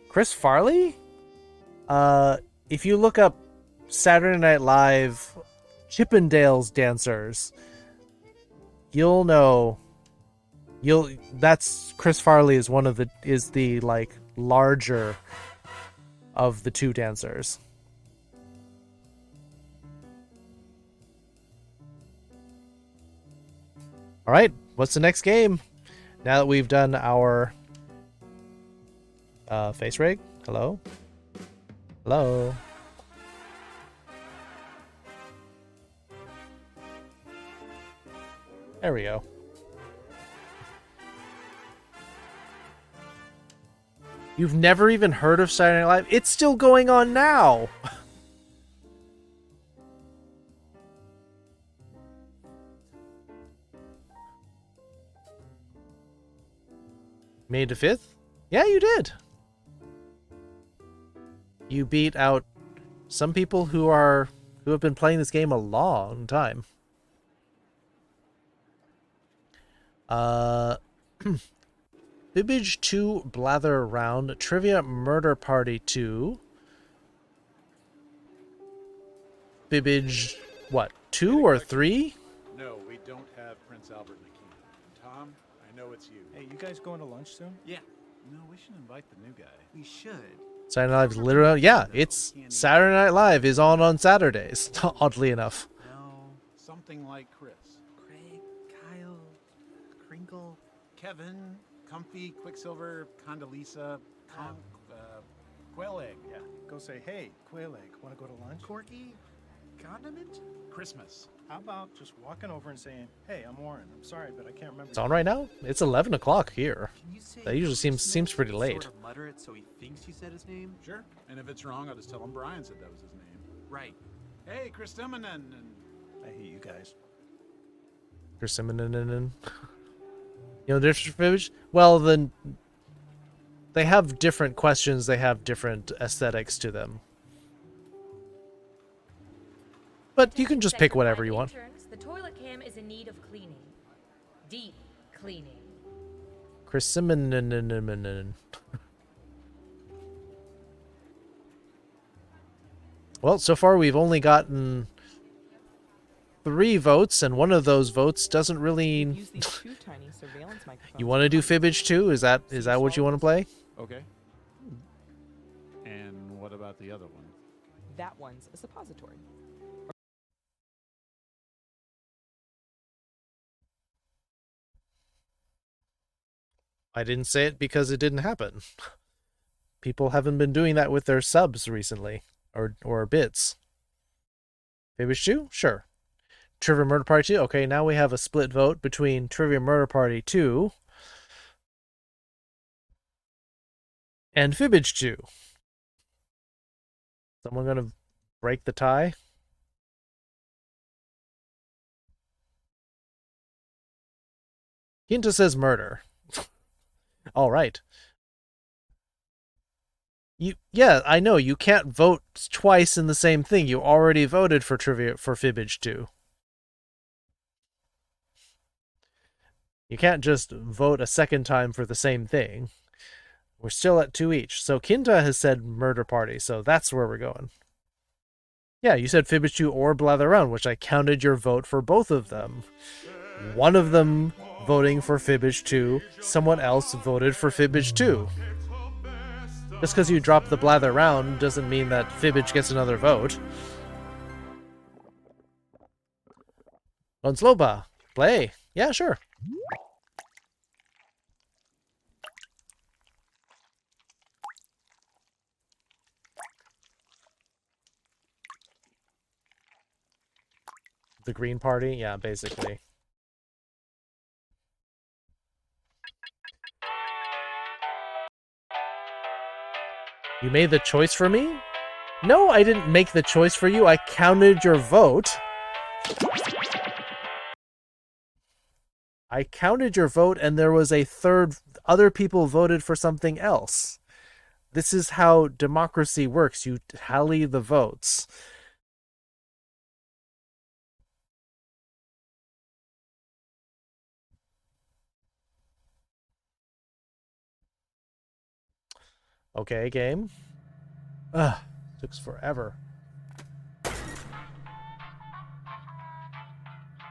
Chris Farley? If you look up Saturday Night Live Chippendales dancers, you'll know. That's Chris Farley is the like larger of the 2 dancers. All right, what's the next game? Now that we've done our face rig. Hello? Hello? There we go. You've never even heard of Saturday Night Live? It's still going on now! Made to 5th? Yeah, you did. You beat out some people who have been playing this game a long time. Bibbage 2 Blather Round, Trivia Murder Party 2. Bibbage, what, 2 or 3? No, we don't have Prince Albert and Akina. Tom, I know it's you. Hey, you guys going to lunch soon? Yeah. No, we should invite the new guy. We should. Saturday Night Live is literally, yeah, it's Saturday Night Live is on Saturdays, oddly enough. No, something like Chris. Craig, Kyle, Crinkle. Kevin, Comfy, Quicksilver, Condoleezza, Quail Egg. Yeah. Go say, hey, Quail Egg, want to go to lunch? Corky, Condiment. Christmas. How about just walking over and saying, hey, I'm Warren. I'm sorry, but I can't remember. It's on right now? It's 11 o'clock here. Can you say That usually seems pretty late. Sort of mutter it so he thinks you said his name. Sure. And if it's wrong, I'll just tell him Brian said that was his name. Right. Hey, Chris Timonen, and I hate you guys. Persimmon. You know, different fibbage? Well, then they have different questions. They have different aesthetics to them. But you can just pick whatever you want. The toilet cam is in need of cleaning. Deep cleaning. Persimmon. Well, so far we've only gotten 3 votes, and one of those votes doesn't really. Use these 2 tiny surveillance microphones. You want to do Fibbage too? Is that what you want to play? okay. And what about the other one? That one's a suppository. I didn't say it because it didn't happen. People haven't been doing that with their subs recently, or bits. Fibbage 2? Sure. Trivia Murder Party 2? Okay, now we have a split vote between Trivia Murder Party 2 and Fibbage 2. Someone gonna break the tie? Quinta says murder. All right. Yeah, I know you can't vote twice in the same thing. You already voted for Fibbage 2. You can't just vote a second time for the same thing. We're still at 2 each. So Quinta has said Murder Party, so that's where we're going. Yeah, you said Fibbage 2 or Blather Around, which I counted your vote for both of them. One of them voting for Fibbage 2, someone else voted for Fibbage 2. Just because you drop the Blather Around doesn't mean that Fibbage gets another vote. Onsloba, play. Yeah, sure. The Green Party? Yeah, basically. You made the choice for me? No, I didn't make the choice for you. I counted your vote. I counted your vote, and there was a third. Other people voted for something else. This is how democracy works. You tally the votes. Okay, game. Ugh, took forever.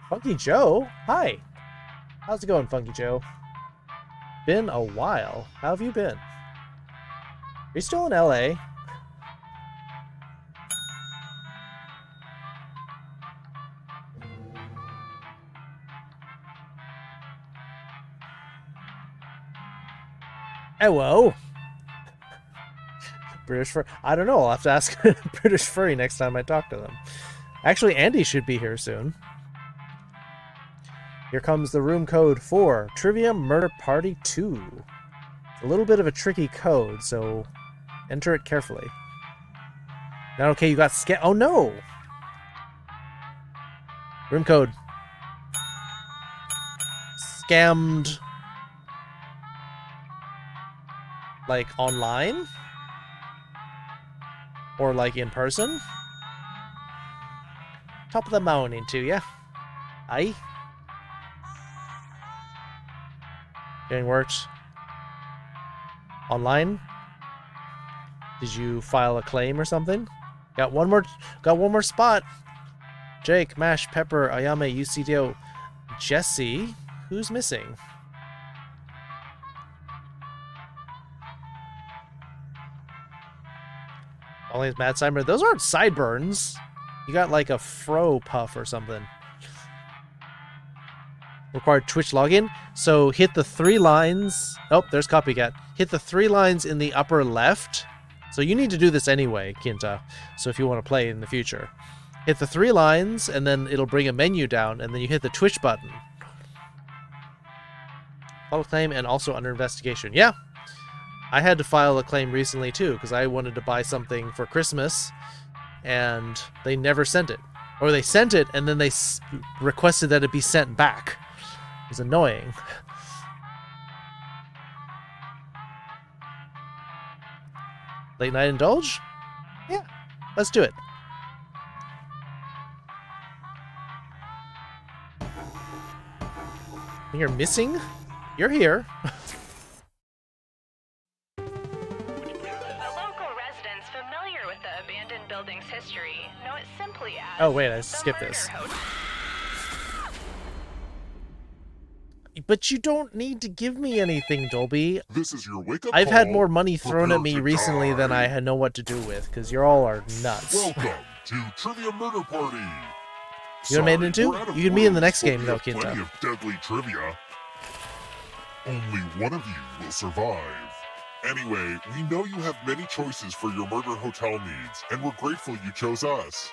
Funky Joe? Hi. How's it going, Funky Joe? Been a while. How have you been? Are you still in LA? Hello. British Furry. I don't know. I'll have to ask British Furry next time I talk to them. Actually, Andy should be here soon. Here comes the room code for Trivia Murder Party 2. It's a little bit of a tricky code, so enter it carefully. Now, okay, you got Oh, no! Room code. Scammed. Like, online? Or like in person? Top of the morning to ya. Aye. Getting worked. Online? Did you file a claim or something? Got one more spot. Jake, Mash, Pepper, Ayame, UCDO, Jesse. Who's missing? Only Matt Simer. Those aren't sideburns. You got like a fro puff or something. Required Twitch login. So hit the 3 lines. Oh, there's copycat. Hit the 3 lines in the upper left. So you need to do this anyway, Kinta. So if you want to play in the future. Hit the 3 lines, and then it'll bring a menu down, and then you hit the Twitch button. File a claim and also under investigation. Yeah. I had to file a claim recently too, because I wanted to buy something for Christmas, and they never sent it. Or they sent it, and then they requested that it be sent back. It was annoying. Late night indulge? Yeah, let's do it. You're missing? You're here. The local residents familiar with the abandoned building's history know it simply as Oh wait, I the skipped Murder this. Hotel. But you don't need to give me anything, Dolby. This is your wake-up I've had call. more money thrown at Prepare me to recently than die. I know what to do with, because you all are nuts. Welcome to Trivia Murder Party. You want to make it into? We're out of You can be in the rooms, next but game, we though, have plenty Kinta. of deadly trivia. Only one of you will survive. Anyway, we know you have many choices for your murder hotel needs, and we're grateful you chose us.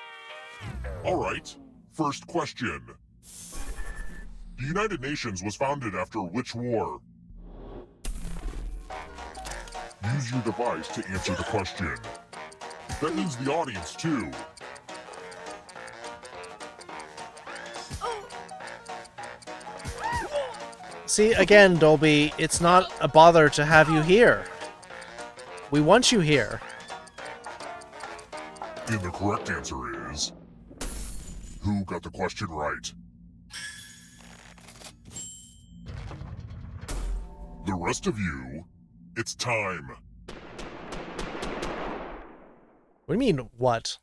Alright, first question. The United Nations was founded after which war? Use your device to answer the question. That means the audience, too. See, again, Dolby, it's not a bother to have you here. We want you here. And the correct answer is... Who got the question right? The rest of you, it's time. What do you mean, what?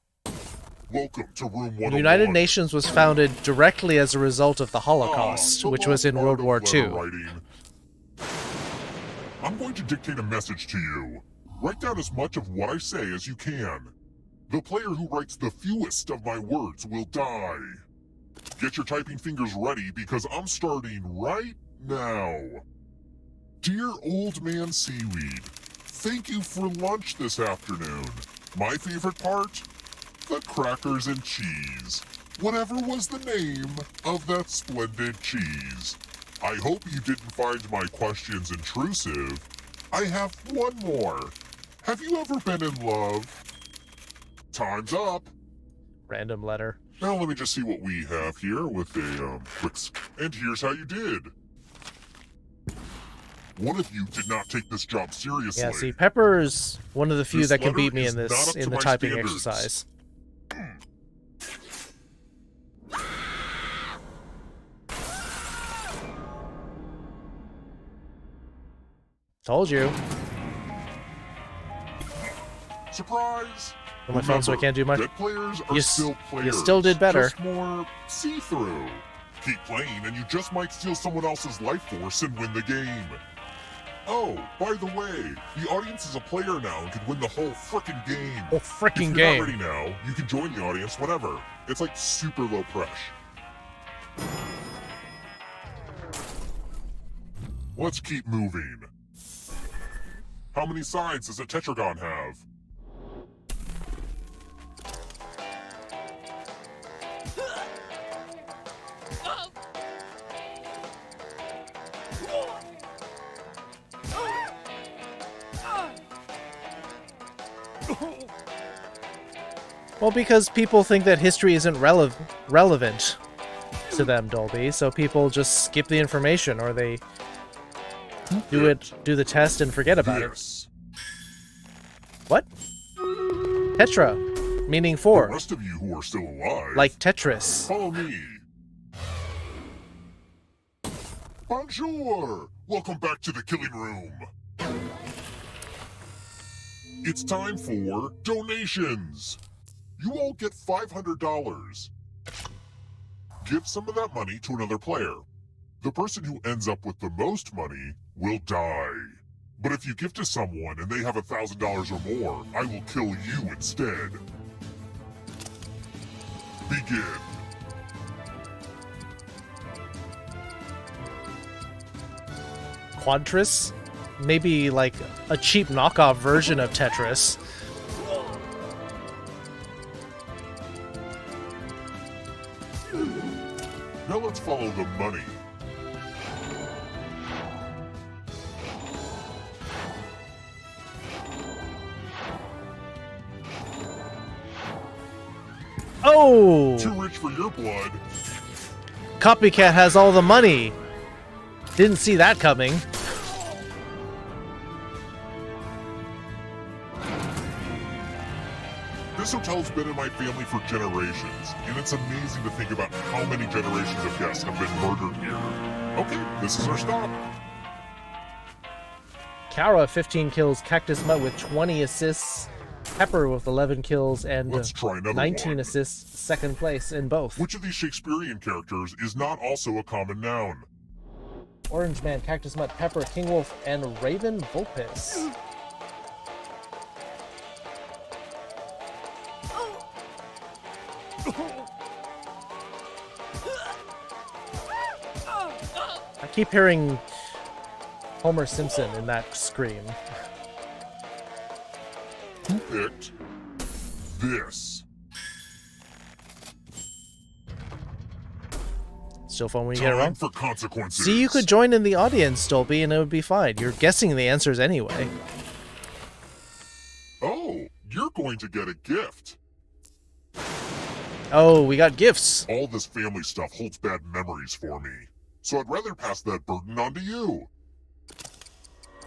Welcome to room 101. The United Nations was founded directly as a result of the Holocaust, the which was in last World part War of letter II. writing. I'm going to dictate a message to you. Write down as much of what I say as you can. The player who writes the fewest of my words will die. Get your typing fingers ready because I'm starting right now. Dear Old Man Seaweed, thank you for lunch this afternoon. My favorite part? The crackers and cheese. Whatever was the name of that splendid cheese. I hope you didn't find my questions intrusive. I have one more. Have you ever been in love? Time's up. Random letter. Now let me just see what we have here with a quick and here's how you did. One of you did not take this job seriously. Yeah, see, Pepper's one of the few This that can letter beat me is in not this up in to the my typing standards. exercise. Told you. Surprise! On my phone, so I can't do much. Dead players are You still players. you still did better. Just more see-through. Keep playing, and you just might steal someone else's life force and win the game. Oh, by the way, the audience is a player now and can win the whole frickin' game. Whole frickin' If you're game. not ready now, you can join the audience whenever. It's like super low pressure. Let's keep moving. How many sides does a tetragon have? Well, because people think that history isn't relevant to them, Dolby, so people just skip the information, or they do the test and forget about Yes. it. What? Tetra, meaning The four, rest of you who are still alive, like Tetris. follow me. Bonjour! Welcome back to the killing room. It's time for donations. You all get $500. Give some of that money to another player. The person who ends up with the most money will die. But if you give to someone and they have $1,000 or more, I will kill you instead. Begin. Quadris? Maybe like a cheap knockoff version of Tetris. Now let's follow the money. Oh! Too rich for your blood. Copycat has all the money. Didn't see that coming. This hotel's been in my family for generations, and it's amazing to think about how many generations of guests have been murdered here. Okay, this is our stop. Kara 15 kills, Cactus Mutt with 20 assists, Pepper with 11 kills, and Let's try another 19 one. assists, second place in both. Which of these Shakespearean characters is not also a common noun? Orange Man, Cactus Mutt, Pepper, King Wolf, and Raven Vulpes. I keep hearing Homer Simpson in that scream. Who picked this? Still fun when you get it Time wrong. for consequences. See, you could join in the audience, Dolby, and it would be fine. You're guessing the answers anyway. Oh, you're going to get a gift. Oh, we got gifts. All this family stuff holds bad memories for me, so I'd rather pass that burden on to you.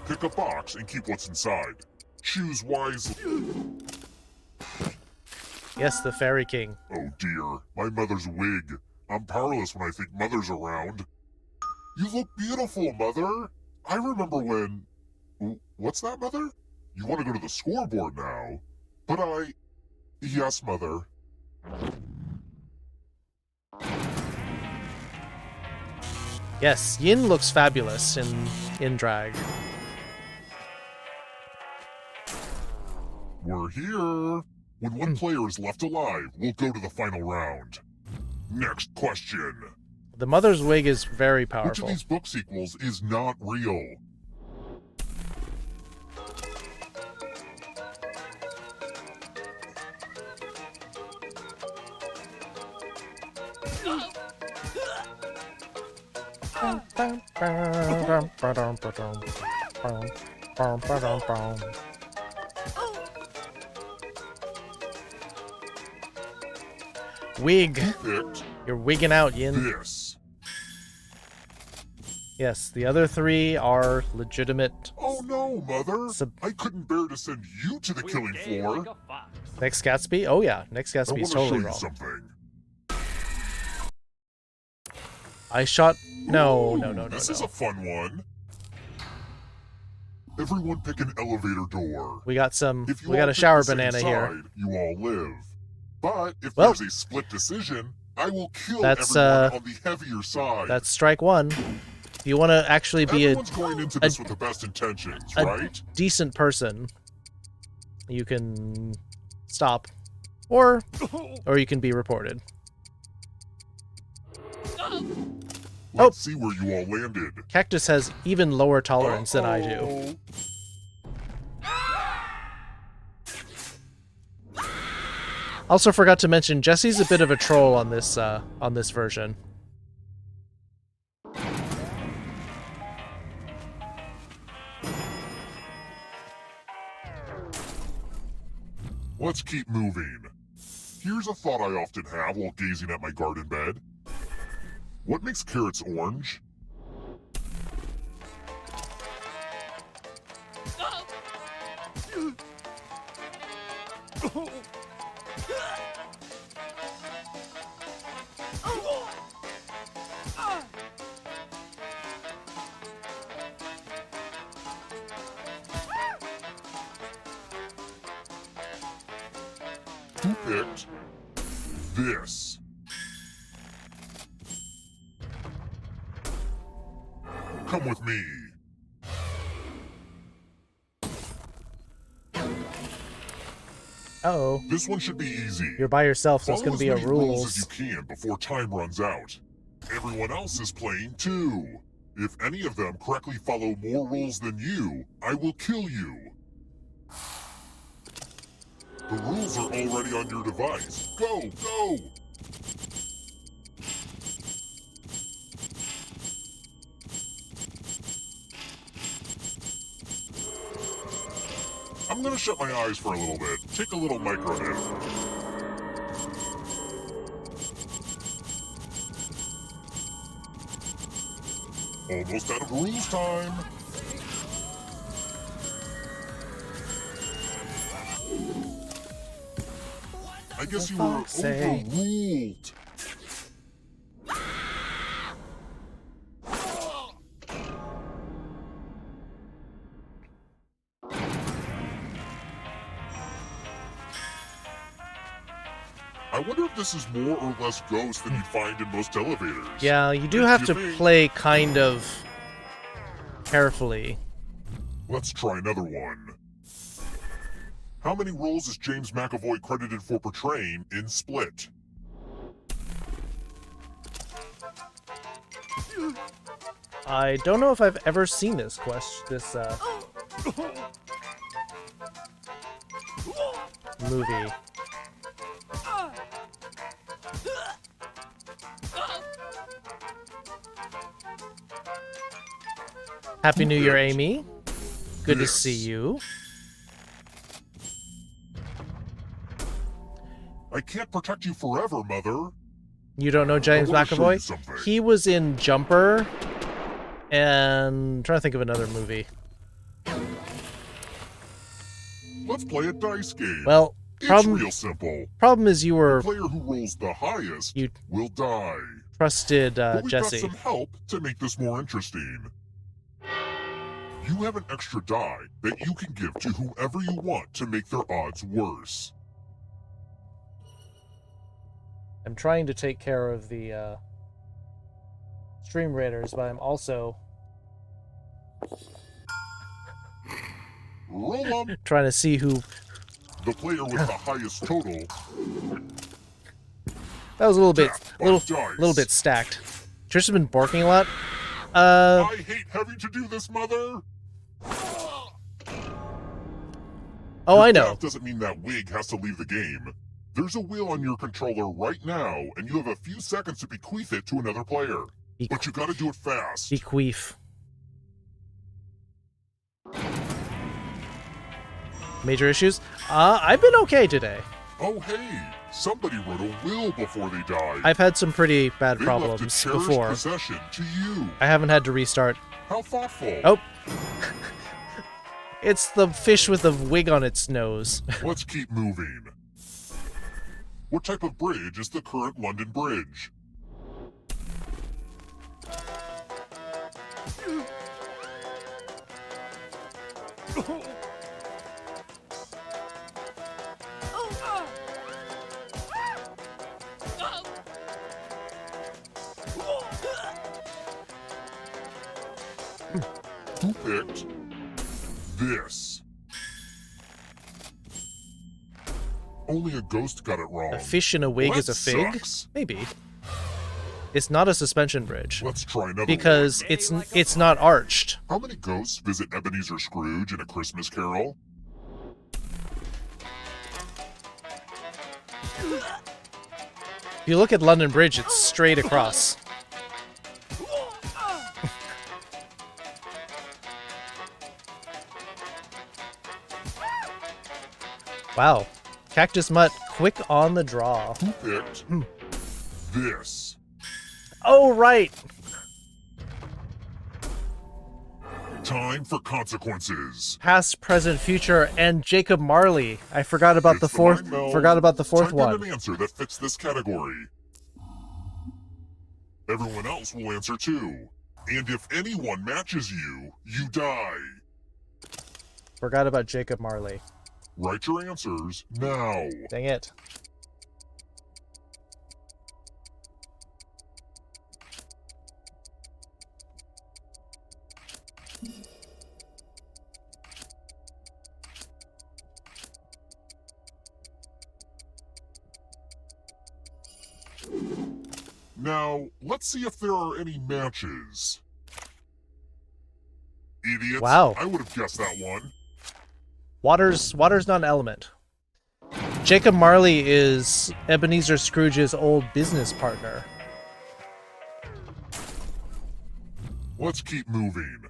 Pick a box and keep what's inside. Choose wisely. Yes, the Fairy King. Oh dear, my mother's wig. I'm powerless when I think Mother's around. You look beautiful, Mother. I remember when... What's that, Mother? You want to go to the scoreboard now? But I... Yes, Mother. Yes, Yin looks fabulous in drag. We're here. When one player is left alive, we'll go to the final round. Next question. The mother's wig is very Which of powerful. these book sequels is not real? Wig. Picked You're wigging out, Yin. this. Yes, the other three are legitimate. Oh no, Mother! Sub- I couldn't bear to send you to the killing floor. Next Gatsby? Oh yeah, next I Gatsby's want to totally show you wrong. something. I shot... No, Ooh, no, no, no, This no. is a fun one. Everyone pick an elevator door. We got some... If you We all got a pick shower the same banana here. side, you all live. But if Well- there's a split decision, I will kill That's, everyone on the heavier side. That's strike one. If you want to actually be Everyone's going into this with the best intentions, a right? decent person, you can stop. Or you can be reported. Let's see where you all landed. Cactus has even lower tolerance than I do. Uh-oh. Also forgot to mention, Jesse's a bit of a troll on this version. Let's keep moving. Here's a thought I often have while gazing at my garden bed. What makes carrots orange? Who picked this? Come with me. Uh-oh. This one should be easy. You're by yourself, so it's Follow going to be a as many rules rules. as you can before time runs out. Everyone else is playing too. If any of them correctly follow more rules than you, I will kill you. The rules are already on your device. Go, go! I'm gonna shut my eyes for a little bit. Take a little micro nap. Almost out of rules time. I guess you were overruled. I wonder if this is more or less ghost than you'd find in most elevators. Yeah, you do have to play kind of carefully. Let's try another one. How many roles is James McAvoy credited for portraying in Split? I don't know if I've ever seen this movie. Happy New Year, Amy. Good to see you. I can't protect you forever, Mother. You don't know James McAvoy? He was in Jumper, and I'm trying to think of another movie. Let's play a dice game. Well, it's real simple. Problem is you were the player who rolls the highest will die. Trusted but we've Jesse. got some help to make this more interesting. You have an extra die that you can give to whoever you want to make their odds worse. I'm trying to take care of the stream raiders, but I'm also Roll 'em. trying to see who. The player with the highest total. That was a little bit stacked. Trish has been barking a lot. I hate having to do this, Mother. Oh, I know. That doesn't mean that wig has to leave the game. There's a wheel on your controller right now, and you have a few seconds to bequeath it to another player. But you gotta do it fast. Bequeath. Major issues? I've been okay today. Oh, hey, somebody wrote a will before they died. I've had some pretty bad They problems left a cherished before. possession to you. I haven't had to restart. How thoughtful. Oh. It's the fish with a wig on its nose. Let's keep moving. What type of bridge is the current London Bridge? Who picked this? Only a ghost got it wrong. A fish in a wig Well, is a that fig? sucks. Maybe. It's not a suspension bridge. Let's try another because one. it's not arched. How many ghosts visit Ebenezer Scrooge in A Christmas Carol? If you look at London Bridge, it's straight across. Wow. Cactus Mutt, quick on the draw. Who picked this? Oh, right. Time for consequences. Past, present, future, and Jacob Marley. I forgot about the fourth. Forgot about the fourth Type one. in an answer that fits this category. Everyone else will answer too. And if anyone matches you, you die. Forgot about Jacob Marley. Write your answers now. Dang it. Now, let's see if there are any matches. Idiots. Wow. I would have guessed that one. Water's not an element. Jacob Marley is Ebenezer Scrooge's old business partner. Let's keep moving.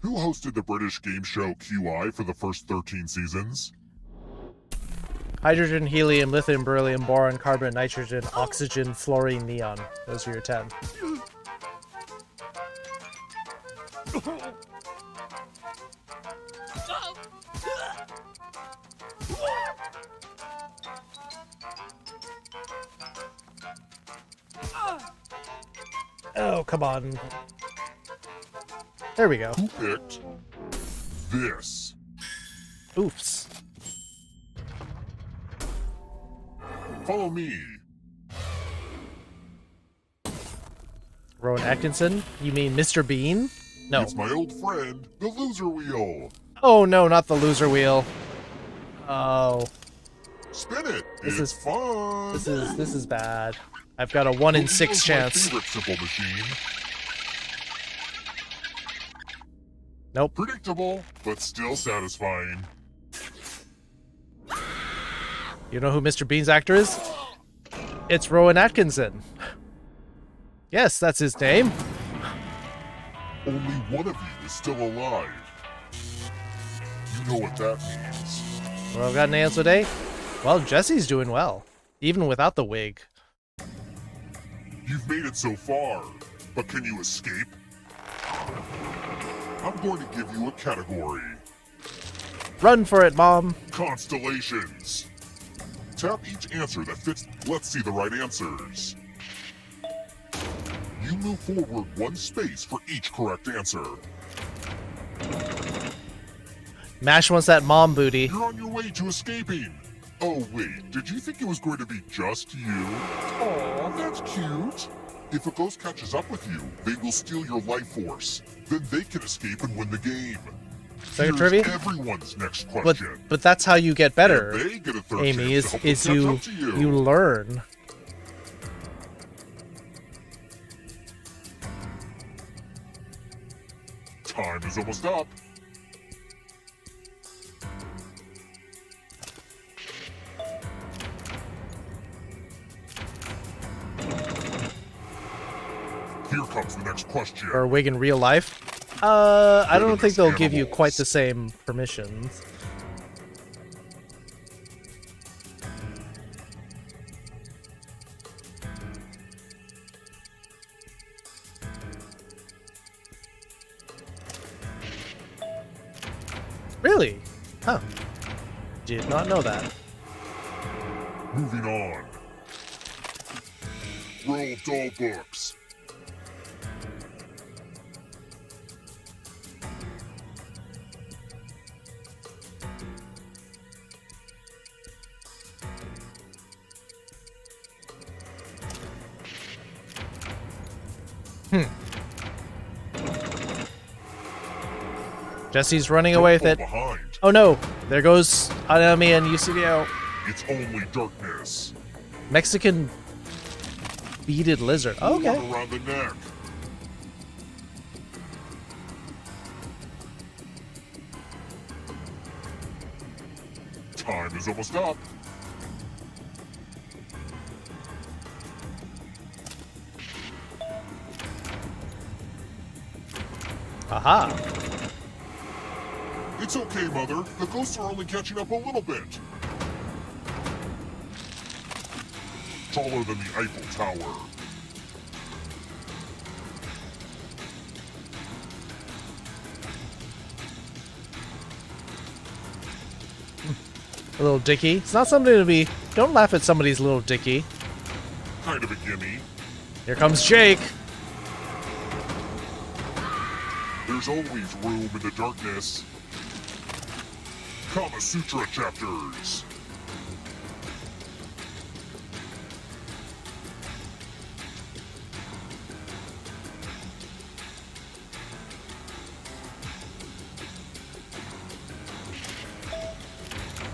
Who hosted the British game show QI for the first 13 seasons? Hydrogen, helium, lithium, beryllium, boron, carbon, nitrogen, oxygen, fluorine, neon. Those are your 10. Oh, come on. There we go. Who picked this? Oofs. Follow me. Rowan Atkinson? You mean Mr. Bean? No. It's my old friend, the loser wheel. Oh no, not the loser wheel. Oh. Spin it. This It's is fun. This is bad. I've got a 1 in 6 My chance. favorite simple machine. Nope. Predictable, but still satisfying. You know who Mr. Bean's actor is? It's Rowan Atkinson. Yes, that's his name. Only one of you is still alive. You know what that means. Well, I've got an answer today. Well, Jesse's doing well, even without the wig. You've made it so far, but can you escape? I'm going to give you a category. Run for it, Mom. Constellations. Tap each answer that fits. Let's see the right answers. You move forward 1 space for each correct answer. Mash wants that mom booty. You're on your way to escaping. Oh wait, did you think it was going to be just you? Aw, that's cute. If a ghost catches up with you, they will steal your life force. Then they can escape and win the game. Second Here's trivia? everyone's next question. But that's how you get better, And they get a third Amy, chance to help is them catch you up to you. learn. Time is almost up. Here comes the next question. Or a wig in real life. I don't think they'll give you quite the same permissions. Really? Huh. Did not know that. Moving on. Roll doll books. Jesse's running away with it. Behind. Oh no! There goes Anami and UCBO. It's only darkness. Mexican beaded lizard. Oh, okay. One around the neck. Time is almost up. Aha. It's okay, Mother. The ghosts are only catching up a little bit. Taller than the Eiffel Tower. A little dicky. It's not something to be... Don't laugh at somebody's little dicky. Kind of a gimme. Here comes Jake. There's always room in the darkness. Kama Sutra chapters.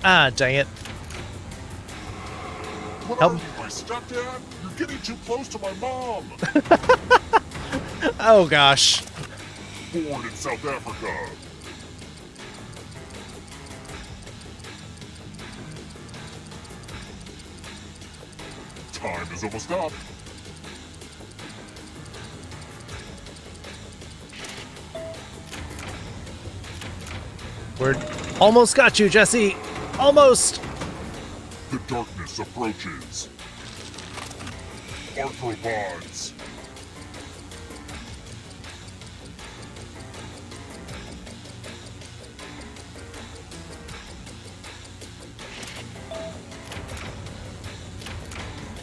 Ah, dang it. What Help. are you, my stepdad? You're getting too close to my mom. Oh gosh. Born in South Africa. Time is almost up. We're almost got you, Jesse. Almost. The darkness approaches. Arthropods.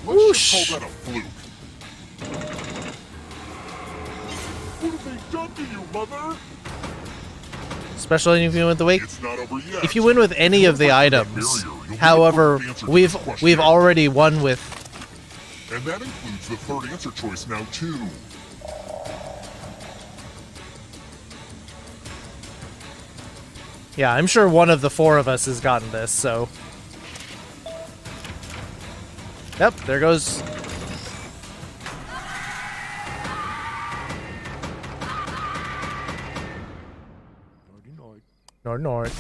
Let's just call that a fluke. What have they done to you, mother? Especially if you win with the wake. It's not over yet. If you win with any of the items, however, we've already won with. And that includes the third answer choice now too. Yeah, I'm sure one of the four of us has gotten this, so. Yep, there goes. Nord.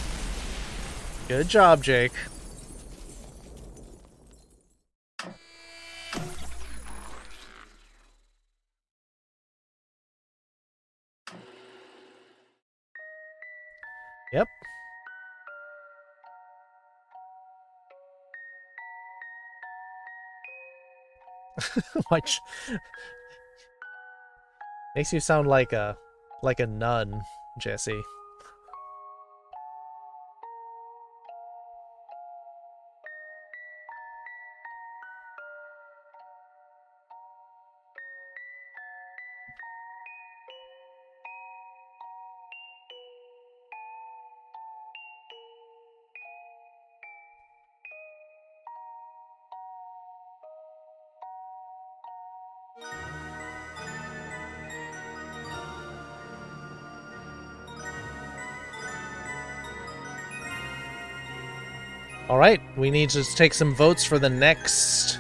Good job, Jake. Yep. Which makes you sound like a nun, Jesse. All right, we need to take some votes for the next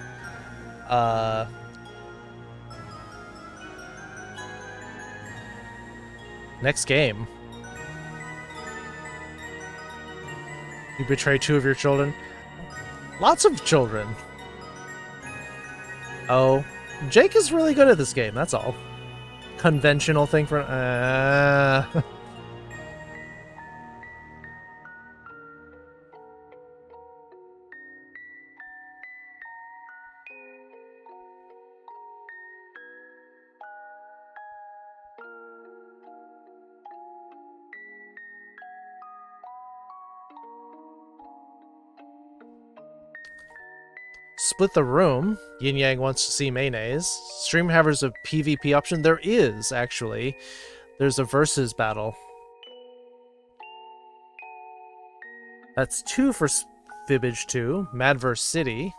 next game. You betray 2 of your children. Lots of children. Oh, Jake is really good at this game, that's all. Conventional thing for Split the room. Yin Yang wants to see mayonnaise. Stream havers a PvP option. There is, actually. There's a versus battle. That's 2 for Fibbage 2. Madverse City.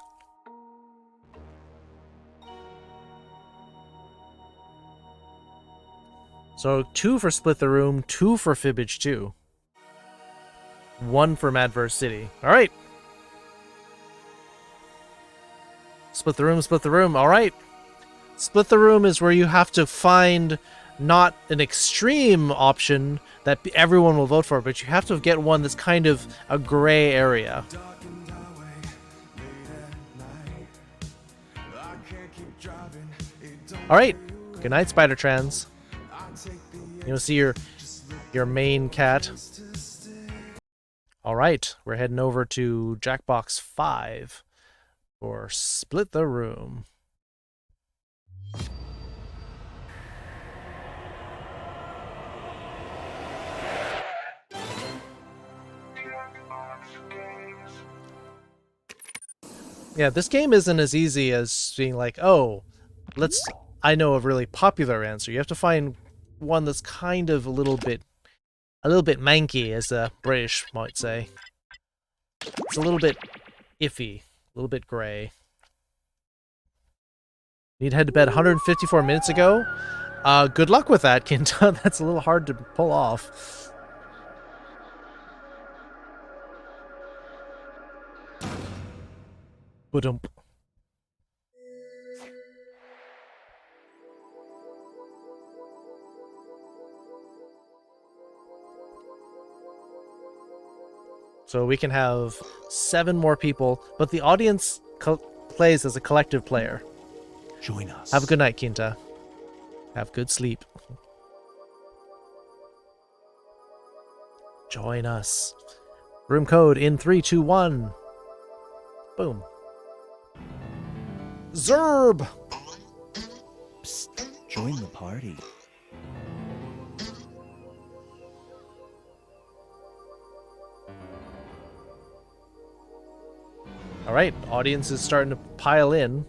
So 2 for Split the Room, 2 for Fibbage 2. 1 for Madverse City. Alright. Split the room, alright. Split the room is where you have to find not an extreme option that everyone will vote for, but you have to get one that's kind of a gray area. Alright. Good night, Spider Trans. You want to see your main cat? Alright, we're heading over to Jackbox 5. Or Split the Room. Yeah, this game isn't as easy as being like, oh, I know a really popular answer. You have to find one that's kind of a little bit manky, as the British might say. It's a little bit iffy. A little bit gray. Need to head to bed 154 minutes ago? Good luck with that, Kinta. That's a little hard to pull off. Ba-dump. So we can have 7 more people, but the audience plays as a collective player. Join us. Have a good night, Quinta. Have good sleep. Join us. Room code in 3, 2, 1. Boom. Zerb! Psst, join the party. All right, audience is starting to pile in.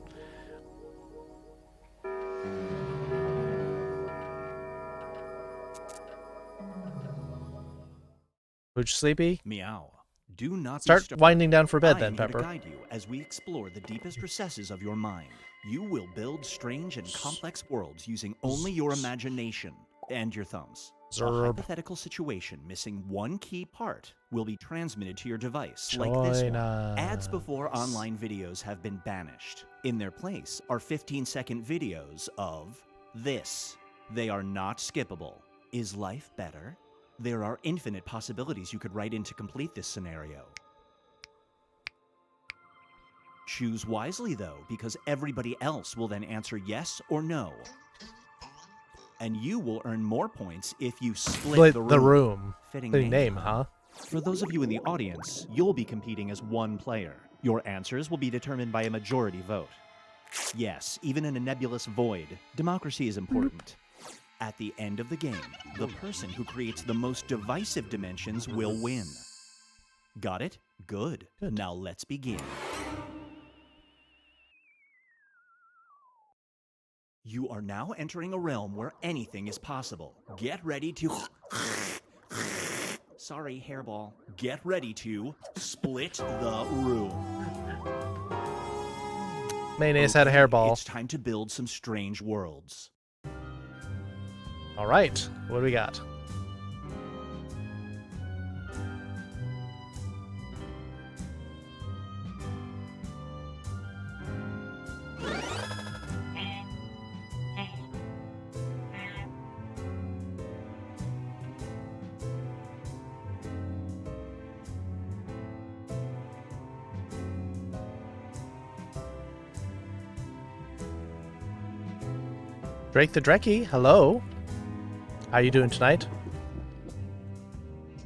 Pooch sleepy? Meow. Do not Start winding down for bed I then, am here to Pepper. guide you as we explore the deepest recesses of your mind. You will build strange and complex worlds using only your imagination and your thumbs. A Zerb. hypothetical situation missing one key part will be transmitted to your device, like this Join one. Ads us. before online videos have been banished. In their place are 15-second videos of this. They are not skippable. Is life better? There are infinite possibilities you could write in to complete this scenario. Choose wisely, though, because everybody else will then answer yes or no. And you will earn more points if you split the room. Fitting name, huh? For those of you in the audience, you'll be competing as one player. Your answers will be determined by a majority vote. Yes, even in a nebulous void, democracy is important. At the end of the game, the person who creates the most divisive dimensions will win. Got it? Good. Now let's begin. You are now entering a realm where anything is possible. Get ready to... Sorry, hairball. Get ready to split the room. Mayonnaise had a hairball. It's time to build some strange worlds. All right, what do we got? Drake the Drecky, hello. How you doing tonight?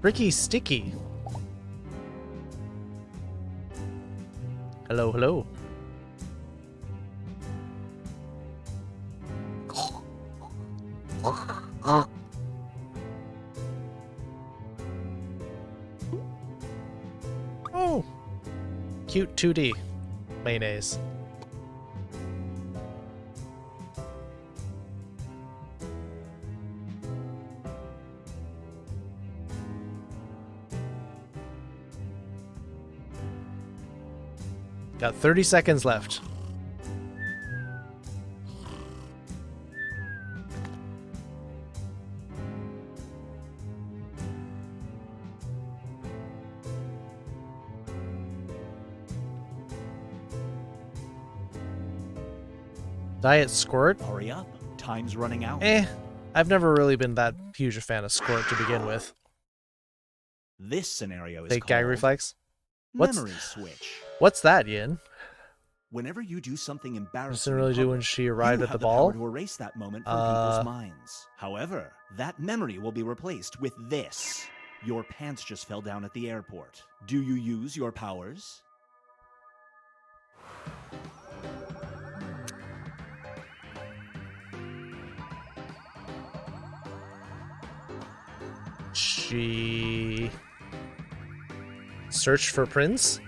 Ricky Sticky. Hello, hello. Oh, cute 2D mayonnaise. Got 30 seconds left. Diet Squirt? Hurry up. Time's running out. I've never really been that huge a fan of Squirt to begin with. This scenario is Fake called gag reflex? Memory Switch. What's that, Yin? Whenever you do something embarrassing, Just didn't really in do public, when she arrived you at have the power ball. to erase that moment from people's minds. However, that memory will be replaced with this. Your pants just fell down at the airport. Do you use your powers? She searched for Prince?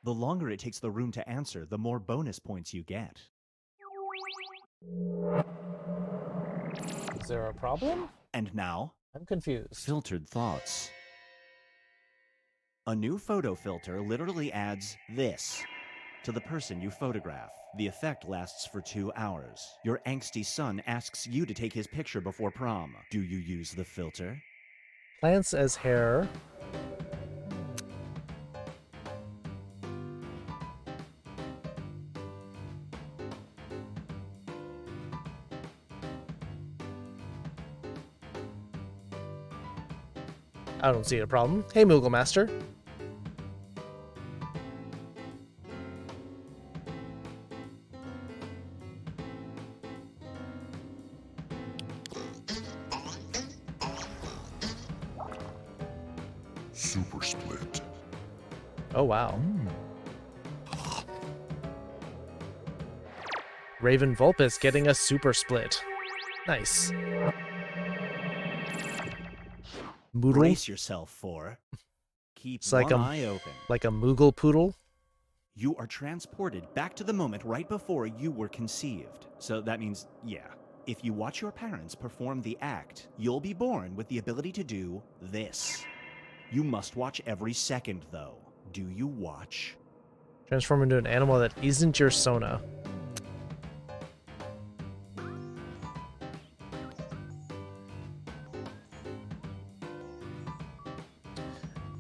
The longer it takes the room to answer, the more bonus points you get. Is there a problem? And now, I'm confused. filtered thoughts. A new photo filter literally adds this to the person you photograph. The effect lasts for 2 hours. Your angsty son asks you to take his picture before prom. Do you use the filter? Plants as hair. I don't see a problem. Hey, Moogle Master. Super split. Oh, wow. Raven Vulpes getting a super split. Nice. Moodle. Brace yourself for. Keep It's like one eye open. Like a Moogle poodle. You are transported back to the moment right before you were conceived. So that means, yeah, if you watch your parents perform the act, you'll be born with the ability to do this. You must watch every second, though. Do you watch? Transform into an animal that isn't your Sona.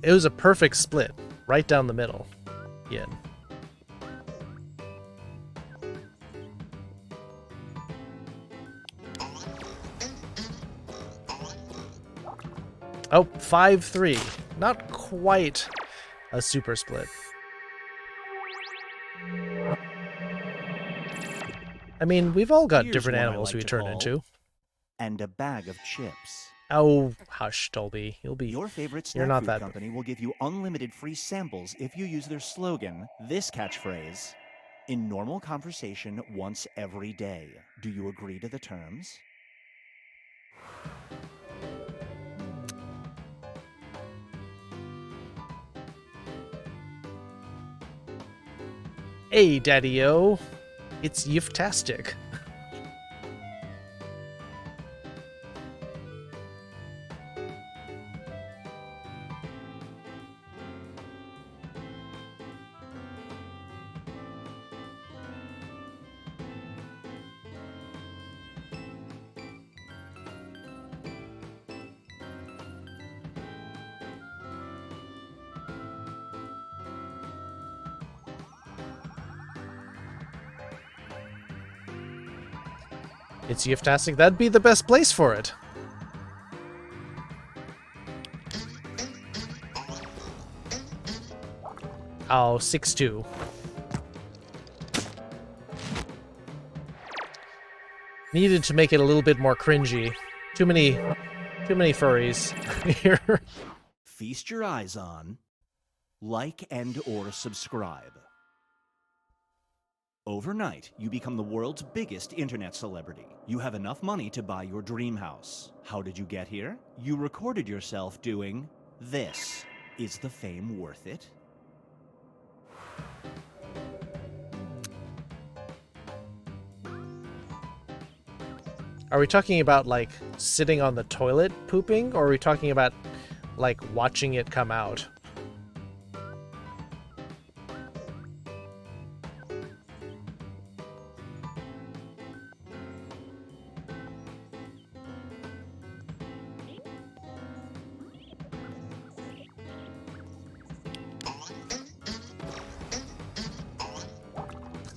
It was a perfect split, right down the middle. Yeah. Oh, 5-3. Not quite a super split. I mean, we've all got Here's different one I animals like we to turn call into. And a bag of chips. Oh, hush, Dolby. Your favorite You're snack not food that company will give you unlimited free samples if you use their slogan, this catchphrase, in normal conversation once every day. Do you agree to the terms? Hey, Daddy-O. It's Yiftastic. It's Yiftastic. That'd be the best place for it. Oh, 6-2. Needed to make it a little bit more cringy. Too many furries here. Feast your eyes on like and or subscribe. Overnight, you become the world's biggest internet celebrity. You have enough money to buy your dream house. How did you get here? You recorded yourself doing this. Is the fame worth it? Are we talking about, like, sitting on the toilet pooping, or are we talking about, like, watching it come out?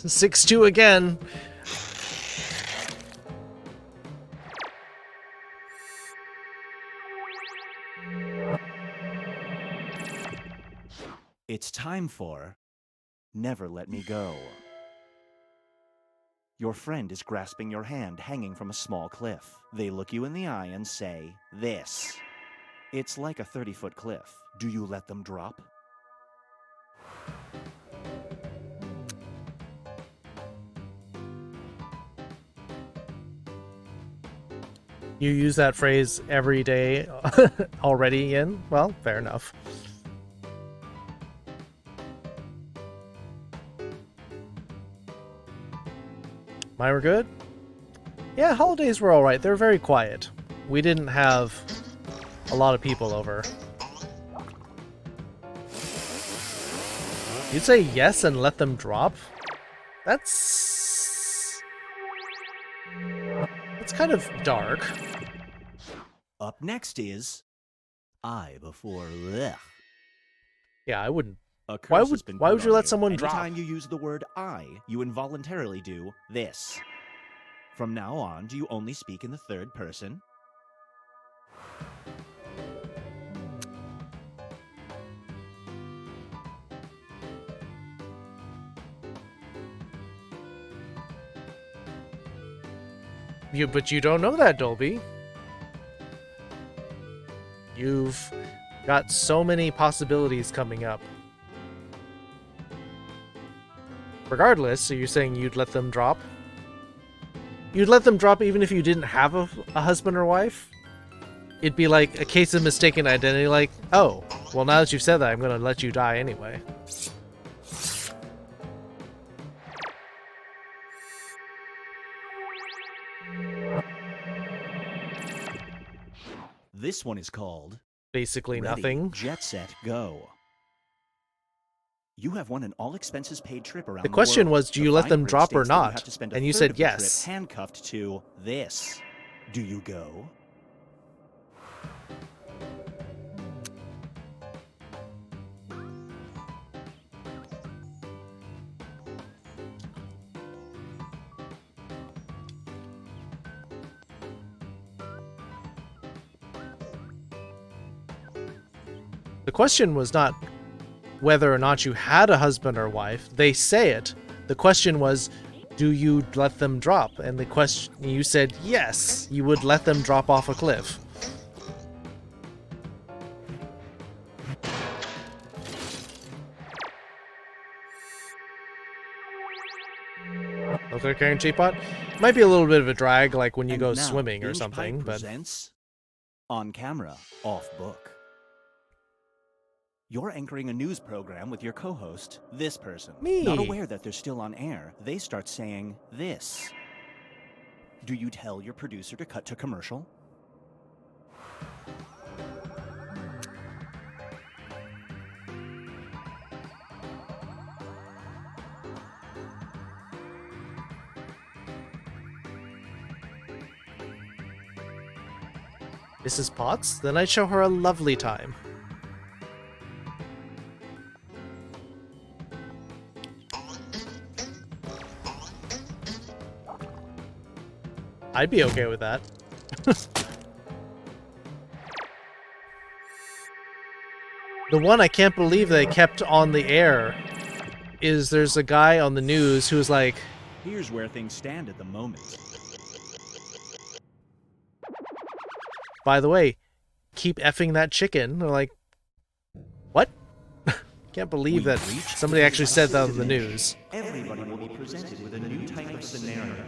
It's 6-2 again. It's time for Never Let Me Go. Your friend is grasping your hand hanging from a small cliff. They look you in the eye and say, this. It's like a 30-foot cliff. Do you let them drop? You use that phrase every day already, Ian? Well, fair enough. Mine were good? Yeah, holidays were alright. They were very quiet. We didn't have a lot of people over. You'd say yes and let them drop? That's kind of dark. Up next is I before blech. Yeah, I wouldn't. A curse Why has would been why put would you on let someone drop? Anytime you use the word I, you involuntarily do this. From now on, do you only speak in the third person? But you don't know that, Dolby. You've got so many possibilities coming up. Regardless, so you're saying you'd let them drop? You'd let them drop even if you didn't have a husband or wife? It'd be like a case of mistaken identity, like, oh, well now that you've said that, I'm gonna let you die anyway. This one is called... Basically Ready, nothing. Jet Set, Go. You have won an all-expenses-paid trip around The question world. was, do you The let fine them print drop or states that you not? have to spend a And you third said of the trip yes. handcuffed to this. Do you go? The question was not whether or not you had a husband or wife. They say it. The question was, do you let them drop? And the question, you said yes, you would let them drop off a cliff. Okay, carrying teapot? Might be a little bit of a drag, like when you And go now, swimming or Binge something, Pipe but presents On Camera, Off Book. You're anchoring a news program with your co-host, this person. Me. Not aware that they're still on air, they start saying this. Do you tell your producer to cut to commercial? Mrs. Potts? Then I'd show her a lovely time. I'd be okay with that. The one I can't believe they kept on the air is there's a guy on the news who's like, here's where things stand at the moment. by the way, keep effing that chicken. They're like, what? Can't believe that somebody actually said that on the news. Everybody will be presented with a new type of scenario.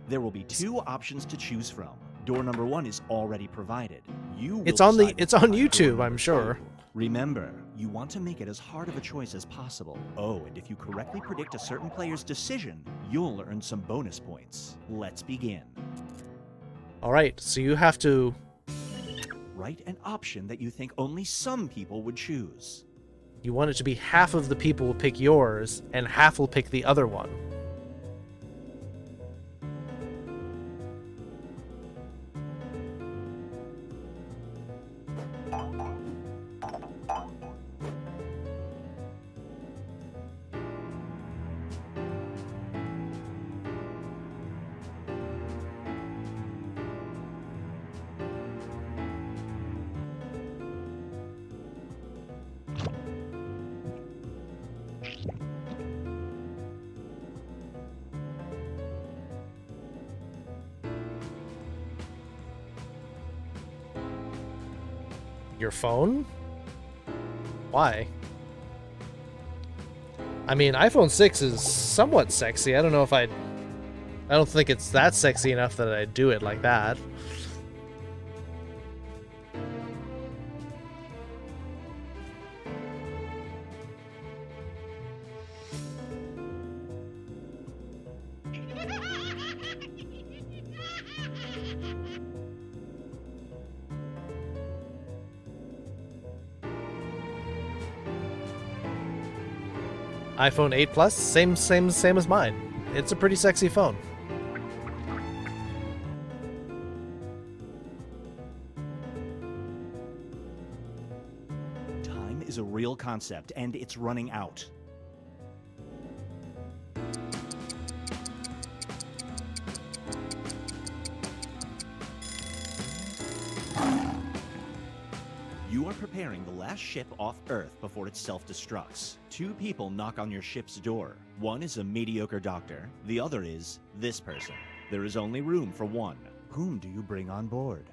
There will be two options to choose from. Door number one is already provided. It's on YouTube, I'm sure. Remember, you want to make it as hard of a choice as possible. Oh, and if you correctly predict a certain player's decision, you'll earn some bonus points. Let's begin. Alright, so you have to... write an option that you think only some people would choose. You want it to be half of the people will pick yours, and half will pick the other one. Your phone? Why? I mean, iPhone 6 is somewhat sexy. I don't know if I don't think it's that sexy enough that I'd do it like that. iPhone 8 Plus, same as mine. It's a pretty sexy phone. is a real concept, and it's running out. You are preparing the last ship off Earth before it self-destructs. 2 people knock on your ship's door. One is a mediocre doctor, the other is this person. There is only room for one. Whom do you bring on board?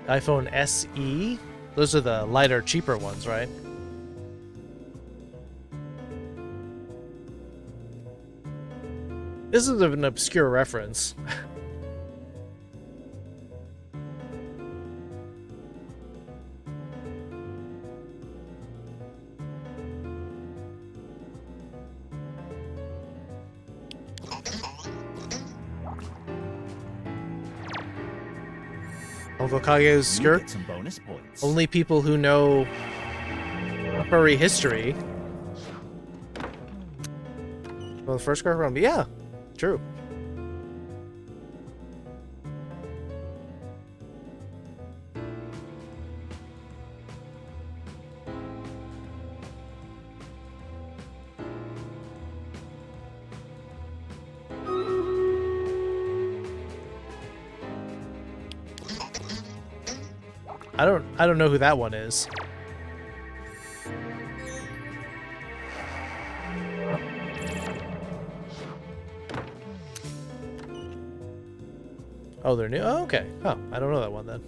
iPhone SE? Those are the lighter, cheaper ones, right? This is an obscure reference. Uncle Kage's skirt. Get some bonus points. Only people who know furry history. Well, the first card round. Yeah, true. I don't know who that one is. Oh, they're new? Oh, okay. Oh, I don't know that one then.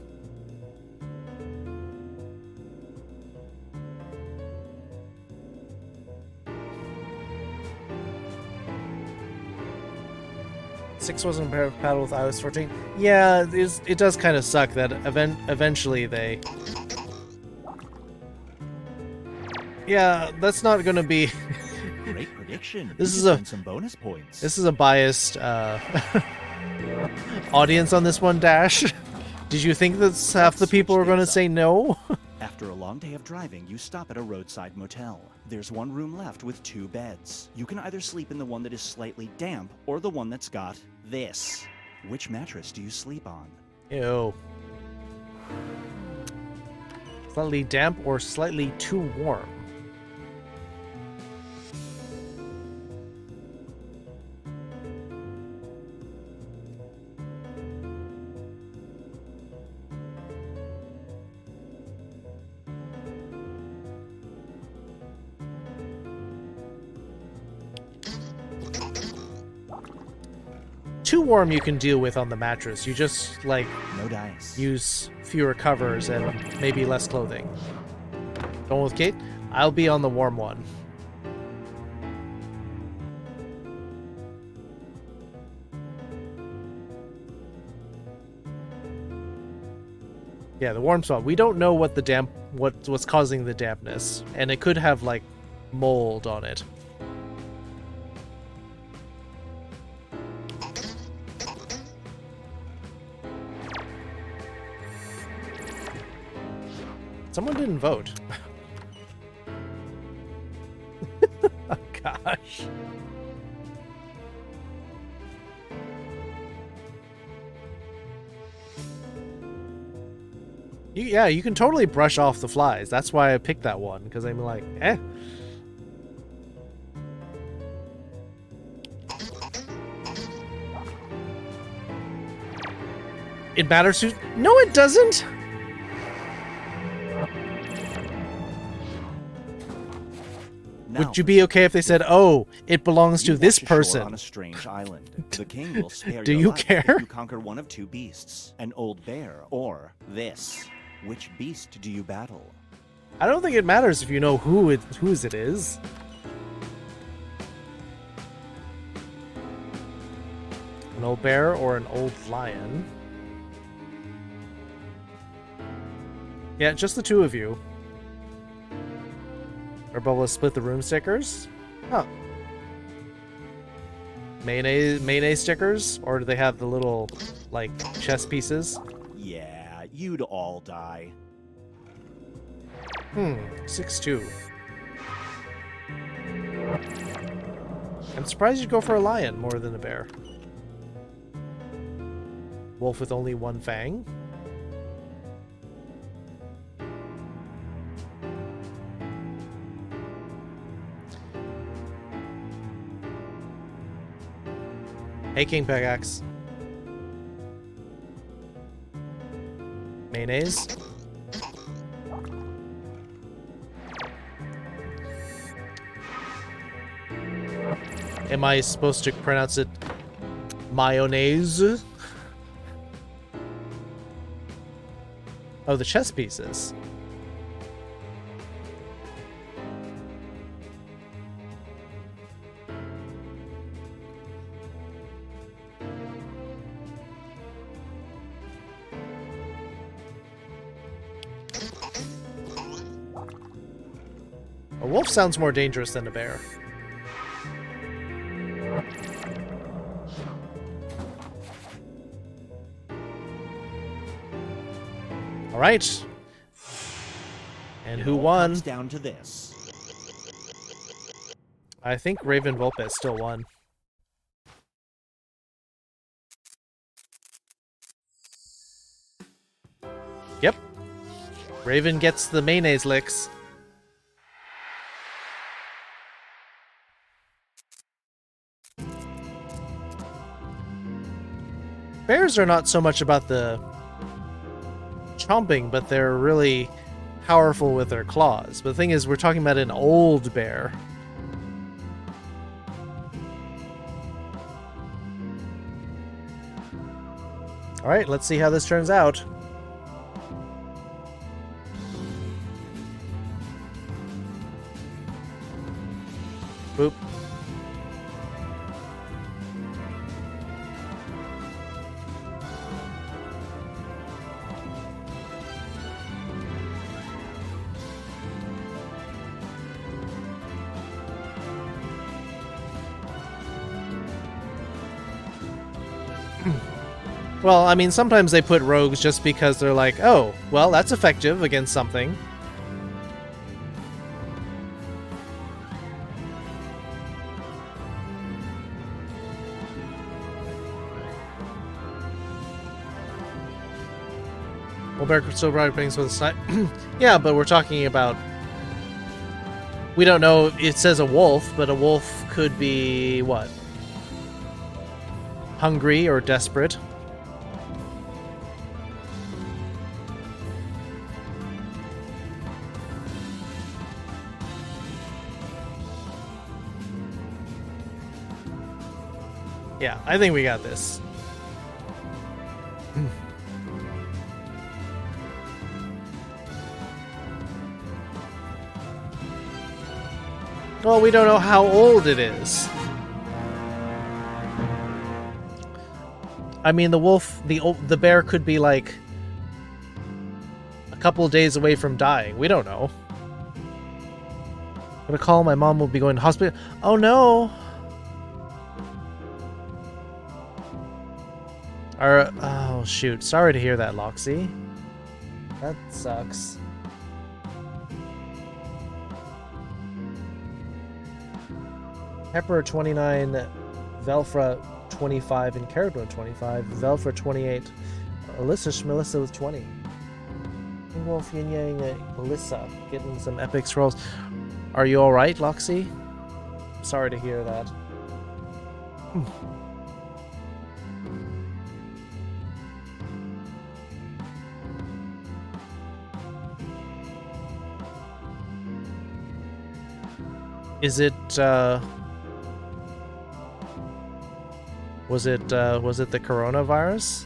Six wasn't compatible with iOS 14. Yeah, it does kind of suck that eventually they... Yeah, that's not going to be... Great prediction. This is some bonus points. This is a biased audience on this one, Dash. Did you think that half the people were going to say no? After a long day of driving, you stop at a roadside motel. There's one room left with 2 beds. You can either sleep in the one that is slightly damp or the one that's got this. Which mattress do you sleep on? Ew. Slightly damp or slightly too warm? Too warm you can deal with on the mattress. You just, like, no dice. Use fewer covers and maybe less clothing. Going with Kate? I'll be on the warm one. Yeah, the warm spot. We don't know what the what's causing the dampness, and it could have, like, mold on it. Someone didn't vote. Oh, gosh. Yeah, you can totally brush off the flies. That's why I picked that one, because I'm like, eh. It matters who... No, it doesn't! Would you be okay if they said, "Oh, it belongs to this person"? On a strange island, the king will spare Do your you life care? If you conquer one of 2 beasts, an old bear or this. Which beast do you battle? I don't think it matters if you know whose it is. An old bear or an old lion? Yeah, just the 2 of you. Are able to split the room stickers? Huh. Mayonnaise stickers? Or do they have the little, like, chess pieces? Yeah, you'd all die. 6-2. I'm surprised you'd go for a lion more than a bear. Wolf with only 1 fang? Hey, King Pickaxe. Mayonnaise. Am I supposed to pronounce it mayonnaise? Oh, the chess pieces. A wolf sounds more dangerous than a bear. All right. And who won? Comes down to this. I think Raven Volpes still won. Yep. Raven gets the mayonnaise licks. Bears are not so much about the chomping, but they're really powerful with their claws. But the thing is, we're talking about an old bear. All right, let's see how this turns out. Boop. Well, I mean, sometimes they put rogues just because they're like, oh, well, that's effective against something. Well, bear still probably brings with a snipe. Yeah, but we're talking about... We don't know, it says a wolf, but a wolf could be, what? Hungry or desperate. Yeah, I think we got this. Well, we don't know how old it is. I mean, the wolf, the bear could be like a couple of days away from dying. We don't know. I'm gonna call. My mom will be going to hospital. Oh no. Oh shoot. Sorry to hear that, Loxy. That sucks. Pepper 29, Velfra 25, and Carador 25, Velfra 28, Melissa with 20. Wolf Yin Yang, Alyssa getting some epic scrolls. Are you alright, Loxy? Sorry to hear that. Is it, was it the coronavirus?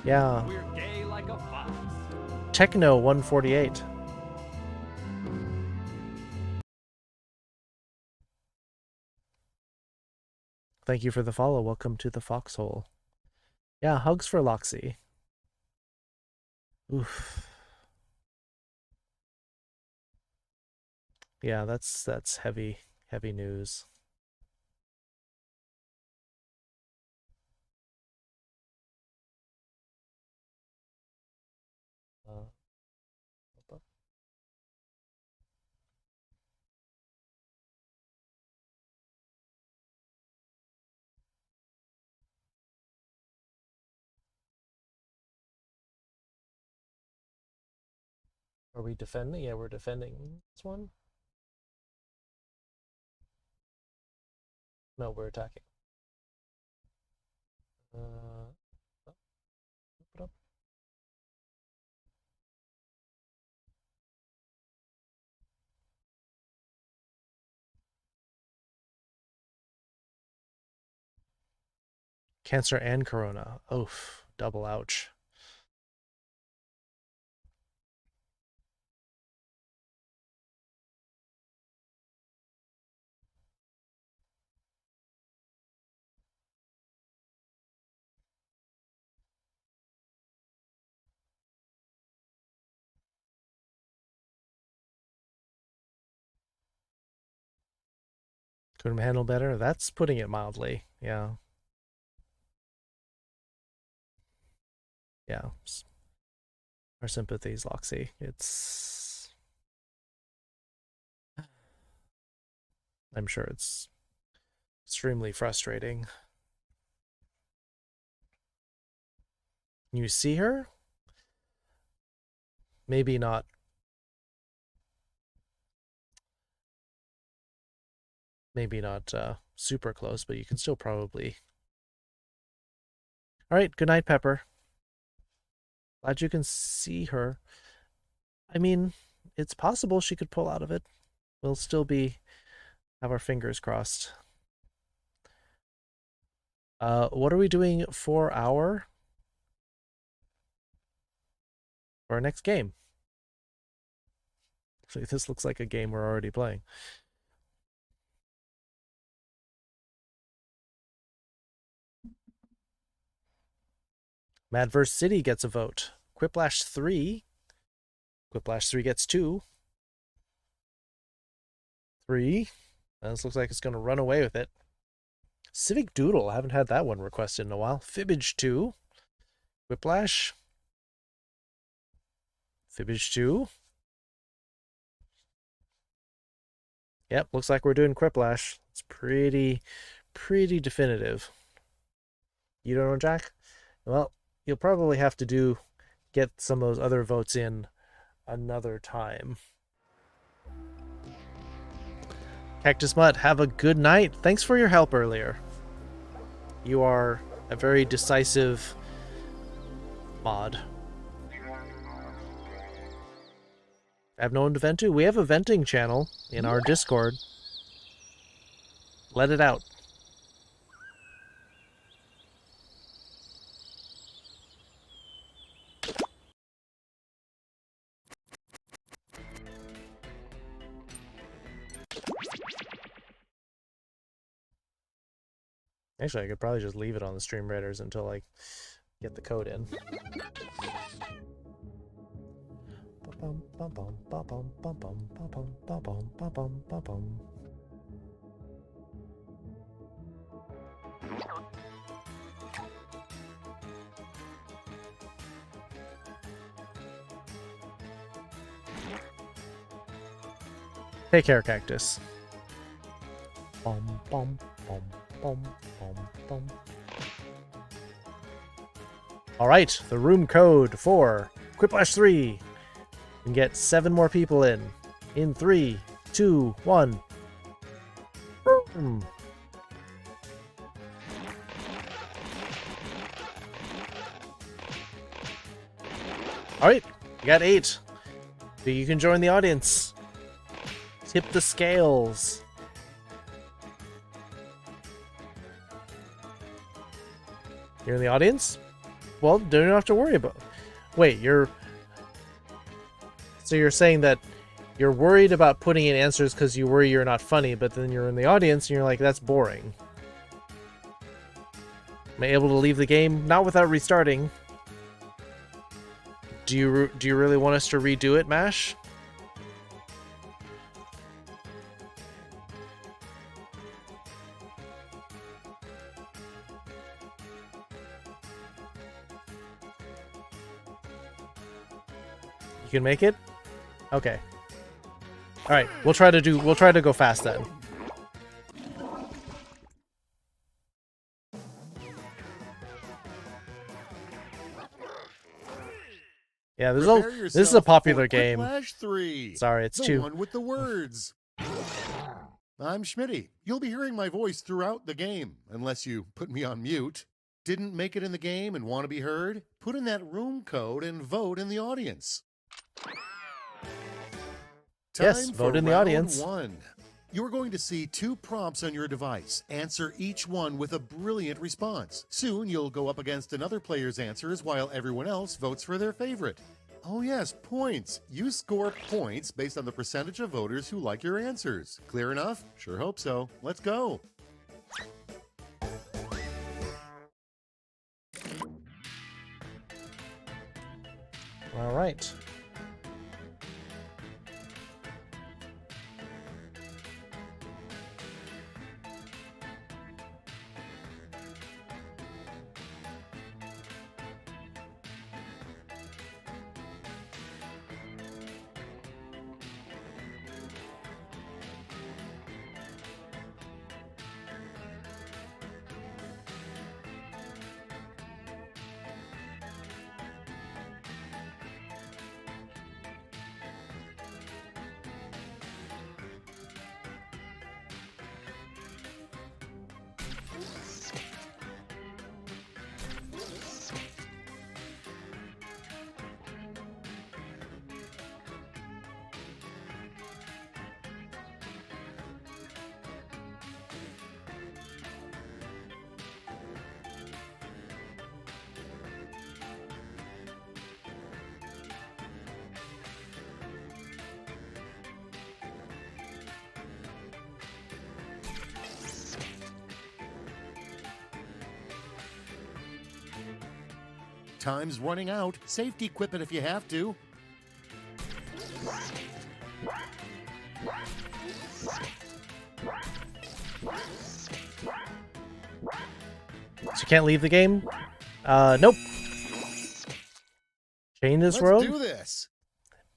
Yeah. We're gay like a fox. Techno 148. Thank you for the follow. Welcome to the foxhole. Yeah, hugs for Loxy. Oof. Yeah, that's heavy news. Are we defending? Yeah, we're defending this one. No, we're attacking. Put up. Cancer and corona. Oof, double ouch. Couldn't handle better. That's putting it mildly. Yeah. Yeah. Our sympathies, Loxy. I'm sure it's extremely frustrating. You see her? Maybe not. Maybe not super close, but you can still probably. All right, good night, Pepper. Glad you can see her. I mean, it's possible she could pull out of it. We'll still have our fingers crossed. What are we doing for our next game? Actually, this looks like a game we're already playing. Madverse City gets a vote. Quiplash 3. Quiplash 3 gets 2. 3. This looks like it's going to run away with it. Civic Doodle. I haven't had that one requested in a while. Fibbage 2. Quiplash. Fibbage 2. Yep, looks like we're doing Quiplash. It's pretty definitive. You don't know, Jack? Well, you'll probably have to get some of those other votes in another time. Cactus Mutt, have a good night. Thanks for your help earlier. You are a very decisive mod. I have no one to vent to. We have a venting channel in our Discord. Let it out. Actually, I could probably just leave it on the Stream Raiders until I get the code in. Take care, Cactus. Bum, bum, bum, bum, bum, bum. All right, the room code for Quiplash 3. You can get 7 more people in 3, 2, 1. Boom. All right, you got 8. You can join the audience. Tip the scales. You're in the audience? Well, don't have to worry about it. Wait, so you're saying that you're worried about putting in answers because you worry you're not funny, but then you're in the audience and you're like, that's boring. Am I able to leave the game? Not without restarting. Do you really want us to redo it, Mash? You can make it? Okay. All right, we'll try to go fast then. Yeah, Prepare this is a yourself popular for game. Quiplash 3. Sorry, it's the two. one with the words. I'm Schmitty. You'll be hearing my voice throughout the game, unless you put me on mute. Didn't make it in the game and want to be heard? Put in that room code and vote in the audience. Yes, Time vote for in the round audience. 1. You're going to see 2 prompts on your device. Answer each one with a brilliant response. Soon you'll go up against another player's answers while everyone else votes for their favorite. Oh yes, points. You score points based on the percentage of voters who like your answers. Clear enough? Sure hope so. Let's go. All right. Time's running out. Safety equip it if you have to. So you can't leave the game? Nope. Chain this rope. Let's do this.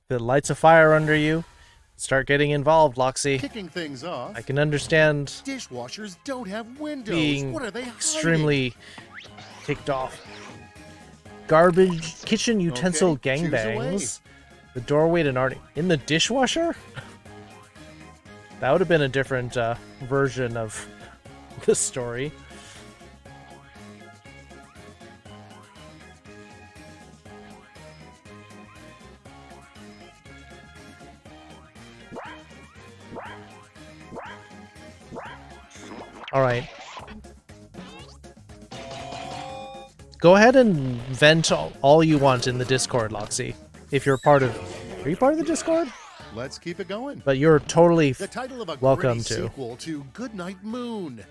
The lights a fire under you. Start getting involved, Loxy. Kicking things off. I can understand Dishwashers don't have windows. being What are they extremely kicked off. Garbage kitchen utensil Okay, choose a gangbangs. The doorway to Narnia. In the dishwasher? That would have been a different version of the story. All right. Go ahead and vent all you want in the Discord, Loxy. If you're part of... Are you part of the Discord? Let's keep it going. But you're totally the title of a welcome gritty to. sequel to Goodnight Moon.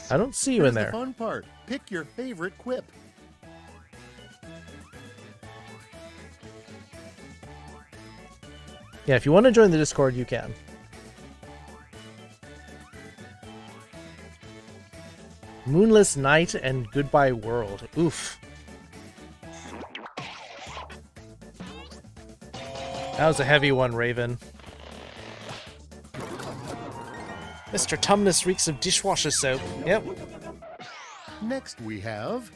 I don't see you Here's in there. The fun part. Pick your favorite quip. Yeah, if you want to join the Discord, you can. Moonless Night and Goodbye World. Oof. That was a heavy one, Raven. Mr. Tumnus reeks of dishwasher soap. Yep. Next we have...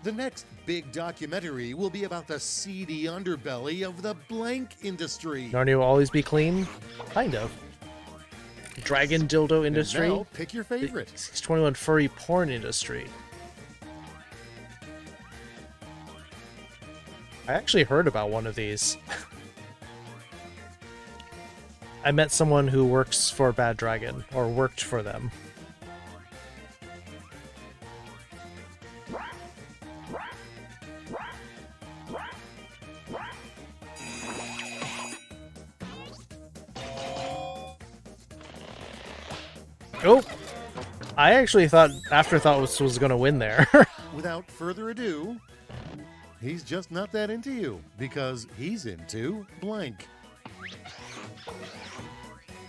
The next big documentary will be about the seedy underbelly of the blank industry. Narnia will always be clean? Kind of. Dragon dildo industry. And now pick your favorite. 621 furry porn industry. I actually heard about one of these. I met someone who works for Bad Dragon, or worked for them. Oh! I actually thought Afterthought was going to win there. Without further ado, he's just not that into you, because he's into blank.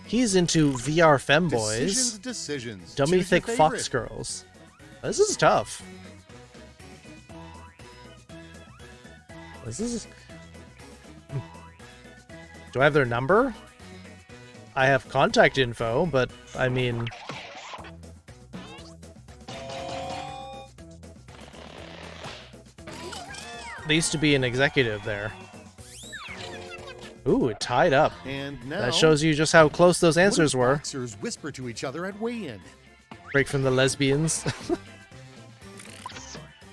He's into VR femboys. Decisions. Dummy Choose your thick fox favorite. girls. This is tough. This is... Do I have their number? I have contact info, but I mean... There used to be an executive there. Ooh, it tied up. And now, That shows you just how close those answers what do were. boxers whisper to each other at weigh-in? Break from the lesbians.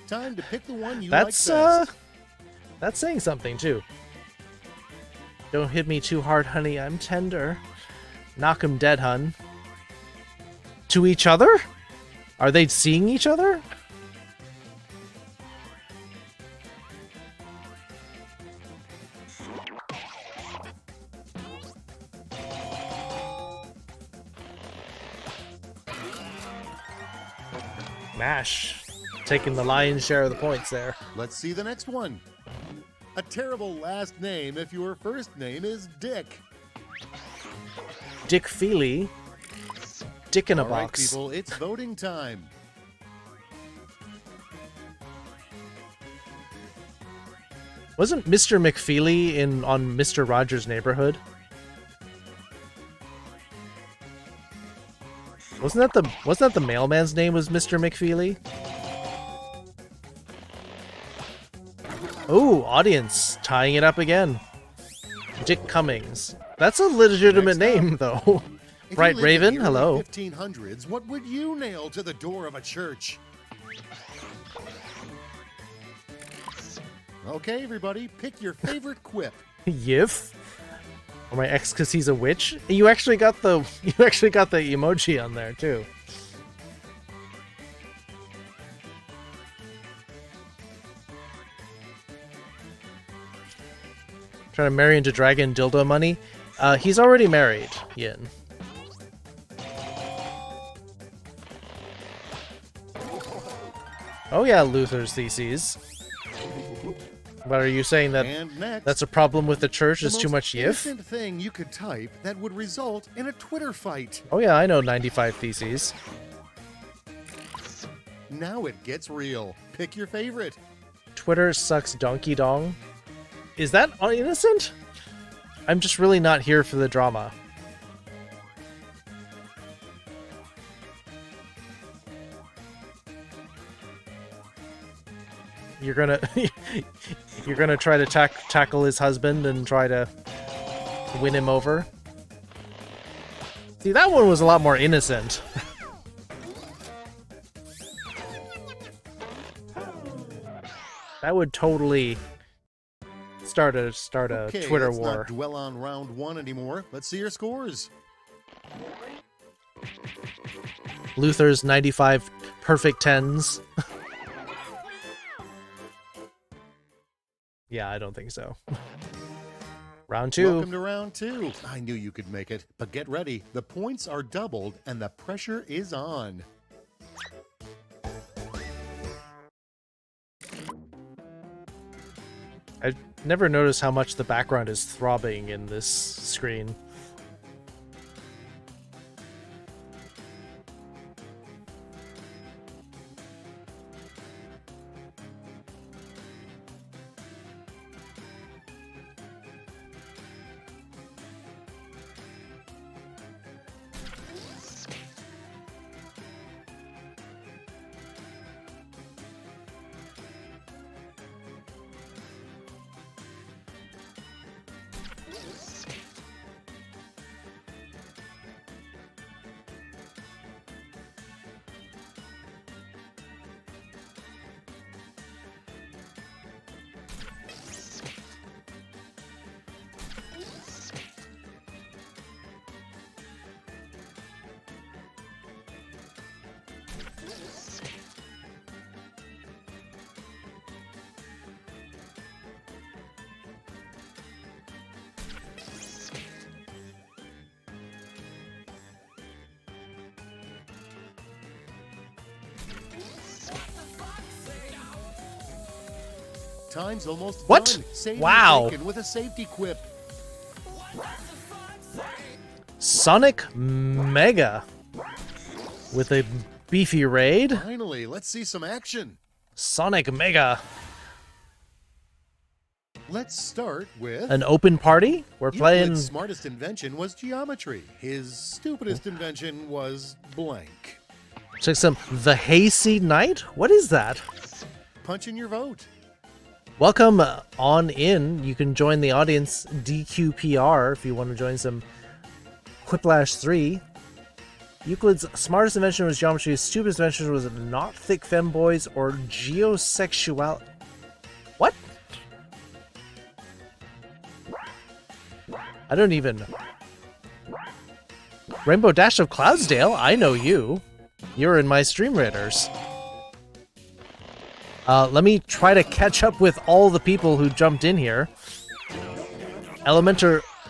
Time to pick the one you That's like best. that's saying something too. Don't hit me too hard, honey. I'm tender. Knock 'em dead, hun. To each other? Are they seeing each other? Mash. Taking the lion's share of the points there. Let's see the next one. A terrible last name if your first name is Dick. Dick Feely. Dick in a All right, box. people, it's voting time. Wasn't Mr. McFeely on Mr. Rogers' Neighborhood? Wasn't that the mailman's name was Mr. McFeely? Oh, audience tying it up again. Dick Cummings. That's a legitimate name, though. If Right, you lived Raven? in the early Hello. 1500s, what would you nail to the door of a church? Okay, everybody, pick your favorite quip. Yif. Or my ex, cause he's a witch. You actually got the emoji on there too. Trying to marry into dragon dildo money. He's already married, Yin. Oh yeah, Luther's theses. But are you saying that And next, that's a problem with the church? the Is too most much yif? innocent thing you could type that would result in a Twitter fight. Oh yeah, I know 95 theses. Now it gets real. Pick your favorite. Twitter sucks donkey dong. Is that innocent? I'm just really not here for the drama. You're gonna try to tackle his husband and try to win him over. See, that one was a lot more innocent. That would totally start a Okay, Twitter let's war. not dwell on round one anymore. Let's see your scores. Luther's 95 perfect tens. Yeah, I don't think so. Round two. Welcome to round two. I knew you could make it, but get ready. The points are doubled and the pressure is on. I've never noticed how much the background is throbbing in this screen. Time's almost What? done. Save Wow. your bacon with a safety quip. Sonic Mega with a beefy raid. Finally, let's see some action. Sonic Mega. Let's start with An open party? We're playing. Euclid's smartest invention was geometry. His stupidest invention was blank. Check some The Hayseed Knight? What is that? Punch in your vote. Welcome on in. You can join the audience DQPR if you want to join some Quiplash 3. Euclid's smartest invention was geometry. His stupidest invention was not thick femboys or geosexual. What? I don't even. Rainbow Dash of Cloudsdale, I know you. You're in my stream raiders. Let me try to catch up with all the people who jumped in here.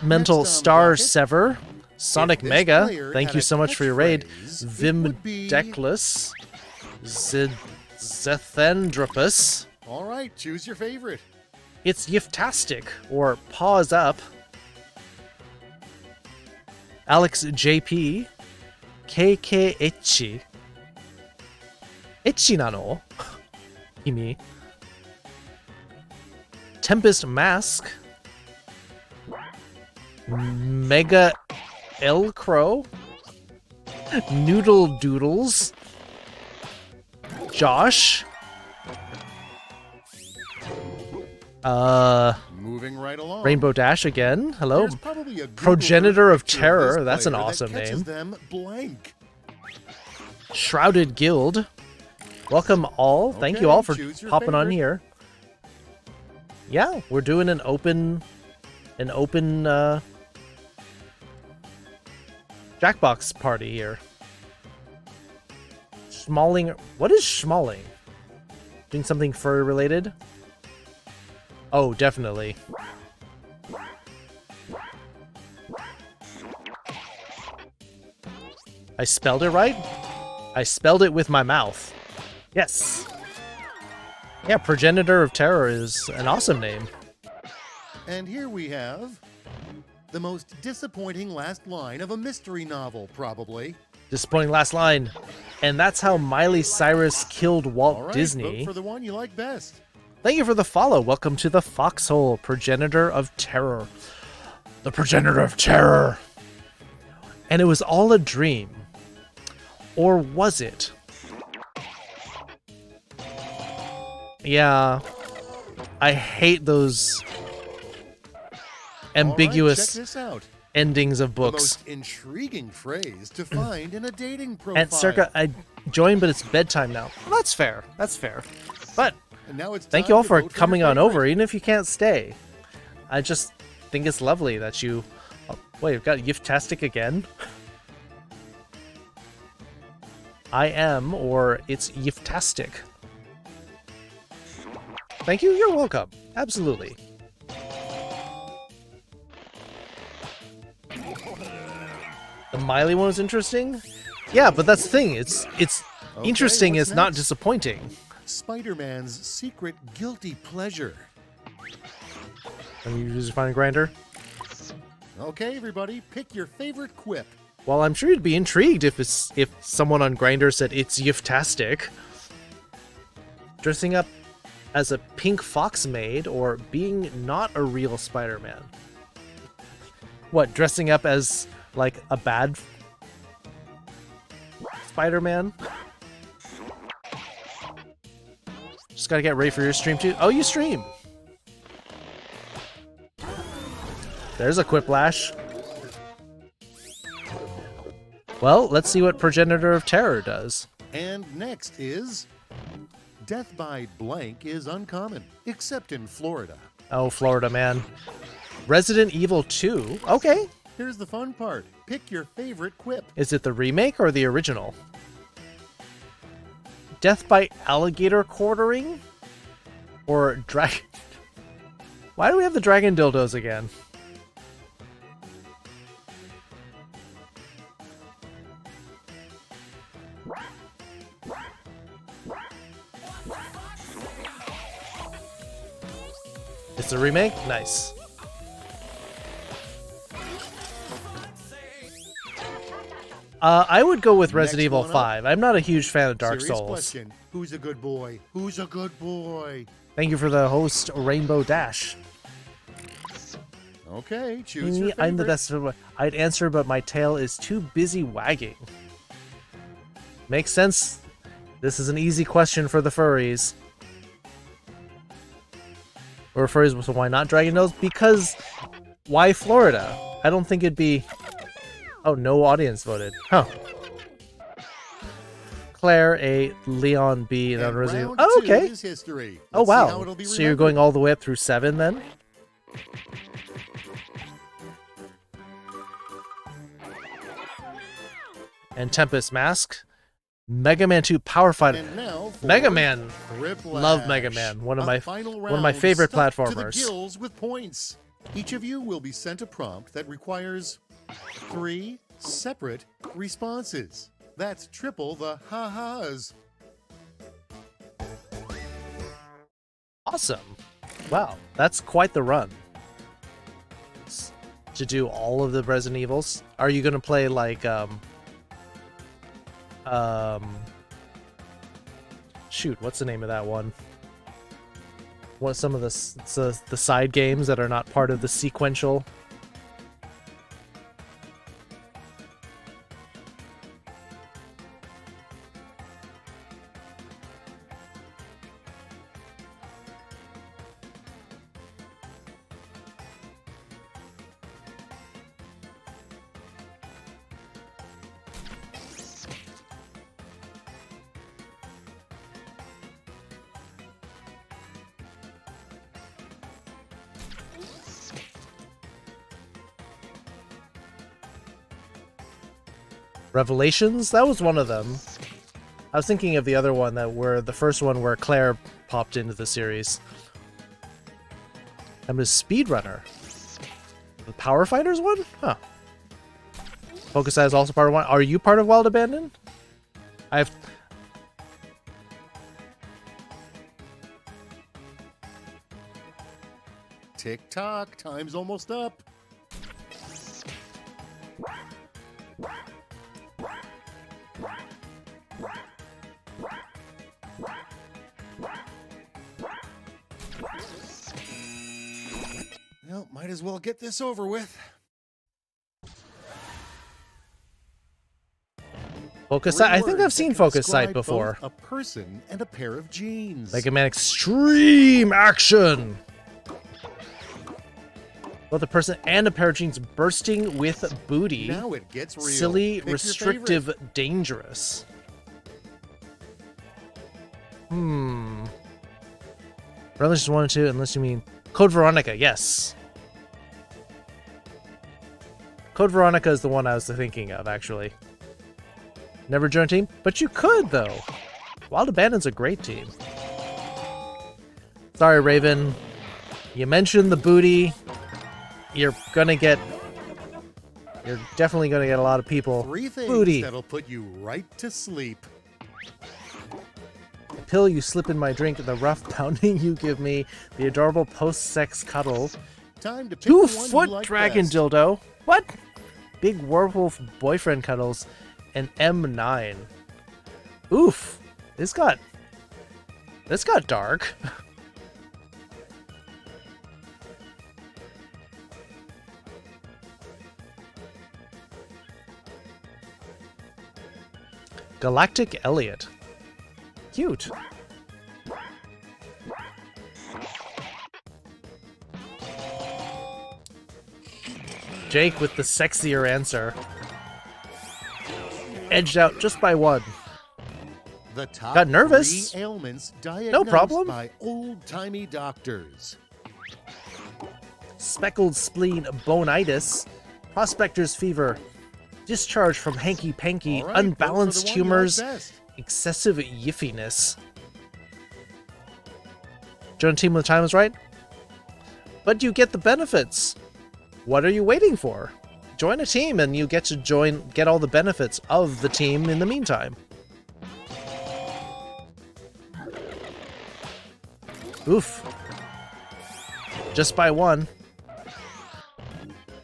Mental Star Sever. Sonic Mega, thank you so much for your raid. Vim Deckless. Zethendropus. All right, choose your favorite. It's Yiftastic, or Paws Up. Alex JP. KK Echi. Echi nano? Kimi. Tempest Mask. Mega El Crow. Noodle Doodles. Josh. Moving right along. Rainbow Dash again. Hello. There's probably a Google Progenitor of picture Terror. this That's an player that awesome catches name. them blank. Shrouded Guild. Welcome all. Thank you all for choose your popping on favorite. here. Yeah, we're doing an open Jackbox party here. Schmalling. What is schmalling? Doing something furry related? Oh, definitely. I spelled it right? I spelled it with my mouth. Yes. Yeah, Progenitor of Terror is an awesome name. And here we have the most disappointing last line of a mystery novel, probably. Disappointing last line. And that's how Miley Cyrus killed Walt All right, Disney. vote for the one you like best. Thank you for the follow. Welcome to the Foxhole, Progenitor of Terror. The Progenitor of Terror. And it was all a dream. Or was it? Yeah. I hate those ambiguous check this out. endings of The books. most intriguing phrase to find in a dating profile. And Circa, I joined, but it's bedtime now. Well, that's fair. That's fair. But And now it's thank time you all to for vote your coming on favorite. over, even if you can't stay. I just think it's lovely that you... Oh, wait, I've got Yiftastic again? I am, or it's Yiftastic. Thank you, you're welcome. Absolutely. The Miley one was interesting? Yeah, but that's the thing. It's Okay, interesting, what's it's not next? disappointing. Spider-Man's secret guilty pleasure. Are you user find Grinder? Okay, everybody, pick your favorite quip. Well, I'm sure you'd be intrigued if someone on Grindr said it's Yiftastic. Dressing up as a pink fox maid or being not a real Spider-Man. What, dressing up as like a bad Spider-Man? Just gotta get ready for your stream too. Oh, you stream. There's a Quiplash. Well, let's see what Progenitor of Terror does. And next is death by blank is uncommon, except in Florida. Oh, Florida, man. Resident Evil 2? Okay. Here's the fun part. Pick your favorite quip. Is it the remake or the original? Death by alligator quartering? Or dragon... Why do we have the dragon dildos again? It's a remake? Nice. I would go with Resident Next Evil one up. 5. I'm not a huge fan of Dark Serious Souls. question. Who's a good boy? Who's a good boy? Thank you for the host, Rainbow Dash. Okay, choose your Me, I'm the favorite. best. I'd answer, but my tail is too busy wagging. Makes sense. This is an easy question for the furries. Or furries, so why not Dragon Nose? Because why Florida? I don't think it'd be... Oh, no audience voted. Huh. Claire A, Leon B, and Rosie. Oh, okay. History. Oh, wow. So you're going all the way up through 7 then? And Tempest Mask. Mega Man 2 Power Fighter. Mega Man. Love Mega Man. One of my favorite platformers. To the gills with points. Each of you will be sent a prompt that requires 3 separate responses. That's triple the ha-has. Awesome. Wow, that's quite the run. To do all of the Resident Evils. Are you gonna play like shoot, what's the name of that one? What some of the side games that are not part of the sequential? Revelations? That was one of them. I was thinking of the other one the first one where Claire popped into the series. I'm a speedrunner. The Power Fighters one? Huh. Focus Eye is also part of one. Are you part of Wild Abandon? I've... Tick-tock, time's almost up. Well, might as well get this over with. Focus Sight? I think I've seen Focus Sight before. A person and a pair of jeans. Mega Man Extreme Action! Both a person and a pair of jeans bursting with booty. Now it gets real. Silly, Pick restrictive, dangerous. Revelations 1 and 2, unless you mean Code Veronica, yes. Code Veronica is the one I was thinking of, actually. Never joined a team? But you could, though. Wild Abandon's a great team. Sorry, Raven. You mentioned the booty. You're definitely gonna get a lot of people. 3 things booty. That'll put you right to sleep. The pill you slip in my drink, the rough pounding you give me, the adorable post-sex cuddle. Time to pick the one you 2-foot like dragon best. dildo. What? Big werewolf boyfriend cuddles. And M9. Oof. This got dark. Galactic Elliot. Cute. Jake with the sexier answer. Edged out just by 1. The top Got nervous. 3 ailments diagnosed No problem. by old-timey doctors. Speckled spleen bonitis. Prospector's fever. Discharge from hanky-panky. All right, Unbalanced vote for the one you like humors. best. Excessive yiffiness. Join a team when the time is right? But you get the benefits. What are you waiting for? Join a team and you get to get all the benefits of the team in the meantime. Oof. Just by 1.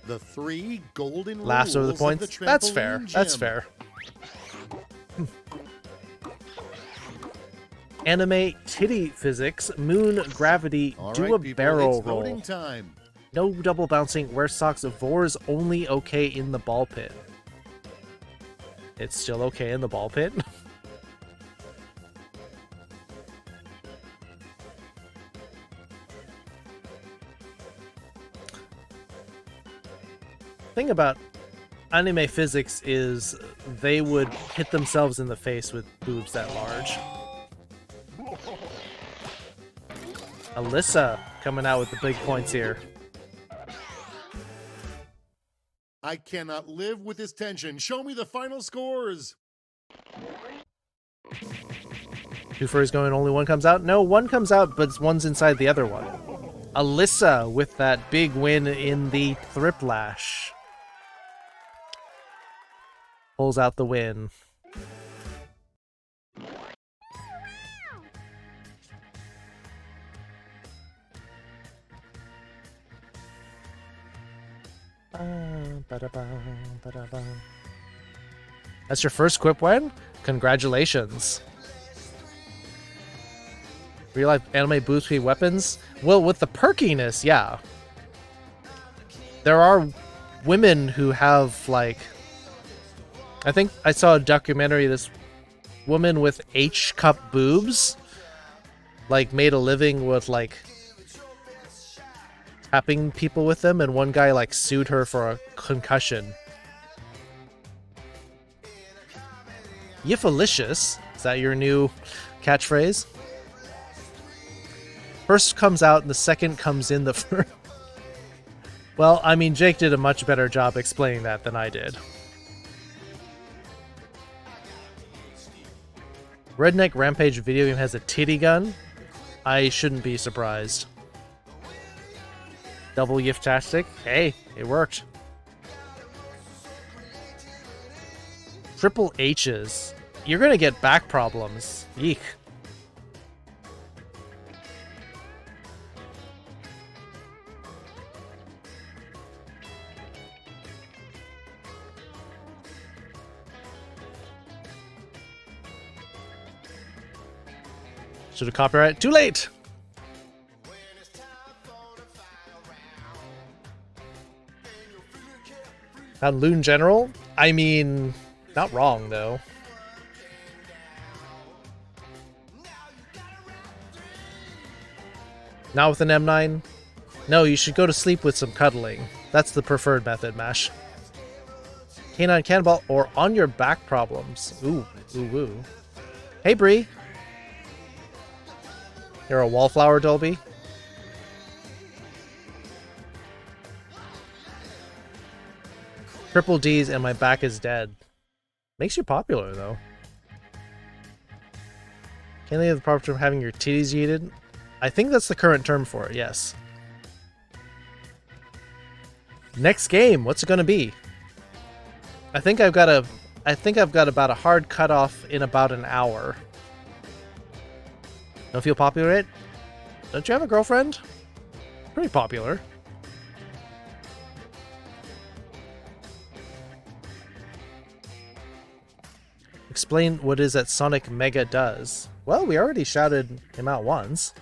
The 3 golden Laughs over the rules points. of the That's fair. trampoline That's gym. fair. Anime titty physics, moon gravity, All do right, a people, barrel it's roll. voting time. No double bouncing, wear socks, Vors only okay in the ball pit. It's still okay in the ball pit? thing about anime physics is they would hit themselves in the face with boobs that large. Alyssa coming out with the big points here. I cannot live with this tension. Show me the final scores. Two furries going, only one comes out? No, one comes out, but one's inside the other one. Alyssa with that big win in the Thriplash. Pulls out the win. That's your first quip win? Congratulations. Real life anime boost weapons? Well, with the perkiness, yeah. There are women who have, like... I think I saw a documentary, this woman with H-cup boobs, like, made a living with, like, tapping people with them, and one guy, like, sued her for a concussion. Yiffalicious? Is that your new catchphrase? First comes out and the second comes in the first. Well, I mean, Jake did a much better job explaining that than I did. Redneck Rampage video game has a titty gun? I shouldn't be surprised. Double Yiff-tastic? Hey, it worked. Triple H's. You're gonna get back problems. Yeek. Should have copyright. Too late! On Loon General? I mean, not wrong, though. Not with an M9? No, you should go to sleep with some cuddling. That's the preferred method, Mash. Canine Cannonball or on your back problems. Ooh, ooh, ooh. Hey, Bree. You're a wallflower, Dolby? Triple D's and my back is dead. Makes you popular, though. Can't they have the proper term having your titties yeeted? I think that's the current term for it, yes. Next game, what's it gonna be? I think I've got about a hard cutoff in about an hour. Don't feel popular yet? Don't you have a girlfriend? Pretty popular. Explain what is that Sonic Mega does. Well, we already shouted him out once.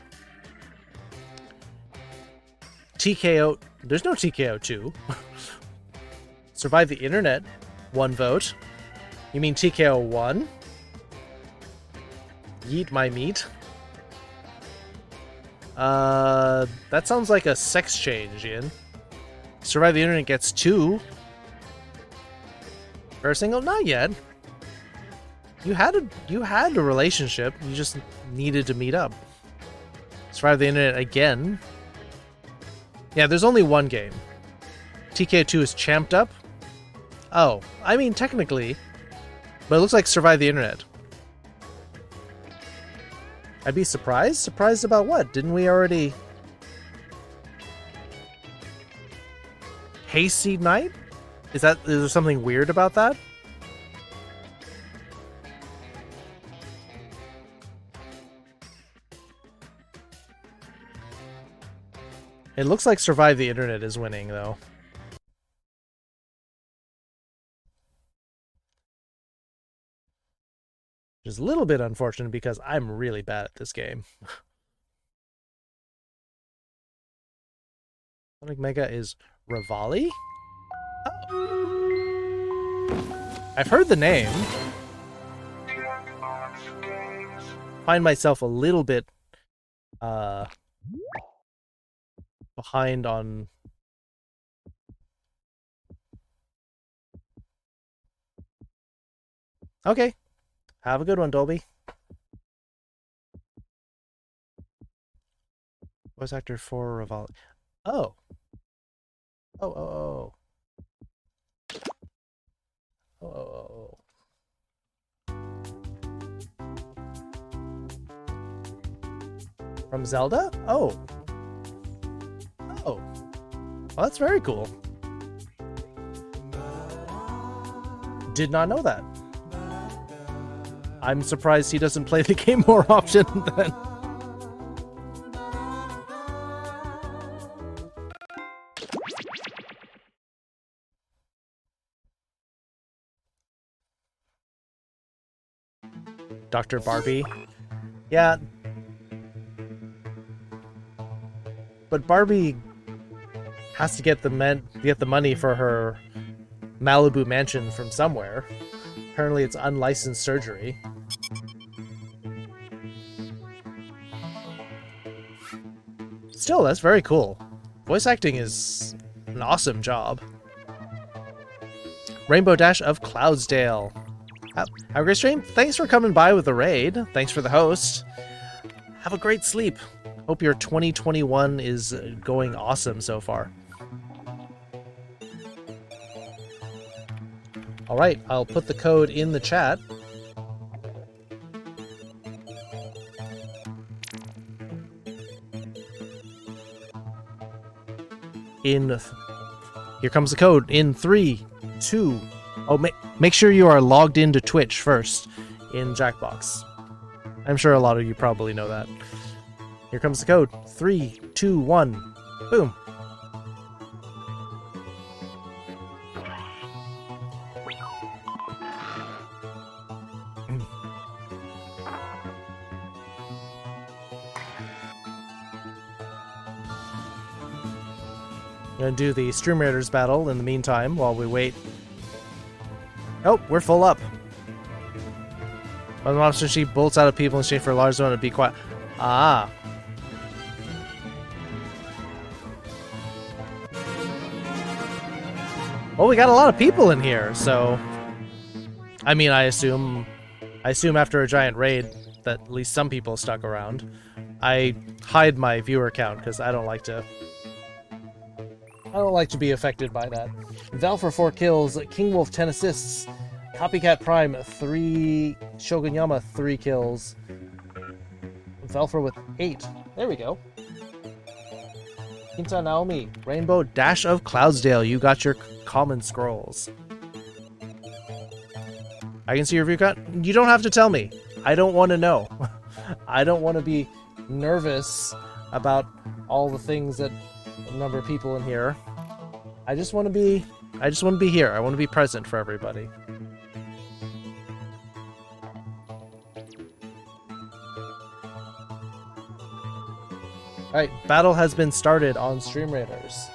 TKO. There's no TKO 2. Survive the internet. 1 vote. You mean TKO 1? Yeet my meat. That sounds like a sex change, Ian. Survive the internet gets 2. For a single? Not yet. You had a relationship. You just needed to meet up. Survive the internet again. Yeah, there's only one game. TK2 is champed up. Oh, I mean technically, but it looks like Survive the Internet. I'd be surprised? Surprised about what? Didn't we already... Hayseed Night? Is there something weird about that? It looks like Survive the Internet is winning, though. Which is a little bit unfortunate because I'm really bad at this game. Sonic Mega is Rivali? Oh. I've heard the name. Find myself a little bit behind on Okay. Have a good one, Dolby. Voice actor for Revolt. Oh. Oh. Oh. From Zelda? Oh. Oh. Well, that's very cool. Did not know that. I'm surprised he doesn't play the game more often then. Dr. Barbie. Yeah. But Barbie has to get the money for her Malibu mansion from somewhere. Apparently it's unlicensed surgery. Still, that's very cool. Voice acting is an awesome job. Rainbow Dash of Cloudsdale. Have a great stream. Thanks for coming by with the raid. Thanks for the host. Have a great sleep. Hope your 2021 is going awesome so far. All right, I'll put the code in the chat. Here comes the code in 3, 2. Oh, make sure you are logged into Twitch first in Jackbox. I'm sure a lot of you probably know that. Here comes the code. 3, 2, 1. Boom. I'm gonna do the Stream Raiders battle in the meantime while we wait. Oh, we're full up. When the monster sheep bolts out of people in exchange for a large zone to be quiet. Ah. Well, we got a lot of people in here, so I mean, I assume after a giant raid that at least some people stuck around. I hide my viewer count because I don't like to be affected by that. Val for 4 kills, King Wolf 10 assists, Copycat Prime 3, Shogun Yama 3 kills, Velfer with 8. There we go. Kinta Naomi, Rainbow Dash of Cloudsdale, you got your common scrolls. I can see your view count. You don't have to tell me. I don't want to know. I don't want to be nervous about all the things that a number of people in here. I just want to be here. I want to be present for everybody. Alright, battle has been started on Stream Raiders.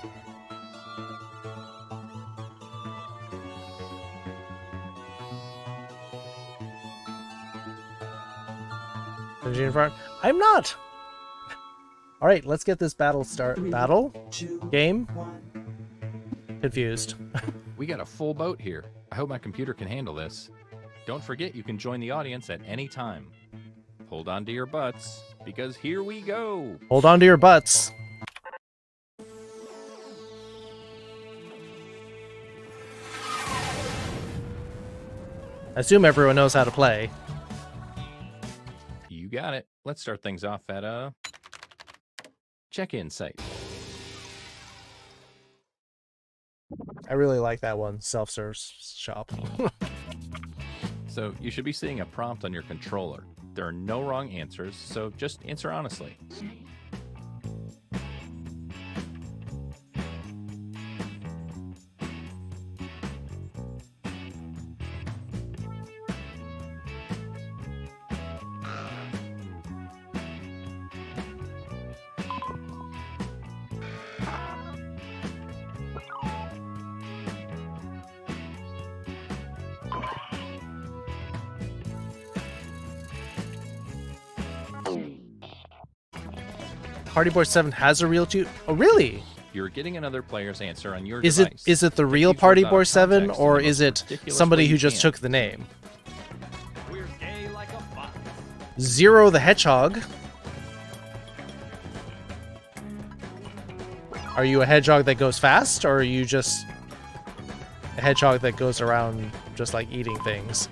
I'm not! Alright, let's get this battle start. Battle? Game? Confused. We got a full boat here. I hope my computer can handle this. Don't forget you can join the audience at any time. Hold on to your butts, because here we go! Hold on to your butts. I assume everyone knows how to play. You got it. Let's start things off at a check-in site. I really like that one, self-serve shop. So you should be seeing a prompt on your controller. There are no wrong answers, so just answer honestly. Party Boy 7 has a real tune. Oh, really? You're getting another player's answer on your Is device. it the real Party Boy 7 or is it somebody who just took the name? Zero the Hedgehog. Are you a hedgehog that goes fast, or are you just a hedgehog that goes around just like eating things?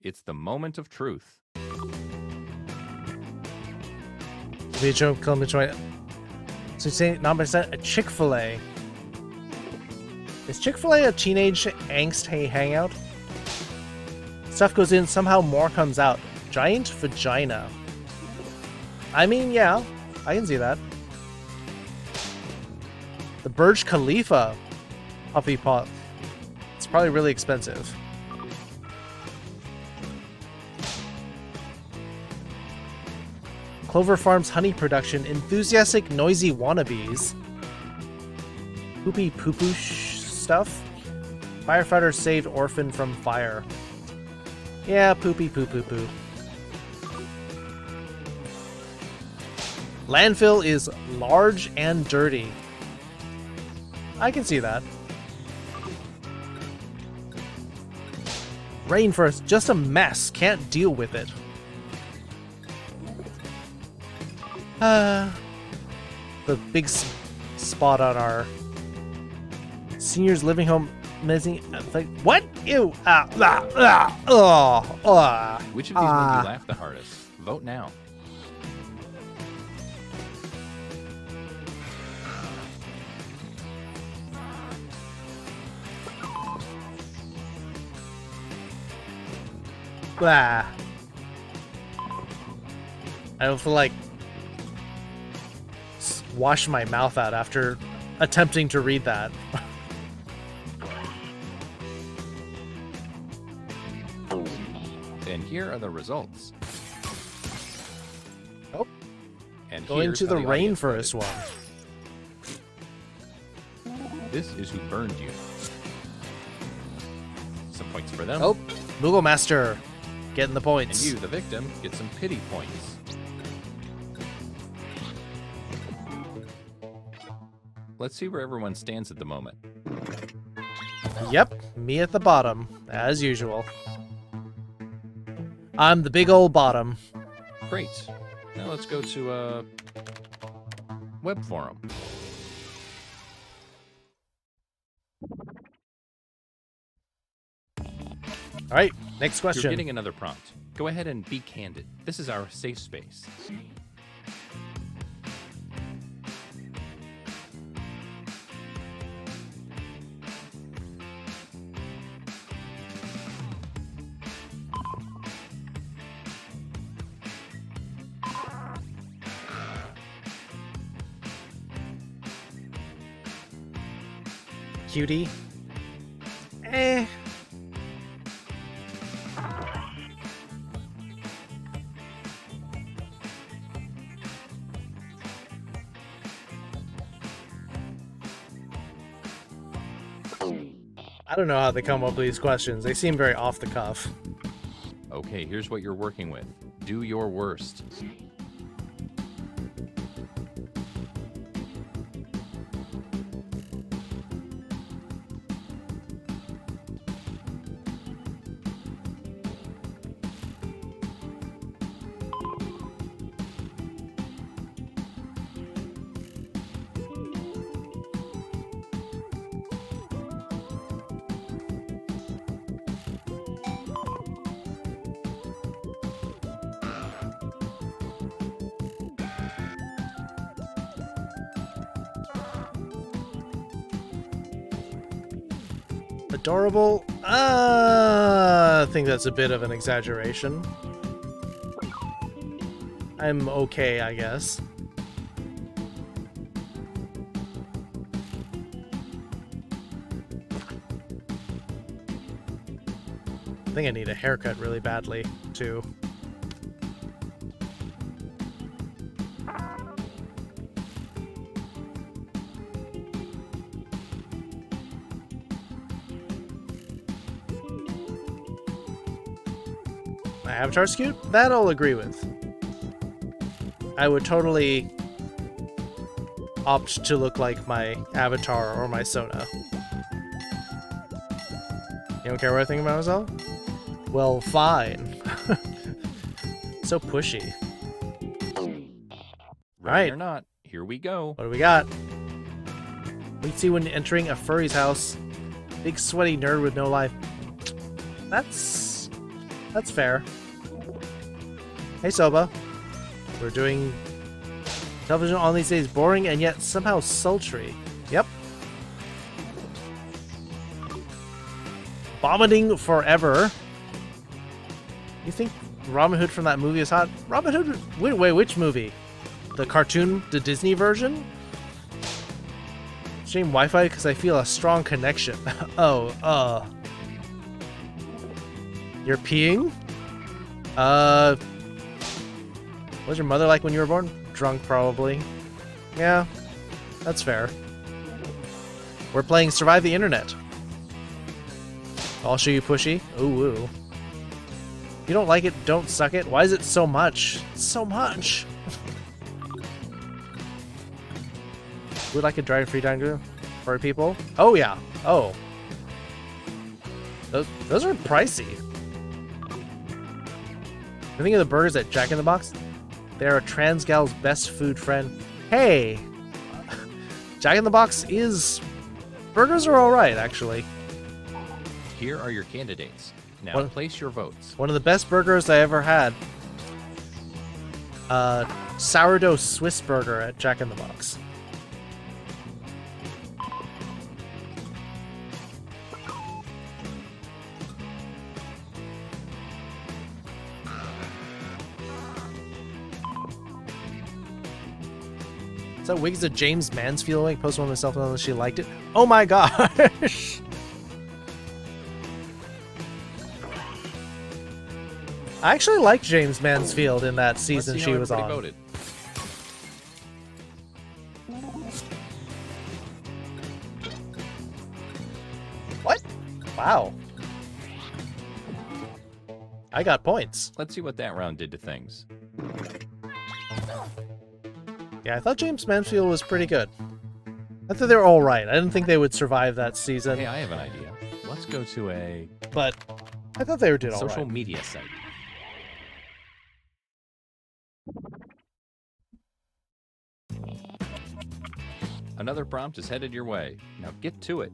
It's the moment of truth. So you say number a Chick-fil-A. Is Chick-fil-A a teenage angst hangout? Stuff goes in, somehow more comes out. Giant vagina. I mean, yeah, I can see that. The Burj Khalifa puppy pot. It's probably really expensive. Clover Farms honey production, enthusiastic noisy wannabes. Poopy poo-poo stuff. Firefighter saved orphan from fire. Yeah, poopy poo-poo-poo. Landfill is large and dirty. I can see that. Rainforest, just a mess. Can't deal with it. The big spot on our seniors living home. Amazing. Like, what? Ew. Which of these made you laugh the hardest? Vote now. Blah. I don't feel like wash my mouth out after attempting to read that. And here are the results. Oh. And going here's to how the rainforest one. This is who burned you. Some points for them. Oh, Moogle Master getting the points. And you, the victim, get some pity points. Let's see where everyone stands at the moment. Yep, me at the bottom, as usual. I'm the big old bottom. Great. Now let's go to web forum. All right, next question. You're getting another prompt. Go ahead and be candid. This is our safe space. Cutie. Eh. I don't know how they come up with these questions. They seem very off the cuff. Okay, here's what you're working with. Do your worst. Adorable? I think that's a bit of an exaggeration. I'm okay, I guess. I think I need a haircut really badly, too. My avatar's cute? That I'll agree with. I would totally opt to look like my avatar or my Sona. You don't care what I think about myself? Well, fine. So pushy. Ready or not, here we go. What do we got? We see when entering a furry's house. Big sweaty nerd with no life. That's fair. Hey Soba. We're doing television on these days, boring and yet somehow sultry. Yep. Vomiting forever. You think Robin Hood from that movie is hot? Robin Hood? Wait, which movie? The cartoon, the Disney version? Stream Wi-Fi because I feel a strong connection. Oh, You're peeing? What was your mother like when you were born? Drunk, probably. Yeah, that's fair. We're playing Survive the Internet. I'll show you pushy. Ooh. If you don't like it, don't suck it. Why is it so much? So much! Would like a dry free dine for people? Oh yeah. Oh. Those are pricey. I think of the burgers at Jack in the Box. They're a trans gal's best food friend. Hey! Jack in the Box is... Burgers are alright, actually. Here are your candidates. Now place your votes. One of the best burgers I ever had. Sourdough Swiss burger at Jack in the Box. Is that Wigs of James Mansfield like posted one myself unless she liked it? Oh my gosh! I actually liked James Mansfield in that season she was on. Voted. What? Wow. I got points. Let's see what that round did to things. Yeah, I thought James Mansfield was pretty good. I thought they were all right. I didn't think they would survive that season. Hey, I have an idea. Let's go to a... But I thought they did all right. Social media site. Another prompt is headed your way. Now get to it.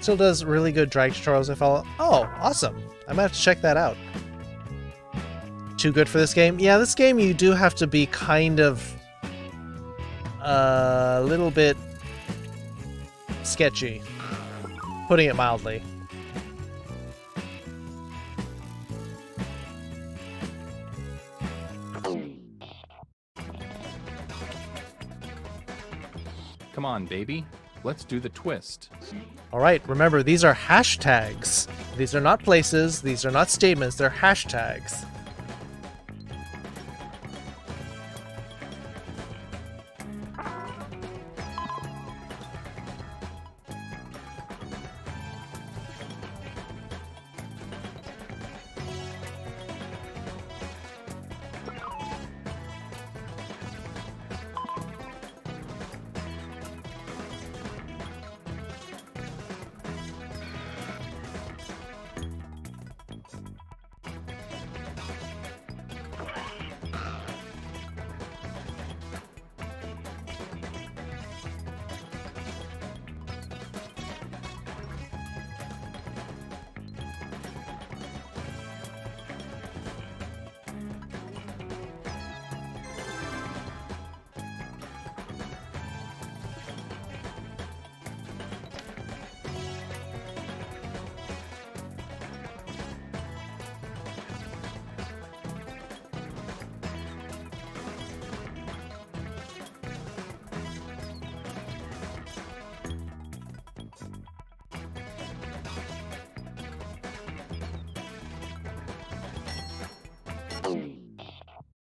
Still does really good drag tutorials I follow. Oh, awesome. I might have to check that out. Too good for this game? Yeah, this game you do have to be kind of a little bit sketchy, putting it mildly. Come on, baby. Let's do the twist. All right, remember, these are hashtags. These are not places, these are not statements, they're hashtags.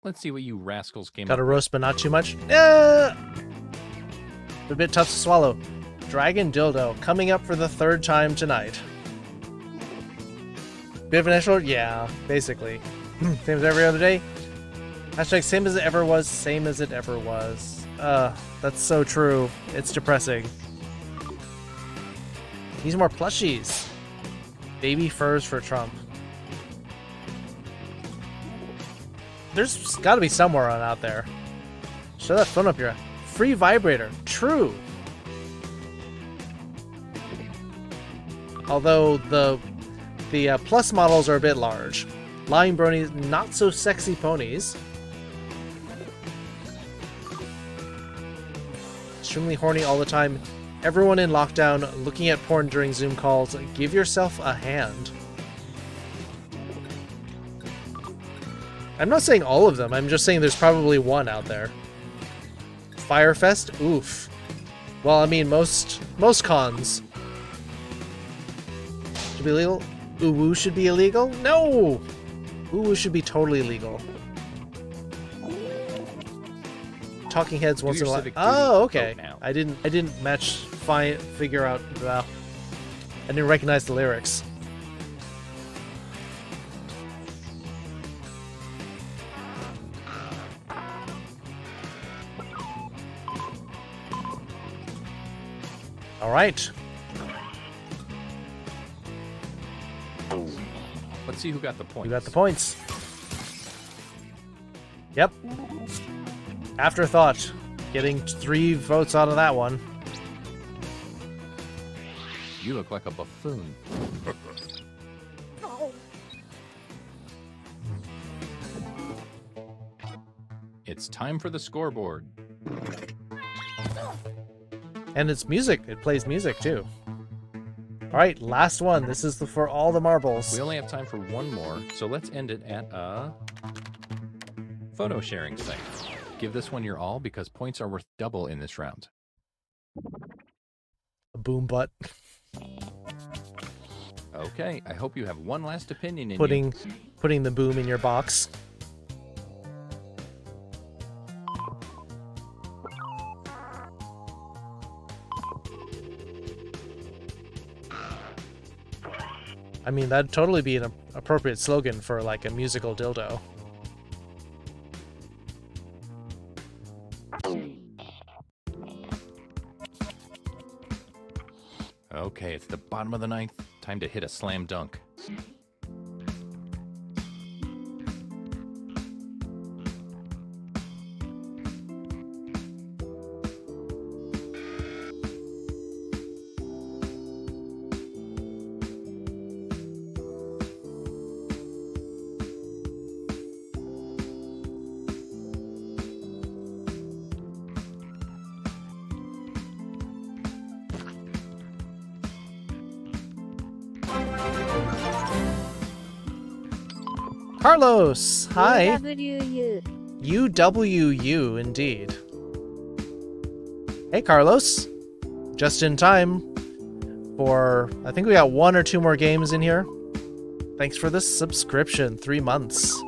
Let's see what you rascals came Got up a roast, but not too much. A bit tough to swallow. Dragon Dildo coming up for the 3rd time tonight. Bit of an intro? Yeah, basically. Same as every other day. Hashtag same as it ever was, same as it ever was. That's so true. It's depressing. Need more plushies. Baby furs for Trump. There's gotta be somewhere on out there. Show that phone up here. Free vibrator. True. Although the plus models are a bit large. Lying bronies, not so sexy ponies. Extremely horny all the time. Everyone in lockdown looking at porn during Zoom calls. Give yourself a hand. I'm not saying all of them. I'm just saying there's probably one out there. Firefest? Oof. Well, I mean, most cons. Should be illegal? Uwu should be illegal? No! Uwu should be totally legal. Talking heads once in a while. Oh, okay. I didn't figure out. Well, I didn't recognize the lyrics. All right. Let's see who got the points. You got the points. Yep. Afterthought. Getting 3 votes out of that one. You look like a buffoon. It's time for the scoreboard. And it's music. It plays music too. All right, last one. This is for all the marbles. We only have time for one more, so let's end it at a photo sharing site. Give this one your all because points are worth double in this round. A boom butt. Okay, I hope you have one last opinion in Putting the boom in your box. I mean, that'd totally be an appropriate slogan for like a musical dildo. Okay, it's the bottom of the 9th. Time to hit a slam dunk. Carlos, hi. UWU. UWU, indeed. Hey, Carlos. Just in time for, I think we got 1 or 2 more games in here. Thanks for the subscription, 3 months.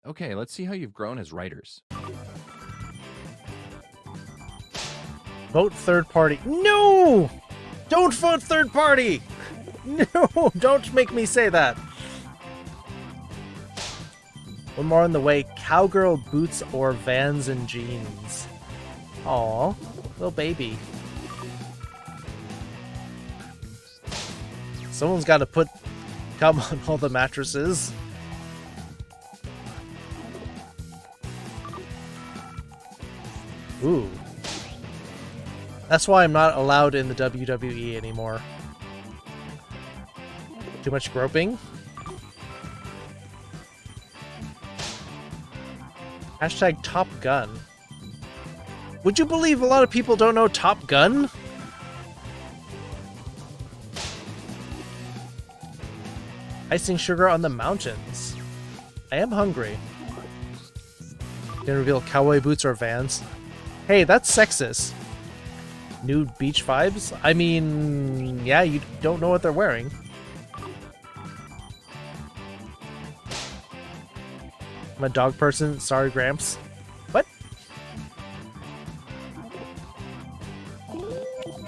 Okay, let's see how you've grown as writers. Vote third party. No! Don't vote third party! No, don't make me say that. One more on the way. Cowgirl boots or Vans and jeans. Aw, little baby. Someone's got to put gum on all the mattresses. Ooh, That's why I'm not allowed in the WWE anymore. Too much groping? Hashtag Top Gun. Would you believe a lot of people don't know Top Gun? Icing sugar on the mountains. I am hungry. Didn't reveal cowboy boots or Vans. Hey, that's sexist. Nude beach vibes? I mean, yeah, you don't know what they're wearing. I'm a dog person. Sorry, Gramps. What?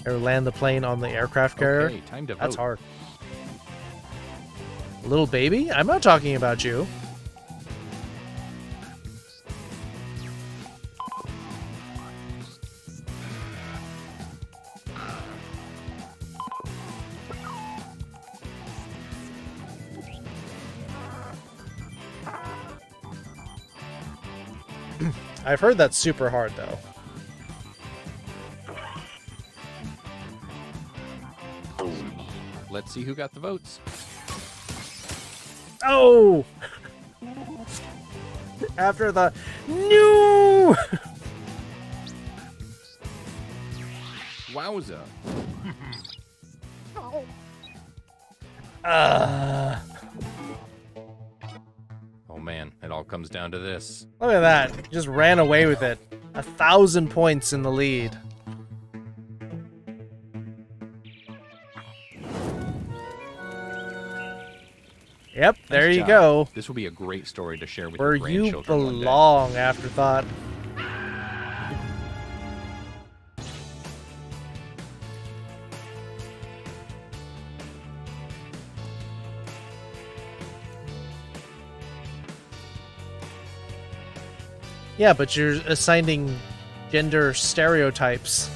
Or land the plane on the aircraft carrier? Okay, time to That's vote. hard. Little baby? I'm not talking about you. I've heard that's super hard, though. Let's see who got the votes. Oh! After the... No! Wowza. Oh man, it all comes down to this. Look at that. Just ran away with it. 1,000 points in the lead. Yep, there Nice you job. go. This will be a great story to share with Where your you grandchildren one day. belong, Afterthought. Yeah, but you're assigning gender stereotypes.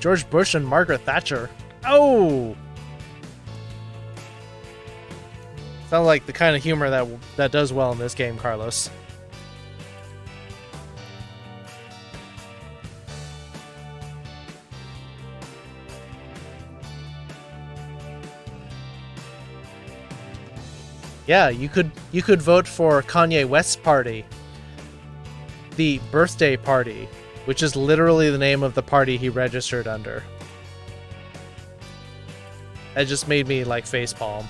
George Bush and Margaret Thatcher. Oh! Sounds like the kind of humor that does well in this game, Carlos. Yeah, you could vote for Kanye West's party. The birthday party, which is literally the name of the party he registered under. That just made me like facepalm.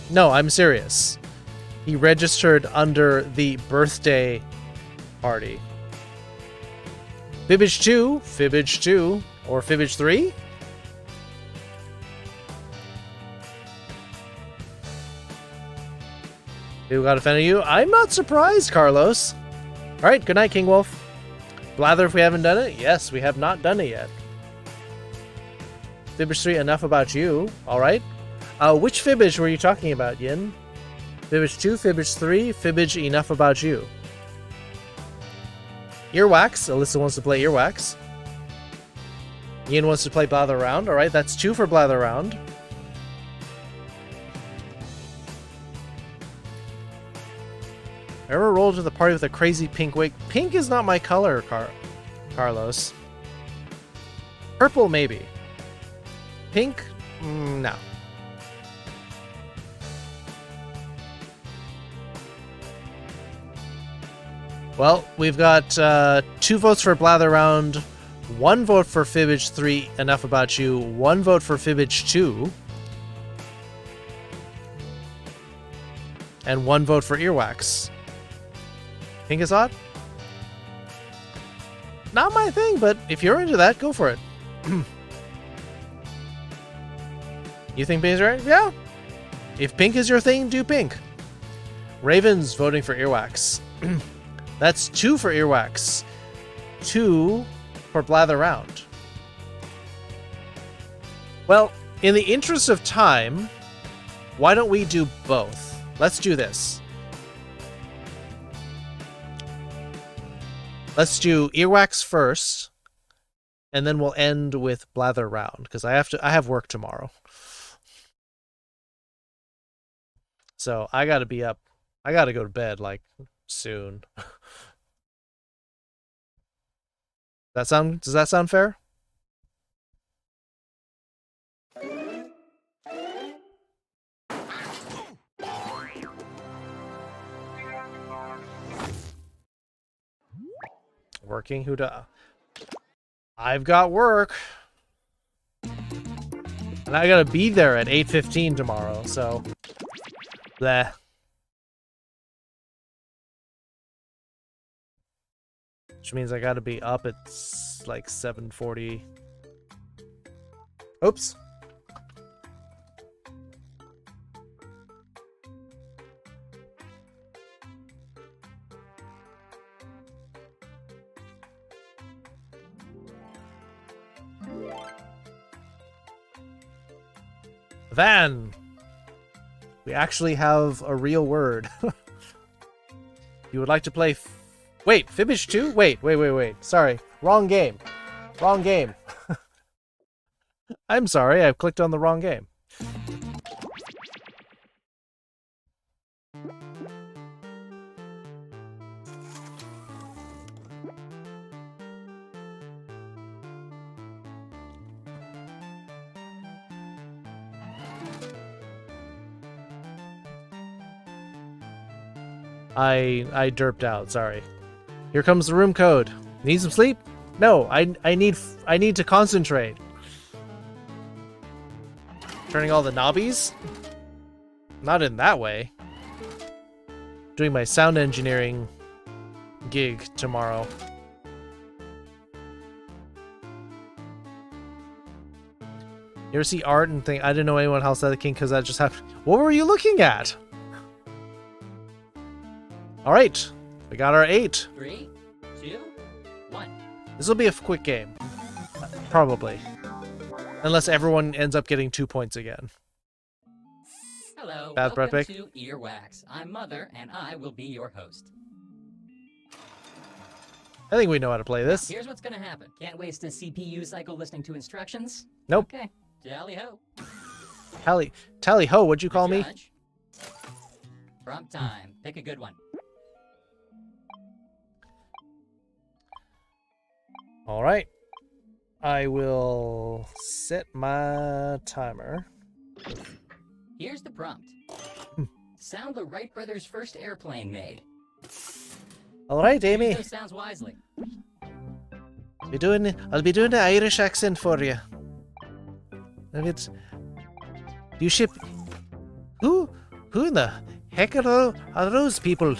No, I'm serious. He registered under the birthday party. Fibbage 2, or Fibbage 3? Who got offended you? I'm not surprised, Carlos. Alright, good night, King Wolf. Blather if we haven't done it? Yes, we have not done it yet. Fibbage 3, enough about you. Alright. Which Fibbage were you talking about, Yin? Fibbage 2, Fibbage 3, Fibbage enough about you. Earwax. Alyssa wants to play Earwax. Ian wants to play Blather Around. Alright, that's 2 for Blather Around. I ever rolled to the party with a crazy pink wig? Pink is not my color, Carlos. Purple, maybe. Pink? No. Well, we've got 2 votes for Blather Around, 1 vote for Fibbage 3, enough about you, 1 vote for Fibbage 2, and 1 vote for Earwax. Pink is odd? Not my thing, but if you're into that, go for it. You think pink is right? Yeah. If pink is your thing, do pink. Raven's voting for Earwax. That's 2 for Earwax. 2 for Blather Around. Well, in the interest of time, why don't we do both? Let's do this. Let's do Earwax first, and then we'll end with Blather Round because I have work tomorrow. So I gotta be up. I gotta go to bed like soon. Does that sound fair? Working? I've got work. And I gotta be there at 8:15 tomorrow, so bleh. Which means I gotta be up at like 7:40. Oops. Van! We actually have a real word. You would like to play... Wait, Fibbage 2? Wait. Sorry. Wrong game. Wrong game. I'm sorry, I've clicked on the wrong game. I derped out, sorry. Here comes the room code. Need some sleep? No, I need to concentrate. Turning all the knobbies? Not in that way. Doing my sound engineering gig tomorrow. You ever see art and think, I didn't know anyone else had the king because that just happened. What were you looking at? Alright, we got our 8. 3, 2, 1. This will be a quick game. Probably. Unless everyone ends up getting 2 points again. Hello, Bad welcome Breath to Earwax. I'm Mother, and I will be your host. I think we know how to play this. Here's what's gonna happen. Can't waste a CPU cycle listening to instructions? Nope. Okay, tally ho. Tally ho, what'd you call me? Prompt time. Pick a good one. Alright. I will set my timer. Here's the prompt. Sound the Wright brothers' first airplane made. Alright, Amy. Use those sounds wisely. I'll be doing the Irish accent for you. You ship... Who in the heck are those people?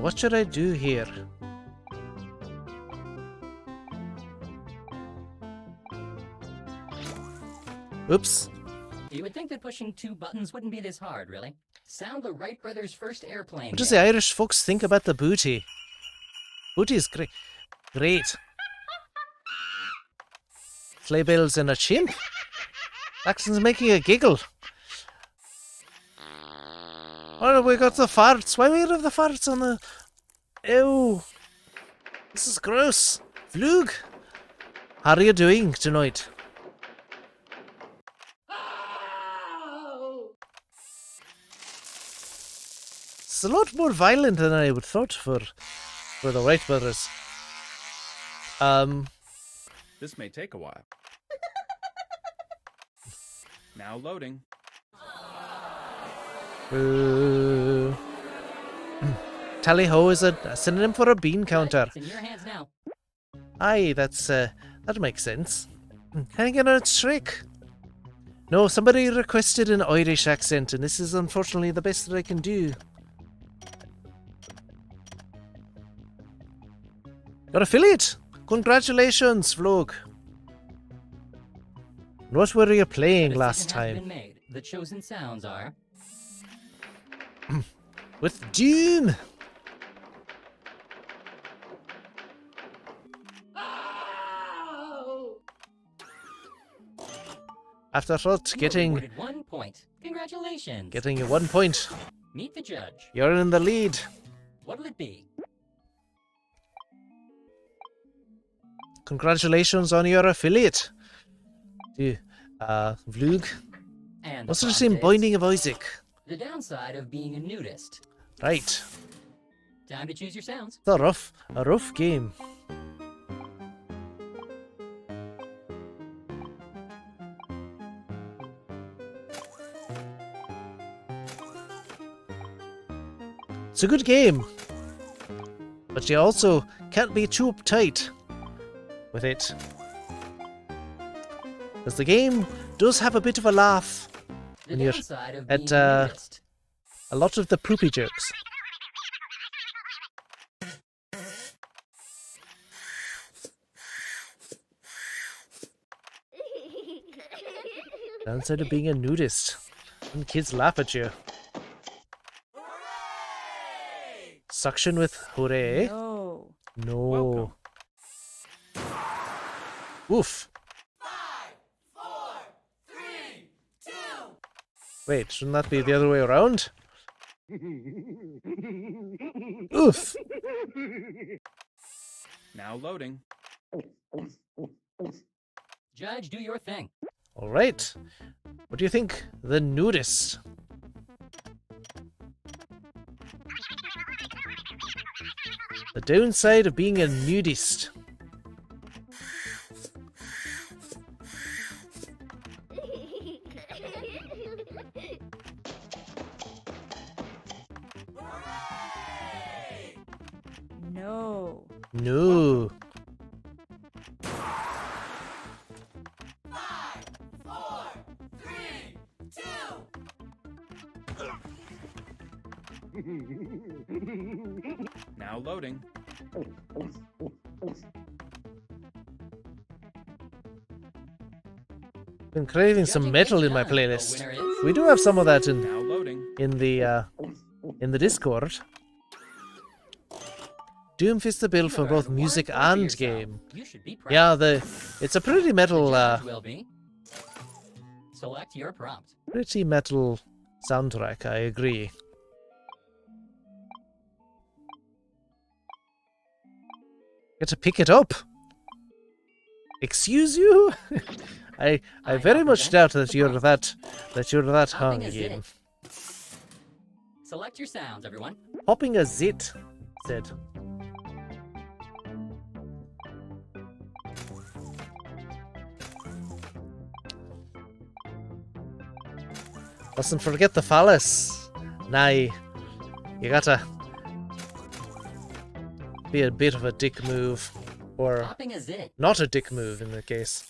What should I do here? Oops. You would think that pushing 2 buttons wouldn't be this hard, really. Sound the Wright brothers' first airplane. What does the Irish folks think about the booty? Booty is great. Great. Sleigh bells and a chimp? Jackson's making a giggle. Oh, we got the farts. Why we have the farts on the... Ew. This is gross. Vlug. How are you doing tonight? It's a lot more violent than I would thought for the Wright brothers. This may take a while. Now loading. Tally ho is a synonym for a bean counter. It's in your hands now. Aye, that makes sense. Can I get a trick? No, somebody requested an Irish accent, and this is unfortunately the best that I can do. Got affiliate! Congratulations, Vlog. What were you playing last time? Made. The chosen sounds are... With Doom! Afterthought, getting Awarded 1 point. Congratulations. getting a 1 point. Meet the judge. You're in the lead. What'll it be? Congratulations on your affiliate. Vlug. And What's the the same prompt is Binding of Isaac? the downside of being a nudist. Right. Time to choose your sounds. It's a rough game. It's a good game, but you also can't be too uptight with it. Because the game does have a bit of a laugh The when you're downside of at being a nudist. a lot of the poopy jokes. Downside of being a nudist. When kids laugh at you. Suction with hooray. No. No. Welcome. Oof. Wait, shouldn't that be the other way around? Oof. Now loading. Judge, do your thing. All right. What do you think? The nudist. The downside of being a nudist. No. No. Now loading. Been craving some metal in my playlist. We do have some of that Now loading. in the Discord. Doom fits the bill for both music and game. You should be proud. Yeah, it's a pretty metal Judge will be. Select your prompt. pretty metal soundtrack, I agree. Get to pick it up. Excuse you? I very much doubt that you're that hung Hopping a game. zit. Select your sounds, everyone. Hopping a zit, said. Mustn't forget the phallus. Nah, you gotta be a bit of a dick move. Or Hopping a zit. not a dick move in the case.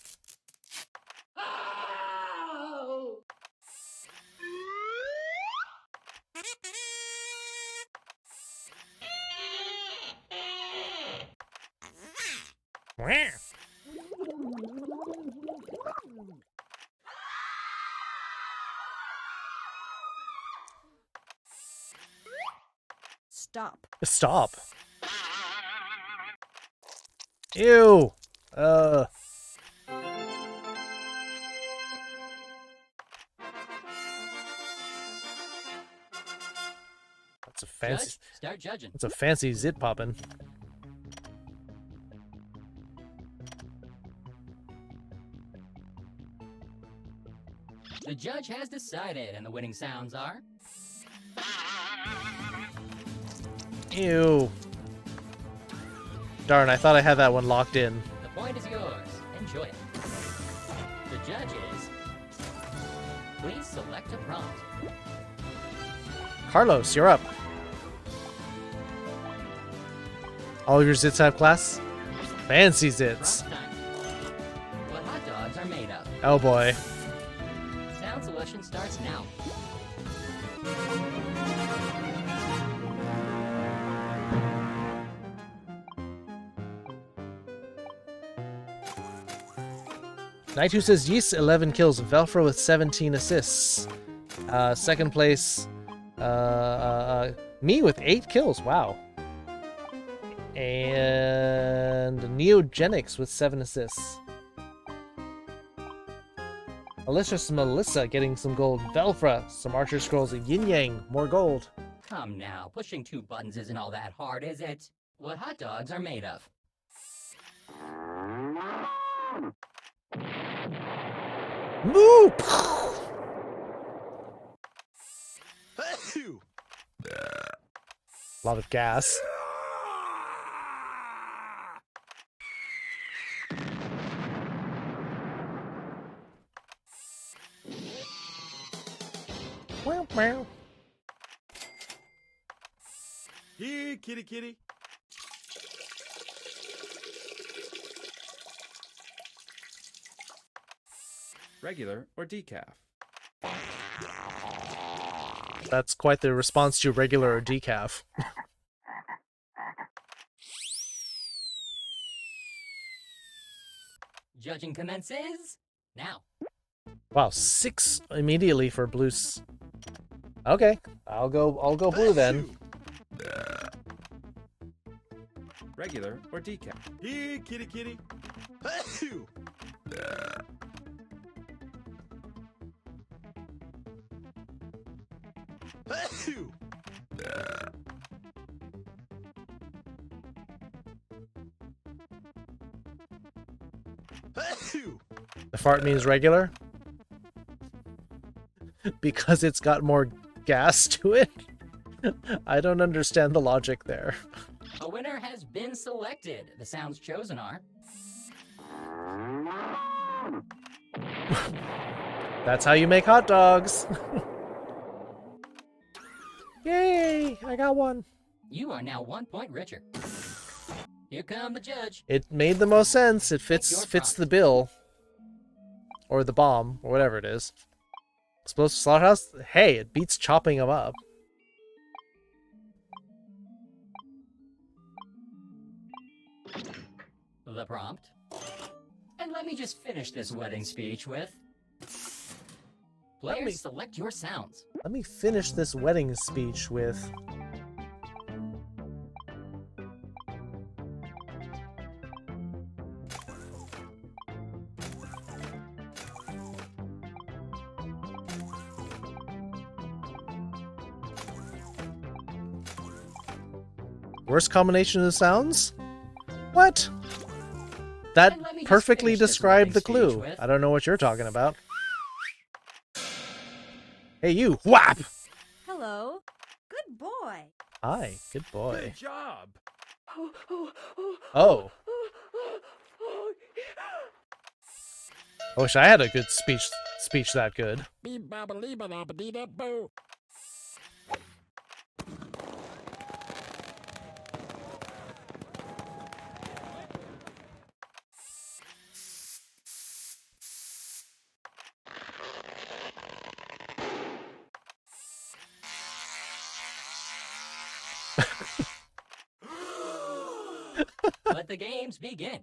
Stop. Stop. Ew. That's a fancy. Judge, start judging. That's a fancy zit poppin'. The judge has decided, and the winning sounds are. Ew. Darn, I thought I had that one locked in. The point is yours. Enjoy it. The judge is. Please select a prompt. Carlos, you're up. All of your zits have class? Fancy zits. Prompt time. What hot dogs are made of. Oh boy. Sound selection starts now. Knight who says yes, 11 kills. Velfro with 17 assists. Second place, me with 8 kills. Wow. And Neogenics with 7 assists. Malicious Melissa getting some gold. Velfra, some Archer Scrolls. Yin Yang, more gold. Come now, pushing 2 buttons isn't all that hard, is it? What hot dogs are made of. Moo! A lot of gas. Meow, meow. Here, kitty kitty. Regular or decaf? That's quite the response to regular or decaf. Judging commences now. Wow, 6 immediately for blues. Okay, I'll go blue then. Regular or decaf? Here, kitty kitty. The fart means regular? Because it's got more gas to it? I don't understand the logic there. A winner has been selected. The sounds chosen are... That's how you make hot dogs. Yay! I got one. You are now 1 point richer. Here come the judge. It made the most sense. It fits the bill. Or the bomb, or whatever it is. Explosive slaughterhouse? Hey, it beats chopping them up. The prompt. And let me just finish this wedding speech with... Players, select your sounds. Let me finish this wedding speech with... Worst combination of sounds? What? That perfectly described the clue. I don't know what you're talking about. Hey, you! Whap! Hello. Good boy. Hi, good boy. Good job. Oh. I wish I had a good speech that good. Let the games begin.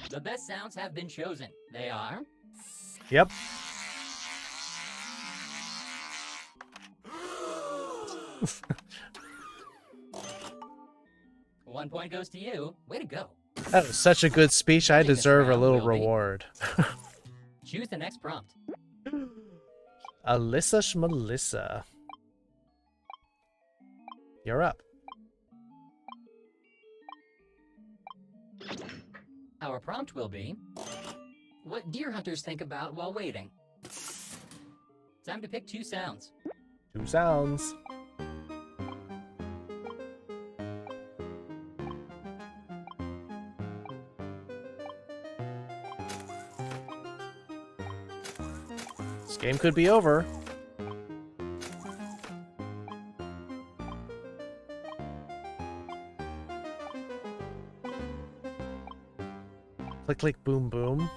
The best sounds have been chosen. They are... Yep. One point goes to you. Way to go. That was such a good speech. I deserve a little reward. Choose the next prompt. Alyssa Schmelissa. You're up. Our prompt will be... What deer hunters think about while waiting. Time to pick 2 sounds. 2 sounds. This game could be over. Click, click, boom, boom.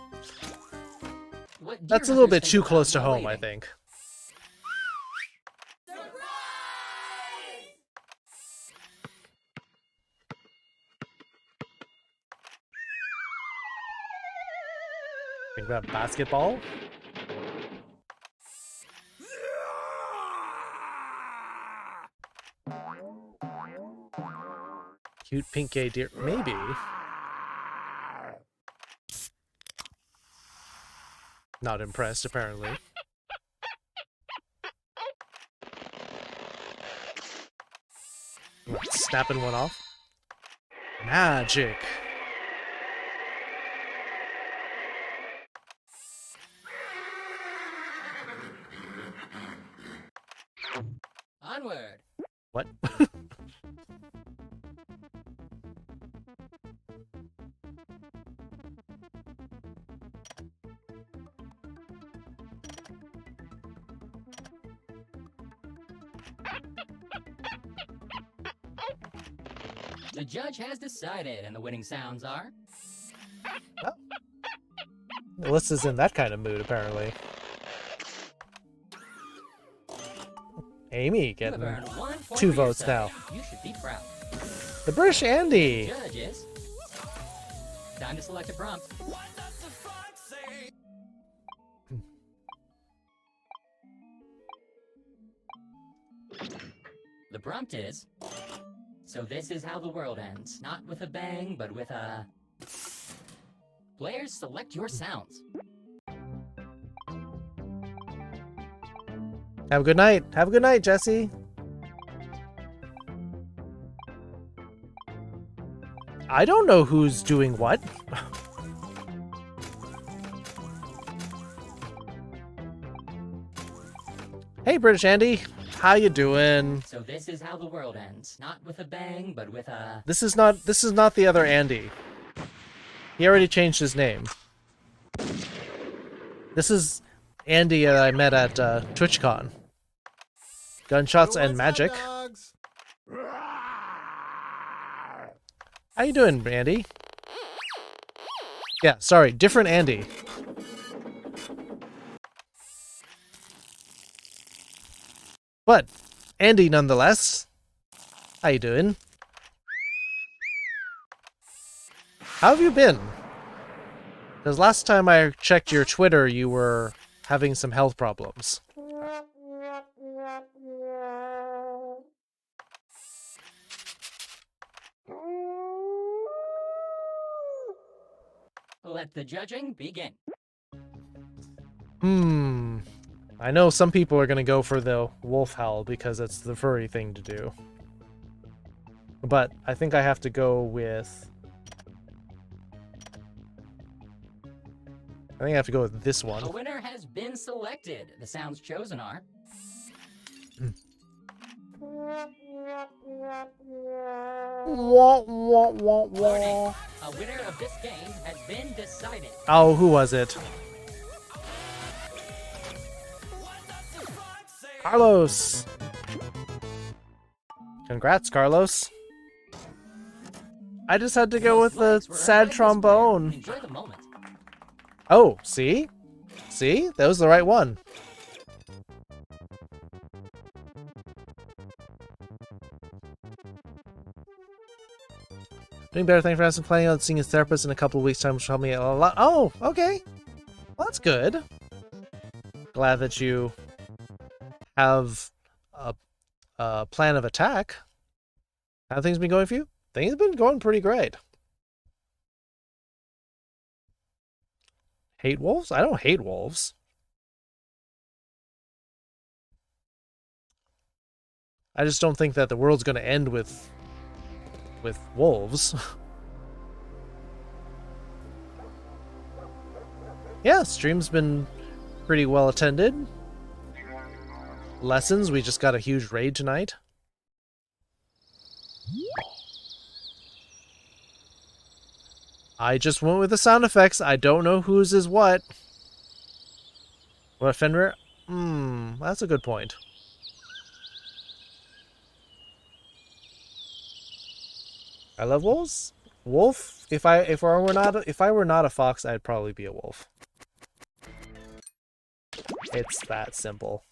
What deer That's a little bit hunters too think close to about while home, I waiting? think. Think about basketball? Cute pink gay deer. Maybe. Not impressed, apparently. What, snapping one off? Magic. Onward. What? The judge has decided, and the winning sounds are. Alyssa's in that kind of mood, apparently. Amy You getting have earned 1 point 2 for votes yourself. now. You should be proud. The British Andy! Judges. Time to select a prompt. The prompt is, so this is how the world ends. Not with a bang, but with a... Players, select your sounds. Have a good night. Have a good night, Jesse. I don't know who's doing what. Hey, British Andy. How you doing? So this is how the world ends. Not with a bang, but with a... This is not the other Andy. He already changed his name. This is Andy that I met at TwitchCon. Gunshots and magic. How you doing, Andy? Yeah, sorry, different Andy. But Andy nonetheless. How you doing? How have you been? Because last time I checked your Twitter, you were having some health problems. Let the judging begin. I know some people are going to go for the wolf howl because it's the furry thing to do. But I think I have to go with... I think I have to go with this one. A winner has been selected. The sounds chosen are... Warning. A winner of this game has been decided. Oh, who was it? Carlos! Congrats, Carlos. I just had to go with the sad trombone. Enjoy the moment. Oh, see? See? That was the right one. Doing better, thanks for asking. Planning on seeing a therapist in a couple of weeks' time, which will help me a lot. Oh, okay. Well, that's good. Glad that you have a plan of attack. How have things been going for you? Things have been going pretty great. Hate wolves? I don't hate wolves. I just don't think that the world's going to end with wolves. Yeah, stream's been pretty well attended. Lessons, we just got a huge raid tonight. I just went with the sound effects. I don't know whose is what. What, Fenrir? That's a good point. I love wolves. Wolf. If I were not a fox, I'd probably be a wolf. It's that simple.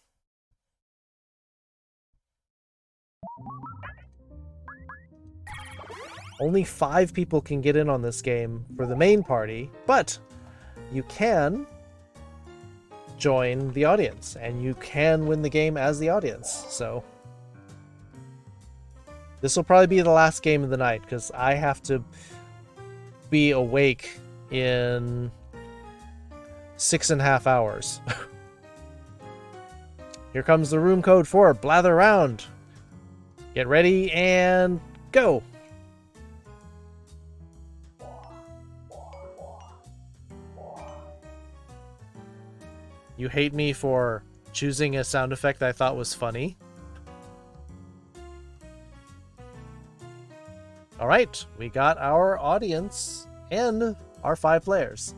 Only 5 people can get in on this game for the main party, but you can join the audience, and you can win the game as the audience, so... This will probably be the last game of the night, because I have to be awake in 6.5 hours. Here comes the room code for Blather Round. Get ready and go! You hate me for choosing a sound effect I thought was funny. Alright, we got our audience and our 5 players.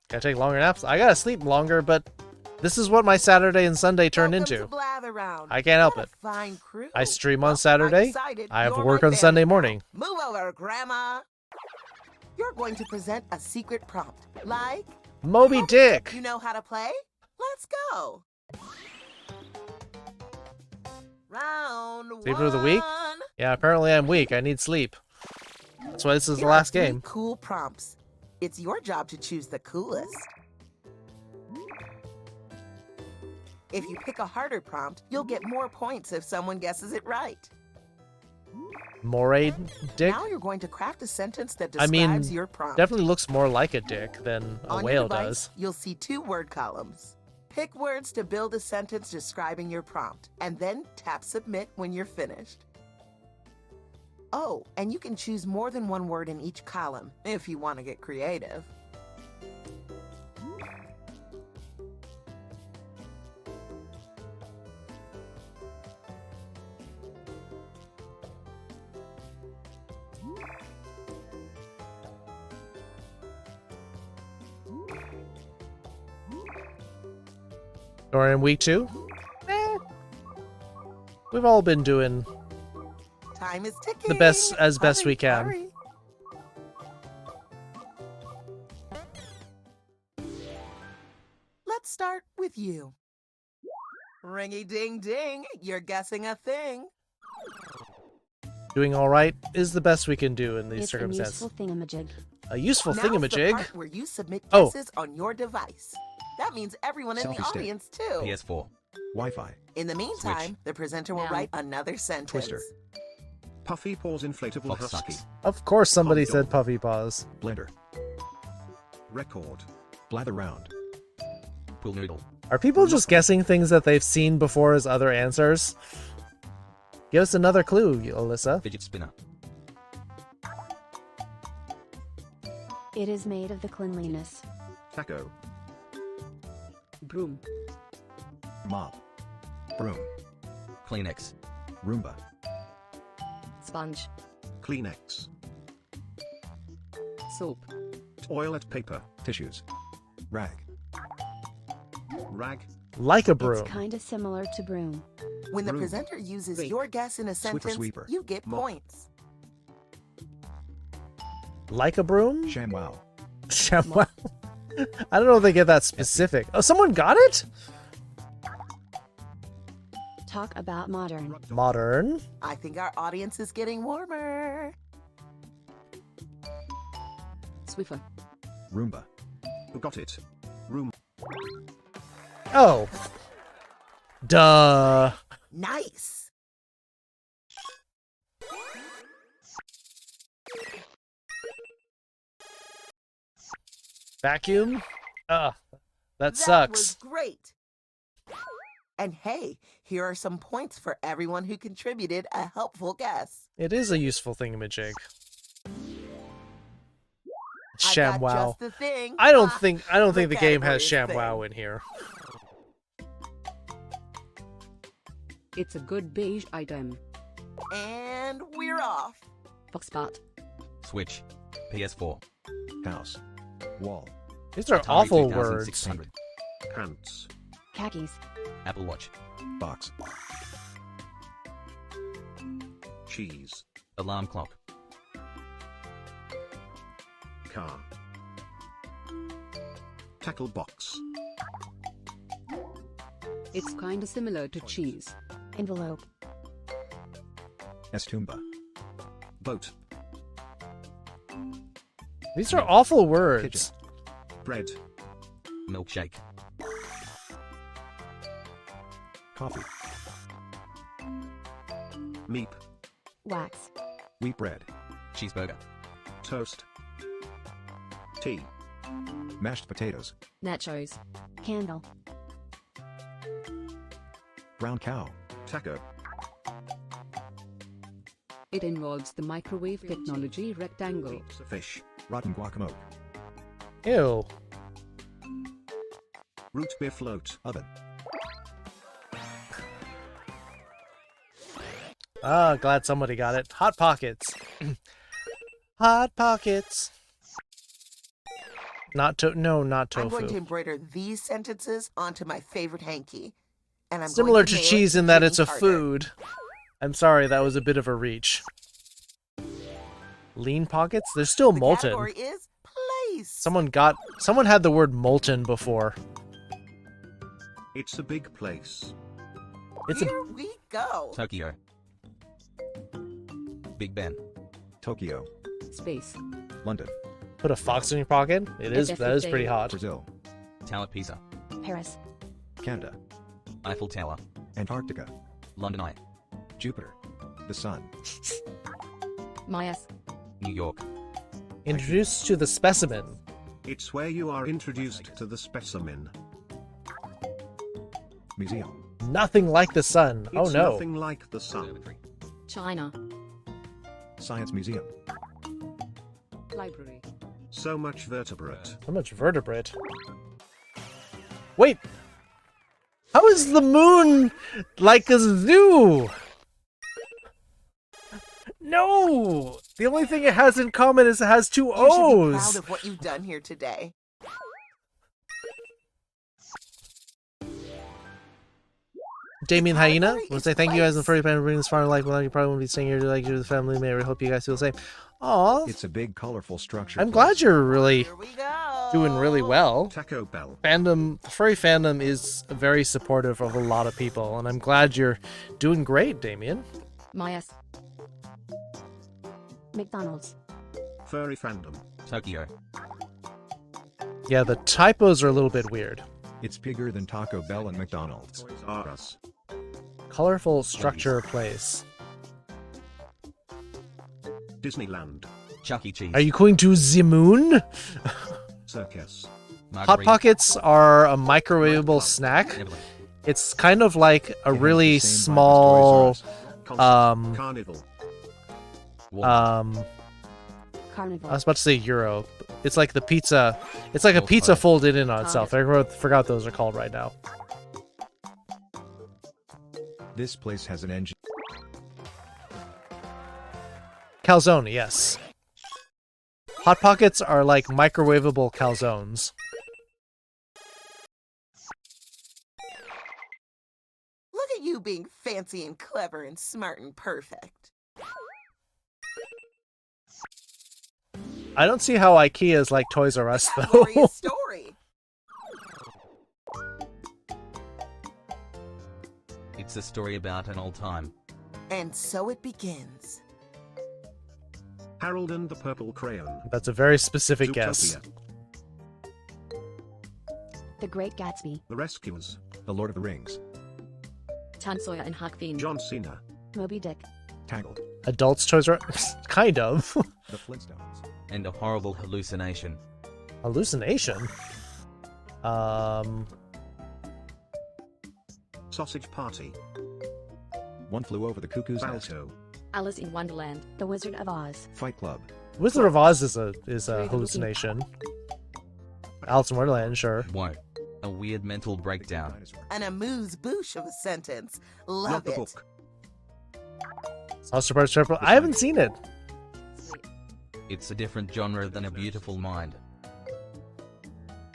Gotta take longer naps? I gotta sleep longer, but this is what my Saturday and Sunday turned into. I can't help it. Fine crew. I stream on Saturday. I have work on Sunday morning. Move over, Grandma. You're going to present a secret prompt, like Moby Dick. You know how to play? Let's go. Round Sleeper of the week? Yeah, apparently I'm weak. I need sleep. That's why this is the last game. Cool prompts. It's your job to choose the coolest. If you pick a harder prompt, you'll get more points if someone guesses it right. Moray dick? Now you're going to craft a sentence that describes your prompt. Definitely looks more like a dick than a On whale your device, does. You'll see 2 word columns. Pick words to build a sentence describing your prompt, and then tap submit when you're finished. Oh, and you can choose more than 1 word in each column if you want to get creative. Or in week 2? We've all been doing Time is ticking. the best as best we can. Hurry. Let's start with you. Ringy ding ding, you're guessing a thing. Doing all right is the best we can do in these It's circumstances. a useful thingamajig. A useful Now's the thingamajig? part where you submit Oh. guesses on your device. That means everyone in the Selfie stick. audience too. PS4. Wi-Fi. In the meantime, Switch. the presenter will Now. write another sentence. Twister. Puffy Paws inflatable Fox husky. sucks. Of course somebody Condor. said puffy paws. Blender. Record. Blather round. Pool noodle. Are people just guessing things that they've seen before as other answers? Give us another clue, Alyssa. Fidget spinner. It is made of the cleanliness. Taco. Broom. Mop. Broom. Kleenex. Roomba. Sponge. Kleenex. Soap. Toilet paper. Tissues. Rag. Rag. Like a broom. It's kind of similar to broom. When the Broom. presenter uses Great. your guess in a sentence, sweeper. you get Mop. points. Like a broom? ShamWow. ShamWow. I don't know if they get that specific. Oh, someone got it? Talk about modern. Modern. I think our audience is getting warmer. Swiffer. Roomba. Who got it? Room. Oh. Duh. Nice. Vacuum? Ugh. That That sucks. was great. And hey, here are some points for everyone who contributed a helpful guess. It is a useful thingamajig. I got ShamWow. just the thing. I don't Ah, think the game has category is ShamWow in here. It's a good beige item. And we're off. Foxpot. Switch. PS4. House. Wall. These are Atari awful 2600. words. Pants. Khakis. Apple Watch. Box. Cheese. Alarm clock. Car. Tackle box. It's kinda similar to cheese. Envelope. Estumba. Boat. These are awful words. Bread. Milkshake. Coffee. Meep. Wax. Wheat bread. Cheeseburger. Toast. Tea. Mashed potatoes. Nachos. Candle. Brown cow. Taco. It involves the microwave technology rectangle. Fish. Rotten guacamole. Ew. Root beer float. Oven. Ah, glad somebody got it. Hot Pockets. Hot Pockets. Not I'm tofu. going to embroider these sentences onto my favorite hanky. And I'm Similar going to nail it cheese in that Jimmy it's a Carter. food. I'm sorry, that was a bit of a reach. Lean Pockets? They're still molten. Category is place. Someone had the word molten before. It's a big place. Here we go. Tokyo. Big Ben. Tokyo. Space. London. Put a fox in your pocket? That is pretty hot. Brazil. Tower Pisa. Paris. Canada. Eiffel Tower. Antarctica. London Eye. Jupiter. The sun. Mayas. New York. Introduced to the specimen. It's where you are introduced to the specimen. Museum. Nothing like the sun. It's Oh no. nothing like the sun. China. Science museum. Library. So much vertebrate. So much vertebrate. Wait! How is the moon like a zoo? No! The only thing it has in common is it has two You should be O's. proud of what you've done here today. Damien Hyena would say thank you guys in the furry fan for bringing this far in life. Well, you probably won't be staying here to like you the family. May I hope you guys feel the same. Aw. It's a big, colorful structure. I'm glad you're really doing really well. Taco Bell. Fandom, furry fandom is very supportive of a lot of people, and I'm glad you're doing great, Damien. Mayas. McDonald's. Furry fandom. Tokyo. Yeah, the typos are a little bit weird. It's bigger than Taco Bell and McDonald's. Toys R Us. Colorful structure place. Disneyland. Chuck E. Cheese. Are you going to the moon? Circus. Hot Pockets are a microwavable snack. It's kind of like a really small Carnival. Carnival. I was about to say Euro. It's like the pizza. It's like a pizza folded in on itself. I forgot what those are called right now. This place has an engine. Calzone, yes. Hot Pockets are like microwavable calzones. Look at you being fancy and clever and smart and perfect. I don't see how IKEA is like Toys R Us though. Glorious story. It's a story about an old time. And so it begins. Harold and the Purple Crayon. That's a very specific guess. The Great Gatsby. The Rescuers. The Lord of the Rings. Tan Sawyer and Huck Finn. John Cena. Moby Dick. Tangled. Adults Toys R Us? Kind of. The Flintstones. And a horrible hallucination. Hallucination? Sausage Party. One Flew Over the Cuckoo's Nest. Alice in Wonderland. The Wizard of Oz. Fight Club. Wizard of Oz is a hallucination. Alice in Wonderland, sure. Whoa. A weird mental breakdown. An amuse-bouche of a sentence. Not Love the it. book. Saucer Parts Triple. I haven't seen it. It's a different genre than A Beautiful Mind.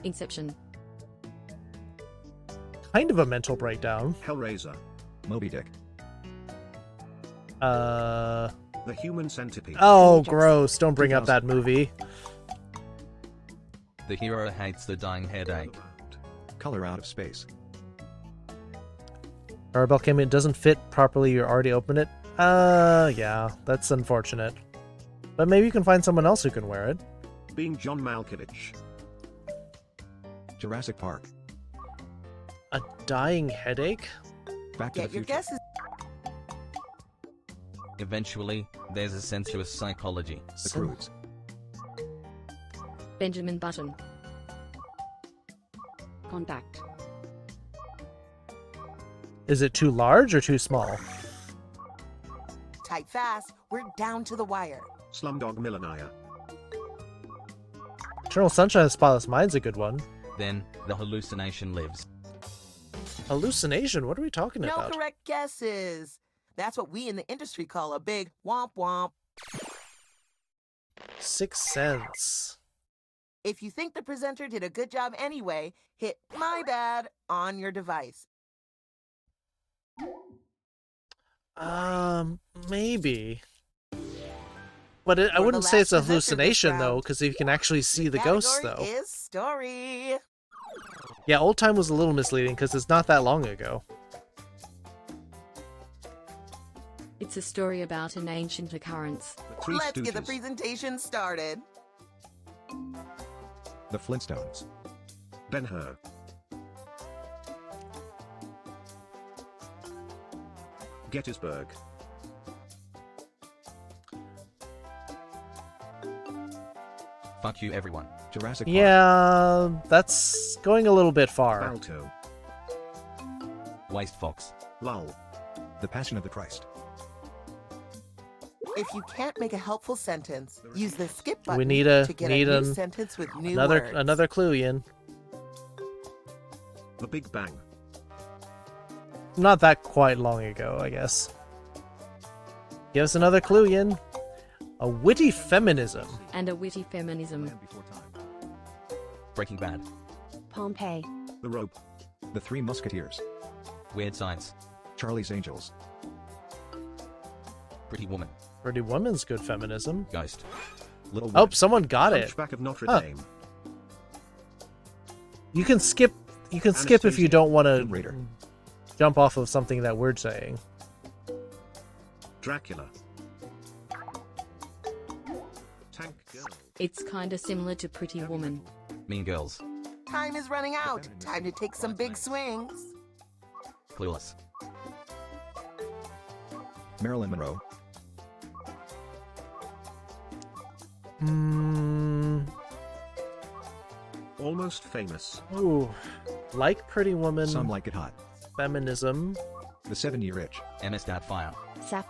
Inception. Kind of a mental breakdown. Hellraiser. Moby Dick. The Human Centipede. Oh, gross. Don't bring up that movie. The hero hates the dying headache. Color out of space. Arabelle came in, doesn't fit properly, you already opened it? Yeah, that's unfortunate. But maybe you can find someone else who can wear it. Being John Malkovich. Jurassic Park. A dying headache? Back to the Get your Future. guesses. Eventually, there's a sensuous psychology. The Cruise. Benjamin Button. Contact. Is it too large or too small? Type fast. We're down to the wire. Slumdog Millionaire. Eternal Sunshine of the Spotless Mind's a good one. Then, the hallucination lives. Hallucination? What are we talking No about? correct guesses. That's what we in the industry call a big womp womp. Sixth Sense. If you think the presenter did a good job anyway, hit my bad on your device. Maybe. But I For wouldn't the say it's a last presenter this hallucination, though, round, because you can actually see the ghosts, Category though. is story. Yeah, Old Time was a little misleading, because it's not that long ago. It's a story about an ancient occurrence. Let's get the presentation started. The Flintstones. Ben-Hur. Gettysburg. Fuck you, everyone. Jurassic Park. Yeah, that's going a little bit far. Balto. Waste Fox. Lull. The Passion of the Christ. If you can't make a helpful sentence, use the skip button We need to get a new an- sentence with new another words. another clue, Ian. The Big Bang. Not that quite long ago, I guess. Give us another clue, Ian. A witty feminism. And a witty feminism. Breaking Bad. Pompeii. The Rope. The Three Musketeers. Weird Science. Charlie's Angels. Pretty Woman. Pretty Woman's good feminism. Ghost. Little Oh, Women. someone got it. Hunchback of Notre Huh. Dame. You can skip. You can skip if you Anastasia, don't want Tomb Raider. to jump off of something that we're saying. Dracula. Tank Girl. It's kinda similar to Pretty Woman. Mean Girls. Time is running out. Time to take some big swings. Clueless. Marilyn Monroe. Almost Famous. Ooh, like Pretty Woman. Some Like It Hot. Feminism. The 7-Year Itch. MS Doubtfire. Sap.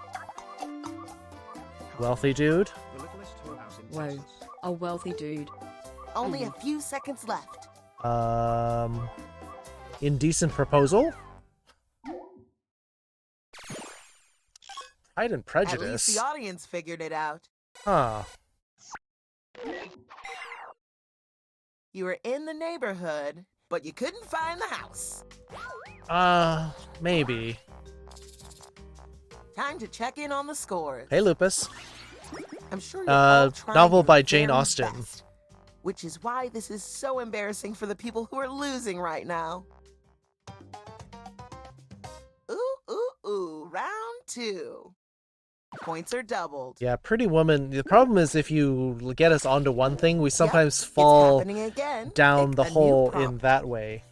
Wealthy dude. The Littlest Whorehouse in Whoa. Texas. A wealthy dude. Only a few seconds left. Indecent Proposal. Pride and At least Prejudice. the audience figured it out. Huh. You were in the neighborhood, but you couldn't find the house. Maybe. Time to check in on the scores. Hey, Lupus. I'm sure you're all trying Novel your by Jane very Austen. best, which is why this is so embarrassing for the people who are losing right now. Ooh, round 2. Points are doubled. Yeah, Pretty Woman. The problem is if you get us onto one thing, we sometimes it's fall happening again. down Pick the a new hole in prompt. that way.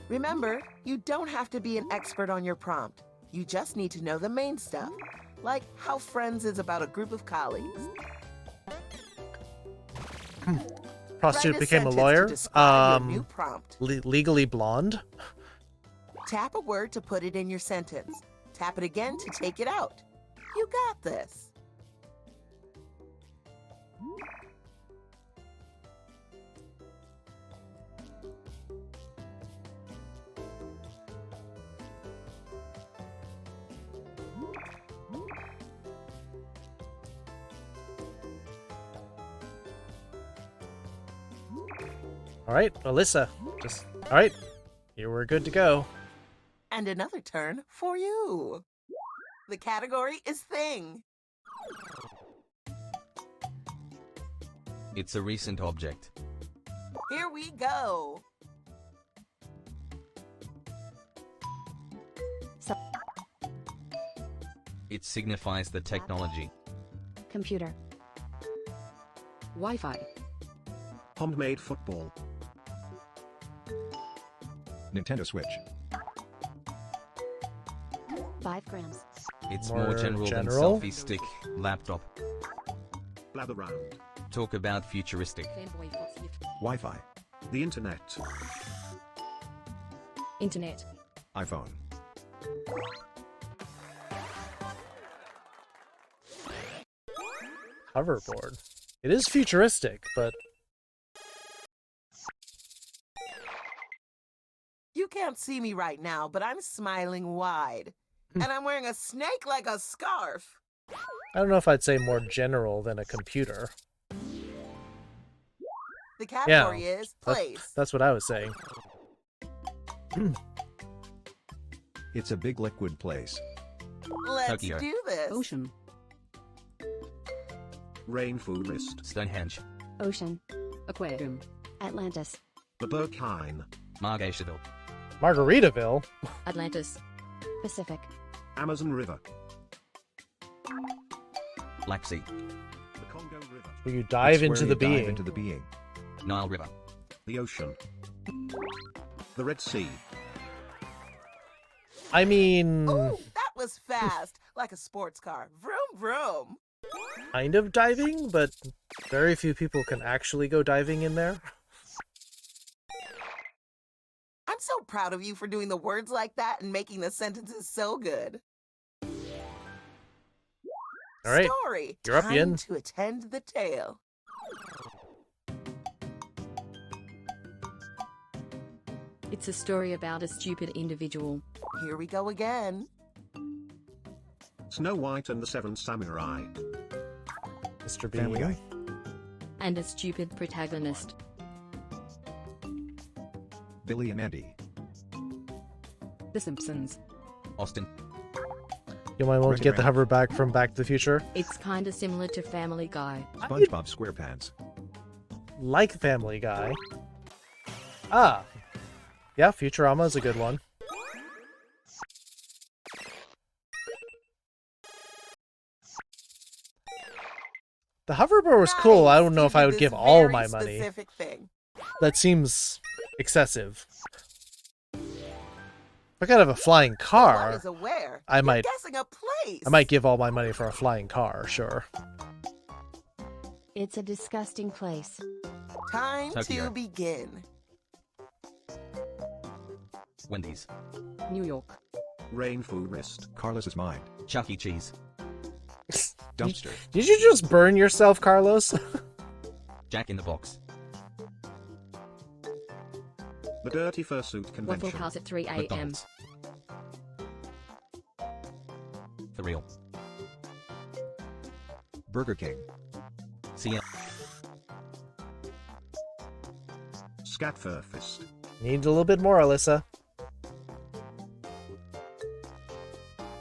Remember, you don't have to be an expert on your prompt. You just need to know the main stuff, like how Friends is about a group of colleagues. Prostitute Write a became a sentence to lawyer. describe your new prompt. Legally Blonde. Tap a word to put it in your sentence. Tap it again to take it out. You got this. All right, Alyssa. All right. Here we're good to go. And another turn for you. The category is thing. It's a recent object. Here we go. It signifies the technology. Computer. Wi-Fi. Homemade football. Nintendo Switch. 5 grams. It's More more general than general? selfie stick, laptop. Blather round. Talk about futuristic. Wi-Fi. The internet. Internet. iPhone. Hoverboard. It is futuristic, but You can't see me right now, but I'm smiling wide. And I'm wearing a snake like a scarf. I don't know if I'd say more general than a computer. The category is that- place. that's what I was saying. It's a big liquid place. Let's Tokyo. do this. Ocean. Rainforest. Stonehenge. Ocean. Aquarium. Atlantis. The Berkheim. Margaritaville. Margaritaville? Atlantis. Pacific. Amazon River. Black Sea. The Congo River. Where you dive It's into where the you dive being. into the being. Nile River. The ocean. The Red Sea. I mean, Ooh, that was fast. Like a sports car. Vroom, vroom. kind of diving, but very few people can actually go diving in there. I'm so proud of you for doing the words like that and making the sentences so good. All right, Story. you're up, Time Yin. to attend the tale. It's a story about a stupid individual. Here we go again. Snow White and the Seven Samurai. Mr. Family Bean. Guy. And a stupid protagonist. Billy and Andy. The Simpsons. Austin. You might want to get the Randy. hover back from Back to the Future. It's kinda similar to Family Guy. SpongeBob SquarePants. Like Family Guy. Ah. Yeah, Futurama is a good one. The hoverboard was cool. I don't know if I would give all my money. Specific thing. That seems excessive. If I could have a flying One car, is aware. I You're might guessing a place. I might give all my money for a flying car, sure. It's a disgusting place. Time Tokyo. to begin. Wendy's. New York. Rainforest. Carlos's mind. Chuck E. Cheese. Dumpster. Did you just burn yourself, Carlos? Jack in the Box. The Dirty Fursuit Waffle Convention. House at 3 a.m. McDonald's. The Real. Burger King. CL. Scatfurfist. Need a little bit more, Alyssa.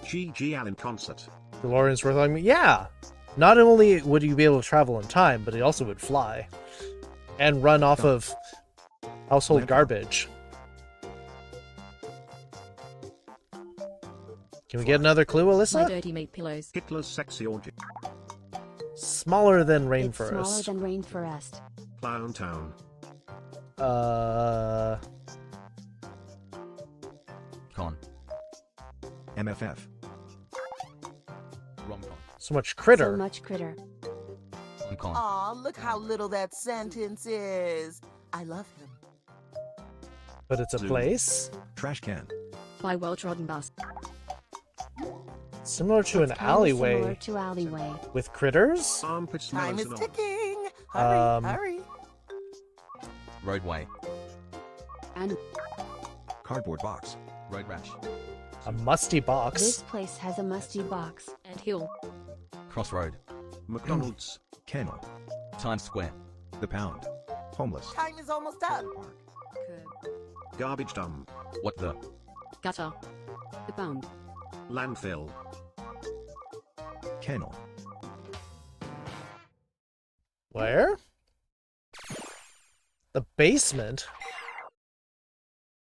G.G. Allen Concert. DeLorean's worth like me. Yeah. Not only would you be able to travel in time, but it also would fly. And run off of household garbage. Can we get another clue, My Alyssa? Dirty Meat Pillows. Hitler's Sexy Orgy. Smaller than It's smaller Rainforest. than Rainforest. Clown Town. Con. MFF. Rom-com. So much critter. So much critter. Con. Aw, look how little that sentence is. I love him. But it's a Zoo. place. Trash can. By Well-Trodden Bus. Similar to an Kinda alleyway Similar to alleyway. with critters. Armpit Time smellers is and all. ticking. Hurry, hurry. Roadway. And Cardboard box. Road rash. A musty box. This place has a musty box. and Hill. Crossroad. McDonald's. Kennel. Times Square. The Pound. Homeless. Time is almost up. Curb. Garbage dump. What the? Gutter. The Pound. Landfill. Kennel. Where? The basement?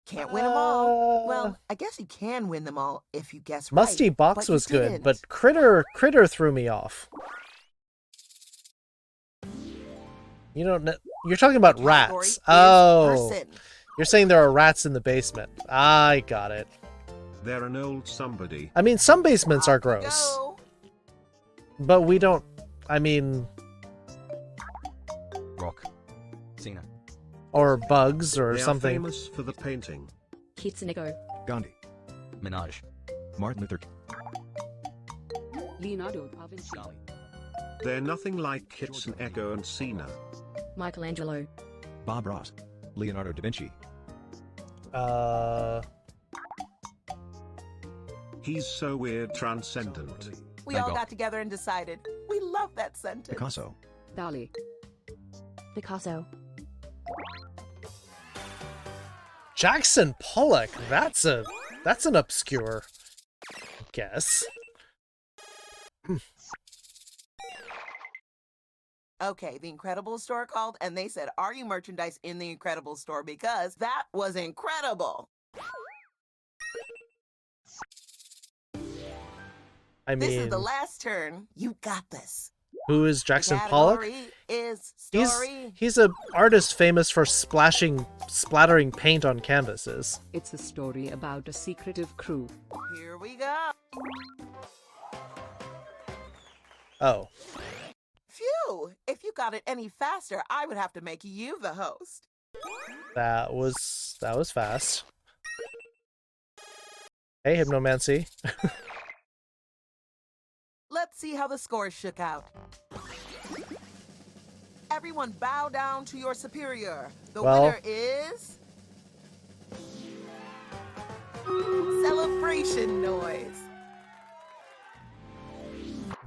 Can't win them all. Well, I guess you can win them all if you guess right. Musty Box but you was good, didn't. but Critter threw me off. You don't know. You're talking about rats. Oh, person. you're saying there are rats in the basement. I got it. They're an old somebody. I mean, some basements are gross, but we don't. I mean, Rock. Cena. or bugs or They are something. famous for the painting. Kitsuneko. Gandhi. Minaj. Martin Luther. Leonardo da Vinci. They're nothing like Kitson Echo and Cena. Michelangelo. Bob Ross. Leonardo da Vinci. He's so weird, transcendent. We Van all Gogh. got together and decided. We love that sentence. Picasso. Dali. Picasso. Jackson Pollock. That's an obscure guess. Okay, the Incredibles store called and they said, "Are you merchandise in the Incredibles store?" Because that was incredible. I This is mean, the last turn. You got this. who is Jackson Pollock? Category is He's story. he's an artist famous for splattering paint on canvases. It's a story about a secretive crew. Here we go. Oh, Phew! If you got it any faster, I would have to make you the host. that was fast. Hey, Hypnomancy. Let's see how the scores shook out. Everyone bow down to your superior. The Well- winner is... Celebration noise.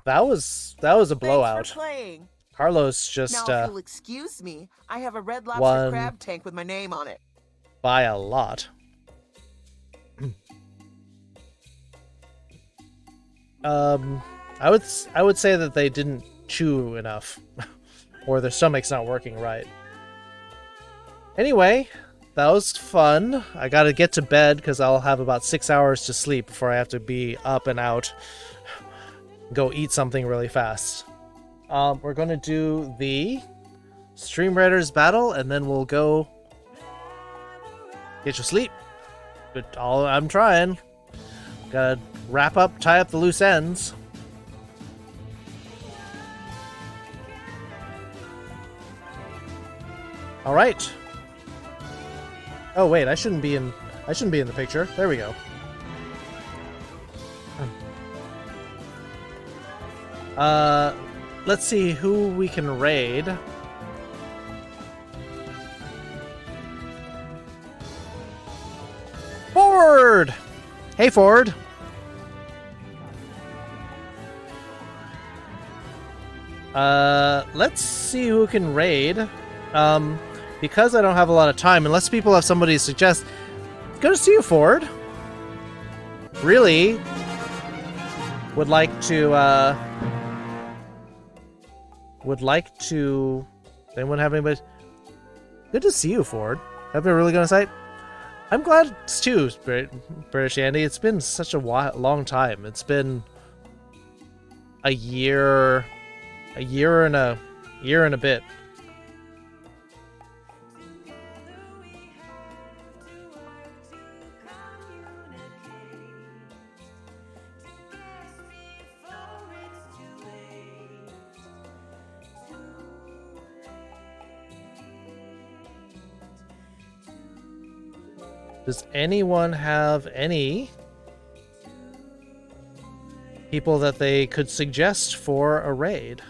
That was a blowout. Thanks for playing. Carlos just Now, if you'll excuse me, I have a Red Lobster won crab tank with my name on it. by a lot. I would say that they didn't chew enough, or their stomach's not working right. Anyway, that was fun. I gotta get to bed because I'll have about 6 hours to sleep before I have to be up and out. Go eat something really fast. We're gonna do the Stream Raiders battle, and then we'll go get your sleep. But I'm trying. Gotta wrap up, tie up the loose ends. All right. Oh wait, I shouldn't be in the picture. There we go. Let's see who we can raid. Ford! Hey, Ford. Let's see who can raid. Because I don't have a lot of time, unless people have somebody to suggest, good to see you, Ford. Really would like to, does anyone have anybody? Good to see you, Ford. Having a really good night. I'm glad too, British Andy. It's been such a long time. It's been a year and a bit. Does anyone have any people that they could suggest for a raid?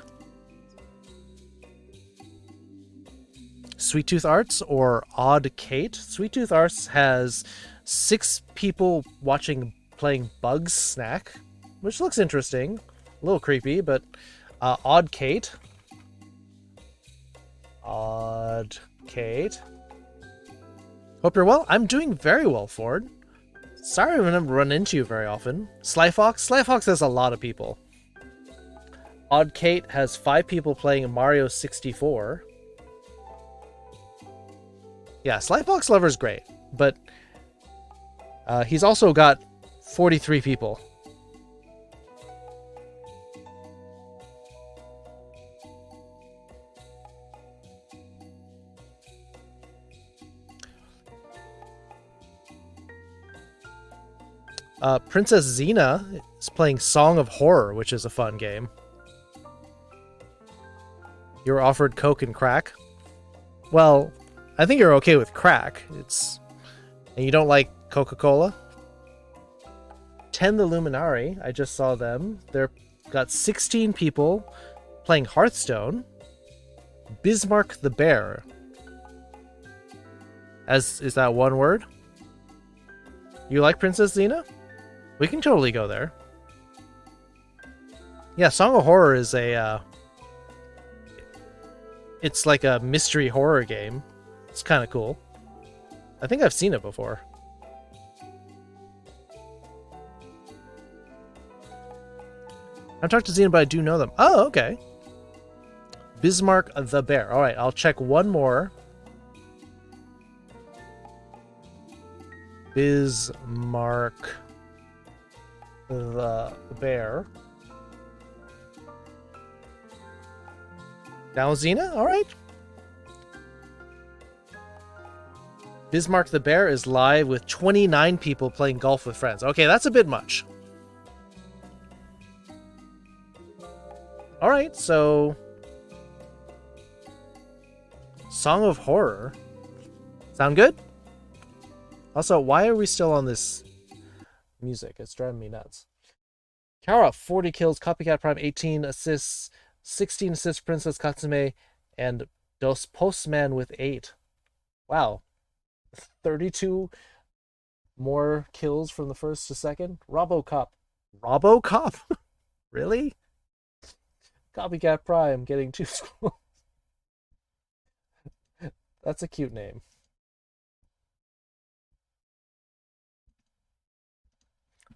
Sweet Tooth Arts or Odd Kate? Sweet Tooth Arts has 6 people playing Bugs Snack, which looks interesting. A little creepy, but Odd Kate. Odd Kate. Hope you're well. I'm doing very well, Ford. Sorry I haven't run into you very often. Slyfox? Slyfox has a lot of people. Odd Kate has 5 people playing Mario 64. Yeah, Slyfox Lover's great, but he's also got 43 people. Princess Xena is playing Song of Horror, which is a fun game. You were offered Coke and crack. Well, I think you're okay with crack. And you don't like Coca-Cola? 10 the Luminari, I just saw them. They're got 16 people playing Hearthstone. Bismarck the Bear. Is that one word? You like Princess Xena? We can totally go there. Yeah, Song of Horror is it's like a mystery horror game. It's kind of cool. I think I've seen it before. I've talked to Xena, but I do know them. Oh, okay. Bismarck the Bear. All right, I'll check one more. Bismarck the Bear. Now Xena? All right. Bismarck the Bear is live with 29 people playing golf with friends. Okay, that's a bit much. All right, so Song of Horror. Sound good? Also, why are we still on this music? It's driving me nuts. Kara, 40 kills, Copycat Prime, 18 assists, 16 assists, Princess Katsume, and Dos Postman with 8. Wow. 32 more kills from the first to second. Robocop. Robocop? Really? Copycat Prime getting 2 scrolls. That's a cute name.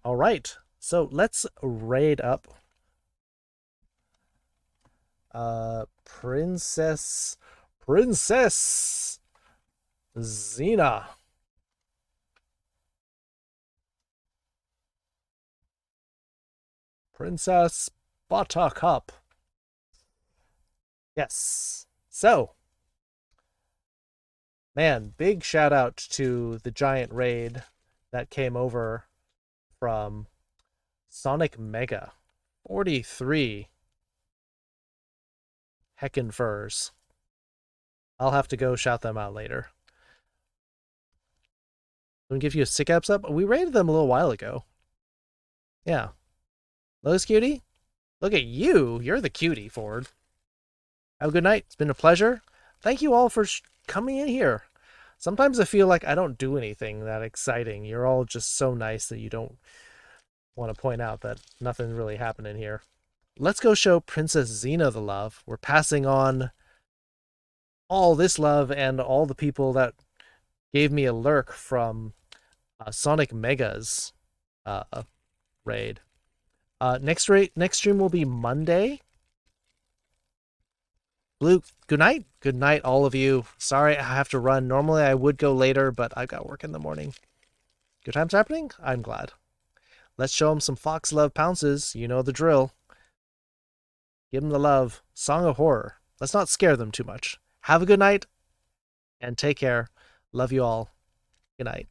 All right, so let's raid up Princess Xena. Princess Buttercup. Yes. So, man, big shout out to the giant raid that came over from Sonic Mega. 43 heckin' furs. I'll have to go shout them out later. Let me give you a sick apps up. We raided them a little while ago. Yeah. Lotus Cutie? Look at you. You're the cutie, Ford. Have a good night. It's been a pleasure. Thank you all for coming in here. Sometimes I feel like I don't do anything that exciting. You're all just so nice that you don't want to point out that nothing really happened in here. Let's go show Princess Xena the love. We're passing on all this love and all the people that gave me a lurk from Sonic Mega's raid. Next stream will be Monday. Blue, good night. Good night, all of you. Sorry I have to run. Normally I would go later, but I've got work in the morning. Good times happening? I'm glad. Let's show them some Fox Love pounces. You know the drill. Give them the love. Song of Horror. Let's not scare them too much. Have a good night and take care. Love you all. Good night.